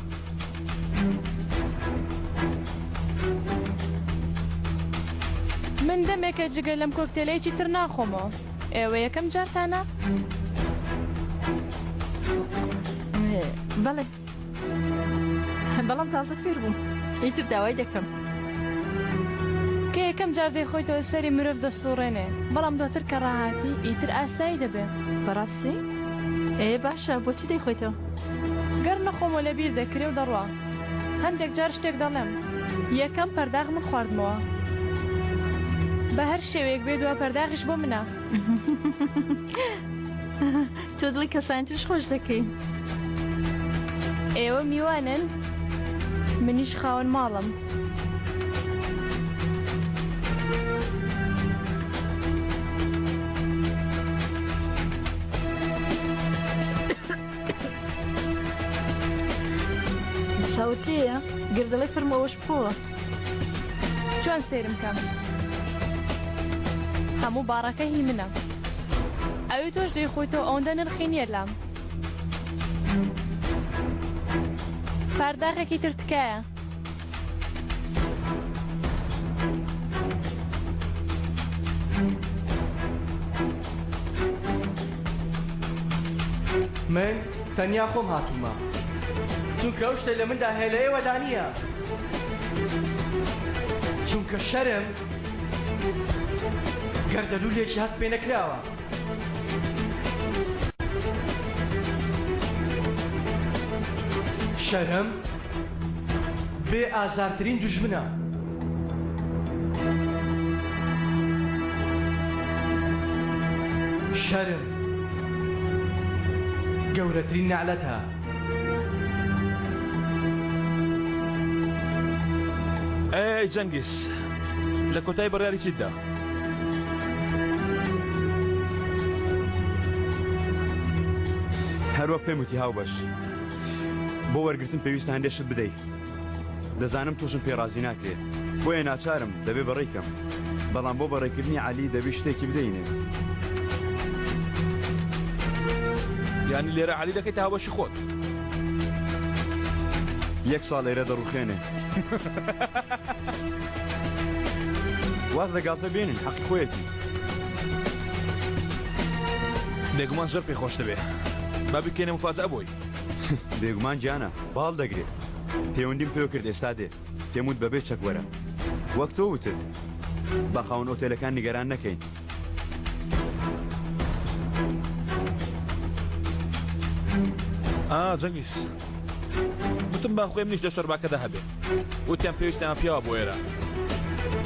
من دەمێکە جگە لەم کۆکتێلەیەکی تر ناخۆمەوە. ئێوە یەکەم جارتانە؟ بەڵێ بەڵام تازە فێر بووم ئیتر داوای دەکەم. کە یەکەم جار دەیخۆیتەوە سەری مرۆڤ دەسوڕێنێ، بەڵام دواتر کە ڕاهاتی ئیتر ئاسایی دەبێت. بەڕاستی؟ باشە بۆچی دەیخۆیتەوە؟ گەر نەخۆمەوە لەبیر دەکرێ و دەڕوا. هەندێک جار شتێک دەڵێم یەکەم پەرداغ من خواردمەوە، بە هەر شێوەیەک بێ دووە پەرداغیش بۆ منە. تۆ دڵی کەسانی ترش خۆش دەکەی. ئێوە میوانن، منیش خاوەن ماڵم. چاوت لێیە؟ گردەڵی فرمەوەش بخۆوە. چۆن سێرم کەم؟ هەموو باڕەکە هی منە. ئەوی تۆش دەیخۆیتەوە ئەوەندە نرخی نییە لام. پەرداغێکی تر تکایە. من تەنیا خۆم هاتوومە، چونکە ئەو شتە لە مندا هەیە لە ئێوەدا نییە. چونکە شەرم گەردەلوولێکی هەست پێ نەکراوە. شەرم بێ ئازارترین دوژمنە. شەرم گەورەترین نەعلەتە. ئەی جەنگیز لە کۆتایی بڕیاری چیتدا؟ هەروەک پێم وتی هاوبەش بۆ وەرگرتن پێویستە هەندێشت بدەیت. دەزانم تووشم پێڕازی ناکرێت بۆیە ناچارم دەبێ بەڕێکم، بەڵام بۆ بەڕێکردنی عەلی دەبێت شتێکی بدەینێ. یانی لێرە عەلی دەکەیتە هاوبەشی خۆت. یەک ساڵ لێرە دەڕوخێنێ. واز لەگاڵتە بێنن حەقی خۆیەتی. بێگومان زۆر پێی خۆش دەبێ با بکەینە مفاجە بۆی. بێگومان گیانە باڵ دەگرێت. پەیوەندیم پێوە کرد ئێستا دێ پێم وت بەبێ چەک وەرە وەک تۆ وتت بە خاوەن ئۆتێلەکان نیگەران نەکەین. جەنگیز وتم با خۆی منیش لە شەرباکەدا هەبێ وتیان پێویستیان پیاوە بۆ ئێرە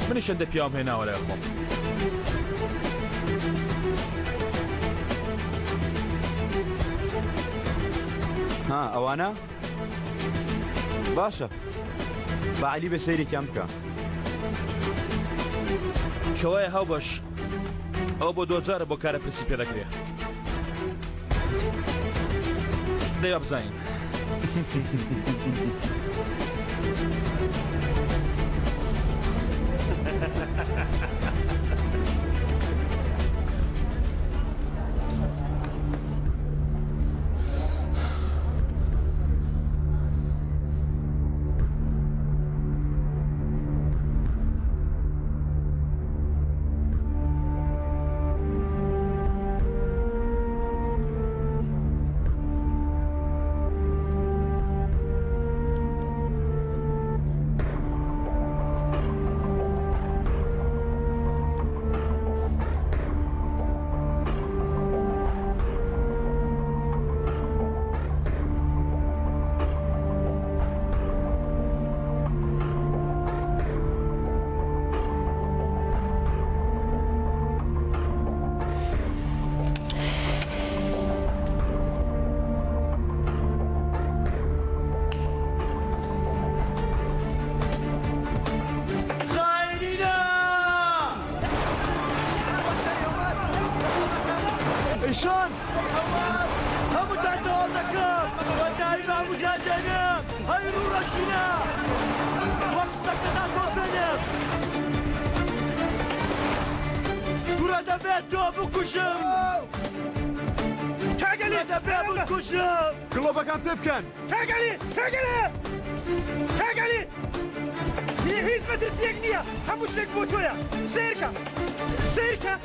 منیش هەندە پیاوم هێناوە لای خۆم. ئەوانە باشە بە عەلی بە سەیرێکیان بکە. کەوایە هاوبەش ئەو بۆ دۆجارە بۆ کارە پرسی پێ دەکرێ دەیا بزانین. ایشان همون تحتوال دکم و داری با مجاجنم های رو رشینه وقت سکت نکن بینم تو را دبید دو بکشم تگلی دبید بکشم گلوبەکان پێ بکەن. تگلی هیچ مەترسیەک نییە هەموو شتێک بۆ تۆیە سیرکە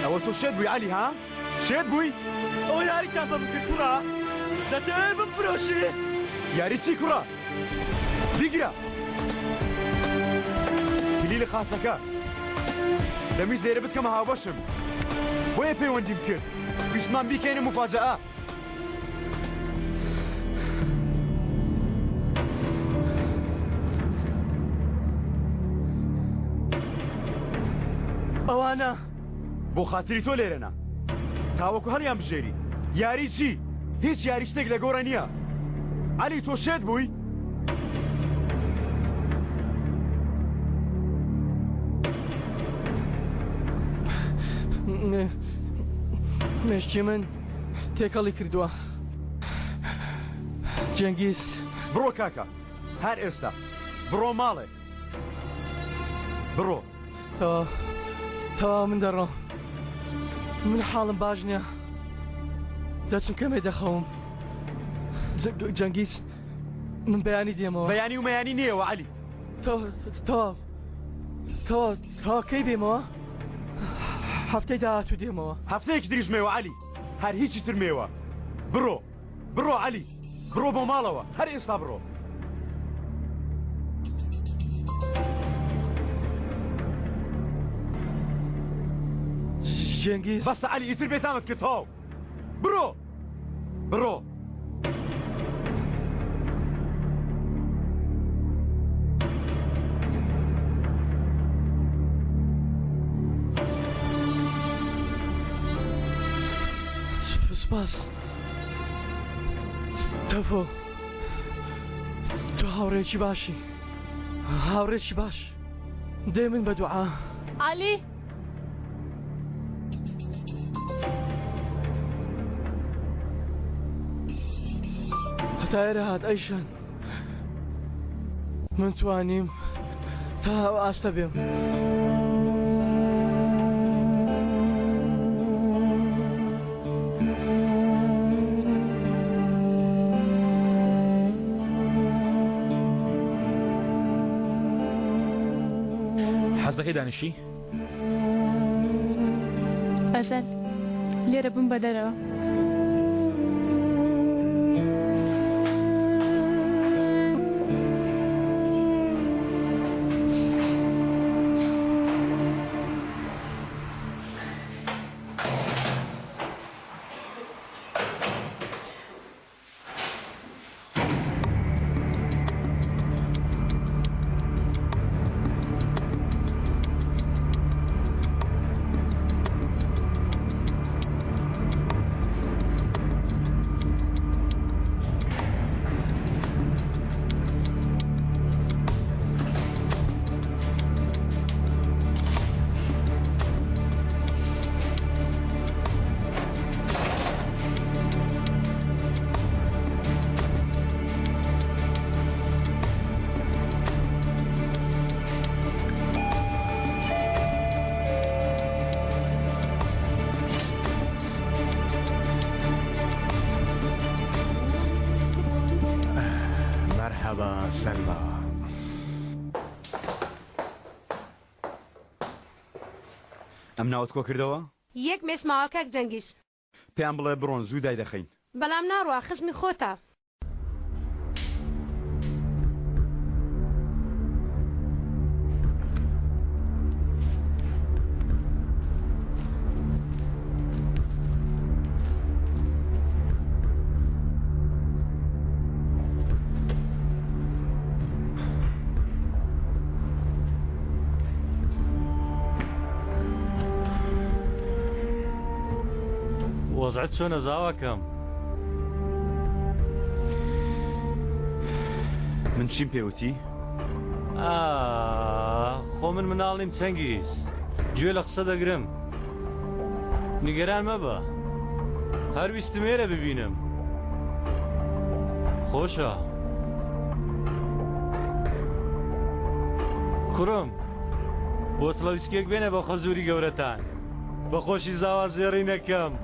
ئەوە تۆ شێت بووی عەلی ها؟ شێت بووی؟ ئەو یاریتان بە بکە کوڕە دەتەوێت بفرۆشی؟ یاری چی کوڕە؟ بیگرە کلیلە خاسەکە دەمیست لێرە بتکەمە هاوبەشم بۆیە پەیوەندیم کرد ویسمان بیکەینە مفاجەئە. ئەوانە بۆ خاتری تۆ لێرەنا تاوەکو هەڵیان بژێری. یاری چی؟ هیچ یاری شتێک لە گۆڕە نییە. عەلی تۆ شێت بووی؟ مشکی من تێکەڵی کردووە. جەنگیز بڕۆ کاکە هەر ئێستا بڕۆ ماڵێ بڕۆ. تەوا من دەڕۆ من حاڵم باش نییە دەچم کەمێ دەخەوم. جەنگیز من بەیانی دێمەوە. بەیانی و مەیانی نییەوە عەلی. تۆ کەی بێمەوە؟ هەفتەی داهاتوو دێمەوە. هەفتەیەکی دریژمێوە عەلی هەر هیچی ترمێوە. بڕۆ عەلی بڕۆ بۆ ماڵەوە هەر ئێستا بڕۆ. جێنگیز بەسە عەلی ئیتر بێتامت کردەوە بڕۆ بڕۆ سپاس تەفۆ تۆ هاوڕێکی باشی هاوڕێکی باش دێ من بە دوعا عەلی هەتایرە هات ئەیشان من توانیم تا ئاستە بێم حەزەکەی دانیشی؟ ئەزەل لێرە بم بە دەرەوە سەلما ئەم ناوت کۆ کردەوە؟ یەک مێسماوە کاک جەنگیز پێیان بڵێ بڕۆن زوو دای دەخەین بەڵام ناڕوا خزمی خۆتە وەزعت چۆنە زاواکەم؟ من چیم پێوتی؟ خۆ من مناڵ نیم چەنگیز گوێ لە قسە دەگرم نیگەران مەبە هەر ویستم ئێرە ببینم خۆشە کوڕم بۆتڵە ویسکێک بێنە بە خەزووری گەورەتان بە خۆشی زاوا زێڕی نەکەم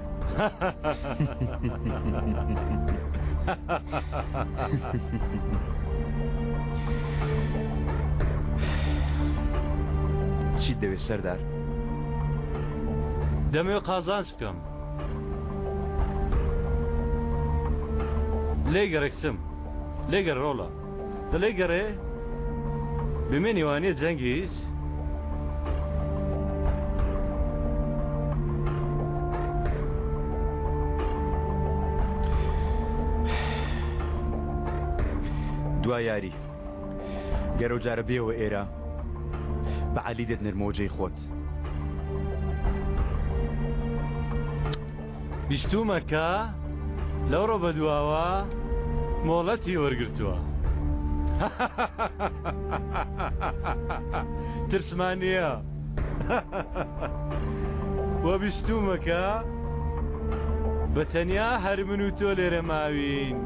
چیت دەوێت سەردار؟ دەمەوێت قازانج بکەم لێگەڕێ کچم لێگەڕ ڕۆڵە دەلێگەڕێ بمێنی وانێ جەنگیز دوا یاری گەرە جارە بێەوە ئێرە بە عەلی دێت نەرمۆجەی خۆت بیستومەکە لەوڕۆ بە دواوە مۆڵەتی وەرگرتووە ترسمان نییە وە بیستومەکە بە تەنیا هەر من و تۆ لێرە ماوین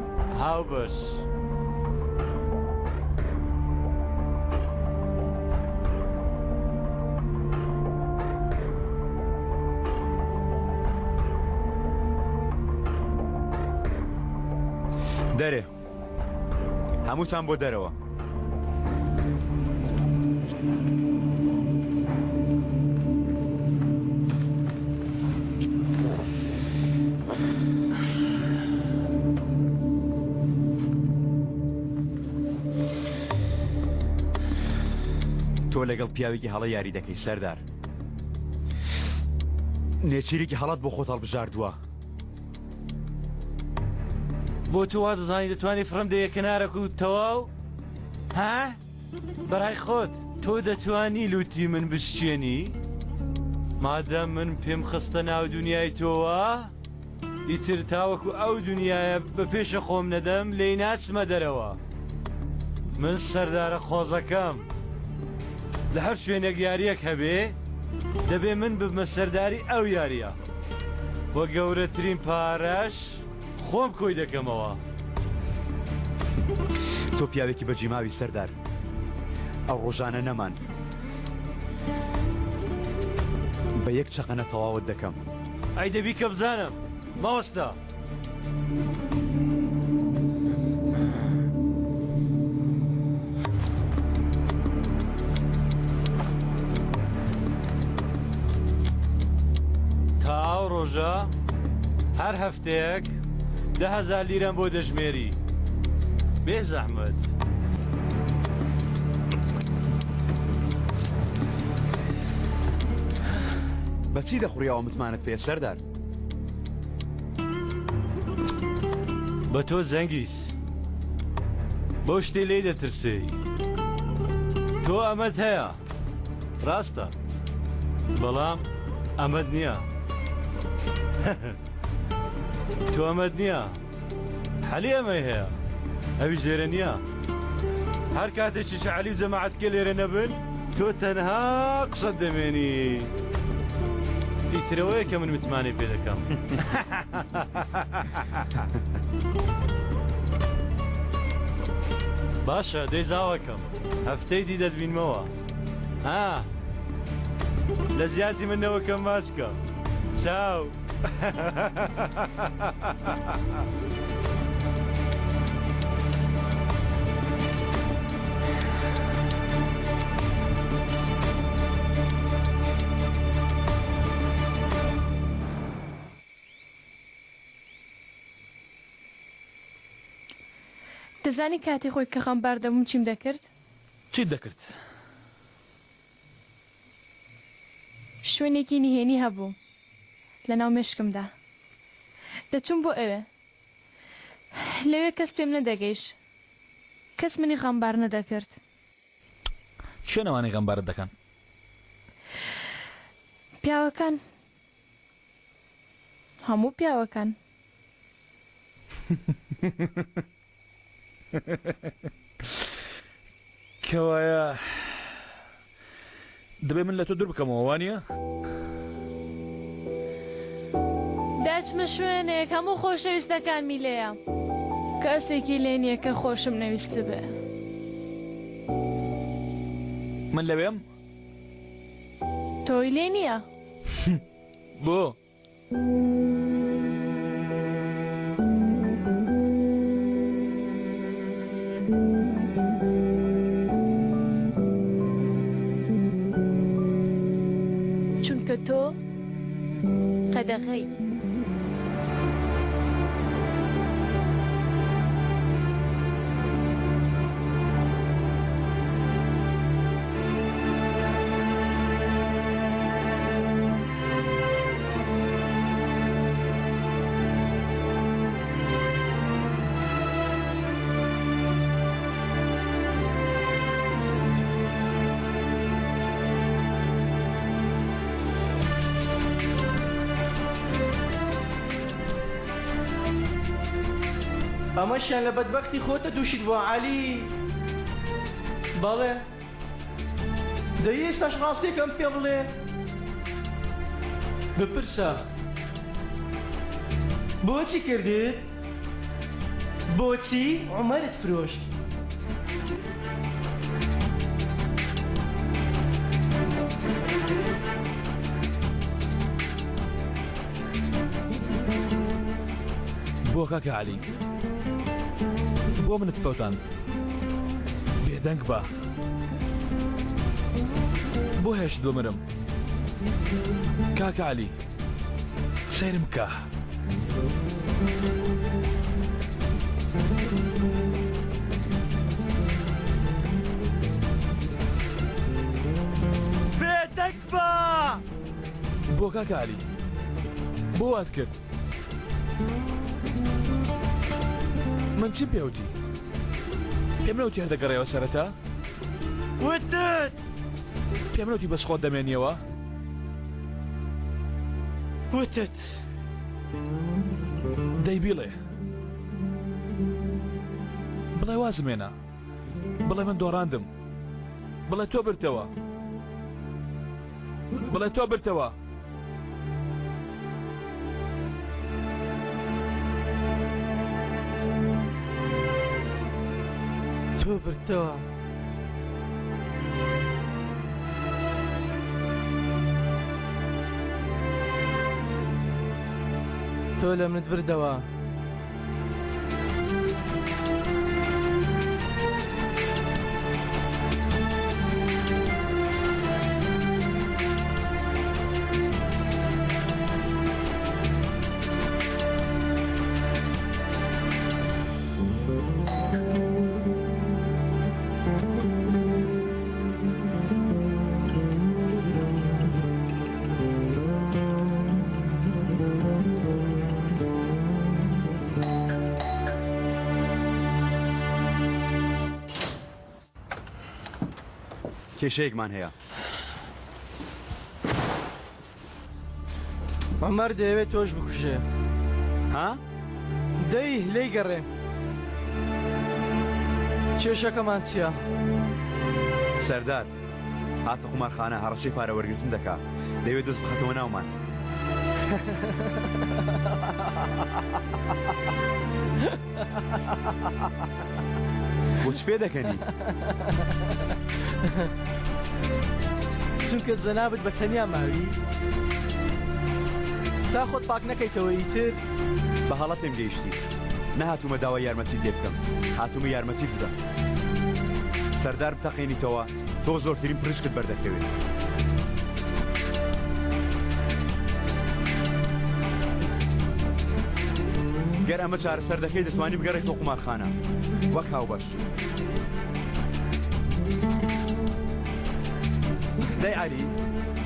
هاوبەش دەرێ هەمووتان بۆ دەرەوە تۆ لەگەڵ پیاوێکی هەڵە یاری دەکەی سەردار نێچیرێکی هەڵات بۆ خۆت هەڵبژاردووە. بۆ تو وا دەزانی دەتوانی فڕم دەیە کنارەک و تەواو؟ ها؟ بەڕای خۆت تۆ دەتوانی لوتی من بشتێنی؟ مادەم من پێم خستە ناو دنیای تۆوە؟ ئیتر تاوەکو ئەو دنیاە بە پێشە خۆم نەدەم لێی ناچمە دەرەوە. من سەردارە خۆزەکەم. لە هەر شوێنێک یاریەک هەبێ دەبێ من ببمە سەرداری ئەو یاریە. وە گەورەترین پارەش خۆم کۆی دەکەمەوە. تۆ پیاوێکی بەجیماوی سەردار. ئەو ڕۆژانە نەمان. بە یەک چەقەنە تەواوت دەکەم. ئەی دەبی کە بزانم ماوەستا. تا ئەو ڕۆژە هەر هەفتەیەک 10,000 لیرەم بۆ دەژمێری. بێ زەحمەت. بەچی دەخوڕیەوە متمانت پێ سەردار؟ بە تۆ جەنگیز بۆ شتێ لێ دەترسی. تۆ ئەمەت هەیە ڕاستە بەڵام ئەمەت نییە. تۆ ئەمەت نییە حەلی ئەمەی هەیە ئەوی ژێرە نییە. هەر کاتێکی شەعەلی و جەماعەتکە لێرە نەبن تۆ تەنها قسەت دەمێنی. ئیترەوەیە کە من متمانەی پێ دەکەم. باشە دەی زاوەکەم هەفتەی دی دەتبینمەوە. لە زیاتی منەوەکەم ماچکە. چاو. دەزانی کاتی خۆی کە خەمبار دەبووم چیم دەکرد؟ چیت دەکرد؟ شوێنێکی نهێنی هەبوو لە ناو مێشکمدا. دەچووم بۆ ئەوێ. لەوێ کەس پێم نەدەگەیشت. کەس منی غەمبار نەدەکرد. شوێنەوانەی غەمبارت دەکەن؟ پیاوەکان. هەموو پیاوەکان. کەوایە دەبێ من لە تۆ دوور بکەمەوە وانییە؟ داچمە شوێنێک هەموو خۆشەویستەکانمی لێیە. کەسێکی لێ نییە کە خۆشم نەویست بێ. من لەوێم؟ تۆی لێ نییە؟ بۆ؟ چونکە تۆ قەدەغەی. ئەمەشیان لە بەدبەختی خۆتە دووشیت بۆ عالی. بەڵێ دەی ئێستاش ڕاستێکم پێ بڵێ. بپرسە بۆچی کردت؟ بۆچی عومەرت فرۆشت؟ بۆ کاکە عەلی بۆ منت فەوتان بێدەنگ بە بۆ هێشت بمرم. کاکە عەلی سەیرم کە. بێدەنگ بە بۆ کاکە عەلی بۆ وات کرد من چی پێوتی پێم نەوتی هەردەگەڕێەوە سەرەتا وتت پێم نەوتی بەس خۆت دەمێنیەوە وتت دەی بیڵێ بڵێ وازمێنە بڵێ من دۆڕاندم بڵێ تۆ برتەوە بڵێ تۆ برتەوە تۆ برتەوە تۆ لە منت بردەوە کێشەیەکمان هەیە عومەر دەیەوێت تۆش بکوژێ ها؟ دەی لێی گەڕێ کێشەکەمان چییە؟ سەردار هاتە قومارخانە هەڕەشەی پارە وەرگرتن دەکا دەیەوێت دەست بخەتەوە ناومان بۆچ پێ دەکەنی؟ چونکە جەنابەت بە تەنیا ماوی تا خۆت پاک نەکەیتەوە ئیتر بە هەڵەتێم گەیشتی نەهاتوومە داوای یارمەتی لێ بکەم هاتوومە یارمەتی بدەم سەردار بتەقێنیتەوە تۆ زۆرترین پرشکت بەردەکەوێت گەر ئەمە چارەسەر دەکەی دەتوانی بگەڕێت تۆ قومارخانە وەک هاوبەش دەی عەلی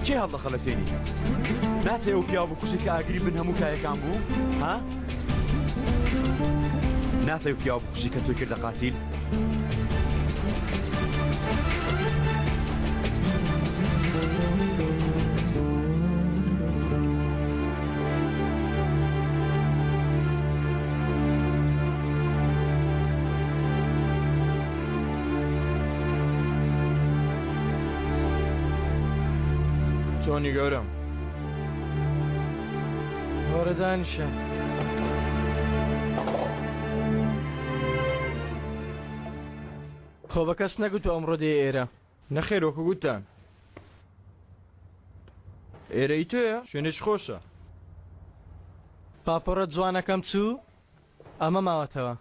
کێ هەڵ لە خەڵەتێنی ناچێ ئەو پیاو بکوشی کە ئاگری بن هەموو کایەکان بوو ها؟ ناتێ ئەو پیاو بکوشی کە تۆی کردە قاتیل چۆنی گەورم وەرە دانیشە خۆ بە کەس نەگوت و ئەمڕۆ دێ ئێرە نەخێر وەکو گوتان ئێرەی تۆیە شوێنش خۆشە پاپۆرە جوانەکەم چوو ئەمە ماوەتەوە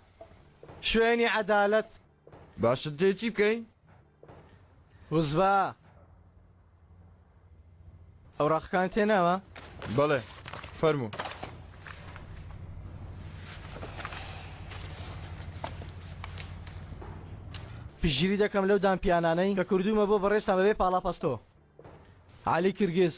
شوێنی عەدالەت باشت دێ چی بکەی؟ وزبا ئەوراقەکان تێناوە؟ بەڵێ فەرموو پشگیری دەکەم لەو دامپیانانەی کە کردومە بۆ بەڕێستان بەبێ پاڵاپەستۆ عەلی کرگیز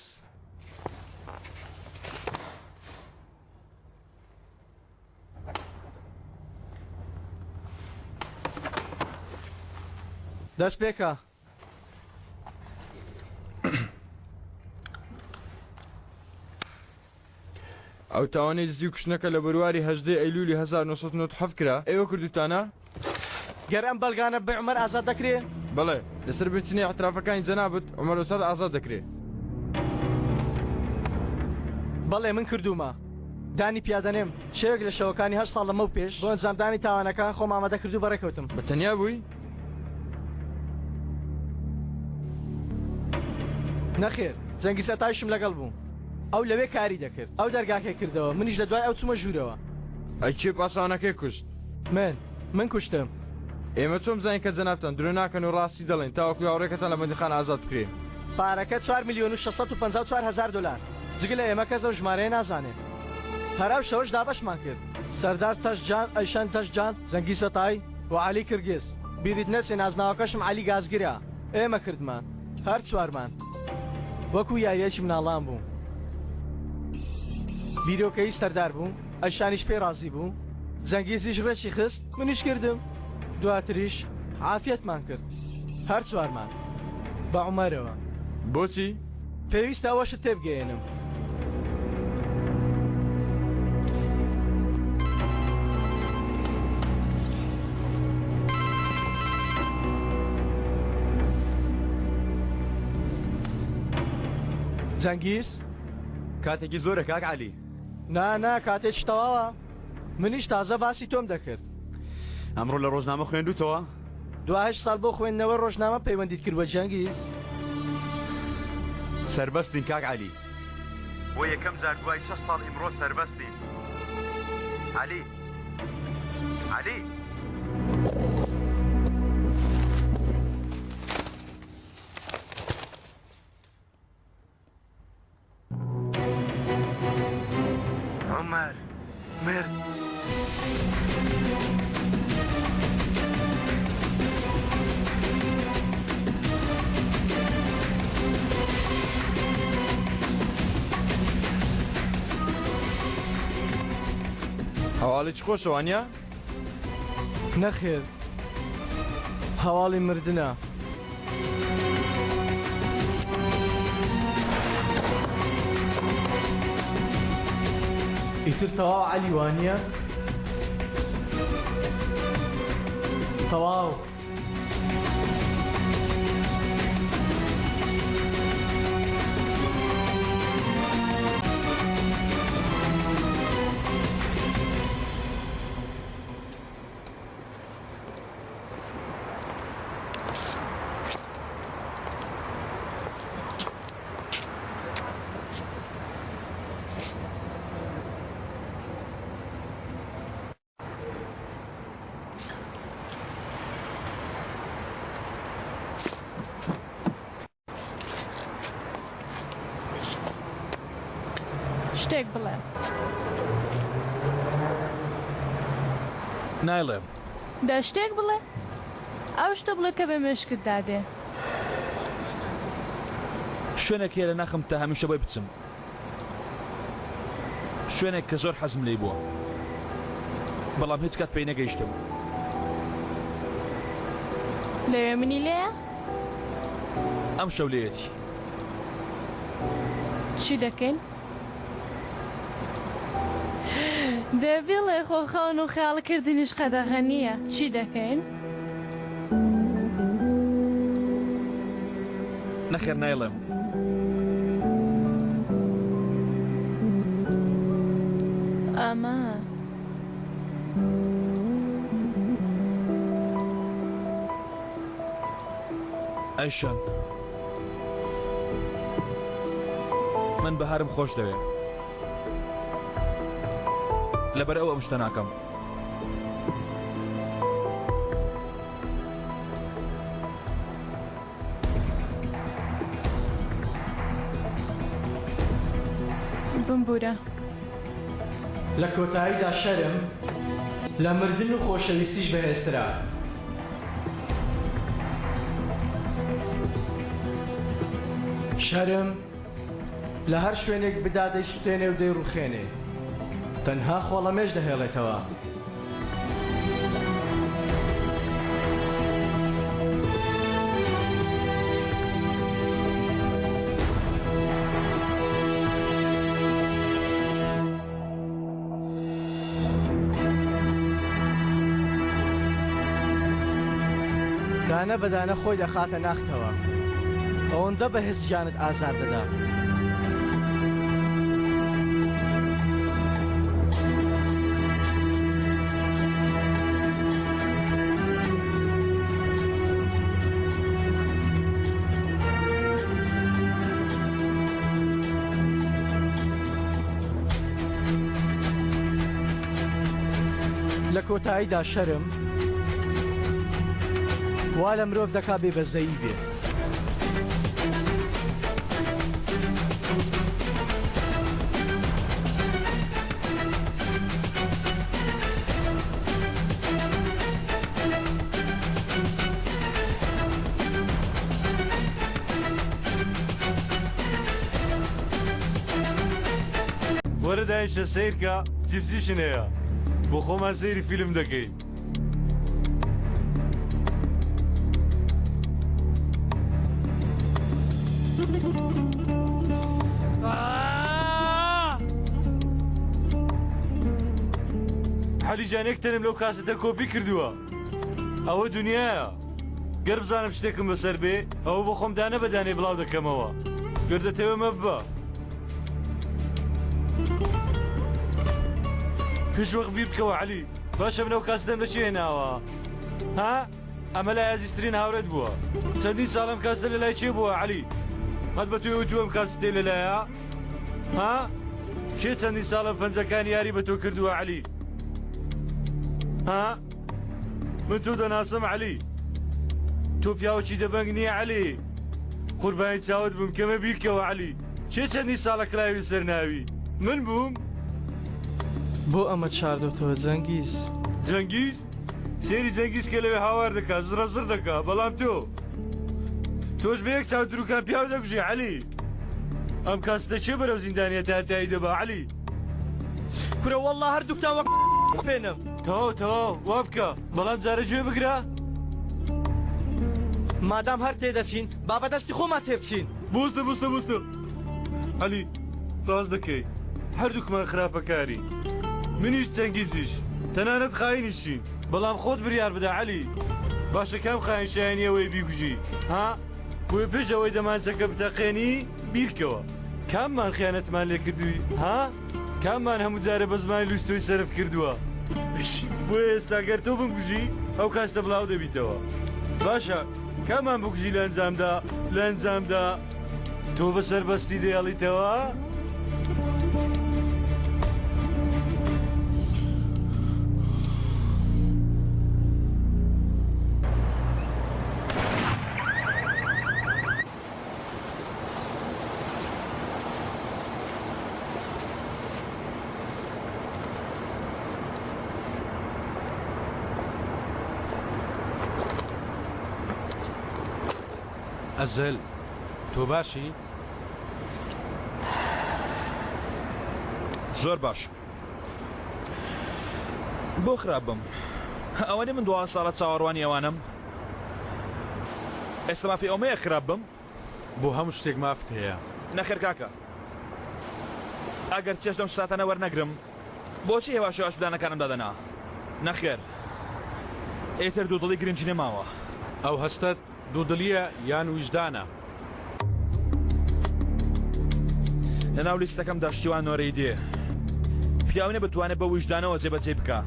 دەست پێکە ئەو تاوانەی دزی و کوشتنەکە لە بڕواری 18 ئەیلولی 1997 کرا ئێوە کردوتانە؟ گەر ئەم بەڵگانە بە عومەر ئازاد دەکرێ؟ بەڵێ لەسەر بچنی احترافەکانی جەنابەت عومەر وسەد ئازاد دەکرێت بەڵێ من کردومە دانی پیادەنێم شەوێک لە شەوەکانی 8 ساڵ لەمە و پێش بۆ ئەنجامدانی تاوانەکە خۆم ئامادە کردو بەڕێکەوتم بە تەنیا بووی؟ نەخێر جەنگی سەتایشم لەگەڵ بوو ئەو لەوێ کاری دەکرد ئەو دەرگاکێ کردەوە منیش لە دوای ئەو چوومە ژوورەوە ئەی چێ پاسانەکەی کوشت من کوشتم ئێمە چۆم زانین کە جەنابتان درۆ ناکەن و ڕاستی دەڵێن تاوەکو هاوڕێکەتان لە بەندیخان ئازاد بکرێن پارەکە 4,654,000 دلار جگە لە ئێمە کەس ئەو ژمارەیە نازانێت هەراو شەوەش دابەشمان کرد سەردار تەشجان ئەیشان تەشجان زەنگی سەتای و عەلی کرگیز بیریت نەچێ نازناوەکەشم عەلی گازگرە ئێمە کردمان هەر چوارمان وەکو یاریەکی مناڵان بوو بیرۆکەی سەردار بوو ئەشانیش پێ ڕازی بوو جەنگیزیش ڕێکی خست منیش کردم دواتریش عافیەتمان کرد هەر چوارمان بە عومەرەوە بۆچی؟ پێویستە ئەوەشت تێبگەێنم جەنگیز کاتێکی زۆرە کاک عەلی نا کاتێکی تەواوە منیش تازە باسی تۆم دەکرد ئەمڕۆ لە ڕۆژنامە خوێندوتەوە؟ دوهەشت ساڵ بۆ خوێندنەوە ڕۆژنامە پەیوەندیت کرد بە جەنگیز سربەستین کاک عەلی بۆ یەکەم جار دوای 6 ساڵ ئیمڕۆ سربەستین عەلی عەلی عمر مرد هەواڵی خۆشەوانە؟ نەخێر هەواڵی مردنە ئیتر تەواو عەلی وانییە؟ تەواو شتێک بڵێ نایڵێم دا شتێک بڵێ ئەو شتە بڵێ کە بە مێشکت دادێ شوێنێک هەیە لە ناخم تا هەمیشە بۆی بچم شوێنێک کە زۆر حەزم لێی بووە بەڵام هیچ کات پێی نەگەیشتم لەوێ منی لێیە؟ ئەم شەو لێیەتی چی دەکەین؟ دەبیڵێ خۆخەون و خیاڵکردنیش قەدەغە نییە چی دەکەین؟ نەخێر نایڵێم ئەمە ئەیشان من بەهارم خۆش دەوێت لەبەر ئەو ئەم شتە ناکەم بمبورە لە کۆتاییدا شەرم لە مردن و خۆشەویستیش بەهێزترا شەرم لە هەر شوێنێک بدا دەیسوتێنێ و دەیڕوخێنێ تەنها خۆڵەمێش دەهێڵێتەوە دانە بەدانە خۆی دەخاتە ناختەوە ئەوەندە بەهێز گیانت ئازار دەدا لە کۆتاییدا شەرم وا لە مرۆڤ دەکا بێبەزەیی بێ وە وەرە داینشە سیرکە چیپسیشن هەیە بۆ خۆمان سەیری فیلم دەکەین. حەلی جانێکتەنم لەو کاسەتە کۆپی کردووە. ئەوە دنیاە. گەر بزانم شتێکم بەسەر بێ ئەوە بۆ خۆم دانە بەدانێ بڵاو دەکەمەوە. گردەتەوە مە ببە. پێش وەخت بیر بکەوە عەلی. باشە من ئەو کاسەتەم لە چی هێناوە؟ ها؟ ئەمە لای ئازیزترین هاوڕێت بووە. چەندین ساڵم کاسەتە لە لای چێ بووە عەلی؟ هەت بە توێ وتووەم کاسەتێ لەلایە؟ ها؟ چێ چەندین ساڵم پەنجەکانی یاری بە تۆ کردووە عەلی؟ ها؟ من تۆ دەناسم عەلی. تۆ پیاوەکی دەبەنگ نییە عەلی. قوربانی چاوت بووم کەمە بیرکەوە عەلی. چێ چەندین ساڵە کلاوی سەر ناوی؟ من بووم؟ بۆ ئەمە چاردۆتەوە جەنگیز. جەنگیز؟ سێری جەنگیز کە لەوێ هاوار دەکات زڕە زڕ دەکات بەڵام تۆش بە یەک چاو دروکان پیاو دەکوژی عەلی. ئەم کاسەتە چێ بەرەو زیندانیە تاتایی دەبا عەلی؟ کورە وەڵڵا هەردووکتان وەک بێنم. تەواو وا بکە بەڵام جارە گوێ بگرە. مادام هەر تێدەچین با بەدەستی خۆمان تێبچین. بوستە عەلی ڕاست دەکەی هەردووکمان خراپەکاری منیش جەنگیزیش تەنانەت خاینیشین بەڵام خۆت بریار بدە عەلی. باشە کام خاین شایەنیەوەی بیگوژی ها؟ بۆیە پێش ئەوەی دەمانچەکە بتەقێنی بیرکەوە. کاممان خیانەتمان لێ کردووی ها؟ کاممان هەموو جارە بە زمانی لوستۆی سەرف کردووە. بۆیە ئێستا گەر تۆ بمکوژی ئەو کاستە بڵاو دەبیتەوە. باشە کامان بکوژی لە ئەنجامدا تۆ بەسەر بەستی دەیاڵیتەوە؟ ئەزەل تۆ باشی؟ زۆر باش. بۆ خراپم ئەوەنێ من 2 ساڵە چاوەڕوانی ئەوانم ئێستا مافی ئەومەیە خراپ بم بۆ هەموو شتێک مافت هەیە. نەخێر کاکە ئەگەر چێش لەم ساتانە وەرنەگرم بۆچی هێواشی ئاشدانەکانم دادەنا؟ نەخێر ئێتر دوودڵی گرنگی نێماوە. ئەو هەستت دوودڵیە یان ویژدانە؟ لەناو لیستەکەمدا شتیوان نۆرەی دێ پیاوێنە بتوانێت بە ویژدانەوە جێبەجێ بکە.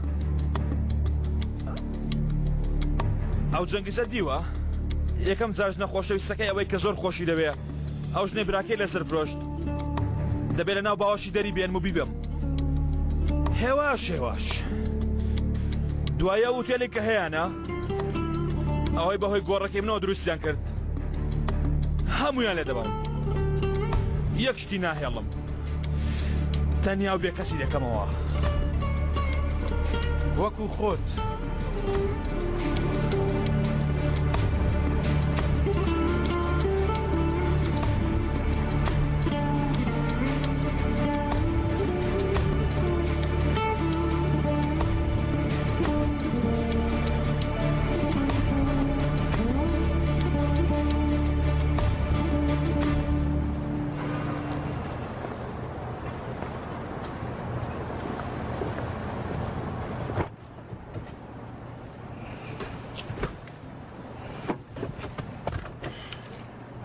ئەو جەنگیزە دیوە یەکەم جاژ نەخۆشەویستەکەی ئەوەی کە زۆر خۆشی دەوێ ئەو ژنەی براکەی لەسەر فرۆشت دەبێت لە ناو باوەشی دەری بێن و بیبم. هێواش دوایە وتێلێک کە هەیەە ئەوەی بەهۆی گۆڕەکەی منەوە دروستیان کرد هەمویان لێ دەبم. یەک شتی ناهێڵم تەنیا و بێ کەسی دەکەمەوە وەکو خۆت.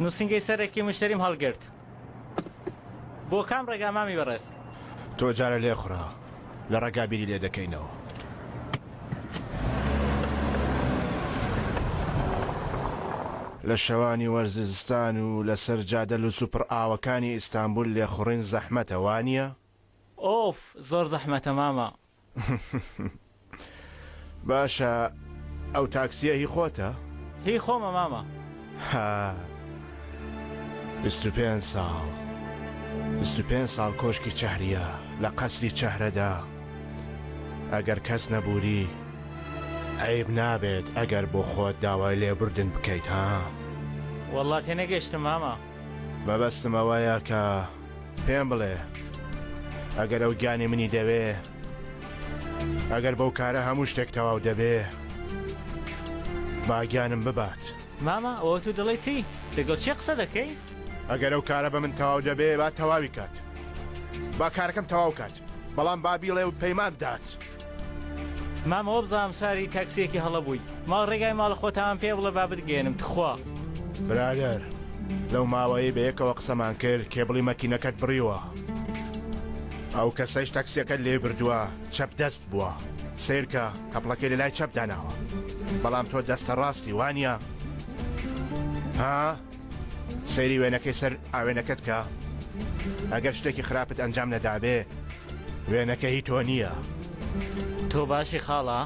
نووسنگی سەرێکی مشتریم هەڵگرت. بۆ کام ڕێگا مامی بەڕێز؟ تۆ جارە لێ خوڕە لە ڕێگابیری لێ دەکەینەوە. لە شەوانی وەرزستان و لەسەر جادەل و سوپڕ ئاوەکانی ئیستانبول لێخوڕین زەحمەتە وانییە؟ ئۆف زۆر زەحمەتە مامە. باشە ئەو تاکسیە هی خۆتە؟ هی خۆمە مامە. 25 ساڵ 25 ساڵ کۆشکی چەهریە لە قەسری چەهرەدا. ئەگەر کەس نەبووری عیب نابێت ئەگەر بۆ خۆت داوای لێبوردن بکەیت ها؟ وەڵڵا تێنەگەیشتم مامە. مەبەستم ئەوەیە کە پێم بڵێ ئەگەر ئەو گیانی منی دەوێ ئەگەر بەو کارە هەموو شتێک تەواو دەبێ باگیانم ببات. ماما ئەوە تو دڵی چی؟ لەگەڵ چی قسە دەکەی؟ ئەگەر ئەو کارە بە من تەواو دەبێ با تەواوی کات، با کارەکەم تەواو کات، بەڵام با بیڵێ و پەیمان بدات. مامەوە بزانم ساری تاکسیەکی هەڵە بووی، ماڵ ڕێگای ماڵ خۆتان پێ بڵێ با بگەێنم تخوا. برادەر لەو ماوەیە بە یەکەوە قسەمان کرد کێبڵی مەکینەکەت بڕیوە، ئەو کەسەش تاکسیەکەت لێ بردووە چەپ دەست بووە، سیرکە کەپڵەکەی لە لای چەپ داناوە، بەڵام تۆ دەستە ڕاستی وانە؟ ها؟ سەیری وێنەکەی سەر ئاوێنەکەت کە ئەگەر شتێکی خراپت ئەنجام نەدابێ وێنەکە هی تۆ نییە. تۆ باشی خاڵە؟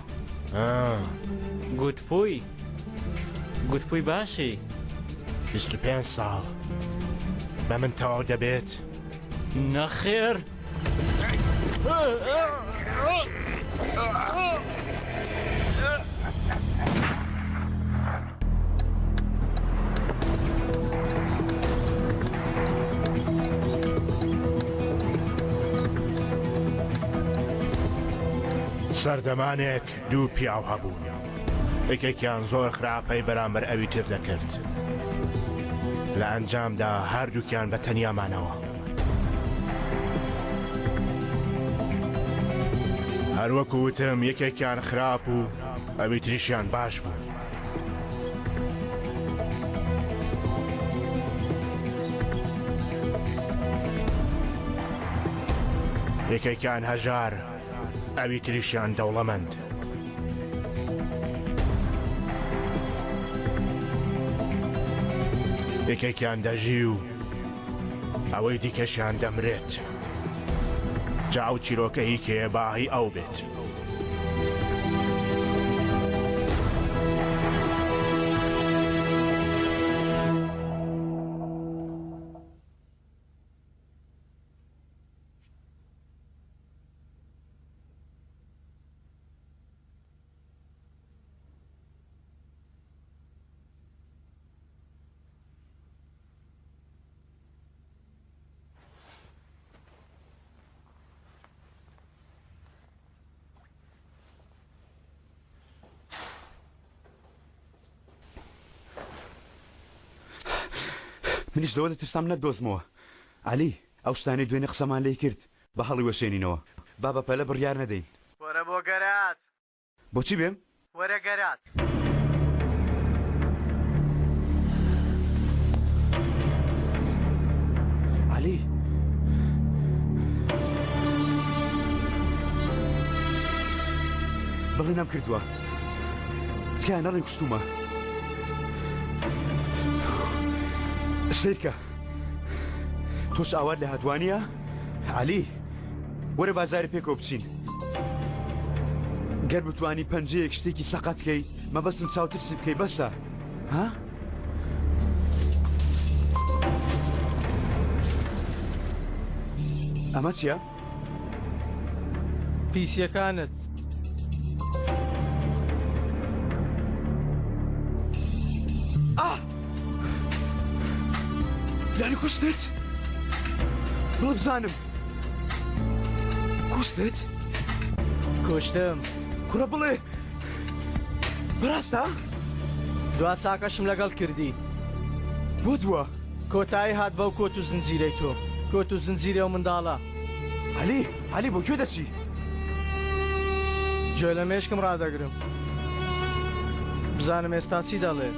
گوتپووی باشی 25 ساڵ بە من تەواو دەبێت؟ نەخێر. سەردەمانێک دوو پیاو هەبوو، یەکێکیان زۆر خراپەی بەرامبەر ئەوی تر دەکرد، لە ئەنجامدا هەردووکیان بە تەنیامانەوە. هەروەکو وتم یەکێکیان خراپ و ئەوی تریشیان باش بوو. یەکێکیان هەژار ئەوی تریشیان دەوڵەمەند. یەکێکیان دەژی و ئەوەی دیکەشیان دەمرێت. جا و چیرۆکە هی کێباهی ئەو بێت. منیش لەوە دەترسام نەدۆزمەوە. عەلی ئەو شتانەی دوێنێ قسەمان لێ کرد بە هەڵی وەشێنینەوە، با بە پەلە بڕیار نەدەین. وەرە بۆ گەرات. بۆچی بێم؟ وەرە گەرات. عەلی بەڵێ نام کردووە، تکایە نەڵێن کوشتومە. سیرکە تۆش ئاوات لە هەتوانیە؟ عەلی وەرە بازاری پێکەوە بچین، گەر بتوانی پەنجەیەک شتێکی سەقەت کەی مەبەستم چاوترسی بکەی بەسە. ها؟ ئەمە چییە؟ پیسیەکانت. یعنی کوشتت؟ بڵێ بزانم کوشتت؟ کوشتم. کوڕە بڵێ بەڕاستە؟ دوا چاکەشم لەگەڵ کردی. بۆ دووە؟ کۆتایی هات بەو کۆت و زنجیرەی تۆ، کۆت و زنجیرە و منداڵە. عەلی بۆ کوێ دەچی؟ گوێ لە مێشکم ڕادەگرم بزانم ئێستا چی دەڵێ.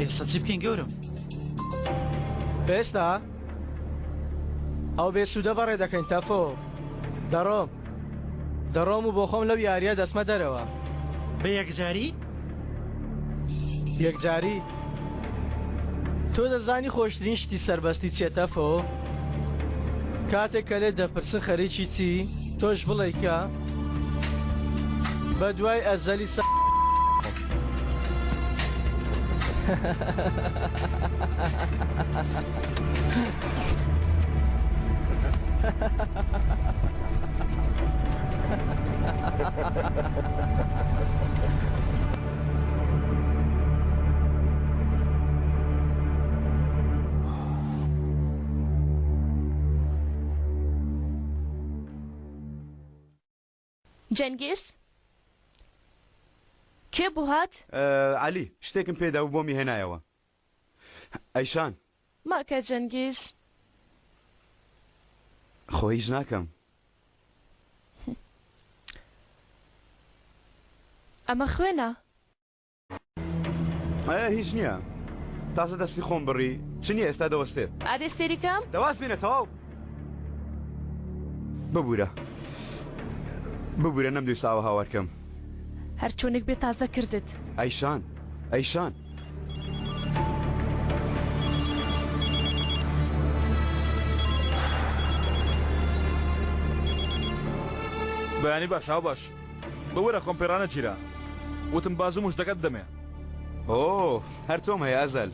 ئێستا چی بکەین گەورم؟ ئێستا ئەو بێسوودە بەڕێ دەکەین تەفۆ. دەڕۆم و بۆ خۆم لەو یاریە دەسمە دەرەوە. بە یەکجاری؟ یەکجاری؟ تۆ دەزانی خۆشترین شتی سەربەستی چێتە فۆ؟ کاتێک کە لێ دەپرسن خەریکی چی تۆش بڵێ کە بە دوای ئەزەلی جەنگیز کێ بوو هات؟ علی شتێکم پێدا و بۆمی هێنایەوە. ئەیشان ماکە جەنگیز خۆی هیچ ناکەم. ئەمە خوێنە؟ هیچ نییە. تازە دەستی خۆم بڕی چ نییە ئێستا دەوەستێت. ئادێ سێریکەم؟ دەواز بینە تەواو. ببوورە نەمدویستاوە هاوارکەم. هەر چۆنێک بێ تازە کردت. ئەیشان بەیانی باش هاو باش بەوەرە کۆمپێرانە گیرە وتم بازوم مشتەکەت دەمێ. هەر تۆم هەیە ئەزەل.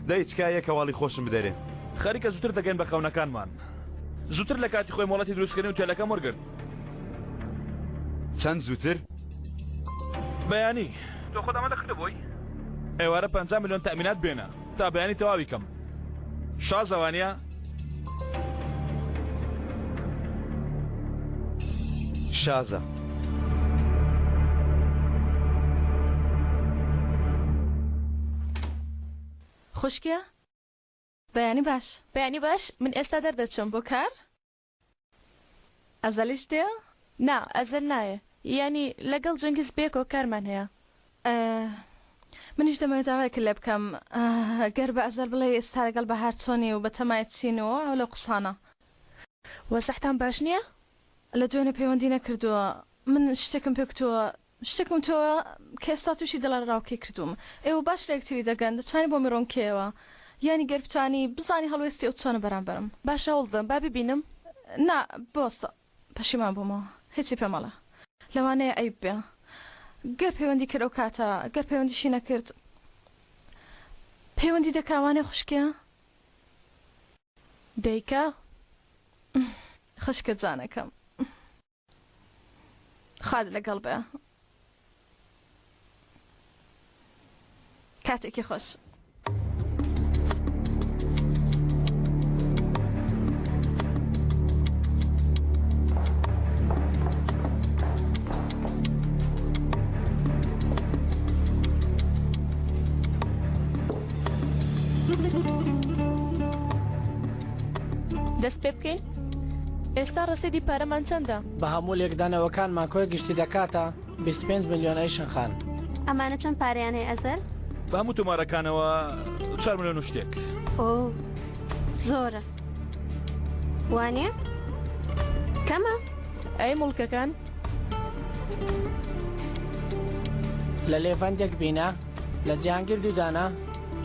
دەی چکایە کەواڵی خۆشم بدەرێ. خەریکە زووتر دەگەین بە خەونەکانمان. زووتر لە کاتی خۆی مۆڵەتی دروستکردن و تێلەکەم وەرگرت. چەند زووتر؟ بەیانی تۆ خۆت ئەمە دەکردبووی؟ ئێوارە 50 میلیۆن تەمینات بێنە تا بەیانی تەواوی کەم. شازەوانیە؟ شازە. خوشکە؟ بەیانی باش من ئێستا دەردەچم بۆ کار؟ ئەزەلیش دێ؟ نا ئەزەل نایە. یعنی لەگەڵ جەنگیز بێکۆ کارمان هەیە. منیش دەمەوێت داوایەکە لێ بکەم گەر بە ئەزەل بڵێ ئێستا لەگەڵ بەهار چۆنی و بە تەمایەت چینەوە ئەو لە قسانە. وەزەحتان باش نییە؟ لە دوێنێ پەیوەندی نەکردووە. من شتێکم پێ کردووە شتێکم تۆوە کە ئێستا تووشی دڵە ڕاوکەی کردوم. ئێوە باش لە یەکتری دەگەن دەتوانین بۆ میڕۆنکەوە. یانی گەر بتوانی بزانی هەڵوێستی ئەو چۆنە بەرامبەرم. باشە هەوڵدەم با ببینم. نا بۆستە پەشیمان بوومەوە هیچی پێمەڵە لەوانەیە ئەیب بێ. گەر پەیوەندی کرد ئەو کاتە گەر پەیوەندیشی نەکرد پەیوەندی دەکاوانێ خوشکە؟ دەیکا؟ خشکە جانەکەم خاد لەگەڵ بێ. کاتێکی خۆش. دەست پێ بکەین؟ ئێستا ڕسیدی پارەمان چەندە؟ بە هەموو لێکدانەوەکانمان کۆی گشتی دەکاتە 25 میلیۆن ئەیشن خان. ئەمانە چەند پارەیان هەیە ئەزەل؟ بە هەموو تۆمارەکانەوە 4 میلیۆن و شتێک. زۆرە وانە؟ کەمە؟ ئەی موڵکەکان؟ لە لێڤەندێک بینە لە جیهانگیر دوودانە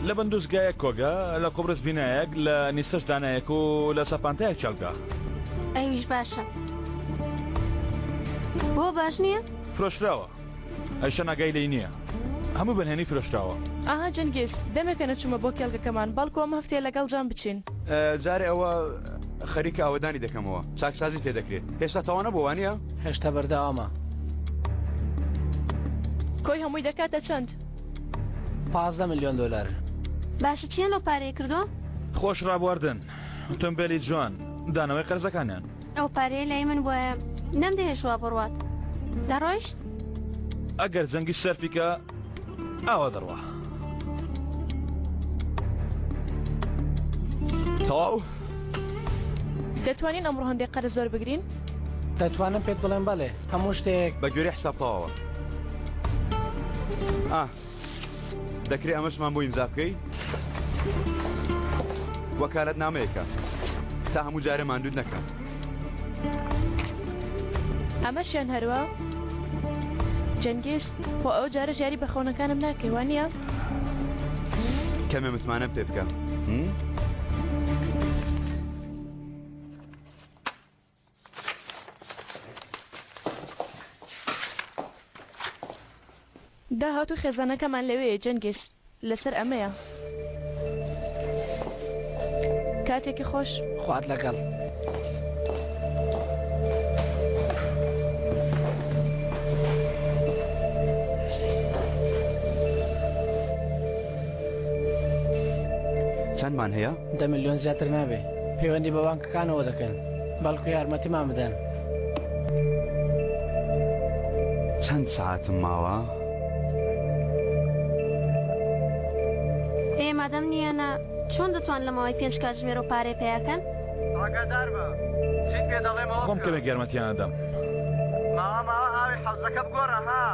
لە بەندوزگایەک کۆگە لە قۆبرس بینایەک لە نیستەش دانایەک و لە سەپانتایەک چاڵگا. ئەویش باشە. بۆ باش نییە؟ فرۆشراوە ئەیشە ناگای لی نییە هەموو بنهێنی فرۆشراوە. ئاها جەنگیز دەمێکە نەچوومە بۆ کێڵگەکەمان بەڵکو ئەم هەفتەیە لەگەڵ جان بچین. جارێ ئەوە خەریکە ئاوەدانی دەکەمەوە چاکسازی تێدەکرێت. هێشتا تەوانە بۆ وانە؟ هێشتا بەردەوامە. کۆی هەمووی دەکاتە چەند؟ 15 میلیۆن دلار. باشە چیان لەو پارەیە کردو؟ خۆش ڕابواردن ئۆتۆمبیلی جوان دانەوەی قەرزەکانیان. ئەو پارەیە لای من وایە نەمدەهێشوا بڕوات دەڕۆیشت؟ ئەگەر جەنگی سەرفیکە ئاوا دەڕوا. تەواو دەتوانین ئەمڕۆ هەندێک قەرز زۆر بگرین؟ دەتوانم پێت بڵێم بەڵێ هەموو شتێک بە گوێرەی حساب تەواوە. دەکرێت ئەمەشمان بۆ ئیمزا بکەی وەکالەت نامەیەکە تا هەموو جارێ ماندوود نەکە. ئەمەشیان هەروە جەنگیز بۆ ئەو جارە ژیاری بەخۆنەکانم ناکەی وانە؟ کەمێ متمانەم پێ بکە. داهات و خێزانەکەمان لەوەیە جەنگێش لەسەر ئەمەیە کاتێکی خۆش خوات لەگەڵ چەندمان هەیە؟ 10 ملیۆن زیاتر نابێ پەیوەندی بە بانکەکانەوە دەکەن بەڵکو یارمەتیمان بدەن چەند ساعتم ماوە؟ مادەم نییەنە چۆن دەتوان لە ماوەی 5 کاتژمێر و پارەی پێیاکەن؟ ئاگادار بە چیت پێ دەڵێمەوە خۆم کەمێک یارمەتیانەدەم ماوە ئاوی حەوزەکە بگۆڕە ها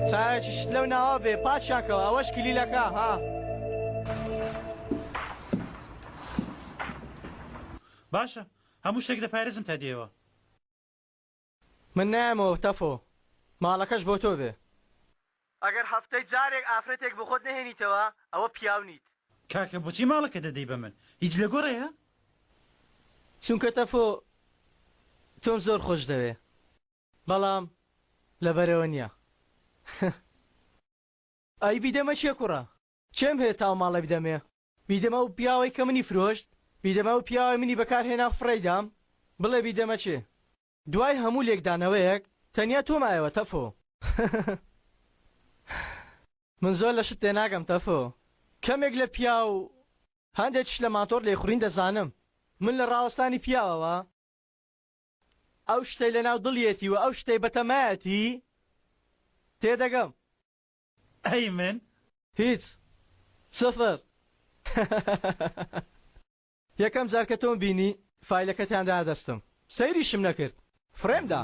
چاوێکی شت لەو ناوە بێ پاچاکەوە ئەوەش کلیلەکە ها باشە هەموو شتێک دەپارێزم تا دێوە من نایەمەوە تەفۆ ماڵەکەش بۆ تۆ بێ ئەگەر هەفتەی جارێک ئافرەتێک بە خۆت نەهێنیتەوە ئەوە پیاو نیت کاکە بۆچی ماڵەکە دەدەی بە من هیچ لە گۆڕەیە چونکە تەفۆ تۆم زۆر خۆش دەوێ بەڵام لەبەرەوە نییە ئەی بیدەمە چیە کوڕە چێم هەیە تاو ماڵە بیدەمێ بیدەمە و پیاوەی کە منی فرۆشت بیدەمە و پیاوەی منی بەکارهێنا فڕێدام بڵێ بیدەمە چێ دوای هەموو لێکدانەوەیەک تەنیا تۆمایەوە تەفۆ من زۆر لە شت تێناگەم تەفۆ کەمێک لە پیا و هەندێک لە ماتۆر لێخورین دەزانم من لە ڕاوەستانی پیاوەوە ئەو شتەی لە ناو دڵیەتی و ئەو شتەی بەتەمایەتی تێدەگەم ئەی من هیچ سفر یەکەم جار کە تۆم بینی فایلەکەتیاندا دەستم سەیریشم نەکرد فرێمدا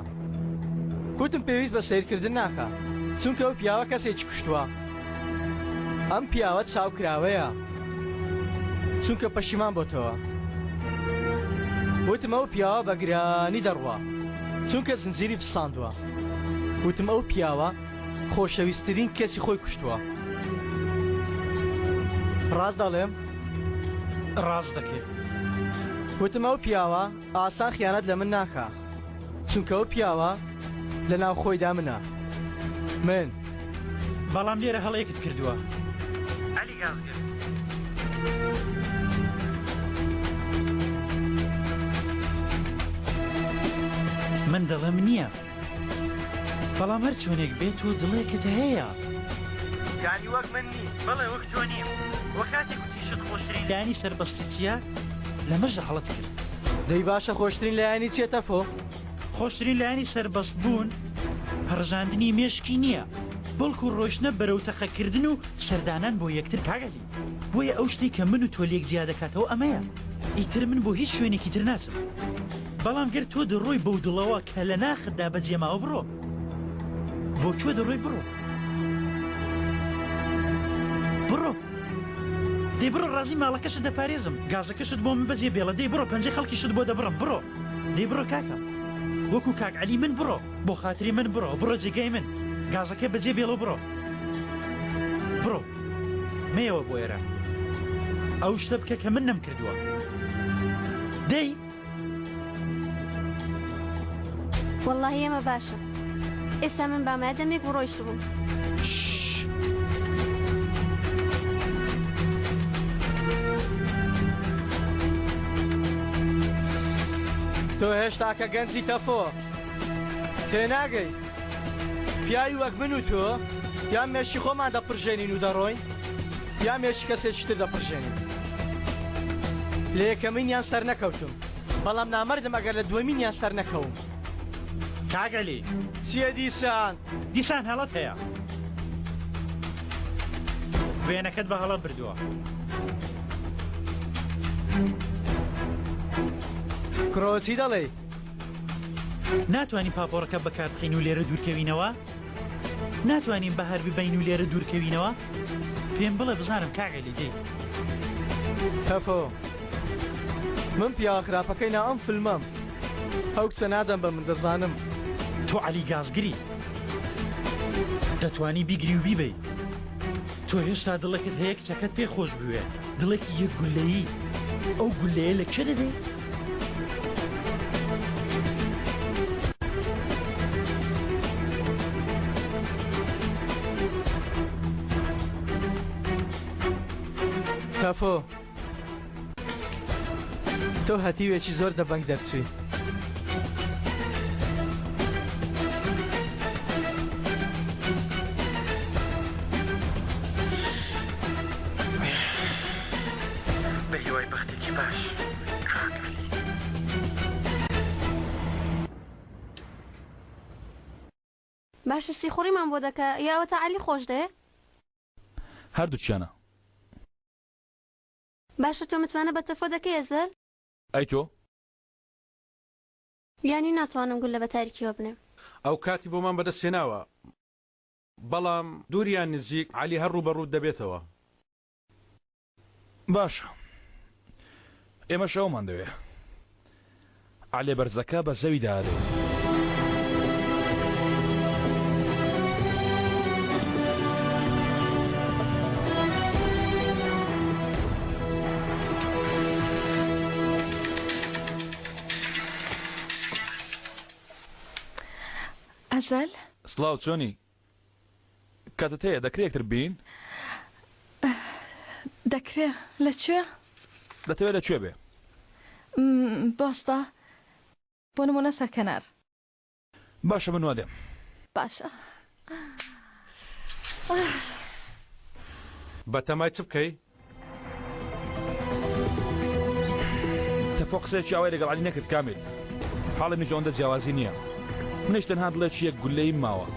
گوتم پێویست بە سیرکردن ناکە چونکە ئەو پیاوە کەسێکی کوشتووە ئەم پیاوە چاوکراوەیە چونکە پەشیمان بۆتەوە وتم ئەو پیاوە بە گرانی دەڕوا چونکە زنجیری بساندووە وتم ئەو پیاوە خۆشەویستترین کەسی خۆی کوشتووە ڕاست دەڵێم ڕاست دەکەێت وتم ئەو پیاوە ئاسان خیانەت لە من ناکە چونکە ئەو پیاوە لە ناو خۆیدا منە من بەڵام لێرە هەڵەیەکت کردووە عەلی گازگەر من دڵم نییە بەڵام هەر چۆنێک بێت و دڵێکت هەیە یانی وەک من نی بەڵێ وەک تۆ نیم وە کاتێک وتیشت خۆشترین لایانی سەربەستی چییە لەمەشە هەڵت کرد دەی باشە خۆشترین لایانی چێتە فۆ خۆشترین لایانی سەربەست بوون هەڕژاندنی مێشکی نییە بەڵکو ڕۆشنە بەرەو تەقەکردن و سەردانان بۆ یەکتر کاگەلی بۆیە ئەو شتەی کە من و تۆ لێک جیا دەکاتەوە ئەمەیە ئیتر من بۆ هیچ شوێنێکی تر ناچم بەڵام گەر تۆ دەڕۆی بەو دڵەوە کە لە ناخدا بەجێماوە بڕۆ بۆ کوێ دەڕۆی بڕۆ بڕۆ دەی بڕۆ ڕازی ماڵەکەشت دەپارێزم گازەکەشت بۆ من بەجێ بێڵە دەی بڕۆ پەنجەی خەڵکیشت بۆ دەبڕم بڕۆ دەی بڕۆ کاکە وەکو کاک عەلی من بڕۆ بۆ خاتری من بڕۆ بڕۆ جێگای من گازەکە بەجێ بێڵە بڕۆ بڕۆ مێەوە بۆ ئێرە ئەو شتە بکە کە من نەم کردووە دەی وەڵڵاهی ئەمە باشە ئێستا من بامایە دەمێک و ڕۆیشت بووم تۆ هێشتا کە گەنجی تەفۆ تێناگەی پیاوی وەک من و تۆ یا مێشی خۆمان دەپڕژێنین و دەڕۆین یا مێشی کەسێکی تر دەپڕژێنین لە یەکەمینیان سەر نەکەوتم بەڵام نامەردم ئەگەر لە دووەمینیان سەر نەکەوم کاگەلی چییە دیسان دیسان هەڵەت هەیە وێنەکەت بە هەڵە بردووە کرۆچی دەڵێ ناتوانین پاپۆڕەکە بەکار بخین و لێرە دوورکەوینەوە ناتوانین بەهەر ببین و لێرە دوورکەوینەوە پێم بڵێ بزانم کاگەلی دێ تەفۆ من پیاوە خراپەکەی نا ئەم فیلمەم ئەو کچە نادەم بە من دەزانم تۆ عەلی گازگری دەتوانی بیگری و بیبەی تۆ هێشتا دڵێکت هەیە کچەکەت پێ خۆش بوێ دڵێکی یەک گولەیی ئەو گولەیە لە کێ دەدەی کافۆ تۆ هەتیوێکی زۆر دەبنگ دەرچووی. بە هیوای بەختێکی باش باشە سیخۆڕیمان بۆ دەکە یاوەتە عەلی خۆش دێ؟ هەردووچیانە. باشە تۆ متوانە بە تەفۆ دەکەی ئەزەل؟ ئەی تۆ؟ یانی ناتوانم گول لە بە تاریکیەوە بنێم. ئەو کاتی بۆمان بەدەستێناوە بەڵام دووریان نزیک عەلی هەر ڕوبەڕوو دەبێتەوە. باشە ئێمە شەومان دەوێ عەلی بەرزەکە بە زەوی دادێ. ئەزەل سڵاو چۆنی؟ کاتت هەیە دەکرێتتر بین؟ دەکرێ لەکوێ؟ دەتەوێت لەکوێ بێ؟ بۆستە بۆ نمونە سەرکەنار. باشە من وا دێم. باشە بە تەمای چ بکەی؟ تەفۆ قسەیەکی ئەوەی لەگەڵ عەلی نەکرد کامیل. حاڵی منی ئەوەندە جیاوازی نییە. منیش تەنها دڵێکی یەک گولەییم ماوە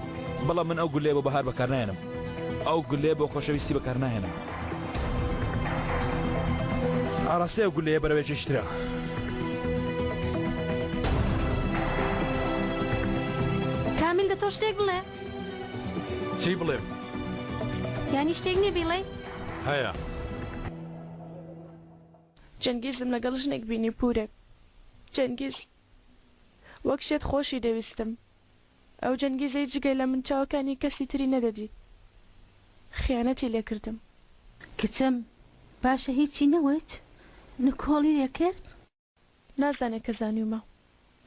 بەڵام من ئەو گولەیە بۆ بەهار بەکار نایێنم. ئەو گولەیە بۆ خۆشەویستی بەکار نایێنم. ئاڕاستەیە ئەو گولەیە بەرەوەی چێشترا. کامیل دە تۆ شتێک بڵێ؟ چی بڵێم؟ یانی شتێک نییە بیڵێ؟ هەیە. جەنگیزم لەگەڵ ژنێک بینی پورێک. جەنگیز وەک شێت خۆشی دەویستم. ئەو جەنگیزەی جگەی لە من چاوەکانی کەسی تری نەدەدی. خیانەتی لێکردم. کچەم باشە هیچی نەوەیت؟ نکۆڵی لێکرد؟ نازانێت کە زانیومە.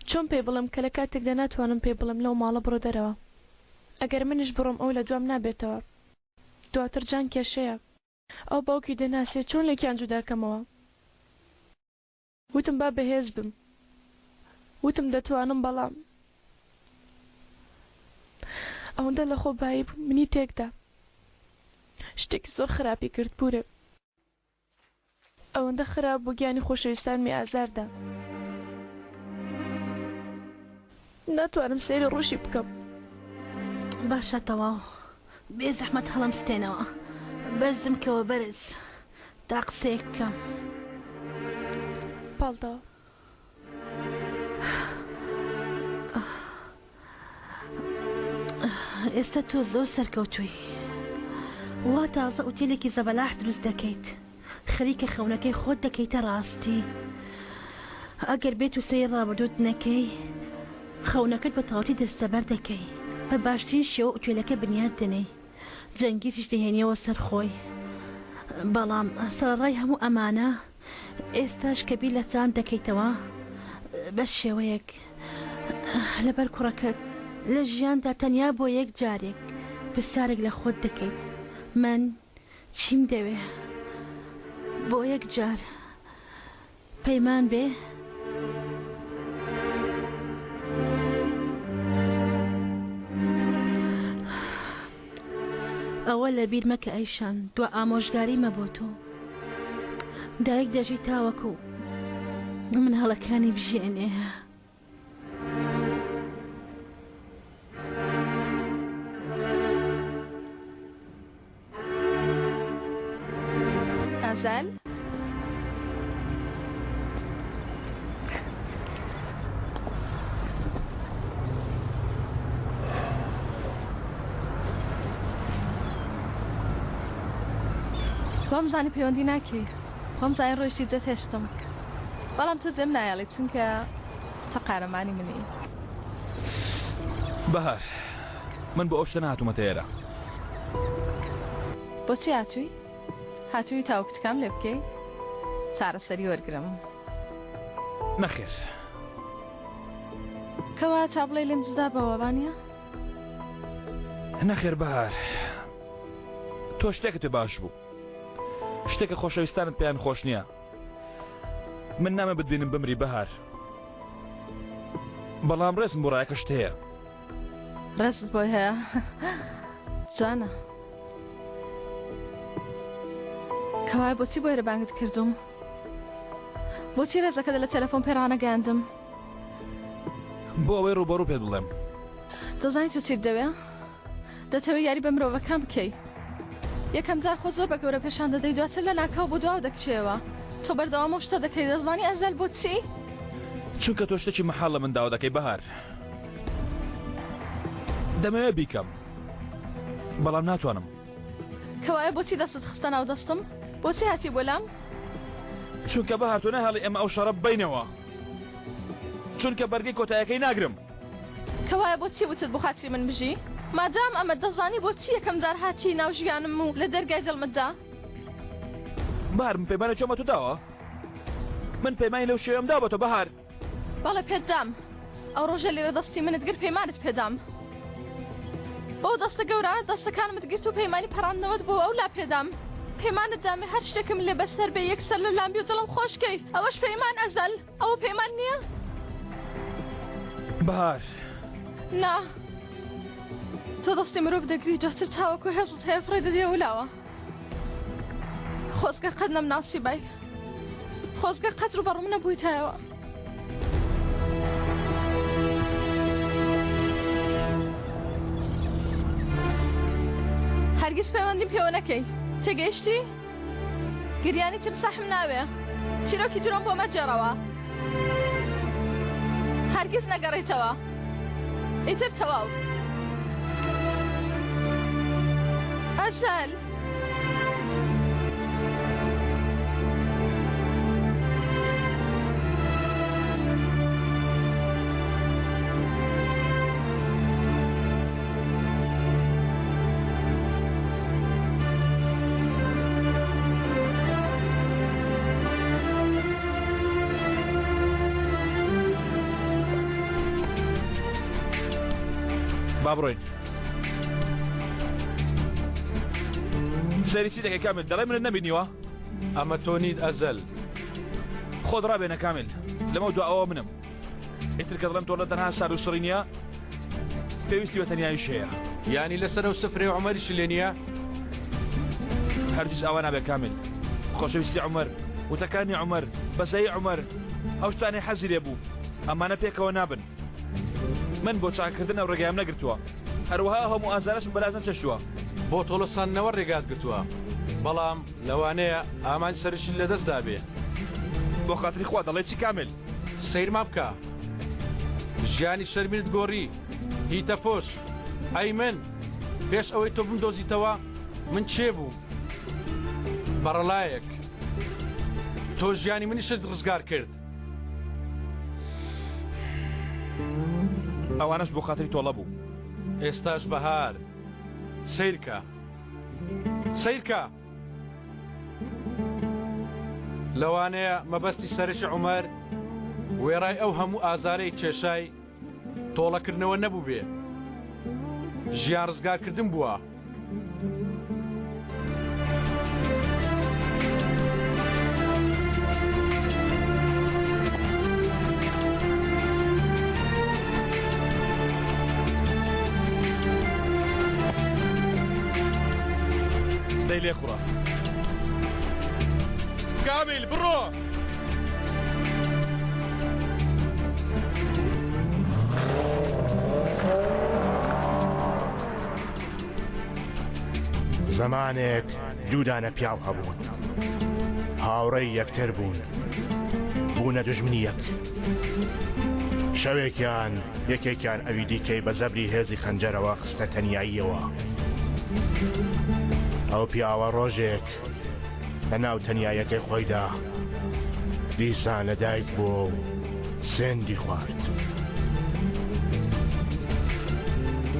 چۆن پێ بڵم کە لە کاتێکدا ناتوانم پێ بڵم لەو ماڵە بڕۆ دەرەوە. ئەگەر منیش بڕۆم ئەو لە دوام نابێتەوە. دواتر جان کێشەیە. ئەو باوکی دەناسێت چۆن لێکیان جوداکەمەوە. وتم با بەهێز بم. وتم دەتوانم بەڵام ئەوەندە لە خۆ بایی بوو منی تێکدا. شتێکی زۆر خراپی کرد پورێ. ئەوەندە خراپ بۆ گیانی خۆشەویستانمی ئازاردا. ناتوانم سەیری ڕۆژی بکەم. باشە تەواو بێ زەحمەت هەڵم ستێنەوە بەزم کەوە بەرز تا قسەیەک بکەم. پاڵتەوە ئێستا تۆ زۆر سەرکەوتووی. وا تازە ئوتێلێکی زەبەلاح دروست دەکەیت. خەریکە خەونەکەی خۆت دەکەیتە ڕاستی. ئەگەر بێت و سەیر ڕابردوت نەکەی خەونەکەت بە تەواوەتی دەستەبەر دەکەی. بە باشترین شێوە ئوتێلەکە بنیاد دەنەی. جەنگیزیش دەهێنیەوە سەر خۆی. بەڵام سەرڕای هەموو ئەمانە ئێستاش کە بیر لە چاند دەکەیتەوە بە شێوەیەک لەبەر کوڕەکەت لە ژیاندا تەنیا بۆ یەک جارێک پرسیارێک لە خۆت دەکەیت. من چیم دەوێ؟ بۆ یەک جار پەیمان بێ؟ ئەوە لە بیر مەکە ئەیشان دو ئامۆژگاری مەبۆ تۆ. دایک دەژی تاوەکو من هەڵەکانی بژێنێ. ئازال خۆم زانی پەیوەندی ناکەی. خۆم زانی ڕۆیشتی جەت هێشتم. بەڵام تۆ جێم نایەڵی چونکە تە قارەمانی منی. بەهار من بۆ ئەو شتە نهاتوومەتە ئێرە. بۆچی هاتووی؟ هاتووی تاوکتکام لێ بکەی؟ چارەسەری وەرگرم. نەخێر. کەوا تا بڵێ لێم جدا بەوە وانییە؟ نەخێر بەهار تۆ شتێکت پێ باش بوو. شتێکە خۆشەویستانت پێیان خۆش نییە من نامە بدبینم بمری بەهار بەڵام ڕێزم بۆ ڕایەکە شت هەیە ڕێزت بۆی هەیە جانە کەوای بۆچی بۆی ڕێبانگت کردوم بۆچی ڕێزەکەت لە تەلەفۆن پێڕانە گەیاندم بۆ ئەوەی ڕوبەڕوو پێت بڵێم دەزانی تۆ چیت دەوێ دەتەوێت یاری بە مرۆڤەکان بکەی یەکەم جار خۆ زۆر بە گەورە پێشان دەدەی دواتر لە ناکاو بۆ دواو دەکچێەوە تۆ بەردەوام شتە دەکەی دەزانی ئەزەل بۆچی چونکە تۆ شتێکی مەحاڵ لە من داوا دەکەی بەهار دەمەوێت بیکەم بەڵام ناتوانم کەوایە بۆچی دەستت خستە ناو دەستم بۆچی هاتی بۆ لام چونکە بەهار تۆ نەهێڵی ئێمە ئەو شەڕە بینەوە چونکە بەرگەی کۆتاییەکەی ناگرم کەوایە بۆچی وتت بۆ خاتری من بژی مادام ئەمە دەزانی بۆچی یەکەم جار هاتی ناو ژیانم و لە دەرگای دڵمتدا بەهار من پەیمانە چۆمە تو داوە من پەیمانی لەو شێوەم دا بە تۆ بەهار بەڵێ پێدام ئەو ڕۆژە لێرە دەستی منت گر پەیمانت پێدام بۆ دەستە گەورە دەستەکانمت گرت و پەیمانی پەڕاندنەوەت بۆ ئەو لا پێدام پەیمانت دامێ هەر شتێکم لێ بەسەر بێ یەکسەر لە لامبی و دڵم خۆشکەی ئەوەش پەیمان ئەزەل ئەوە پەیمان نییە بەهار نا تۆ دەستی مرۆڤ دەگری دواتر چاوەکو هێزت هەیە فڕێ دەدێ ولاوە خۆزگە قەت نەمناسی بای خۆزگە قەت ڕوبەڕوو نەبوویتایەوە هەرگیز پەیوەندیم پێوە نەکەی تێگەیشتی گریانی تیمساحم ناوێ چیرۆکی درۆم بۆ مەجێڕەوە هەرگیز نەگەڕێیتەوە ئیتر تەواو ئەزەل با بڕۆین سەری چی دەکەی کامل دەڵێ منت نەبینیوە ئەمە تۆ نیت ئەزەل خۆت ڕابێنە کامل لەمە دو ئەوە منم ئیتر کە دڵم تۆ لە تەنها سار و سڕی نییە پێویستی بە تەنیاییش هەیە یانی لەسەر ئەو سفرێ عومەریش لێ نییە هەرگیز ئەوە نابێت کامل خۆشەویستی عومەر وتەکانی عومەر بەسەی عومەر ئەو شتانەی حەزی لێ بوو ئەمانە پێکەوە نابن من بۆ چاکردن ئەو ڕێگایم نەگرتووە هەروەها هەموو ئازارشم بەراز نەچەشووە بۆ تۆڵەسانەوە ڕێگات گرتووە بەڵام لەوانەیە ئامان سەرشی لەدەستدا بێ بۆ خاتری خوا دەڵێ چی کامل سەیرما بکە ژیانی شەرمینت گۆڕی هیتە فۆش ئەی من پێش ئەوەی تۆ بمدۆزیتەوە من چێ بوو بەڕەلایەک تۆ ژیانی منی شت ڕزگار کرد ئەوانش بۆ خاتری تۆڵە بوو ئێستاش بەهار سیرکە سیرکە لەوانەیە مەبەستی سەرشی عومەر وێڕای ئەو هەموو ئازارەی کێشای تۆڵەکردنەوە نەبوو بێ ژیان ڕزگارکردن بووە لێ خوڕە کامیل بڕۆ زەمانێک دوودانە پیاو هەبوون هاوڕێی یەکتر بوون بوونە دژمنی یەک شەوێکیان یەکێکیان ئەوی دیکەی بە زەبری هێزی خەنجەرەوە خستە تەنیاییەوە ئەو پیاوە ڕۆژێک لە ناو تەنیایەکەی خۆیدا دیسان لەدایک بووە و سێندی خوارد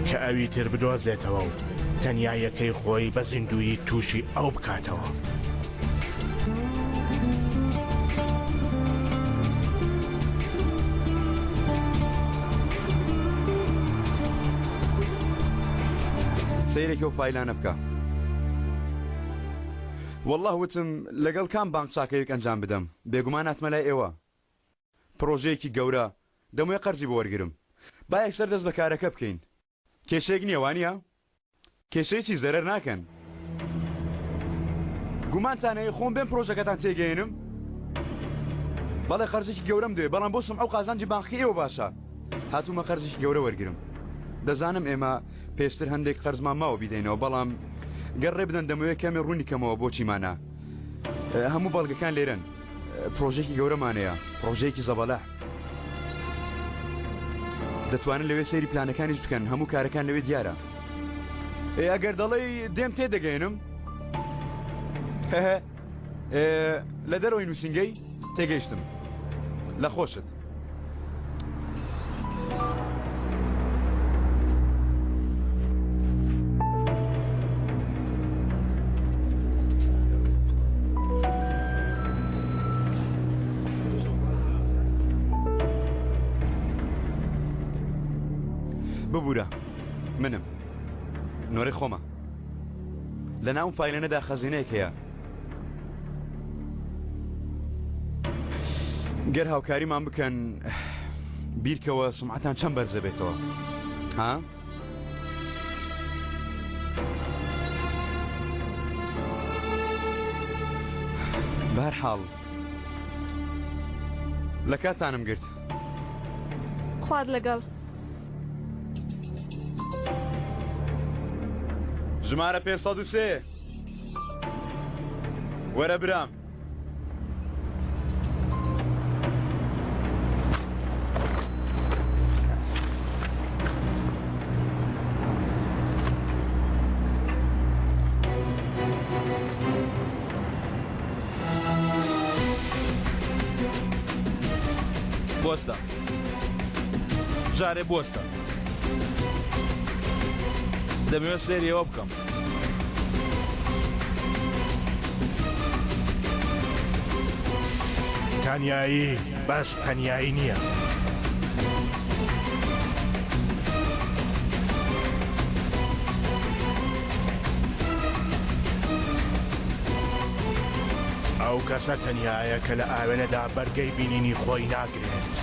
کە ئەوی تر بدۆزێتەوە و تەنیایەکەی خۆی بە زیندویی تووشی ئەو بکاتەوە سەیرێکی و پایلانە بکە والله وتم لەگەڵ کام بانک چاکەیەک ئەنجام بدەم بێگومان هاتمە لای ئێوە پرۆژەیەکی گەورە دەمویە قەرزی بۆ وەرگرم با یەکسەر دەست بە کارەکە بکەین کێشەیەک نییە وانە کێشەیەکی زەرەر ناکەن گومانتانەیە خۆم بێن پرۆژەکەتان تێگەێنم بەڵێ قەرزێکی گەورەم دوێ بەڵام بۆ سمعە و قازانجی بانکی ئێوە باشە هاتوومە قەرزێکی گەورە وەرگرم دەزانم ئێمە پێشتر هەندێک قەرزمان ماوە بیدەینەوە بەڵام گەڕ ڕێ بدەن دەمەوێت کەمێ ڕوونی کەمەوە بۆچیمانە هەموو بەڵگەکان لێرن پرۆژێکی گەورەمانەیە پرۆژەیەکی زەبەلە دەتوانن لەوێ سەیری پلانەکانیش بکەن هەموو کارەکان لەوێ دیارە ئەگەر دەڵێ دێم تێدەگەێنم لە دەرەوەی نووسنگەی تێگەیشتم لە خۆشت ببوورە منم نۆرەی خۆمە لە ناو فایلەنەدا خەزینەیەک هەیە گەر هاوکاریمان بکەن بیرکەوە سمعەتان چەند بەرزە بێتەوە ها؟ بەهەرحاڵ لە کاتانم گرت خواد لەگەڵ ژمارە 503 وەرە برام بۆستە جارێ بۆستە دەمەوێت سێریەوە بکەم تەنیایی بەس تەنیایی نییە ئەو کەسە تەنیایە کە لە ئاوێنەدا بەرگەی بینینی خۆی ناگرێت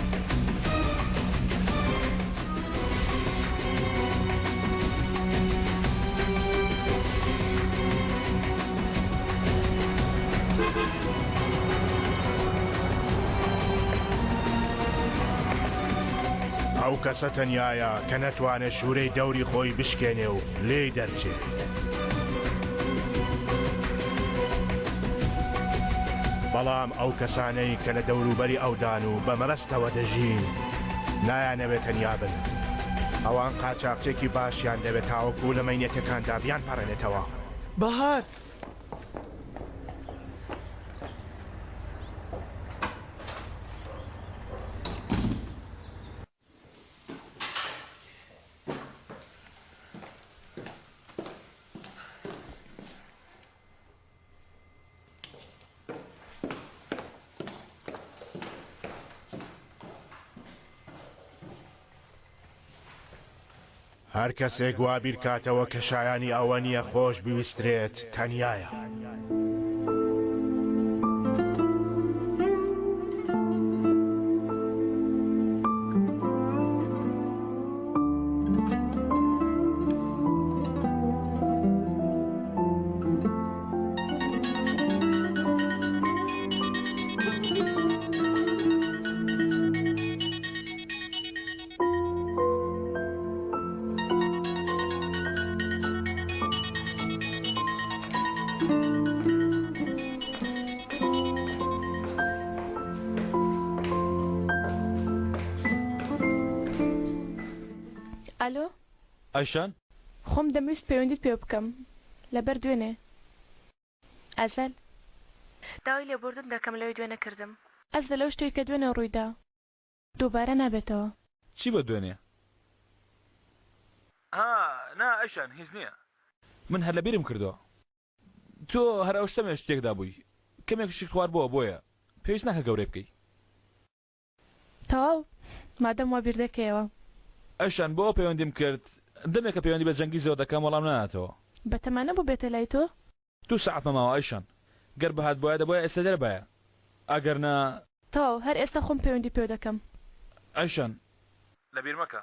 ئەو کەسە تەنیایە کە نەتوانێت شوورەی دەوری خۆی بشکێنێ و لێی دەرچێت بەڵام ئەو کەسانەی کە لە دەوروبەری ئەودان و بە مەرەستەوە دەژین نایانەوێت تەنیا بن ئەوان قاچاقچێکی باشیان دەبێت تاوەکو لە مەینەتەکاندا بیان پەڕێنێتەوە بەهار هەر کەسێک وا بیرکاتەوە کە شایانی ئەوە نییە خۆش بویسترێت تەنیایە ئەلۆ ئەیشان خۆم دەمویست پەیوەندیت پێ بکەم لەبەر دوێنێ ئەزەل داوای لێبوردن دەکەم لەوەی دوێنە کردم ئەس لە لەو شتێک کە دوێنە ڕوویدا دووبارە نابێتەوە چی بە دوێنێ نا ئەیشان هیچ نییە من هەر لەبیرم کردەوە تۆ هەر ئەو شتەمێ شتێکدا بووی کەمێک شت خوار بووە بۆیە پێویست ناکە گەورەی بکەی تەواو مادەم وا بیر دەکەیەوە ئەشان بۆ پەیوەندیم کرد دەمێک کە پەیوەندی بە جەنگی زێوە دەکەم وەڵام ناتەوە بەتەمانە بوو بێتە لای تۆ 2 ساعت مەماوە ئەیشان گەر بەهات بۆیە دەبۆیە ئێستا دەربایە ئەگەر نا تەواو هەر ئێستا خۆم پەیوەندی پێ دەکەم ئەیشان لەبیر مەکە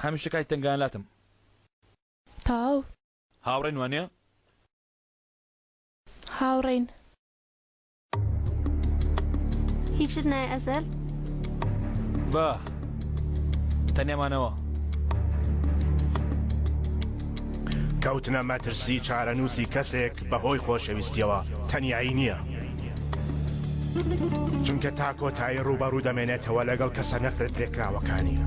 هەمیشە کای تنگانلاتم تاو هاوڕێن وانە هاوڕێین هیچت نایە ئەزەل با تەنێمانەوە کەوتنە مەترسی چارەنووسی کەسێک بەهۆی خۆشەویستیەوە تەنیایی نییە چونکە تا کۆتایی ڕوبەڕوو دەمێنێتەوە لەگەڵ کەسە نەفرەت پێکراوەکانی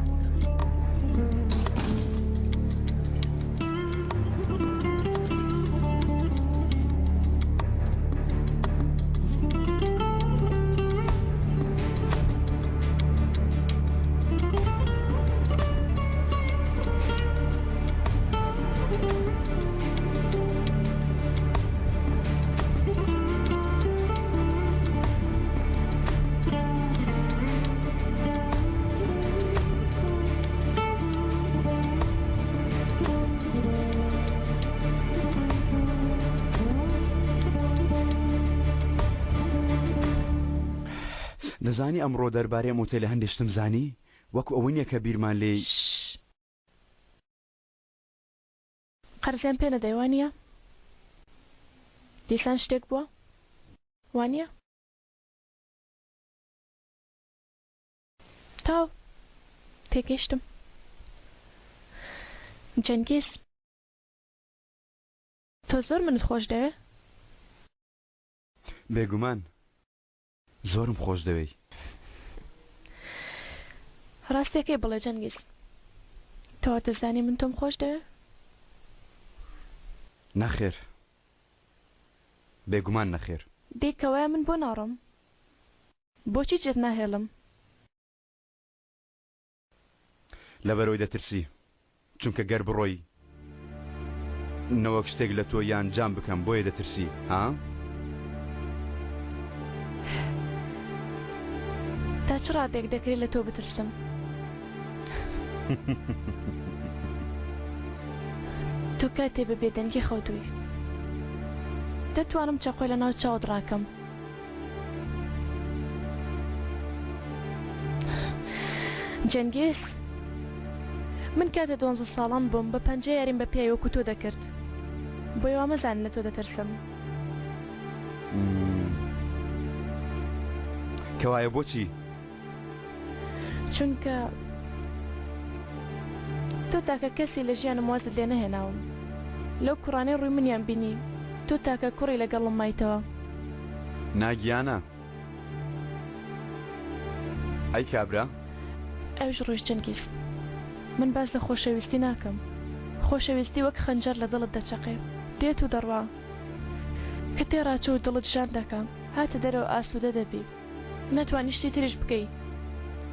دەزانی ئەمڕۆ دەربارەی ئۆتێلە هەندێک شتم زانی وەکو ئەوە نییە کە بیرمان لێ قەرزیان پێ نەدەی وانە دیسان شتێک بووە وانە تاو تێگەیشتم جەنگیز تۆ زۆر منت خۆش دەوێ بێگومان زۆرم خۆش دەوێی ڕاستێکی بڵێ جەنگیز تۆ دەزانی من تۆم خۆش دەوێ نەخێر بێگومان نەخێر دیکەوەیە من بۆ ناڕۆم بۆچی جێت ناهێڵم لەبەرەوەی دەترسی چونکە گەر بڕۆی نەوەک شتێک لە تۆ یان جام بکەم بۆیە دەترسی ها تا چ ڕادێک دەکرێت لە تۆ بترسم تۆ کاتێ بە بێدەنگی خەوتووی دەتوانم چەقۆی لە ناو چاوت ڕاکەم جەنگیز من کاتە 12 ساڵان بووم بە پەنجە یاریم بە پیاوە وەکو تۆ دەکرد بۆی وا مەزانن لە تۆ دەترسم کەوایە بۆچی چونکە تۆ تاکە کەسی لە ژیانم وازت لێ نەهێناوم لەو کوڕانەی ڕووی منیان بینی تۆ تاکە کوڕی لەگەڵم مایتەوە ناگیانە ئەی کابرا ئەوش ڕۆژ جەنگیز من باس لە خۆشەویستی ناکەم خۆشەویستی وەک خەنجەر لە دڵت دەچەقێ دێت و دەڕوا کە تێڕاچە و دڵت ژان دەکەم هاتە دەرەوە ئاسوودە دەبی نەتوانی شتی تریش بکەی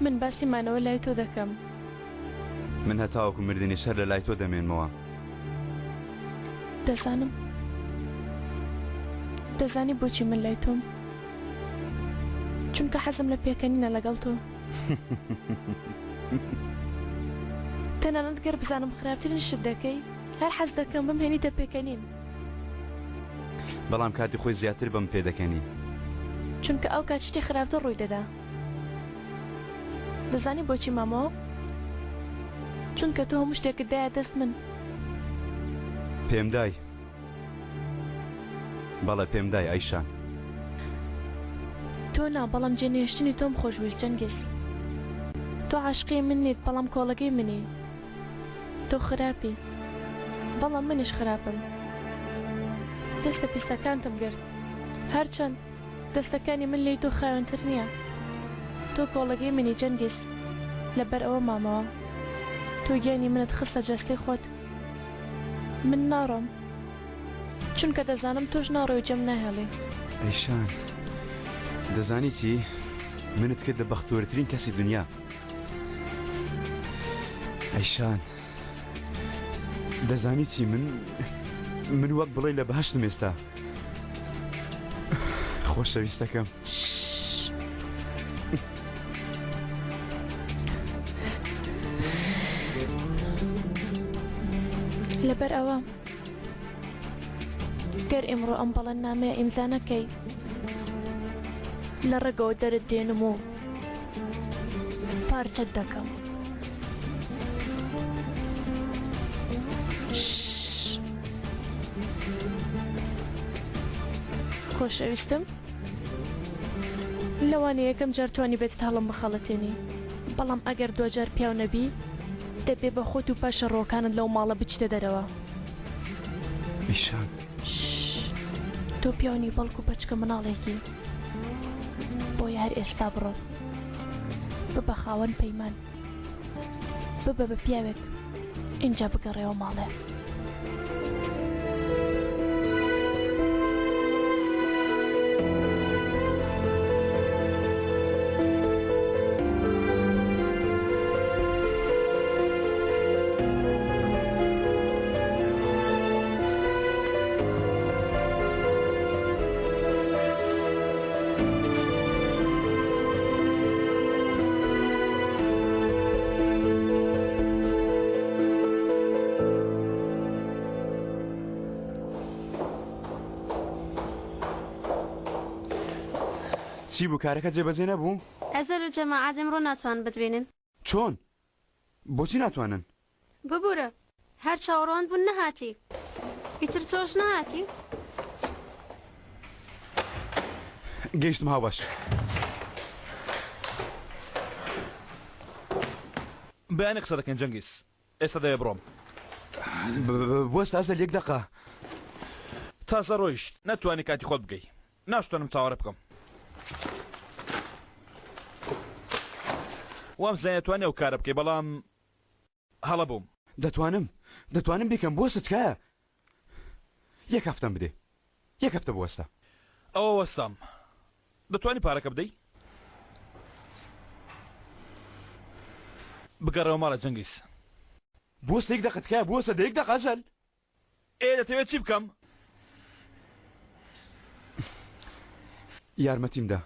من باسی مانەوە لای تۆ دەکەم من هەتاوەکو مردنی شەر لە لای تۆ دەمێنمەوە دەزانی بۆچی من لای تۆم چونکە حەزم لە پێکەنینە لەگەڵ تۆ تەنانەت گەر بزانم خراپترین شت دەکەی هەر حەز دەکەم بمهێنیتە پێکەنین بەڵام کاتی خۆی زیاتر بەم پێ دەکەنی چونکە ئەو کات شتی خراپتر ڕووی دەدا دەزانی بۆچی مامۆ چونکە تۆ هەموو شتێکت دایە دەست من پێم دای بەڵێ پێم دای ئەیشان تۆ نا بەڵام جێنێشتنی تۆم خۆشویست جەنگیز تۆ عاشقی من نیت بەڵام کۆڵەکەی منی تۆ خراپی بەڵام منیش خراپم دەستە پیسەکانتم گرت هەرچەند دەستەکانی من لێی تۆ خاوێنتر نییە تۆ کۆڵەکەی منی جەنگیز لەبەر ئەوە مامەوە تۆ گیانی منت خستە جەستەی خۆت من ناڕۆم چونکە دەزانم تۆش ناڕۆی جەم ناهێڵی ئەیشان دەزانی چی منت کرد لە بەختوەرترین کەسی دنیا ئەیشان دەزانی چی من وەک بڵێ لە بەهەشتم ئێستا خۆشەویستەکەم لەبەر ئەوە گەر ئێمڕۆ ئەم بەڵەن نامەیە ئیمزا نەکەی لە ڕێگەوە دەرت دێنم و پارچەت دەکەم. خۆشەویستم لەوانەیە یەکەم جار توانی بێتت هەڵم بخەڵەتێنی، بەڵام ئەگەر دوجار پیاو نەبی دەبێ بە خۆت و پاشە ڕۆکانت لەو ماڵە بچتە دەرەوە. ئیشان تۆ پیاوی بەڵکو بەچکە مناڵێکی بۆ یار ئێستا بڕۆ ببە خاوەن پەیمان ببە بە پیاوێک اینجا بگەڕێەوە ماڵێ. چی بوو کارەکە جێبەجێ نەبوو؟ ئەزەر و جەماعەت ئەمڕۆ ناتوان بتبێنن. چۆن؟ بۆچی ناتوانن؟ ببوورە هەر چاوەڕوان بوون نەهاتی ئیتر تۆش نەهاتی؟ گەیشتم هاوبەش. بەیانی قسە دەکەن جەنگیز ئێستا دەیە بڕۆم. بۆستە ئەزەل یەک دەقە. تازە ڕۆیشت نەتوانی کاتی خۆت بگەی ناشتوانم چاوەڕێ بکەم. وام زانیە توانێ ئەو کارە بکەی بەڵام هەڵە بووم. دەتوانم بیکەم بۆستە تکایە یەک هەفتەم بدێ یەک هەفتە بۆستە. ئەوە وەستام دەتوانی پارەکە بدەی؟ بگەڕەوە ماڵە جەنگیز. بۆستە یەک دەقە تکایە بۆستە دە یەک دەقە ئەزەل. دەتەوێت چی بکەم؟ یارمەتیم دا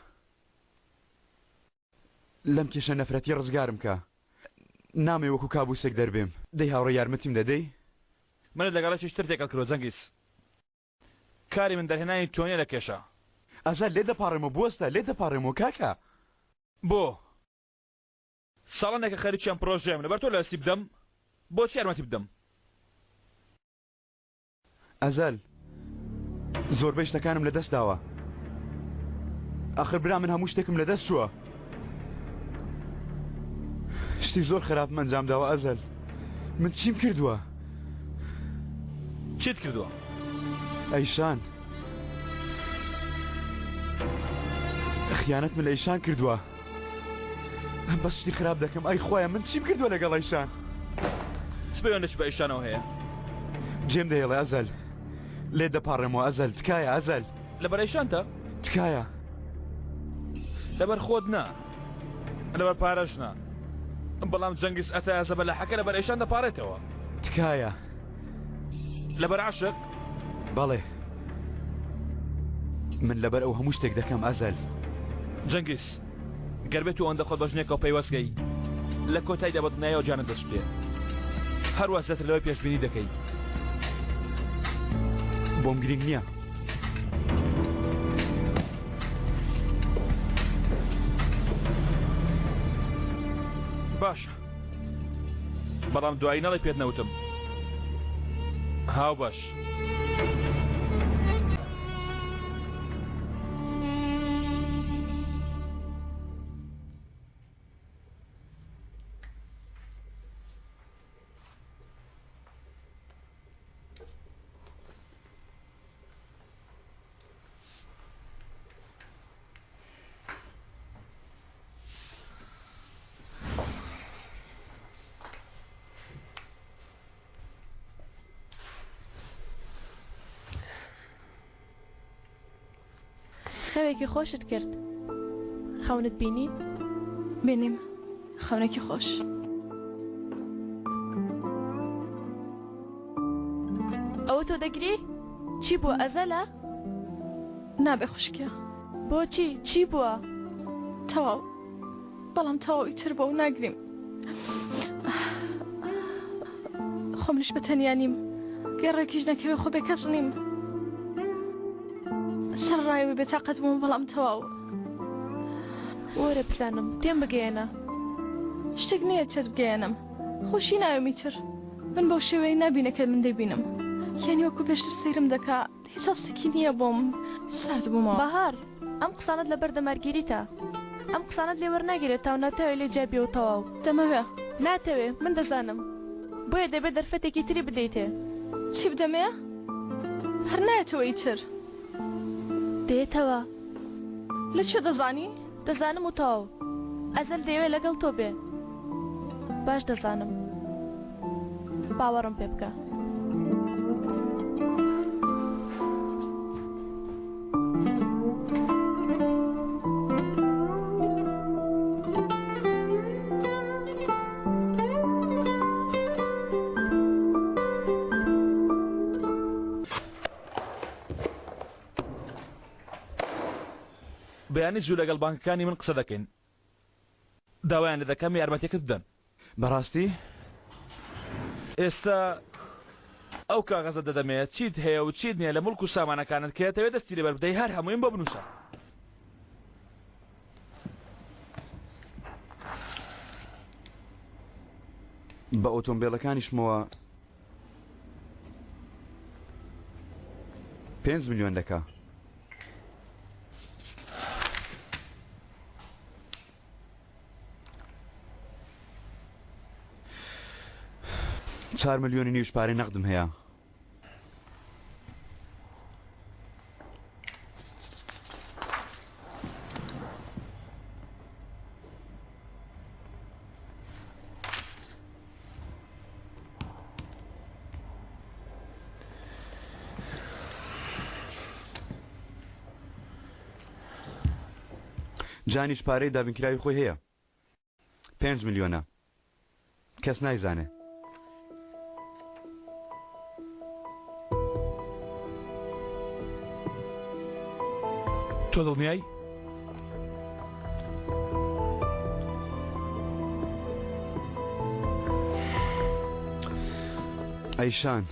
لەم کێشە نەفرەتی ڕزگارم کە نامێ وەکو کابوسێک دەربێم. دەی هاوڕێ یارمەتیم دەدەی؟ منە لەگەڵە شتر تێکەڵ کردوە جەنگیز. کاری من دەرهێنانی تۆنیە لە کێشە. ئەزەل لێ دەپاڕێمەوە بوەستە لێ دەپاڕێمەوە کاکە. بۆ ساڵانێکە خەریکیان پرۆژێم لەبەر تۆ لە ئەستی بدەم بۆچی یارمەتی بدەم؟ ئەزەل زۆربەی شتەکانم لەدەست داوە. ئاخر برا من هەموو شتێکم لەدەست چووە. شتی زۆر خراپم ئەنجام داوە ئەزەل. من چیم کردووە؟ چیت کردووە؟ ئەیشان خیانەت من لە ئەیشان کردووە. بەس شتی خراپ دەکەم ئەی خۆیان من چیم کردووە لەگەڵ ئەیشان؟ سبەیانە چ بە ئەیشانەوە هەیە؟ جێم دەیڵێ ئەزەل لێ دەپاڕێمەوە ئەزەل تکایە ئەزەل. لەبەر ئەیشانتە؟ تکایە لەبەر خۆت نا لەبەر پارەش نا بەڵام جەنگیز ئەتەیاسە بە لە حەکە لەبەر ئەیشان دەپارێتەوە. تکایە لەبەر عاشق؟ بەڵێ من لەبەر ئەو هەموو شتێک دەکەم ئەزەل. جەنگیز گەربێت و ئەوەندە خۆت بە ژنێکەوە پەیوەستگەی لە کۆتایدا بەدنایەوە جانت دەسووتێ هەروە زیاتر لەوەی پێشبینی دەکەی. بۆم گرنگ نییە. باشە بەڵام دوایی نەڵی پێت نەوتم. هاو باش. خەوێکی خۆشت کرد خەونت بینی؟ بینیم خەونێکی خۆش. ئەوە تۆ دەگری؟ چی بووە ئەزەلە؟ نابێ خوشکە. بۆچی؟ چی بووە؟ تەواو بەڵام تەواوی تر بۆ و ناگریم. خۆمنیش بە تەنیا نیم گەڕێکیش نەکەوێ خۆ بێ کەس نیم. سەر ڕایەوەی بێتاقەت بووم بەڵام تەواو وەرە بزانم تێم بگەێنە شتێک نییە چێت بگەێنم خۆشی ناوێمی تر من بەو شێوەیە نابینەکە من دەبینم یانی وەکو پێشتر سەیرم دەکا هیچ هەستێکی نییە بۆم سارد بوومەوە بەهار ئەم قسانت لەبەر دەمارگیریتە ئەم قسانت لێ وەرناگیرێت تاو ناتەوێت لێ جابیەوە تەواو دەمەوێ ناتەوێ من دەزانم بۆیە دەبێت دەرفەتێکی تری بدەیتێ چی بدەمێ هەر نایەتەوە ئیتر دێتەوە لەکوێ دەزانی دەزانم و تەواو ئەزەل دەیەوێت لەگەڵ تۆ بێ باش دەزانم باوەڕم پێ بکە بەیانی زوو لەگەڵ بانکەکانی من قسە دەکەین داوایان لە دەکەم یارمەتێکت بدەن بەڕاستی ئێستا ئەو کاغەزە دەدەمێت چیت هەیە و چیت نییە لە مڵک و سامانەکانت کێتەوێت دەستی لێبەر بدەی هەر هەموویم بۆ بنووسە بە ئۆتۆمبیلەکانیشمەوە 5 ملیۆن دەکا 4 ملیۆنی نیوش پارەی نەقدم هەیە جانیش پارەی دابینکراوی خۆی هەیە 5 ملیۆنە کەس نایزانێ تۆ دڵنیایی؟ ئەیشان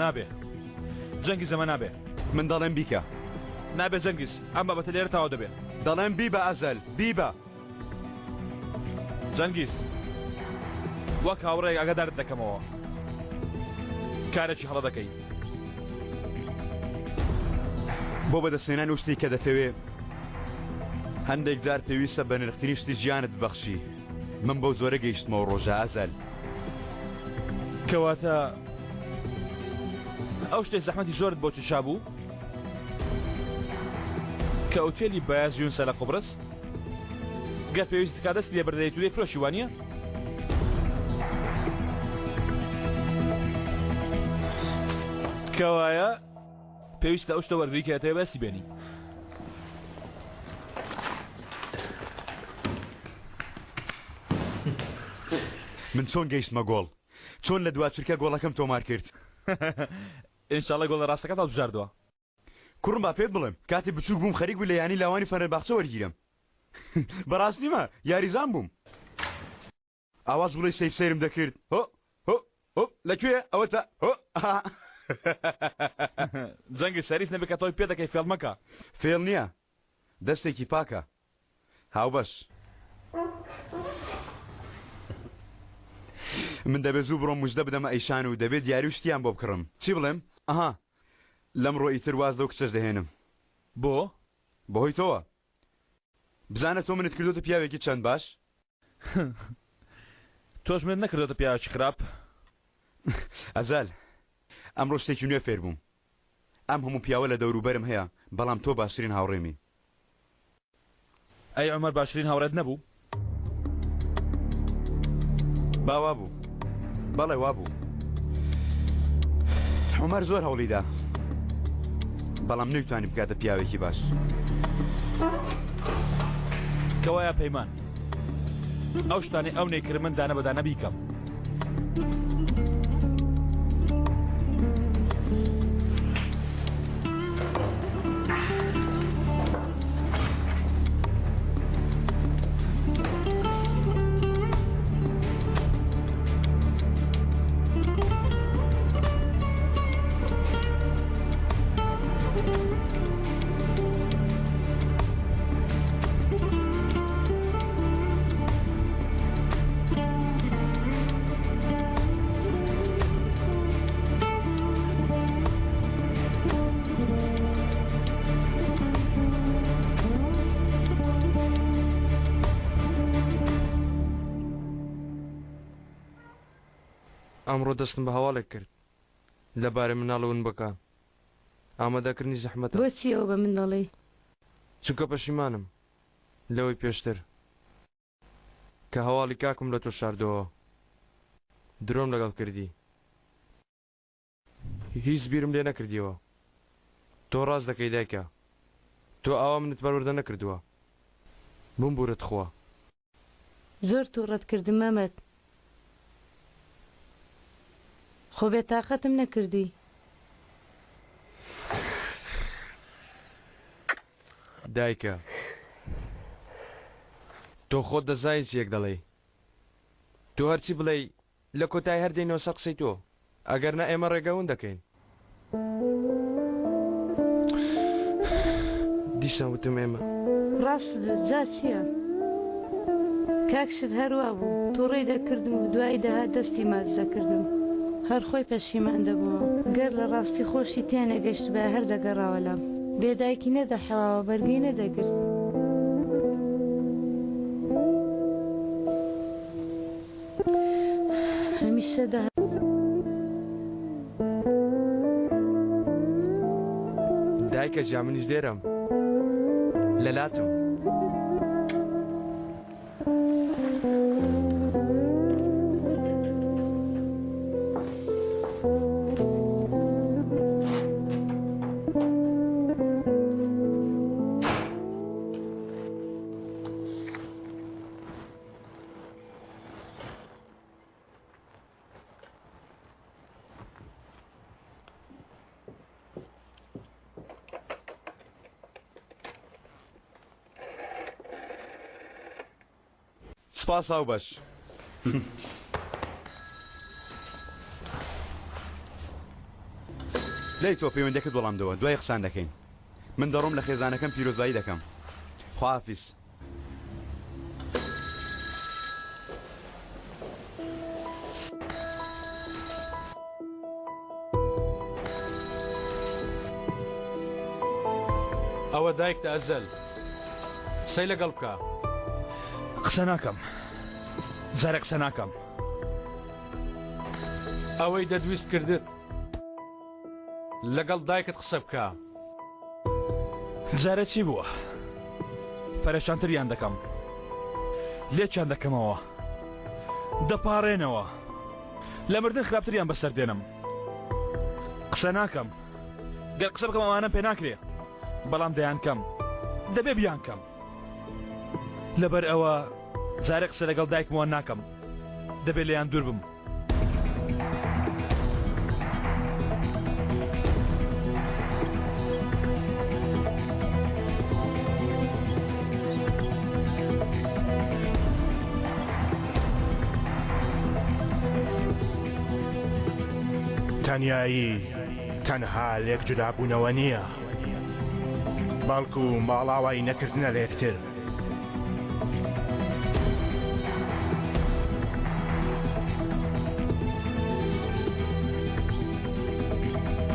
نابێ جەنگیز ئەمە نابێ من دەڵێم بیکە نابێ جەنگیز ئەم بابەتە لێرە تاوا دەبێ دەڵێم بی بە ئەزەل بی بە جەنگیز وەک هاوڕێک ئاگادارت دەکەمەوە کارێکی هەڵە دەکەی بۆ بەدەستێنان وشتی کە دەتەوێ هەندێک جار پێویستە بە نرختنی شتی ژیانت بەخشی من بەو جۆرە گەیشتمەوە ڕۆژە ئەزەل کەواتە ئەو شتێک زەحمەتی زۆرت بۆ چشا بوو کە ئۆتێلی بەیاز یونسە لە قوبرس گەر پێویست کا دەست لێ بردەیت و لێ فرۆشی وانییە کەوایە پێویستە ئەو شتە وەرگریکێتەوە بەستی بێنی من چۆن گەیشتمە گۆڵ چۆن لە دواتچرکە گۆڵەکەم تۆمار کرد ئینشاڵە گۆڵە ڕاستەکە تا بژاردووە کوڕم با پێت بڵێم کاتی بچوو بووم خەریک بوو لە یانی لاوانی فەنەرباخچە وەرگیرم بەڕاستیمە یاریزان بووم ئاواز وڵی سەیف سەیرم دەکرد هۆ هۆ هۆ لەکوێ ئەوە تا هۆ جەنگی سەریس نەبێت کە تۆی پێ دەکەی فێڵ مەکە فێڵ نییە دەستێکی پاکە هاوبەش من دەبێت زوو بڕۆم مژدە بدەمە ئەیشان و دەبێت دیاری و شتیان بۆ بکڕم چی بڵێم ئەها لەمڕۆ ئیتر واز لەو کچەش دەهێنم بۆ بەهۆی تۆوە بزانە تۆ منت کردوتە پیاوێکی چەند باش تۆش من نەکردوتە پیاوێکی خراپ ئەزال ئەمڕۆ شتێکی نوێ فێر بووم ئەم هەموو پیاوە لە دەوروبەرم هەیە بەڵام تۆ باشترین هاوڕێمی ئەی عومەر باشترین هاوڕێت نەبوو باوا بوو بەڵێ وا بوو عومەر زۆر هەوڵیدا بەڵام نەیتوانی بکاتە پیاوێکی باش. کەوایە پەیمان ئەو شتانی ئەو نەیکرد من دانە بەدانە بیکەم. ئەمڕۆ دەستم بە هەواڵێک کرد لەبارەی مناڵەون بکە ئامادەکردنی زەحمەتە. بۆچی ئەو بە من دەڵێ؟ چونکە پەشیمانم لەوەی پێشتر کە هەواڵی کاکم لە تۆ شاردەوە درۆم لەگەڵ کردی. هیچ بیرم لێ نەکردیەوە. تۆ ڕاست دەکەی دایکە، تۆ ئاوا منت بەروەردە نەکردووە. بم بورت خوا. زۆر تووڕەت کردم مەمەد. خۆ بێتاقەتم نەکردی. دایکە تۆ خۆت دەزای چیەک دەڵێ. تۆ هەرچی بڵێ لە کۆتای هەردەینەوە سە قسەی تۆ، ئەگەر نە ئێمە ڕێگەون دەکەین. دیسان وتم ئێمە ڕاست جا چییە؟ کاکشت هەروە بوو تووڕێی دەکردم و دوایی دەهات دەستی ماچ دەکردم. هەر خۆی پەشیمان دەبووە گەر لە ڕاستی خۆشی تیانەگەشت بە هەر دەگەڕاوە لام بێدایکی نەدەحەواوە بەرگەی نەدەگرت. هەمیشە دەهات دایکە جا منیش دێرم لەلاتم. سپاس ئاو باش. لێی تۆ پەیوەندیەکەت وەڵامدەوە دوای قسان دەکەین. من دەڕۆم لە خێزانەکەم پیرۆزبایی دەکەم. خواحافیز. ئەوە دایک ئەزەل سەی لەگەڵ بکە. قسە ناکەم جارێ قسە ناکەم. ئەوەی دەدویست کردت لەگەڵ دایکت قسە بکە. جارە چی بووە؟ پەرێشانتریان دەکەم لێکیان دەکەمەوە دەپارێنەوە لە مردن خراپتریان بەسەر دێنم. قسە ناکەم گەر قسە بکەم ئەوانە پێ ناکرێ بەڵام دەیان کەم دەبێ بیان کەم. لەبەر ئەوە جارێ قسە لەگەڵ دایکمەوە ناکەم دەبێت لێیان دوور بم. تەنیایی تەنها لێک جودابوونەوە نییە بەڵکو ماڵاوای نەکردنە لە یەکتر.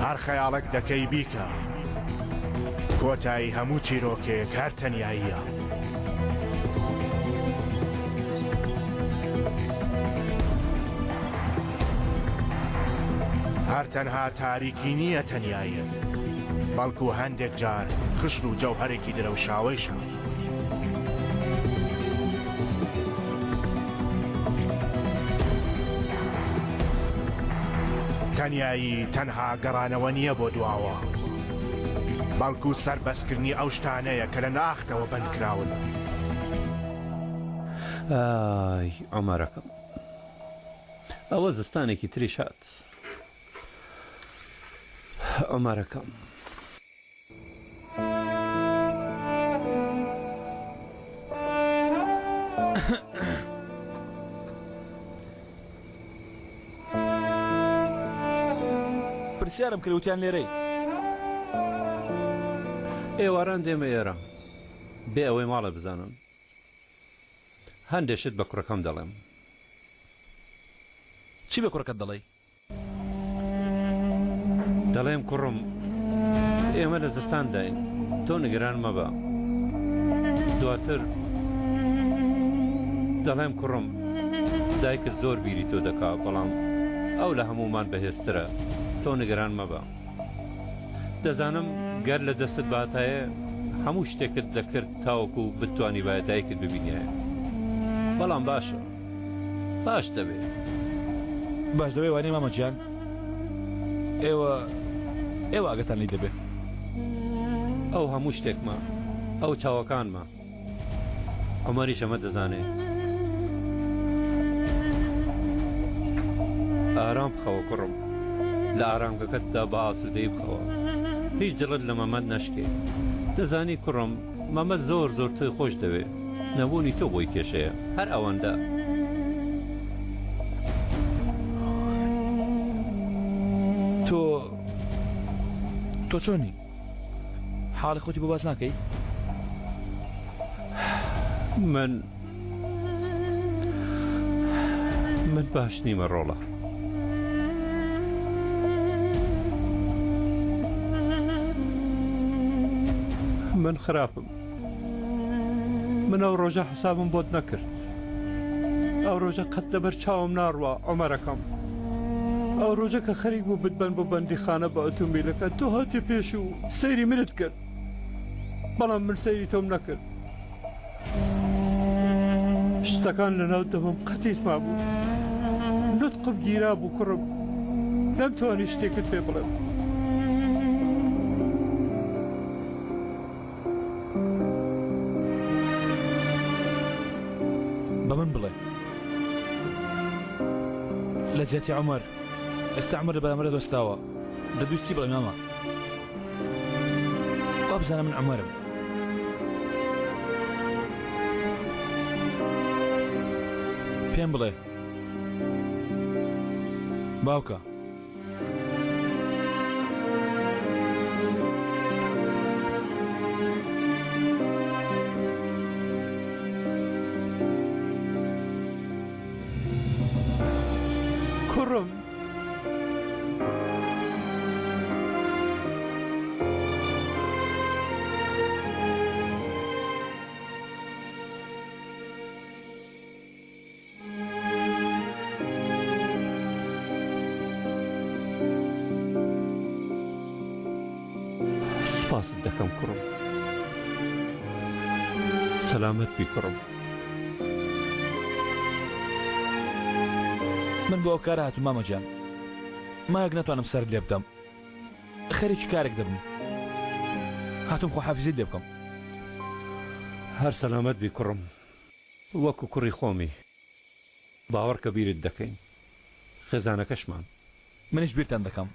هەر خەیاڵێک دەکەی بیکە کۆتایی هەموو چیرۆکێک هەر تەنیاییە. هەر تەنها تاریکی نییە تەنیایە بەڵکو هەندێک جار خشن و جەوهەرێکی درەوشاوەیشە. تەنیایی تەنها گەڕانەوە نییە بۆ دواوە بەڵکو سەربەستکردنی ئەو شتانەیە کە لە ناختەوە بەندکراون. ئای ئەمارەکەم ئەوە زستانێکی تریش هات. ئەمارەکەم پرسیارم کرد وتیان لێرەی ئێواران دێمە ئێرە بێ ئەوەی ماڵە بزانم هەندێشت بە کوڕەکەم دەڵێم. چی بە کوڕەکەت دەڵێی؟ دەڵێم کوڕم ئێمە لە زستان داین تۆ نیگەران مەبە. دواتر دەڵێم کوڕم دایکت زۆر بیری تۆ دەکا بەڵام ئەو لە هەمومان بەهێزترە تۆ نیگەران مەبە. دەزانم گەر لە دەستت باتایە هەموو شتێکت دەکرد تاوەکو بتوانی باە دایکت ببینایە. بەڵام باشە باش دەبێت باش دەبێ وانێ مامەجیان ئێوە ئاگەتان لی دەبێت. ئەو هەموو شتێکمە ئەو چاوەکانمە ئەمەریش ئەمە دەزانێت. ئارام بخەوە کوڕم لە ئارامگەکەتدا بە ئاسودەی بخەوە هیچ دڵت لە مەمەد نەشکێ. دەزانی کوڕم مەمە زۆر زۆر تۆی خۆش دەوێت نەبوونی تۆ بۆی کێشەیە هەر ئەوەندە. تۆ چۆنی؟ حاڵی خۆتی بۆ باس ناکەی؟ من باش نیمە ڕۆڵە. من خراپم. من ئەو ڕۆژە حسابم بۆت نەکرد. ئەو ڕۆژە قەت لەبەر چاوم ناڕوە ئەمەرەکەم. ئەو ڕۆژە کە خەریک بوو بتبەن بۆ بەندیخانە بە ئۆتۆمبیلەکە تۆ هاتی پێش و سەیری منت کرد بەڵام من سەیری تۆم نەکرد. شتەکان لەناو دەمەم قەتیس مابوو. نوتقم گیرا بوو کوڕم نەمتوانی شتێکت پێ بڵێم. بە من بڵێ لە جێتی عومەر ئێستا عومەر لە بەرامبەرە دۆستاوە دەبویستی بڵێ مامە وا بزانە من عومەرم. پێم بڵێ باوکە کوڕم سپاست دەکەم کوڕم سەلامەت بی کوڕم. من بۆ ئەو کارە هاتووم مامەجان مایەک ناتوانم سەر لێ بدەم خەریکی کارێک دەبم هاتووم خۆحافیزیت لێ بکەم. هەر سەلامەت بی کوڕم وەکو کوڕی خۆمی باوەڕ کە بیرت دەکەین خێزانەکەشمان. منیش بیرتان دەکەم.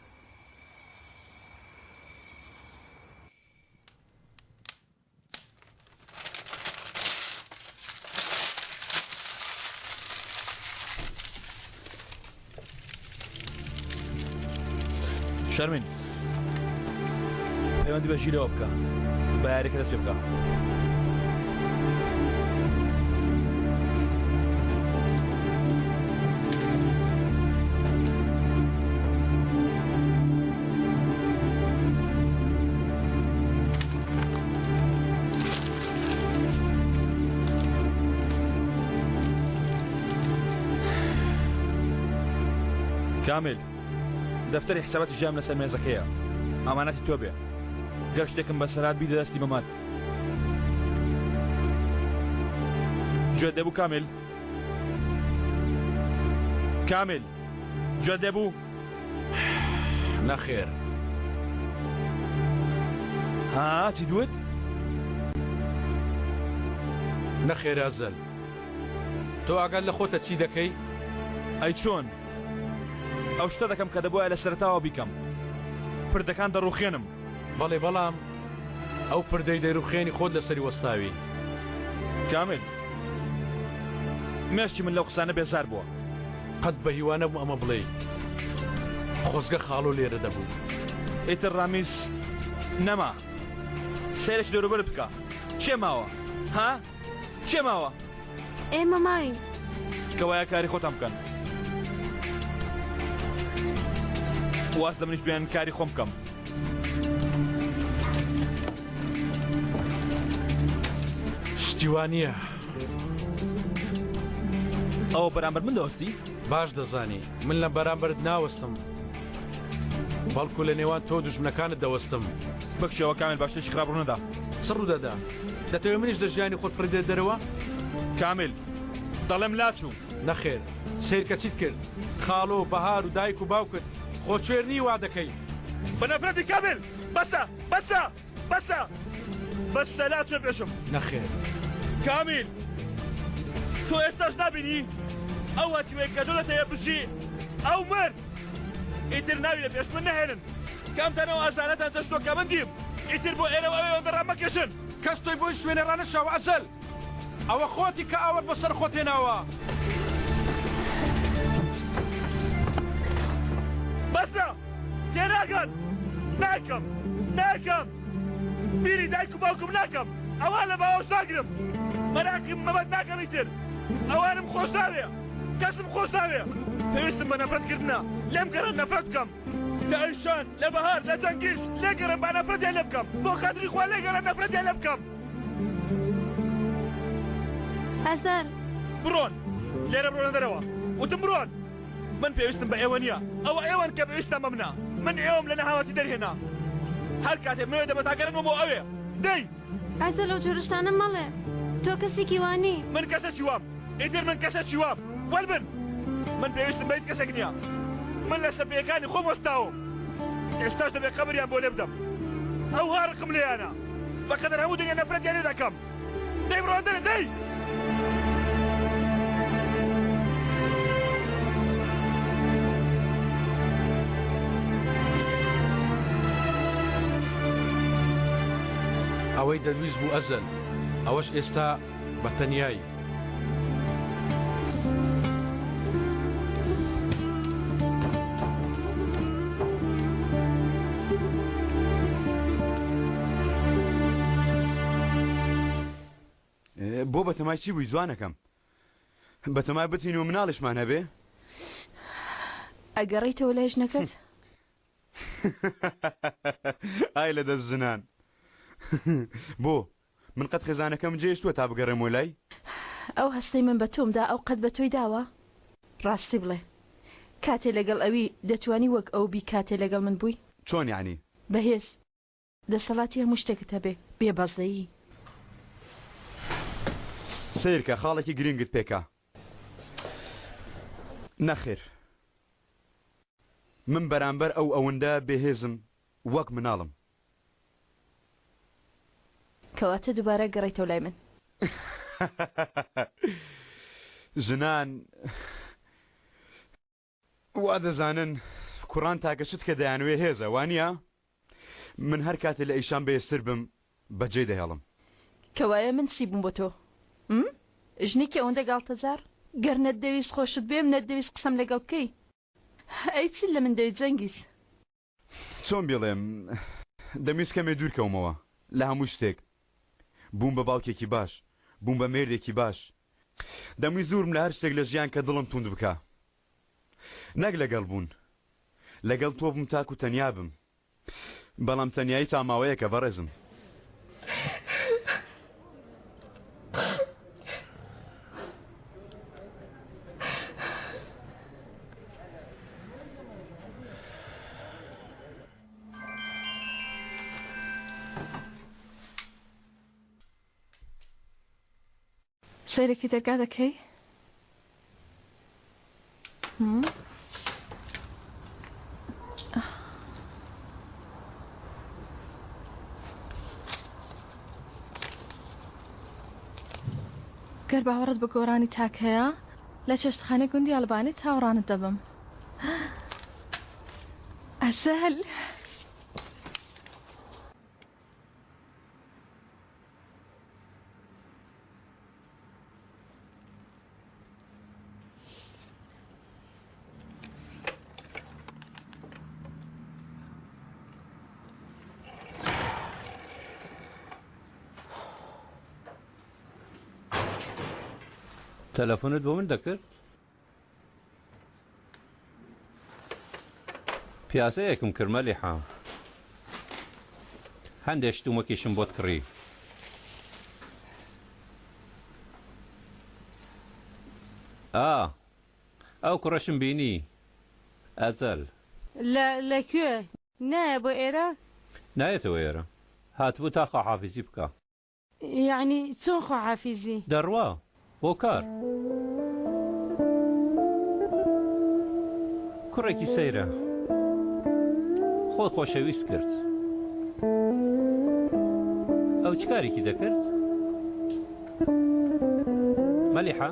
شەرمین پەیوەندی بە ژیرەوە بکە بە یاریەکە دەست پێ بکە. کامل دەفتەری حساباتی ژیام لەسەر مێزەکەیە ئامانەتی تۆ بێ گەر شتێکم بەسەرات بیدە دەستی مەمات. گوێت دەبوو کامل؟ کامل گوێت دەبوو؟ نەخێر ها چی دوت؟ نەخێر ئازەل تۆ ئاگات لە خۆتە چی دەکەی؟ ئەی چۆن؟ ئەو شتە دەکەم کە دەبووە لە سەرتاوە بیکەم پردەکان دەڕوخێنم بەڵێ بەڵام ئەو پردەی دەیڕوخێنی خۆت لەسەری وەستاوی کامل مێشتی من لەو قسانە بێزار بووە قەت بە هیوانە بوو ئەمە بڵێ خۆزگە خاڵۆ لێرە دەبوو ئیتر ڕامیز نەما سێرش دەوروبەر بکە چێ ماوە ها چێ ماوە ئێمە ماین کەوایە کاری خۆتان بکەن واز دەمنیش بیان کاری خۆم بکەم شتیوانیە ئەوە بەرامبەر من دەوەستی باش دەزانی من لە بەرامبەرت ناوەستم بەڵکو لە نێوان تۆ دوژمنەکانت دەوەستم بەکشەوە کامل باشتێکی خراپ ڕوونەدا چ ڕوودەدا دەتەوێت منیش دەژیانی خۆت پڕدێت دەرەوە کامل دەڵێم لاچوو نەخێر سیرکە چیت کرد خاڵۆ بەهار و دایک و باوکت خۆ کوێرنی وا دەکەی بەنەفرەتی کامل بەسە بەسە بەسە بەسە لاچێ پێشم نەخێر کامل تۆ ئێستاش نبینی ئەو هەتیوەی کە دۆڵەتەیە بژی ئەو مرد ئیتر ناوی لە پێش من نەهێنن کامتانەوە ئاژانەتان چەشتۆکە من دیم ئیتر بۆ ئێرەوە ئەوێ دەڕام مەکێشن کەس تۆی بۆی شوێنە ڕانەشاو ئەزەل ئەوە خۆتی کە ئاوەت بەسەر خۆت هێناوە بەسە تێناگەن ناکەم ناکەم بیری دایک و باوکم ناکەم ئەوان لە باوەش ناگرم مەراقیم مەبەت ناکەم ئیتر ئەوانم خۆش ناوێ کەسم خۆش ناوێ پێویستم بە نەفرەتکردنە لێم گەڕن نەفرەت بکەم لە ئەیشان لە بەهار لە جەنگیز لێگەڕم با نەفرەتیان لێ بکەم بۆ خەتری خوا لێگەڕە نەفرەتیان لێ بکەم ئەزەل بڕۆن لێرە بڕۆنە دەرەوە وتم بڕۆن من پێویستم بە ئێوە نییە ئەوە ئێوەن کە پێویستم بە منە من ئێوەم لە نەهاوەتی دەرهێنا هەر کاتێ منەوە دەبەتاگەرنەوە بۆ ئەوێ دەی ئەزەل ئەو جۆرشتانە مەڵێ تۆ کەسێکی وانی من کەسێکی وام ئیتر من کەسێکی وام وەربن من پێویستم بە هیچ کەسێک نییە من لە سەبیەکانی خۆم وەستاوم ئێستاش دەبێت خەبەریان بۆ لێ بدەم ئەو هارقم لێیانە بەقەدەر هەموو دنیا نەفرەتیان لێ دەکەم دەی بڕۆن دەرە دەی ئەوەی دەویست بوو ئەزەل ئەوەش ئێستا بە تەنیایی بۆ بەتەمای چی بووی جوانەکەم بەتەمای بتین و مناڵشمان هەبێ ئەگەڕیتەوە لە ژنەکەت ئای لە دەست ژنان بۆ من قەت خێزانەکەم جێشتووە تا بگەڕێم وەلای ئەو هەستەی من بە تۆمدا ئەو قەت بە تۆی داوە ڕاستی بڵێ کاتێ لەگەڵ ئەوی دەتوانی وەک ئەو بی کاتێ لەگەڵ من بووی چۆن یعنی بەهێز دەسەڵاتی هەموو شتێکت هەبێ بێبەزەیی سیرکە خاڵێکی گرنگت پێکە نەخێر من بەرامبەر ئەو ئەوەندە بێهێزم وەک مناڵم کەواتە دووبارە گەڕیتەوە لای من ژنان وا دەزانن کوڕان تاکەشت کە دەیانوێ هێزە وانە من هەر کاتێ لە ئیشان بەێستر بم بەجێ دەهێڵم کەوایە من چی بووم بۆ تۆ ژنێکی ئەوەندە گاڵتەجار گەر نەتدەویست خۆشت بێم نەتدەویست قسەم لەگەڵ بکەی ئەی چ لە من دەوێت جەنگیز چۆن بڵێم دەمیست کەمێ دوورکەومەوە لە هەموو شتێک بووم بە باوکێکی باش بووم بە مێردێکی باش دەمووی زورم لە هەر شتێک لە ژیان کە دڵم توند بکە نەک لەگەڵ بوون لەگەڵ تۆ بم تاک و تەنیا بم بەڵام تەنیایی تا ماوەیە کە بەڕێزم سەیرێکی دەرگا دەکەی؟ گەر باوەڕت بە گۆڕانی تاک هەیە لە چێشتخانەی گوندی ئەلبانی چاوەڕانت دەبم. ئەسەل تەلەفۆنت بۆ من دەکرد؟ پیاسەیەکم کرد مەلیحا. هەندێک شتومەکیشم بۆت کڕی. ئەو کوڕەشم بینی ئەزەل. لەکوێ؟ نایە بۆ ئێرە؟ نایەتەوە ئێرە. هاتبوو تا خواحافیزی بکە. یعنی چۆن خواحافیزی؟ دەڕوا بۆ کار. کوڕێکی سەیرە. خۆی خۆشەویست کرد. ئەو چ کارێکی دەکرد؟ مەلیحا؟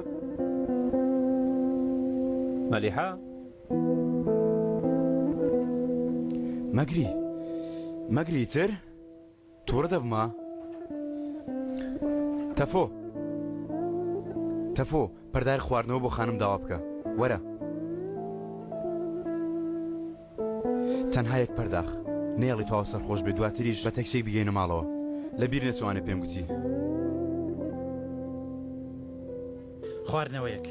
مەلیحا؟ مەگری تر؟ تووڕە دەبمە؟ تەفۆ پەردای خواردنەوە بۆ خانم داوا بکە. وەرە. تەنها یەک پەرداخ. نێڵی تاوە سەرخۆش بێ دواتریش بە تەکسێک بگەینە ماڵەوە. لەبیر نەچوانێ پێم گوتی. خواردنەوەیەک.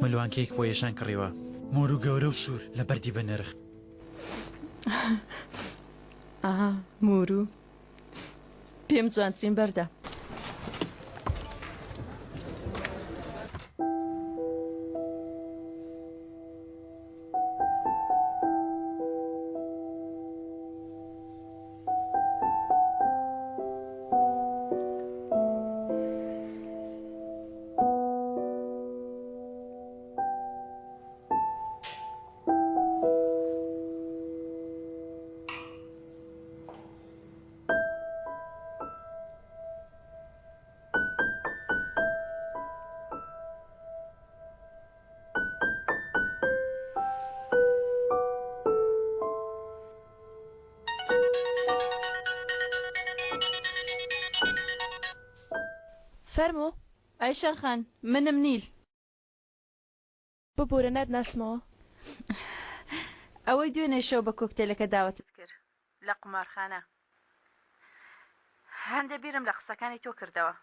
ملوانکەیەک بۆ یێشان کڕیوە. مۆر و گەورە و سوور لە بەردی بە نرخ. مورو پێم جوانترین بەردە. فەرمۆ ئەی شەرخان منم نیل. ببوورە نەتناسمەوە. ئەوەی دوێنێ شەو بە کۆکتێلەکە داوەتت کرد لە قومارخانە. هەندە بیرم لە قسەکانی تۆ کردەوە.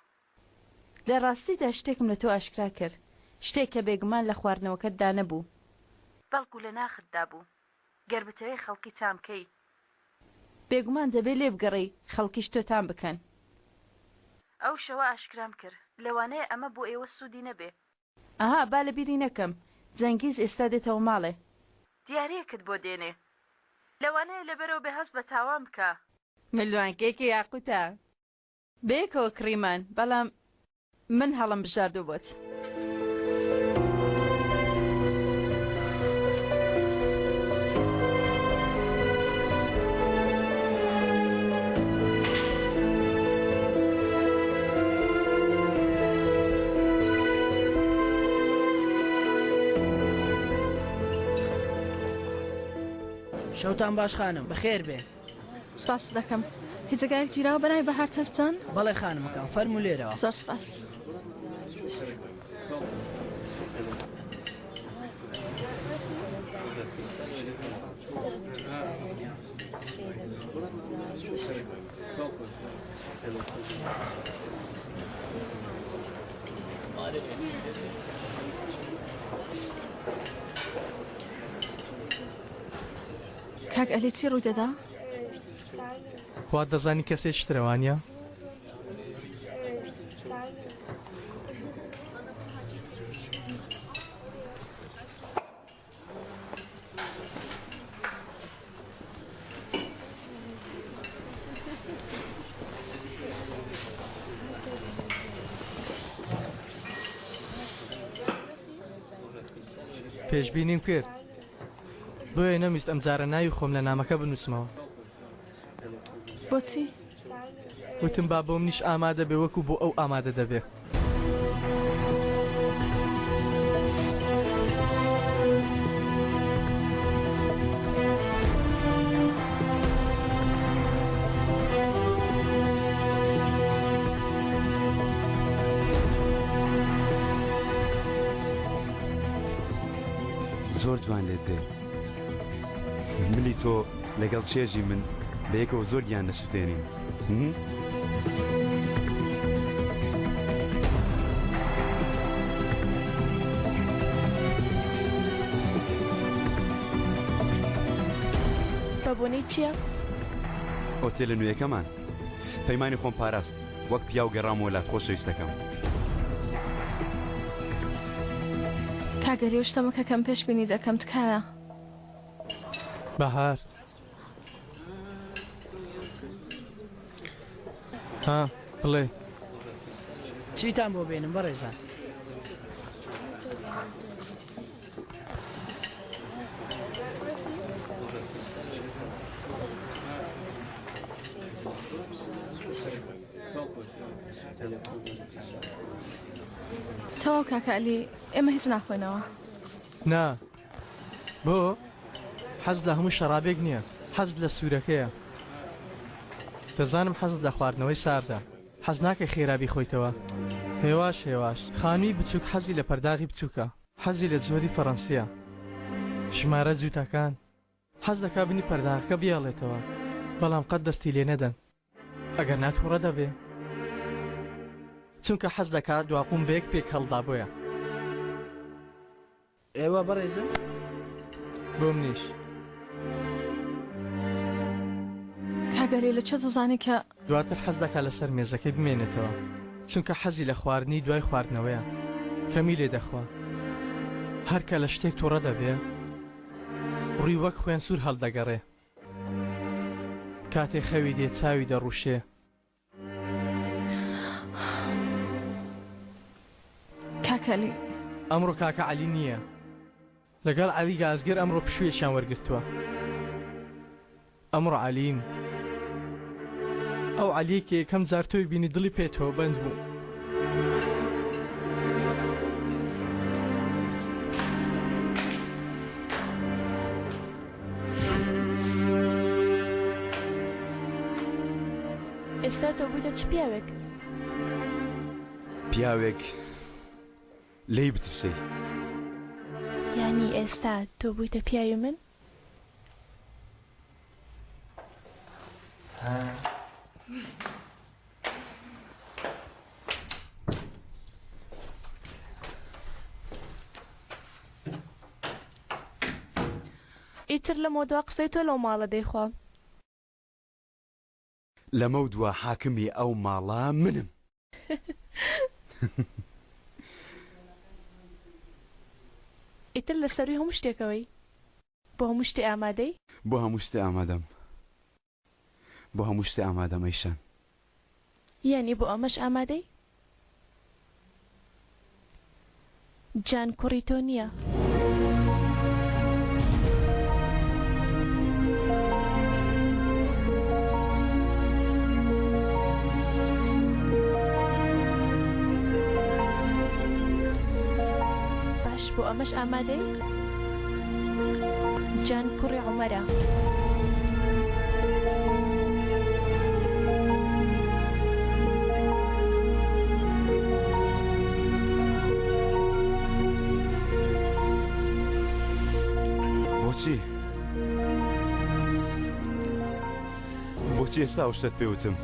لە ڕاستیدا شتێکم لە تۆ ئاشکرا کرد. شتێک کە بێگومان لە خواردنەوەکەتدا نەبوو بەڵکو لە ناختدا بوو. گەر بتەوەی خەڵکی تامکەی بێگومان دەبێت لێ بگەڕی خەڵکیش تۆ تام بکەن. ئەو شەوە ئاشکرام کرد. لەوانەیە ئەمە بۆ ئێوە سوودی نەبێ. با لە بیری نەکەم. جەنگیز ئێستا دێتەوە ماڵێ. دیارەیەکت بۆ دێنێ. لەوانەیە لەبەرەوە بێ هەست بە تاوان بکە. ملوانکێکی یاقوتە. بێکەوە کڕیمان بەڵام من هەڵم بژاردوو بۆت. شەوتان باش خانم بەخێر بێ. سپاس دەکەم. هیچ جگایەک جیراوە بەناوی بەهار چەستان؟ بەڵێ خانمەکەم فەرموو لێرەوە. زۆر سپاس. کاک ئەلی چی ڕووی دەدا؟ وا دەزانی کەسێک شترەوانە؟ پێشبینیم کرد. بۆیە نەویست ئەم جارە ناوی خۆم لە نامەکە بنووسمەوە. بۆچی؟ وتم با بۆ منیش ئامادە بێ وەکو بۆ ئەو ئامادە دەبێ. زۆر جوان لێت دێ ملی تۆ لەگەڵ چێژی من بەیەکەوە زۆر گیان دەسووتێنین. بەبوونەی چییە؟ ئۆتێلە نوێیەکەمان پەیمانی خۆم پاراست وەک پیا و گەڕامەوە لات خۆشەویستەکەم. کاگەری و شتەمەکە کەم پێش بینی دەکەم تکایە. بەهار ها بڵێ چیتان بۆ بێنم بەڕێزان؟ تەواو کاکەعەلی ئێمە هیچ ناخۆینەوە. نا بۆ حەز لە هەموو شەرابێک نییە، حەز لە سوورەکەیە. دەزانم حەزت لە خواردنەوەی ساردە، حەز ناکە خێرابی خۆیتەوە. هێواش خانووی بچووک حەزی لە پەرداغی بچووکە، حەزی لە جۆری فەڕەنسیە. ژمارە جووتەکان حەز دەکا بنی پەرداغەکە بیاڵێتەوە، بەڵام قەت دەستی لێ نەدەن ئەگەر ناتوڕە دەبێ، چونکە حەز دەکات دواقوم بەیەک پێک هەڵدا بۆیە. ئێوە بەڕێزم بۆ منیش. کاگەری لە چه دەزانی کە دواتر حەز دەکات لەسەر مێزەکەی بمێنێتەوە، چونکە حەزی لە خواردنی دوای خواردنەوەیە، کەمی لێ دەخوا. هەرکە لە شتێک تووڕە دەبێ ڕووی وەک خوێن سوور هەڵدەگەڕێ، کاتێ خەوی دێ چاوی دەڕووشێ. کاکەلی ئەمڕۆ کاکە عەلی نییە، لەگەڵ عەلی گازگەر ئەمڕۆ پشوویەکیان وەرگرتووە. ئەمڕۆ عەلیم ئەو عەلیەکە یەکەم جار تۆی بینی دڵی پێێتەوە بەند بوو. ئێستا تۆ بوویتە چ پیاوێک؟ پیاوێک لی بترسی. یعنی ئێستا تۆ بوویتە پیاوی من؟ ئیتر لەمە دوا قسەی تۆ لەو ماڵە دەیخوا. لەمە دووە حاکمی ئەو ماڵە منم. ئیتر لەسەروی هەموو شتێکەوەی بۆ هەموو شتێ ئامادەی؟ بۆ هەموو شتێ ئامادەم، بۆ هەموو شتێ ئامادەم ئەیشان. یعنی بۆ ئەمەش ئامادەی؟ جان کوڕی تۆ نییە؟ باش بۆ ئەمەش ئامادەی؟ جان کوڕی عومەرە. بۆچی ئێستا ئەو شتت پێوتم؟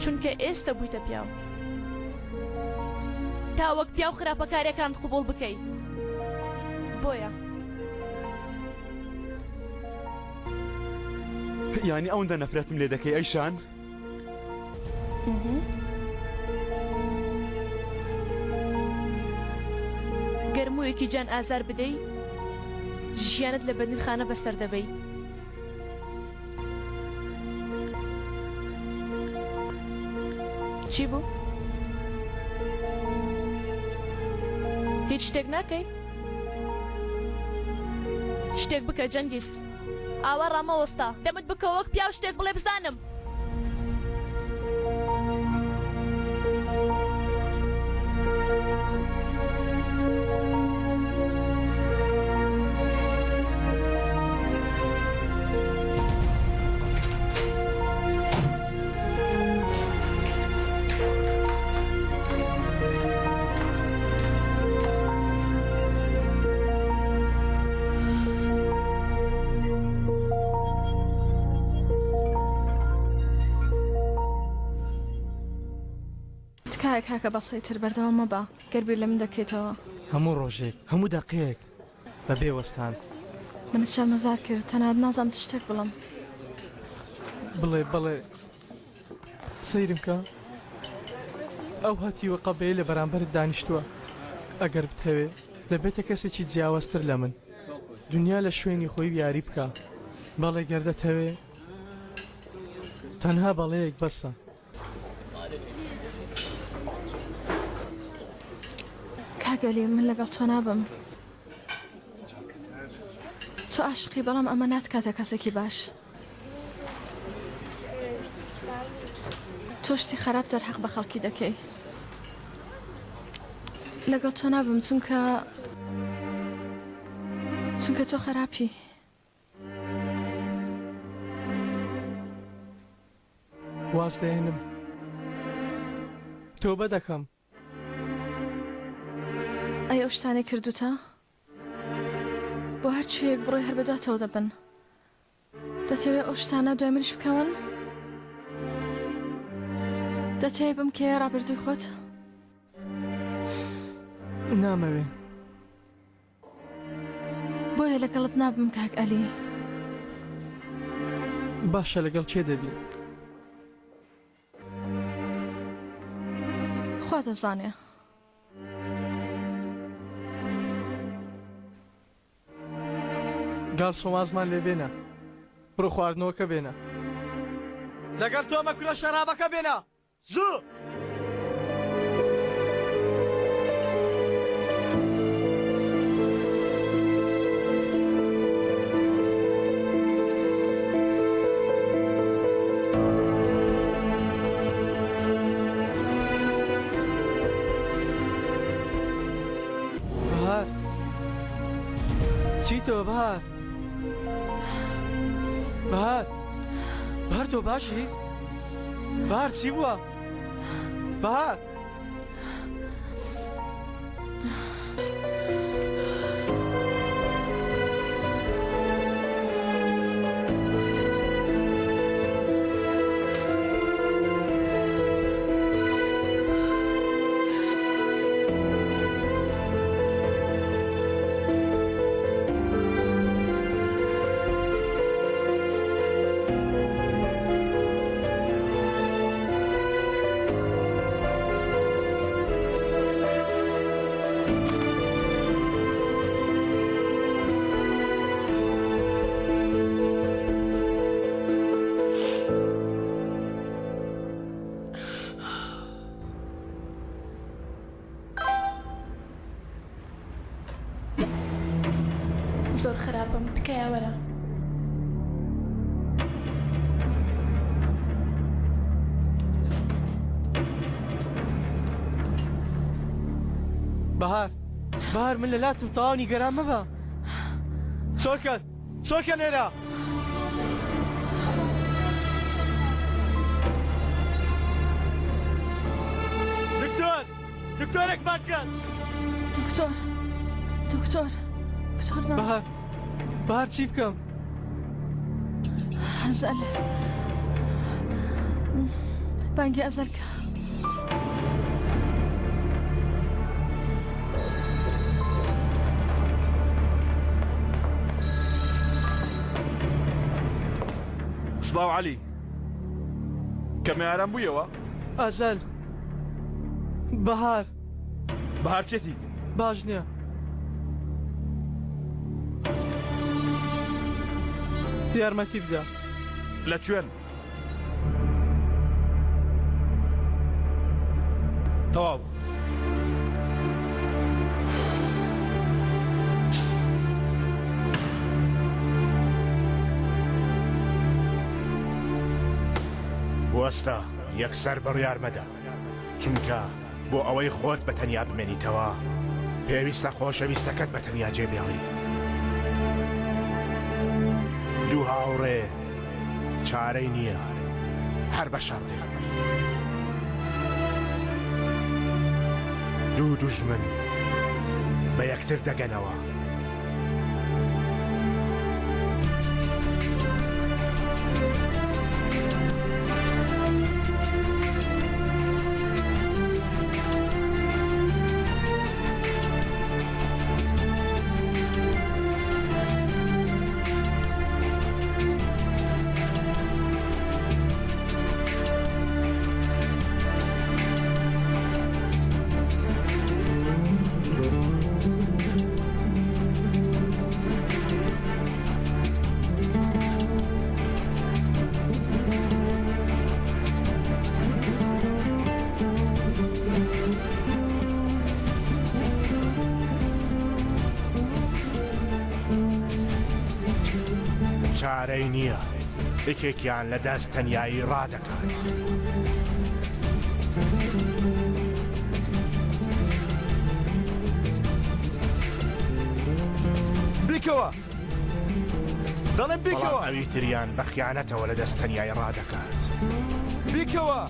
چونکە ئێستا بوویتە پیاو، تا وەک پیاو خراپەکاریەکانت قبوڵ بکەی. بۆیە یعنی ئەوەندە نەفرەتم لێ دەکەی ئەیشان؟ گەرموویەکی جان ئازار بدەی ژیانت لە بەندیخانە بەسەر دەبەی. چی بوو؟ هیچ شتێک ناکەی؟ شتێک بکە جەنگیز، ئاوا ڕامەوەستا دەمت بکە وەک پیاو شتێک بڵێ بزانم. کاکە بەسەیتر بەردەوام مەبە گەربیر لە من دەکەیتەوە هەموو ڕۆژێک هەموو دەقەیەک بە بێوەستان منت شەرمەزار کرد تەنانەت نازانم شتێک بڵم بڵێ سەیرم کە ئەو هەتیوە قەبەیە لە بەرامبەرت دانیشتووە ئەگەر بتەوێ دەبێتە کەسێکی جیاوازتر لە من دنیا لە شوێنی خۆی یاری بکە بەڵێ گەردەتەوێ تەنها بەڵەیەک بەسە کاگەلی من لەگەڵ تۆ نابم تۆ عاشقی بەڵام ئەمە ناتکاتە کەسێکی باش تۆ شتی خراپ دەرحەق بە خەڵکی دەکەی لەگەڵ تۆ نابم چونکە تۆ خراپی واز دێنم تۆبە دەکەم ئەی ئەو شتانێک کردوتە بۆ هەرچیەک بڕۆی هەر بەداتەوە دەبن دەتەوێت ئەو شتانە دوای منش بکەون دەتەوێت بم کێ ڕابردووی خۆت نامەوێ بۆیە لەگەڵت نابم کاک ئەلی باشە لەگەڵ چێ دەبی خوا دەزانێ گاڵ شۆمازمان لێ بێنە بڕۆ خواردنەوەکە بێنە لەگەڵ تۆمە کورە شەرابەکە بێنە زوو بەهار چیتەوە بەهار بەهار تۆ باشی؟ بەهار چی بووە؟ بەهار زۆر خراپم تکایە وەرە بەهار من لە لاتم تەواو گەران مەبە چۆکە نێرە دکتۆرێک باشکەن دکتۆر بەهار چی بکەم؟ ئەزەل بانگی ئەزەلکە سڵاو عەلی کەمە ئارام بوویەوە؟ ئەزەل بەهار چێتی؟ باش نییە یارمەتی بدە لەکوێن؟ تەواو وەستە یەکسەر بڕیار مەدە چونکە بۆ ئەوەی خۆت بە تەنیا بمێنیتەوە پێویستە خۆشەویستەکەت بە تەنیا جێبێڵی دوو هاوڕێ چارەی نییە هەر بە شەڕێ دوو دوژمن بە یەکتر دەگەنەوە چارەی نییە یەکێکیان لە دەست تەنیایی ڕادەکات. بیکەوە دەڵێن بیکەوە ئەوی تریان بە خیانەتەوە لە دەست تەنیایی ڕادەکات. بیکەوە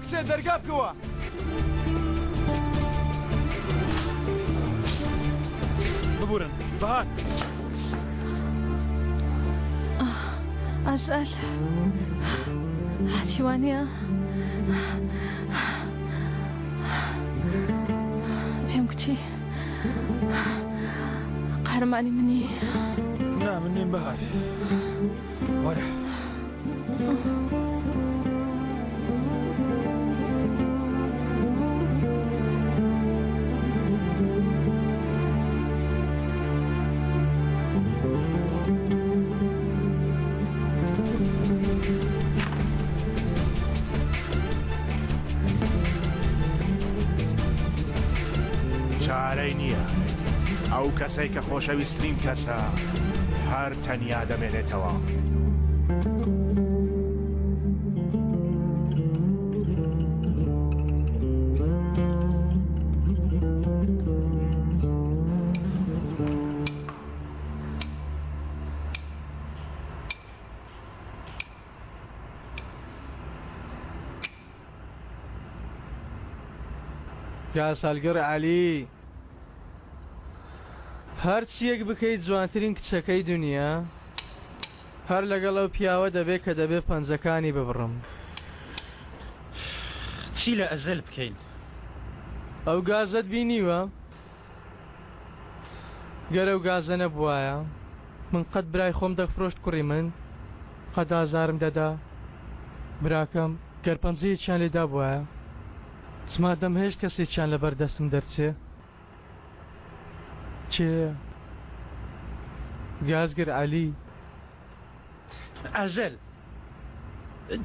کچێ دەرگا بکەوە. ببورن بەهات ئازال هاتیوانە پێم کچی قەرمانی منی نا من نیم بەهات وەرە چارەی نییە ئەو کەسەی کە خۆشەویستترین کەسە هەر تەنیا دەمێنێتەوە. یا سالگەڕ عەلی هەر چیەک بکەیت جوانترین کچەکەی دنیا هەر لەگەڵ ئەو پیاوە دەبێت کە دەبێت پەنجەکانی ببڕم. چی لە ئەزەل بکەین؟ ئەو گازت بینیوە؟ گەر ئەو گازە نەبوایە من قەت برای خۆم دەفرۆشت کوڕی من قەت ئازارم دەدا براکەم گەر پەنجەیەکیان لێدا بوایە چما دەمهێشت کەسێکیان لەبەر دەستم دەرچێ چێ گازگر عەلی ئەزەل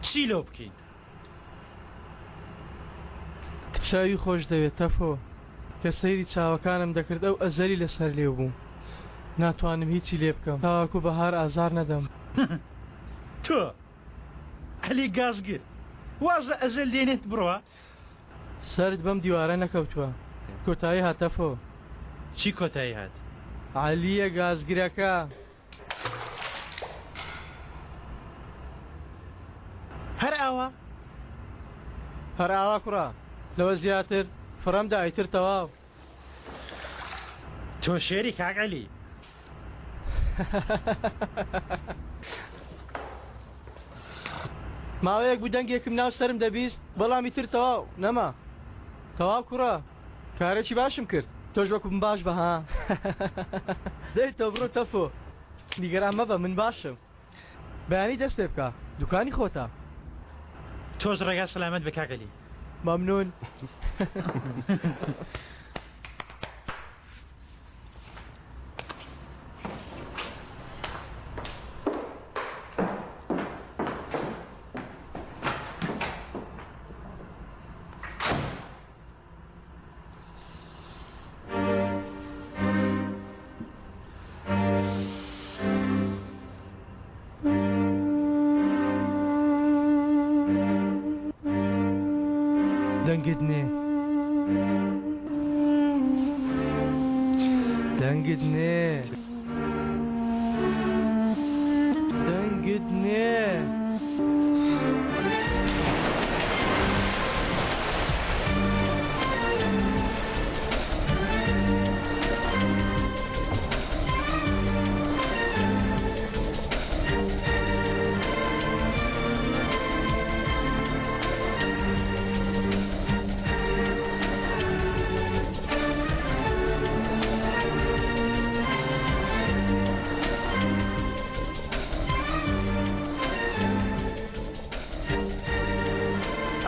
چی لۆ بکەین؟ کچاوی خۆش دەوێت تەفۆ کە سەیری چاوەکانم دەکرد ئەو ئەزەری لەسەر لێ بوو ناتوانم هیچی لێ بکەم تاواکو بەهار ئازار نەدەم. تۆ عەلی گازگر وازە ئەزەل دێنێت بڕوە؟ سرد بەم دیوارە نەکەوتووە کۆتایی هاتەفۆ. چی کۆتایی هات؟ عەلیە گازگرەکە. هەر ئاوا؟ هەر ئاوا کوڕا لەوە زیاتر فڕەمدا ئەیتر تەواو. تۆ شێری کاک عەلی. ماوەیەک بوو دەنگێکم ناو سرم دەبیست بەڵامی تر تەواو نەما. تەواو کوڕا کارێکی باشم کرد تۆش وەکوم باش بەها. دەی تۆ بڕۆ تەفۆ نیگەران مەبە من باشم بەیانی دەست پێ بکە دوکانی خۆتە. تۆز ڕێگا سەلامەت بە کاک عەلی. مەمنون. دەنگدنێ دەنگدنێ دەنگدنێ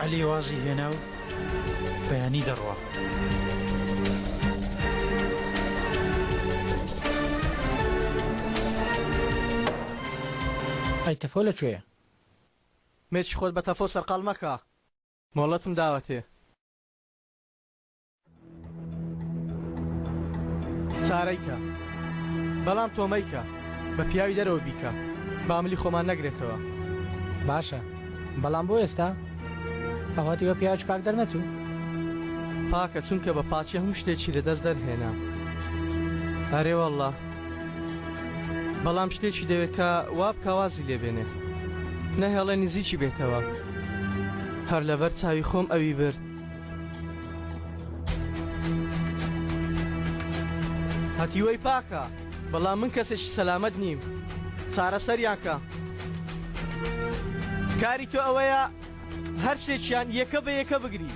عەلی وازی هێنا و بەیانی دەڕوا. ئەی تەفۆ لەکوێیە؟ مێچ خۆت بە تەفۆ سەرقاڵ مەکە مۆڵەتم داوەتێ. چارەیکە بەڵام تۆمەیکە بە پیاوی دەرەوە بیکە باملی خۆمان نەگرێتەوە. باشە بەڵام بۆ ئێستا ئەواتیوە پیاوی پاک دەرنەچوو پاکە چونکە بە پاچی هەموو شتێکی لەدەست دەرهێنا. ئەرێ وەڵڵا بەڵام شتێکی دەوێت کە وا بکوازی لێبێنێت نەهێڵێ نزیکی بێتەوە. هەر لەبەر چاوی خۆم ئەوی برد. هەتیوەی پاکە بەڵام من کەسێکی سەلامەت نیم. چارەسەریانکە کاری تۆ ئەوەیە هەر شتێکیان یەکە بە یەکە بگری.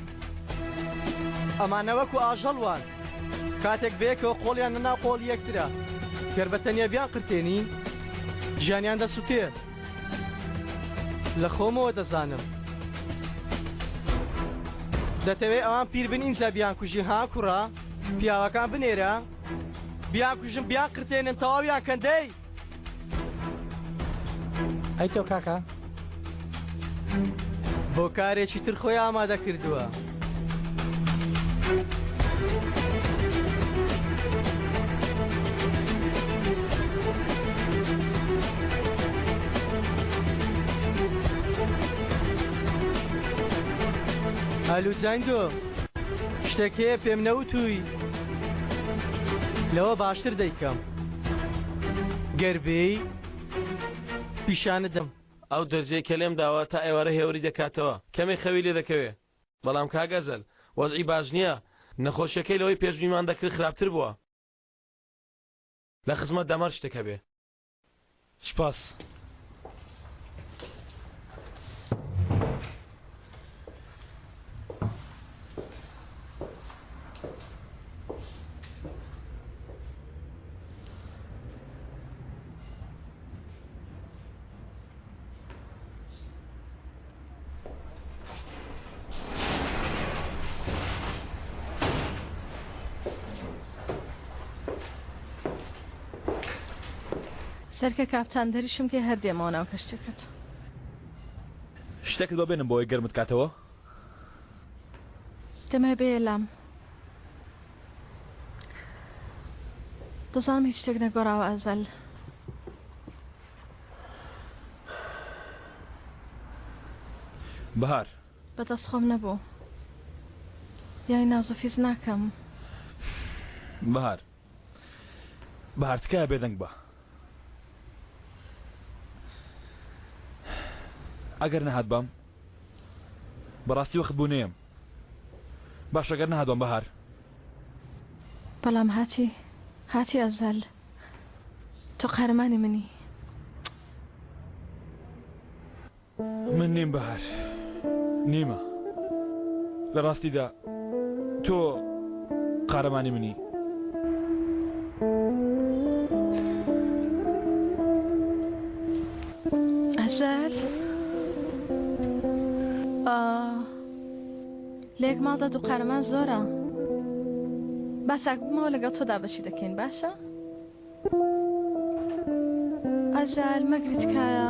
ئەمانەوەکو ئاژەڵوان کاتێک بەیەکەوە قۆڵیان لەناو قۆڵ یەکترە گەر بە تەنیا بیان قرتێنی ژیانیان دەسووتێ. لە خۆمەوە دەزانم دەتەوێت ئەوان پیر بن ئینجا بیان کوژی ها کوڕا پیاوەکان بنێرە بیان کوژم بیان قرتێنن تەواویان کەندەی. ئەی تۆ کاکە بۆ کارێکی تر خۆی ئامادە کردووە. ئالو جانگۆ شتێک هەیە پێم نەوتووی لەوە باشتر دەیکەم گەربێی پیشانەدەم. ئەو دەرجەی کە لێم داوە تا ئێوارە هێوری دەکاتەوە کەمێک خەوی لێ دەکەوێ. بەڵام کاگەزەل وەزعی باش نییە. نەخۆشیەکەی لەوەی پێشبینیمان دەکرد خراپتر بووە. لە خزمەت دەمەر شتێکە بێ. سپاس. سەرکە کاپتان دەریشم کە هەر دێمەوە ناو کەشتەکەت. شتێکت بۆ بێنم بۆی گەرمت کاتەوە؟ دەمە بێ لام دەزانم هیچ شتێک نەگۆڕاوە ئەزەل. بەهار بەدەست خۆم نەبوو یای نازۆفیز ناکەم. بەهار تکایە بێدەنگ بە. ئەگەر نەهات بام بەڕاستی وەخت بوونێم باش ئەگەر نەهات بام بەهار. بەڵام هاتی ئەزەل تۆ قەرمانی منی. من نیم بەهار نیمە لە ڕاستیدا تۆ قارەمانی منی. ئەزەل لێک ماڵدا دوو قارەمان زۆرە باساک بمەوە لەگەڵ تۆدا بەشی دەکەین باشە؟ ئەزەل مەگری تکایە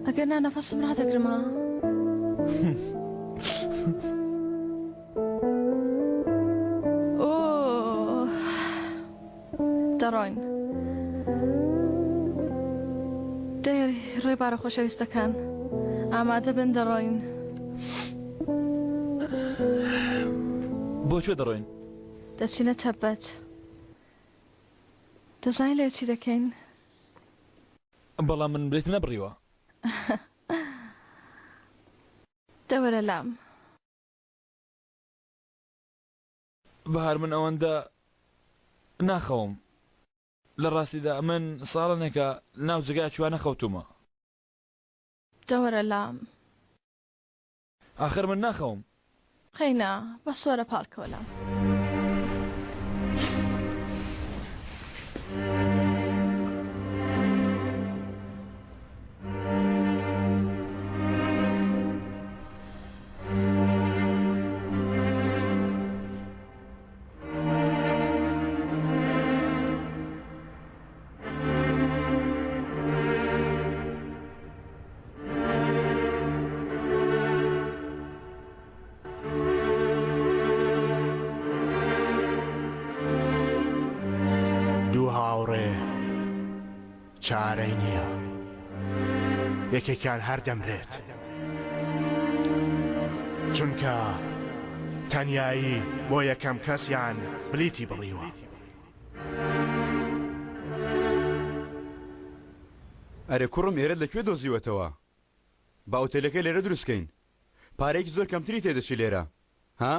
ئەگەر نا نەفەسم ڕادەگرمە. دەڕۆین ڕێبارە خۆشەویستەکان ئامادە بن دەڕۆین. بۆ کوێ دەڕۆین؟ دەچینە تەبەت. دەزانین لێ چی دەکەین؟ بەڵام من بێتم نەبڕیوە. دەوەرە لام. بەهار من ئەوەندە ناخەوم. لە ڕاستیدا من ساڵێکە ناو جگای چوانە خەوتومە. دەوەرە لام. آخر من ناخەوم. خەینا بە سۆرە پاڵکەوە لام. چارەی نییە یەکێکیان هەر دەمرێت چونکە تەنیایی بۆ یەکەم کەسیان بلیتی بڕیوە. ئەرێ کوڕم ئێرە لەکوێ دۆزیوەتەوە؟ با ئۆتێلەکەی لێرە دروستکەین پارێکی زۆر کەمتری تێدەچی لێرە ها؟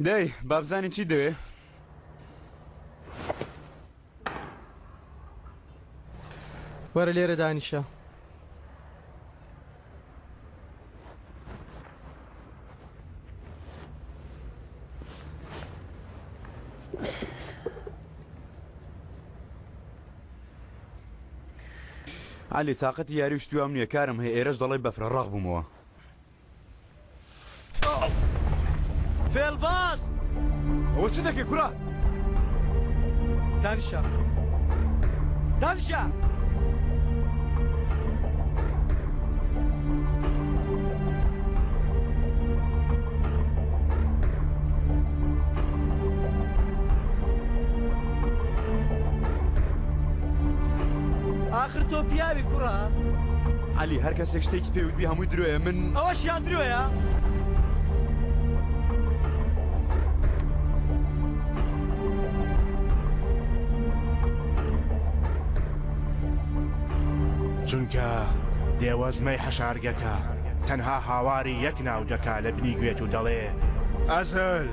دەی بابزانین چی دەوێ؟ وەرە لێرە دانیشە. علی تااقەتی یاری و شتوام نییە کارم هەیە ئێرەش دەڵێ بەفرە ڕاق بوومەوە. فێڵباز! ئەوە چ دەکەی کوڕە؟ دانیشە! دانیشە! آخر تۆ پیاوی کوڕە؟ علی هەر کەسێک شتێکی پێوتبی هەمووی درۆیە من ئەوەشیان درۆیە؟ چونکە دێوەزمەی حەشارگەکە تەنها هاواری یەک ناو دەکا لە بنی گوێت و دەڵێ ئەزل.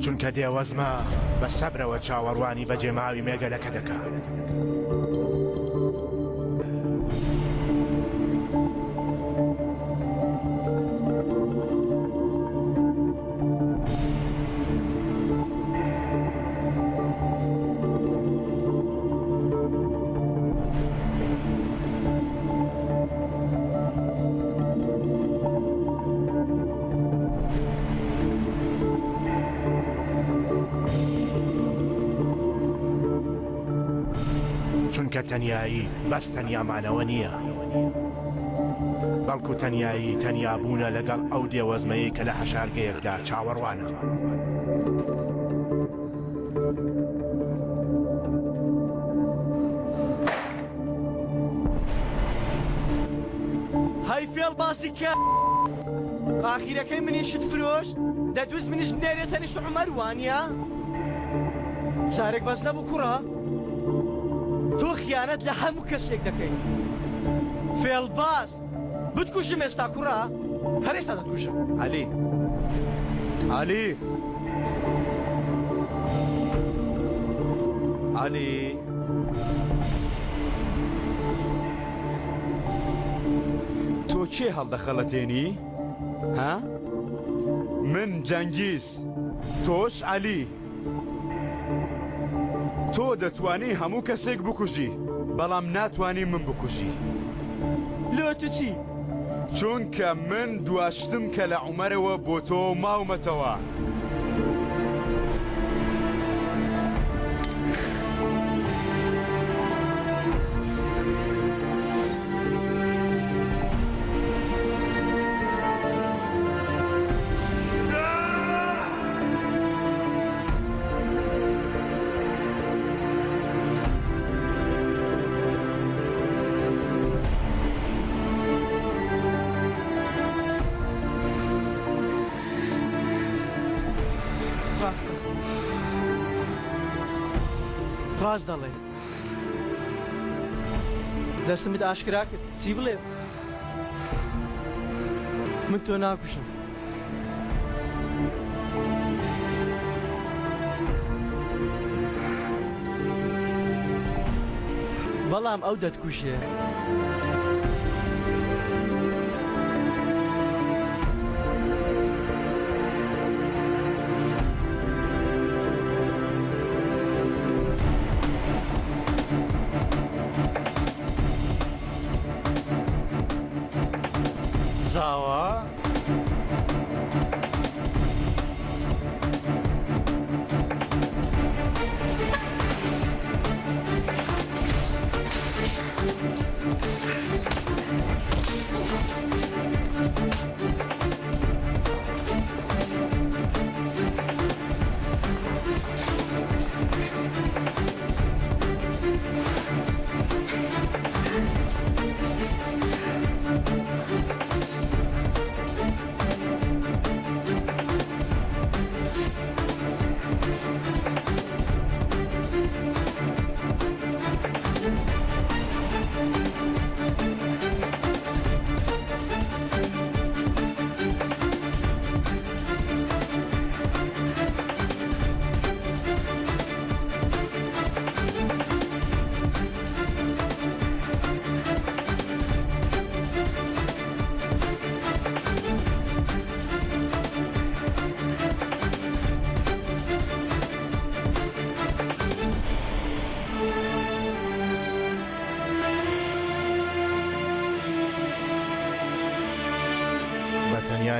چونکە دێوەزمە بە سەبرەوە چاوەڕوانی بە جێماوی مێگەلەکە دەکات. چونکە تەنیایی بەس تەنیامانەوە نییە بەڵکو تەنیایی تەنیا بوونە لەگەڵ ئەو دێوەزمەیە کە لە حەشارگەیەکدا چاوەڕوانە. هەی فێڵ باسی کە ئاخیرەکەی منیشت فرۆش دەدوست منیش بنێرێتە نیشت عومەر وانە؟ چارێک بەس نەبوو کوڕە؟ تۆ خیانەت لە هەموو کەسێک دەکەی. فێڵباز بتکوژم ئێستا کوڕە؟ هەر ئێستا دەتکوژم. علی علی علی تۆ کێ هەڵدەخەڵەتێنی؟ ها؟ من جەنگیز تۆش علی. تۆ دەتوانی هەموو کەسێک بکوژی بەڵام ناتوانی من بکوژی. لۆ تو چی؟ چونکە من دواشتم کە لە عومەرەوە بۆ تۆ ماومەتەوە. ڕاست دەڵێ دەستمت ئاشکرا کرد چی بڵێ؟ من تۆ ناکوشم. بەڵام ئەو دەتکوشێ.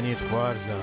دەزانیت خوارزە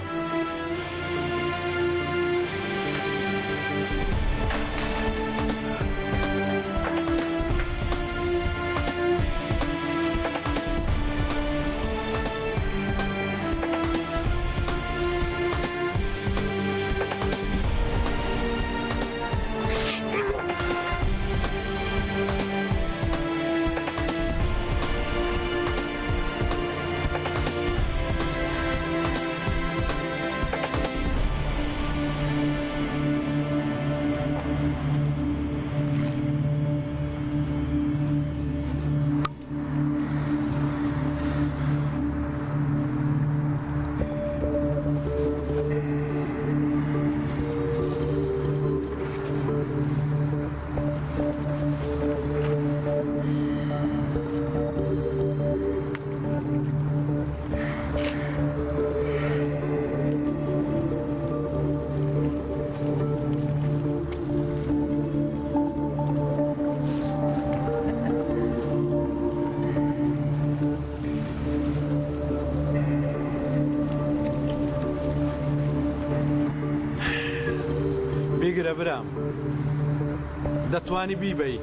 بیگرە برام دەتوانی بیبەی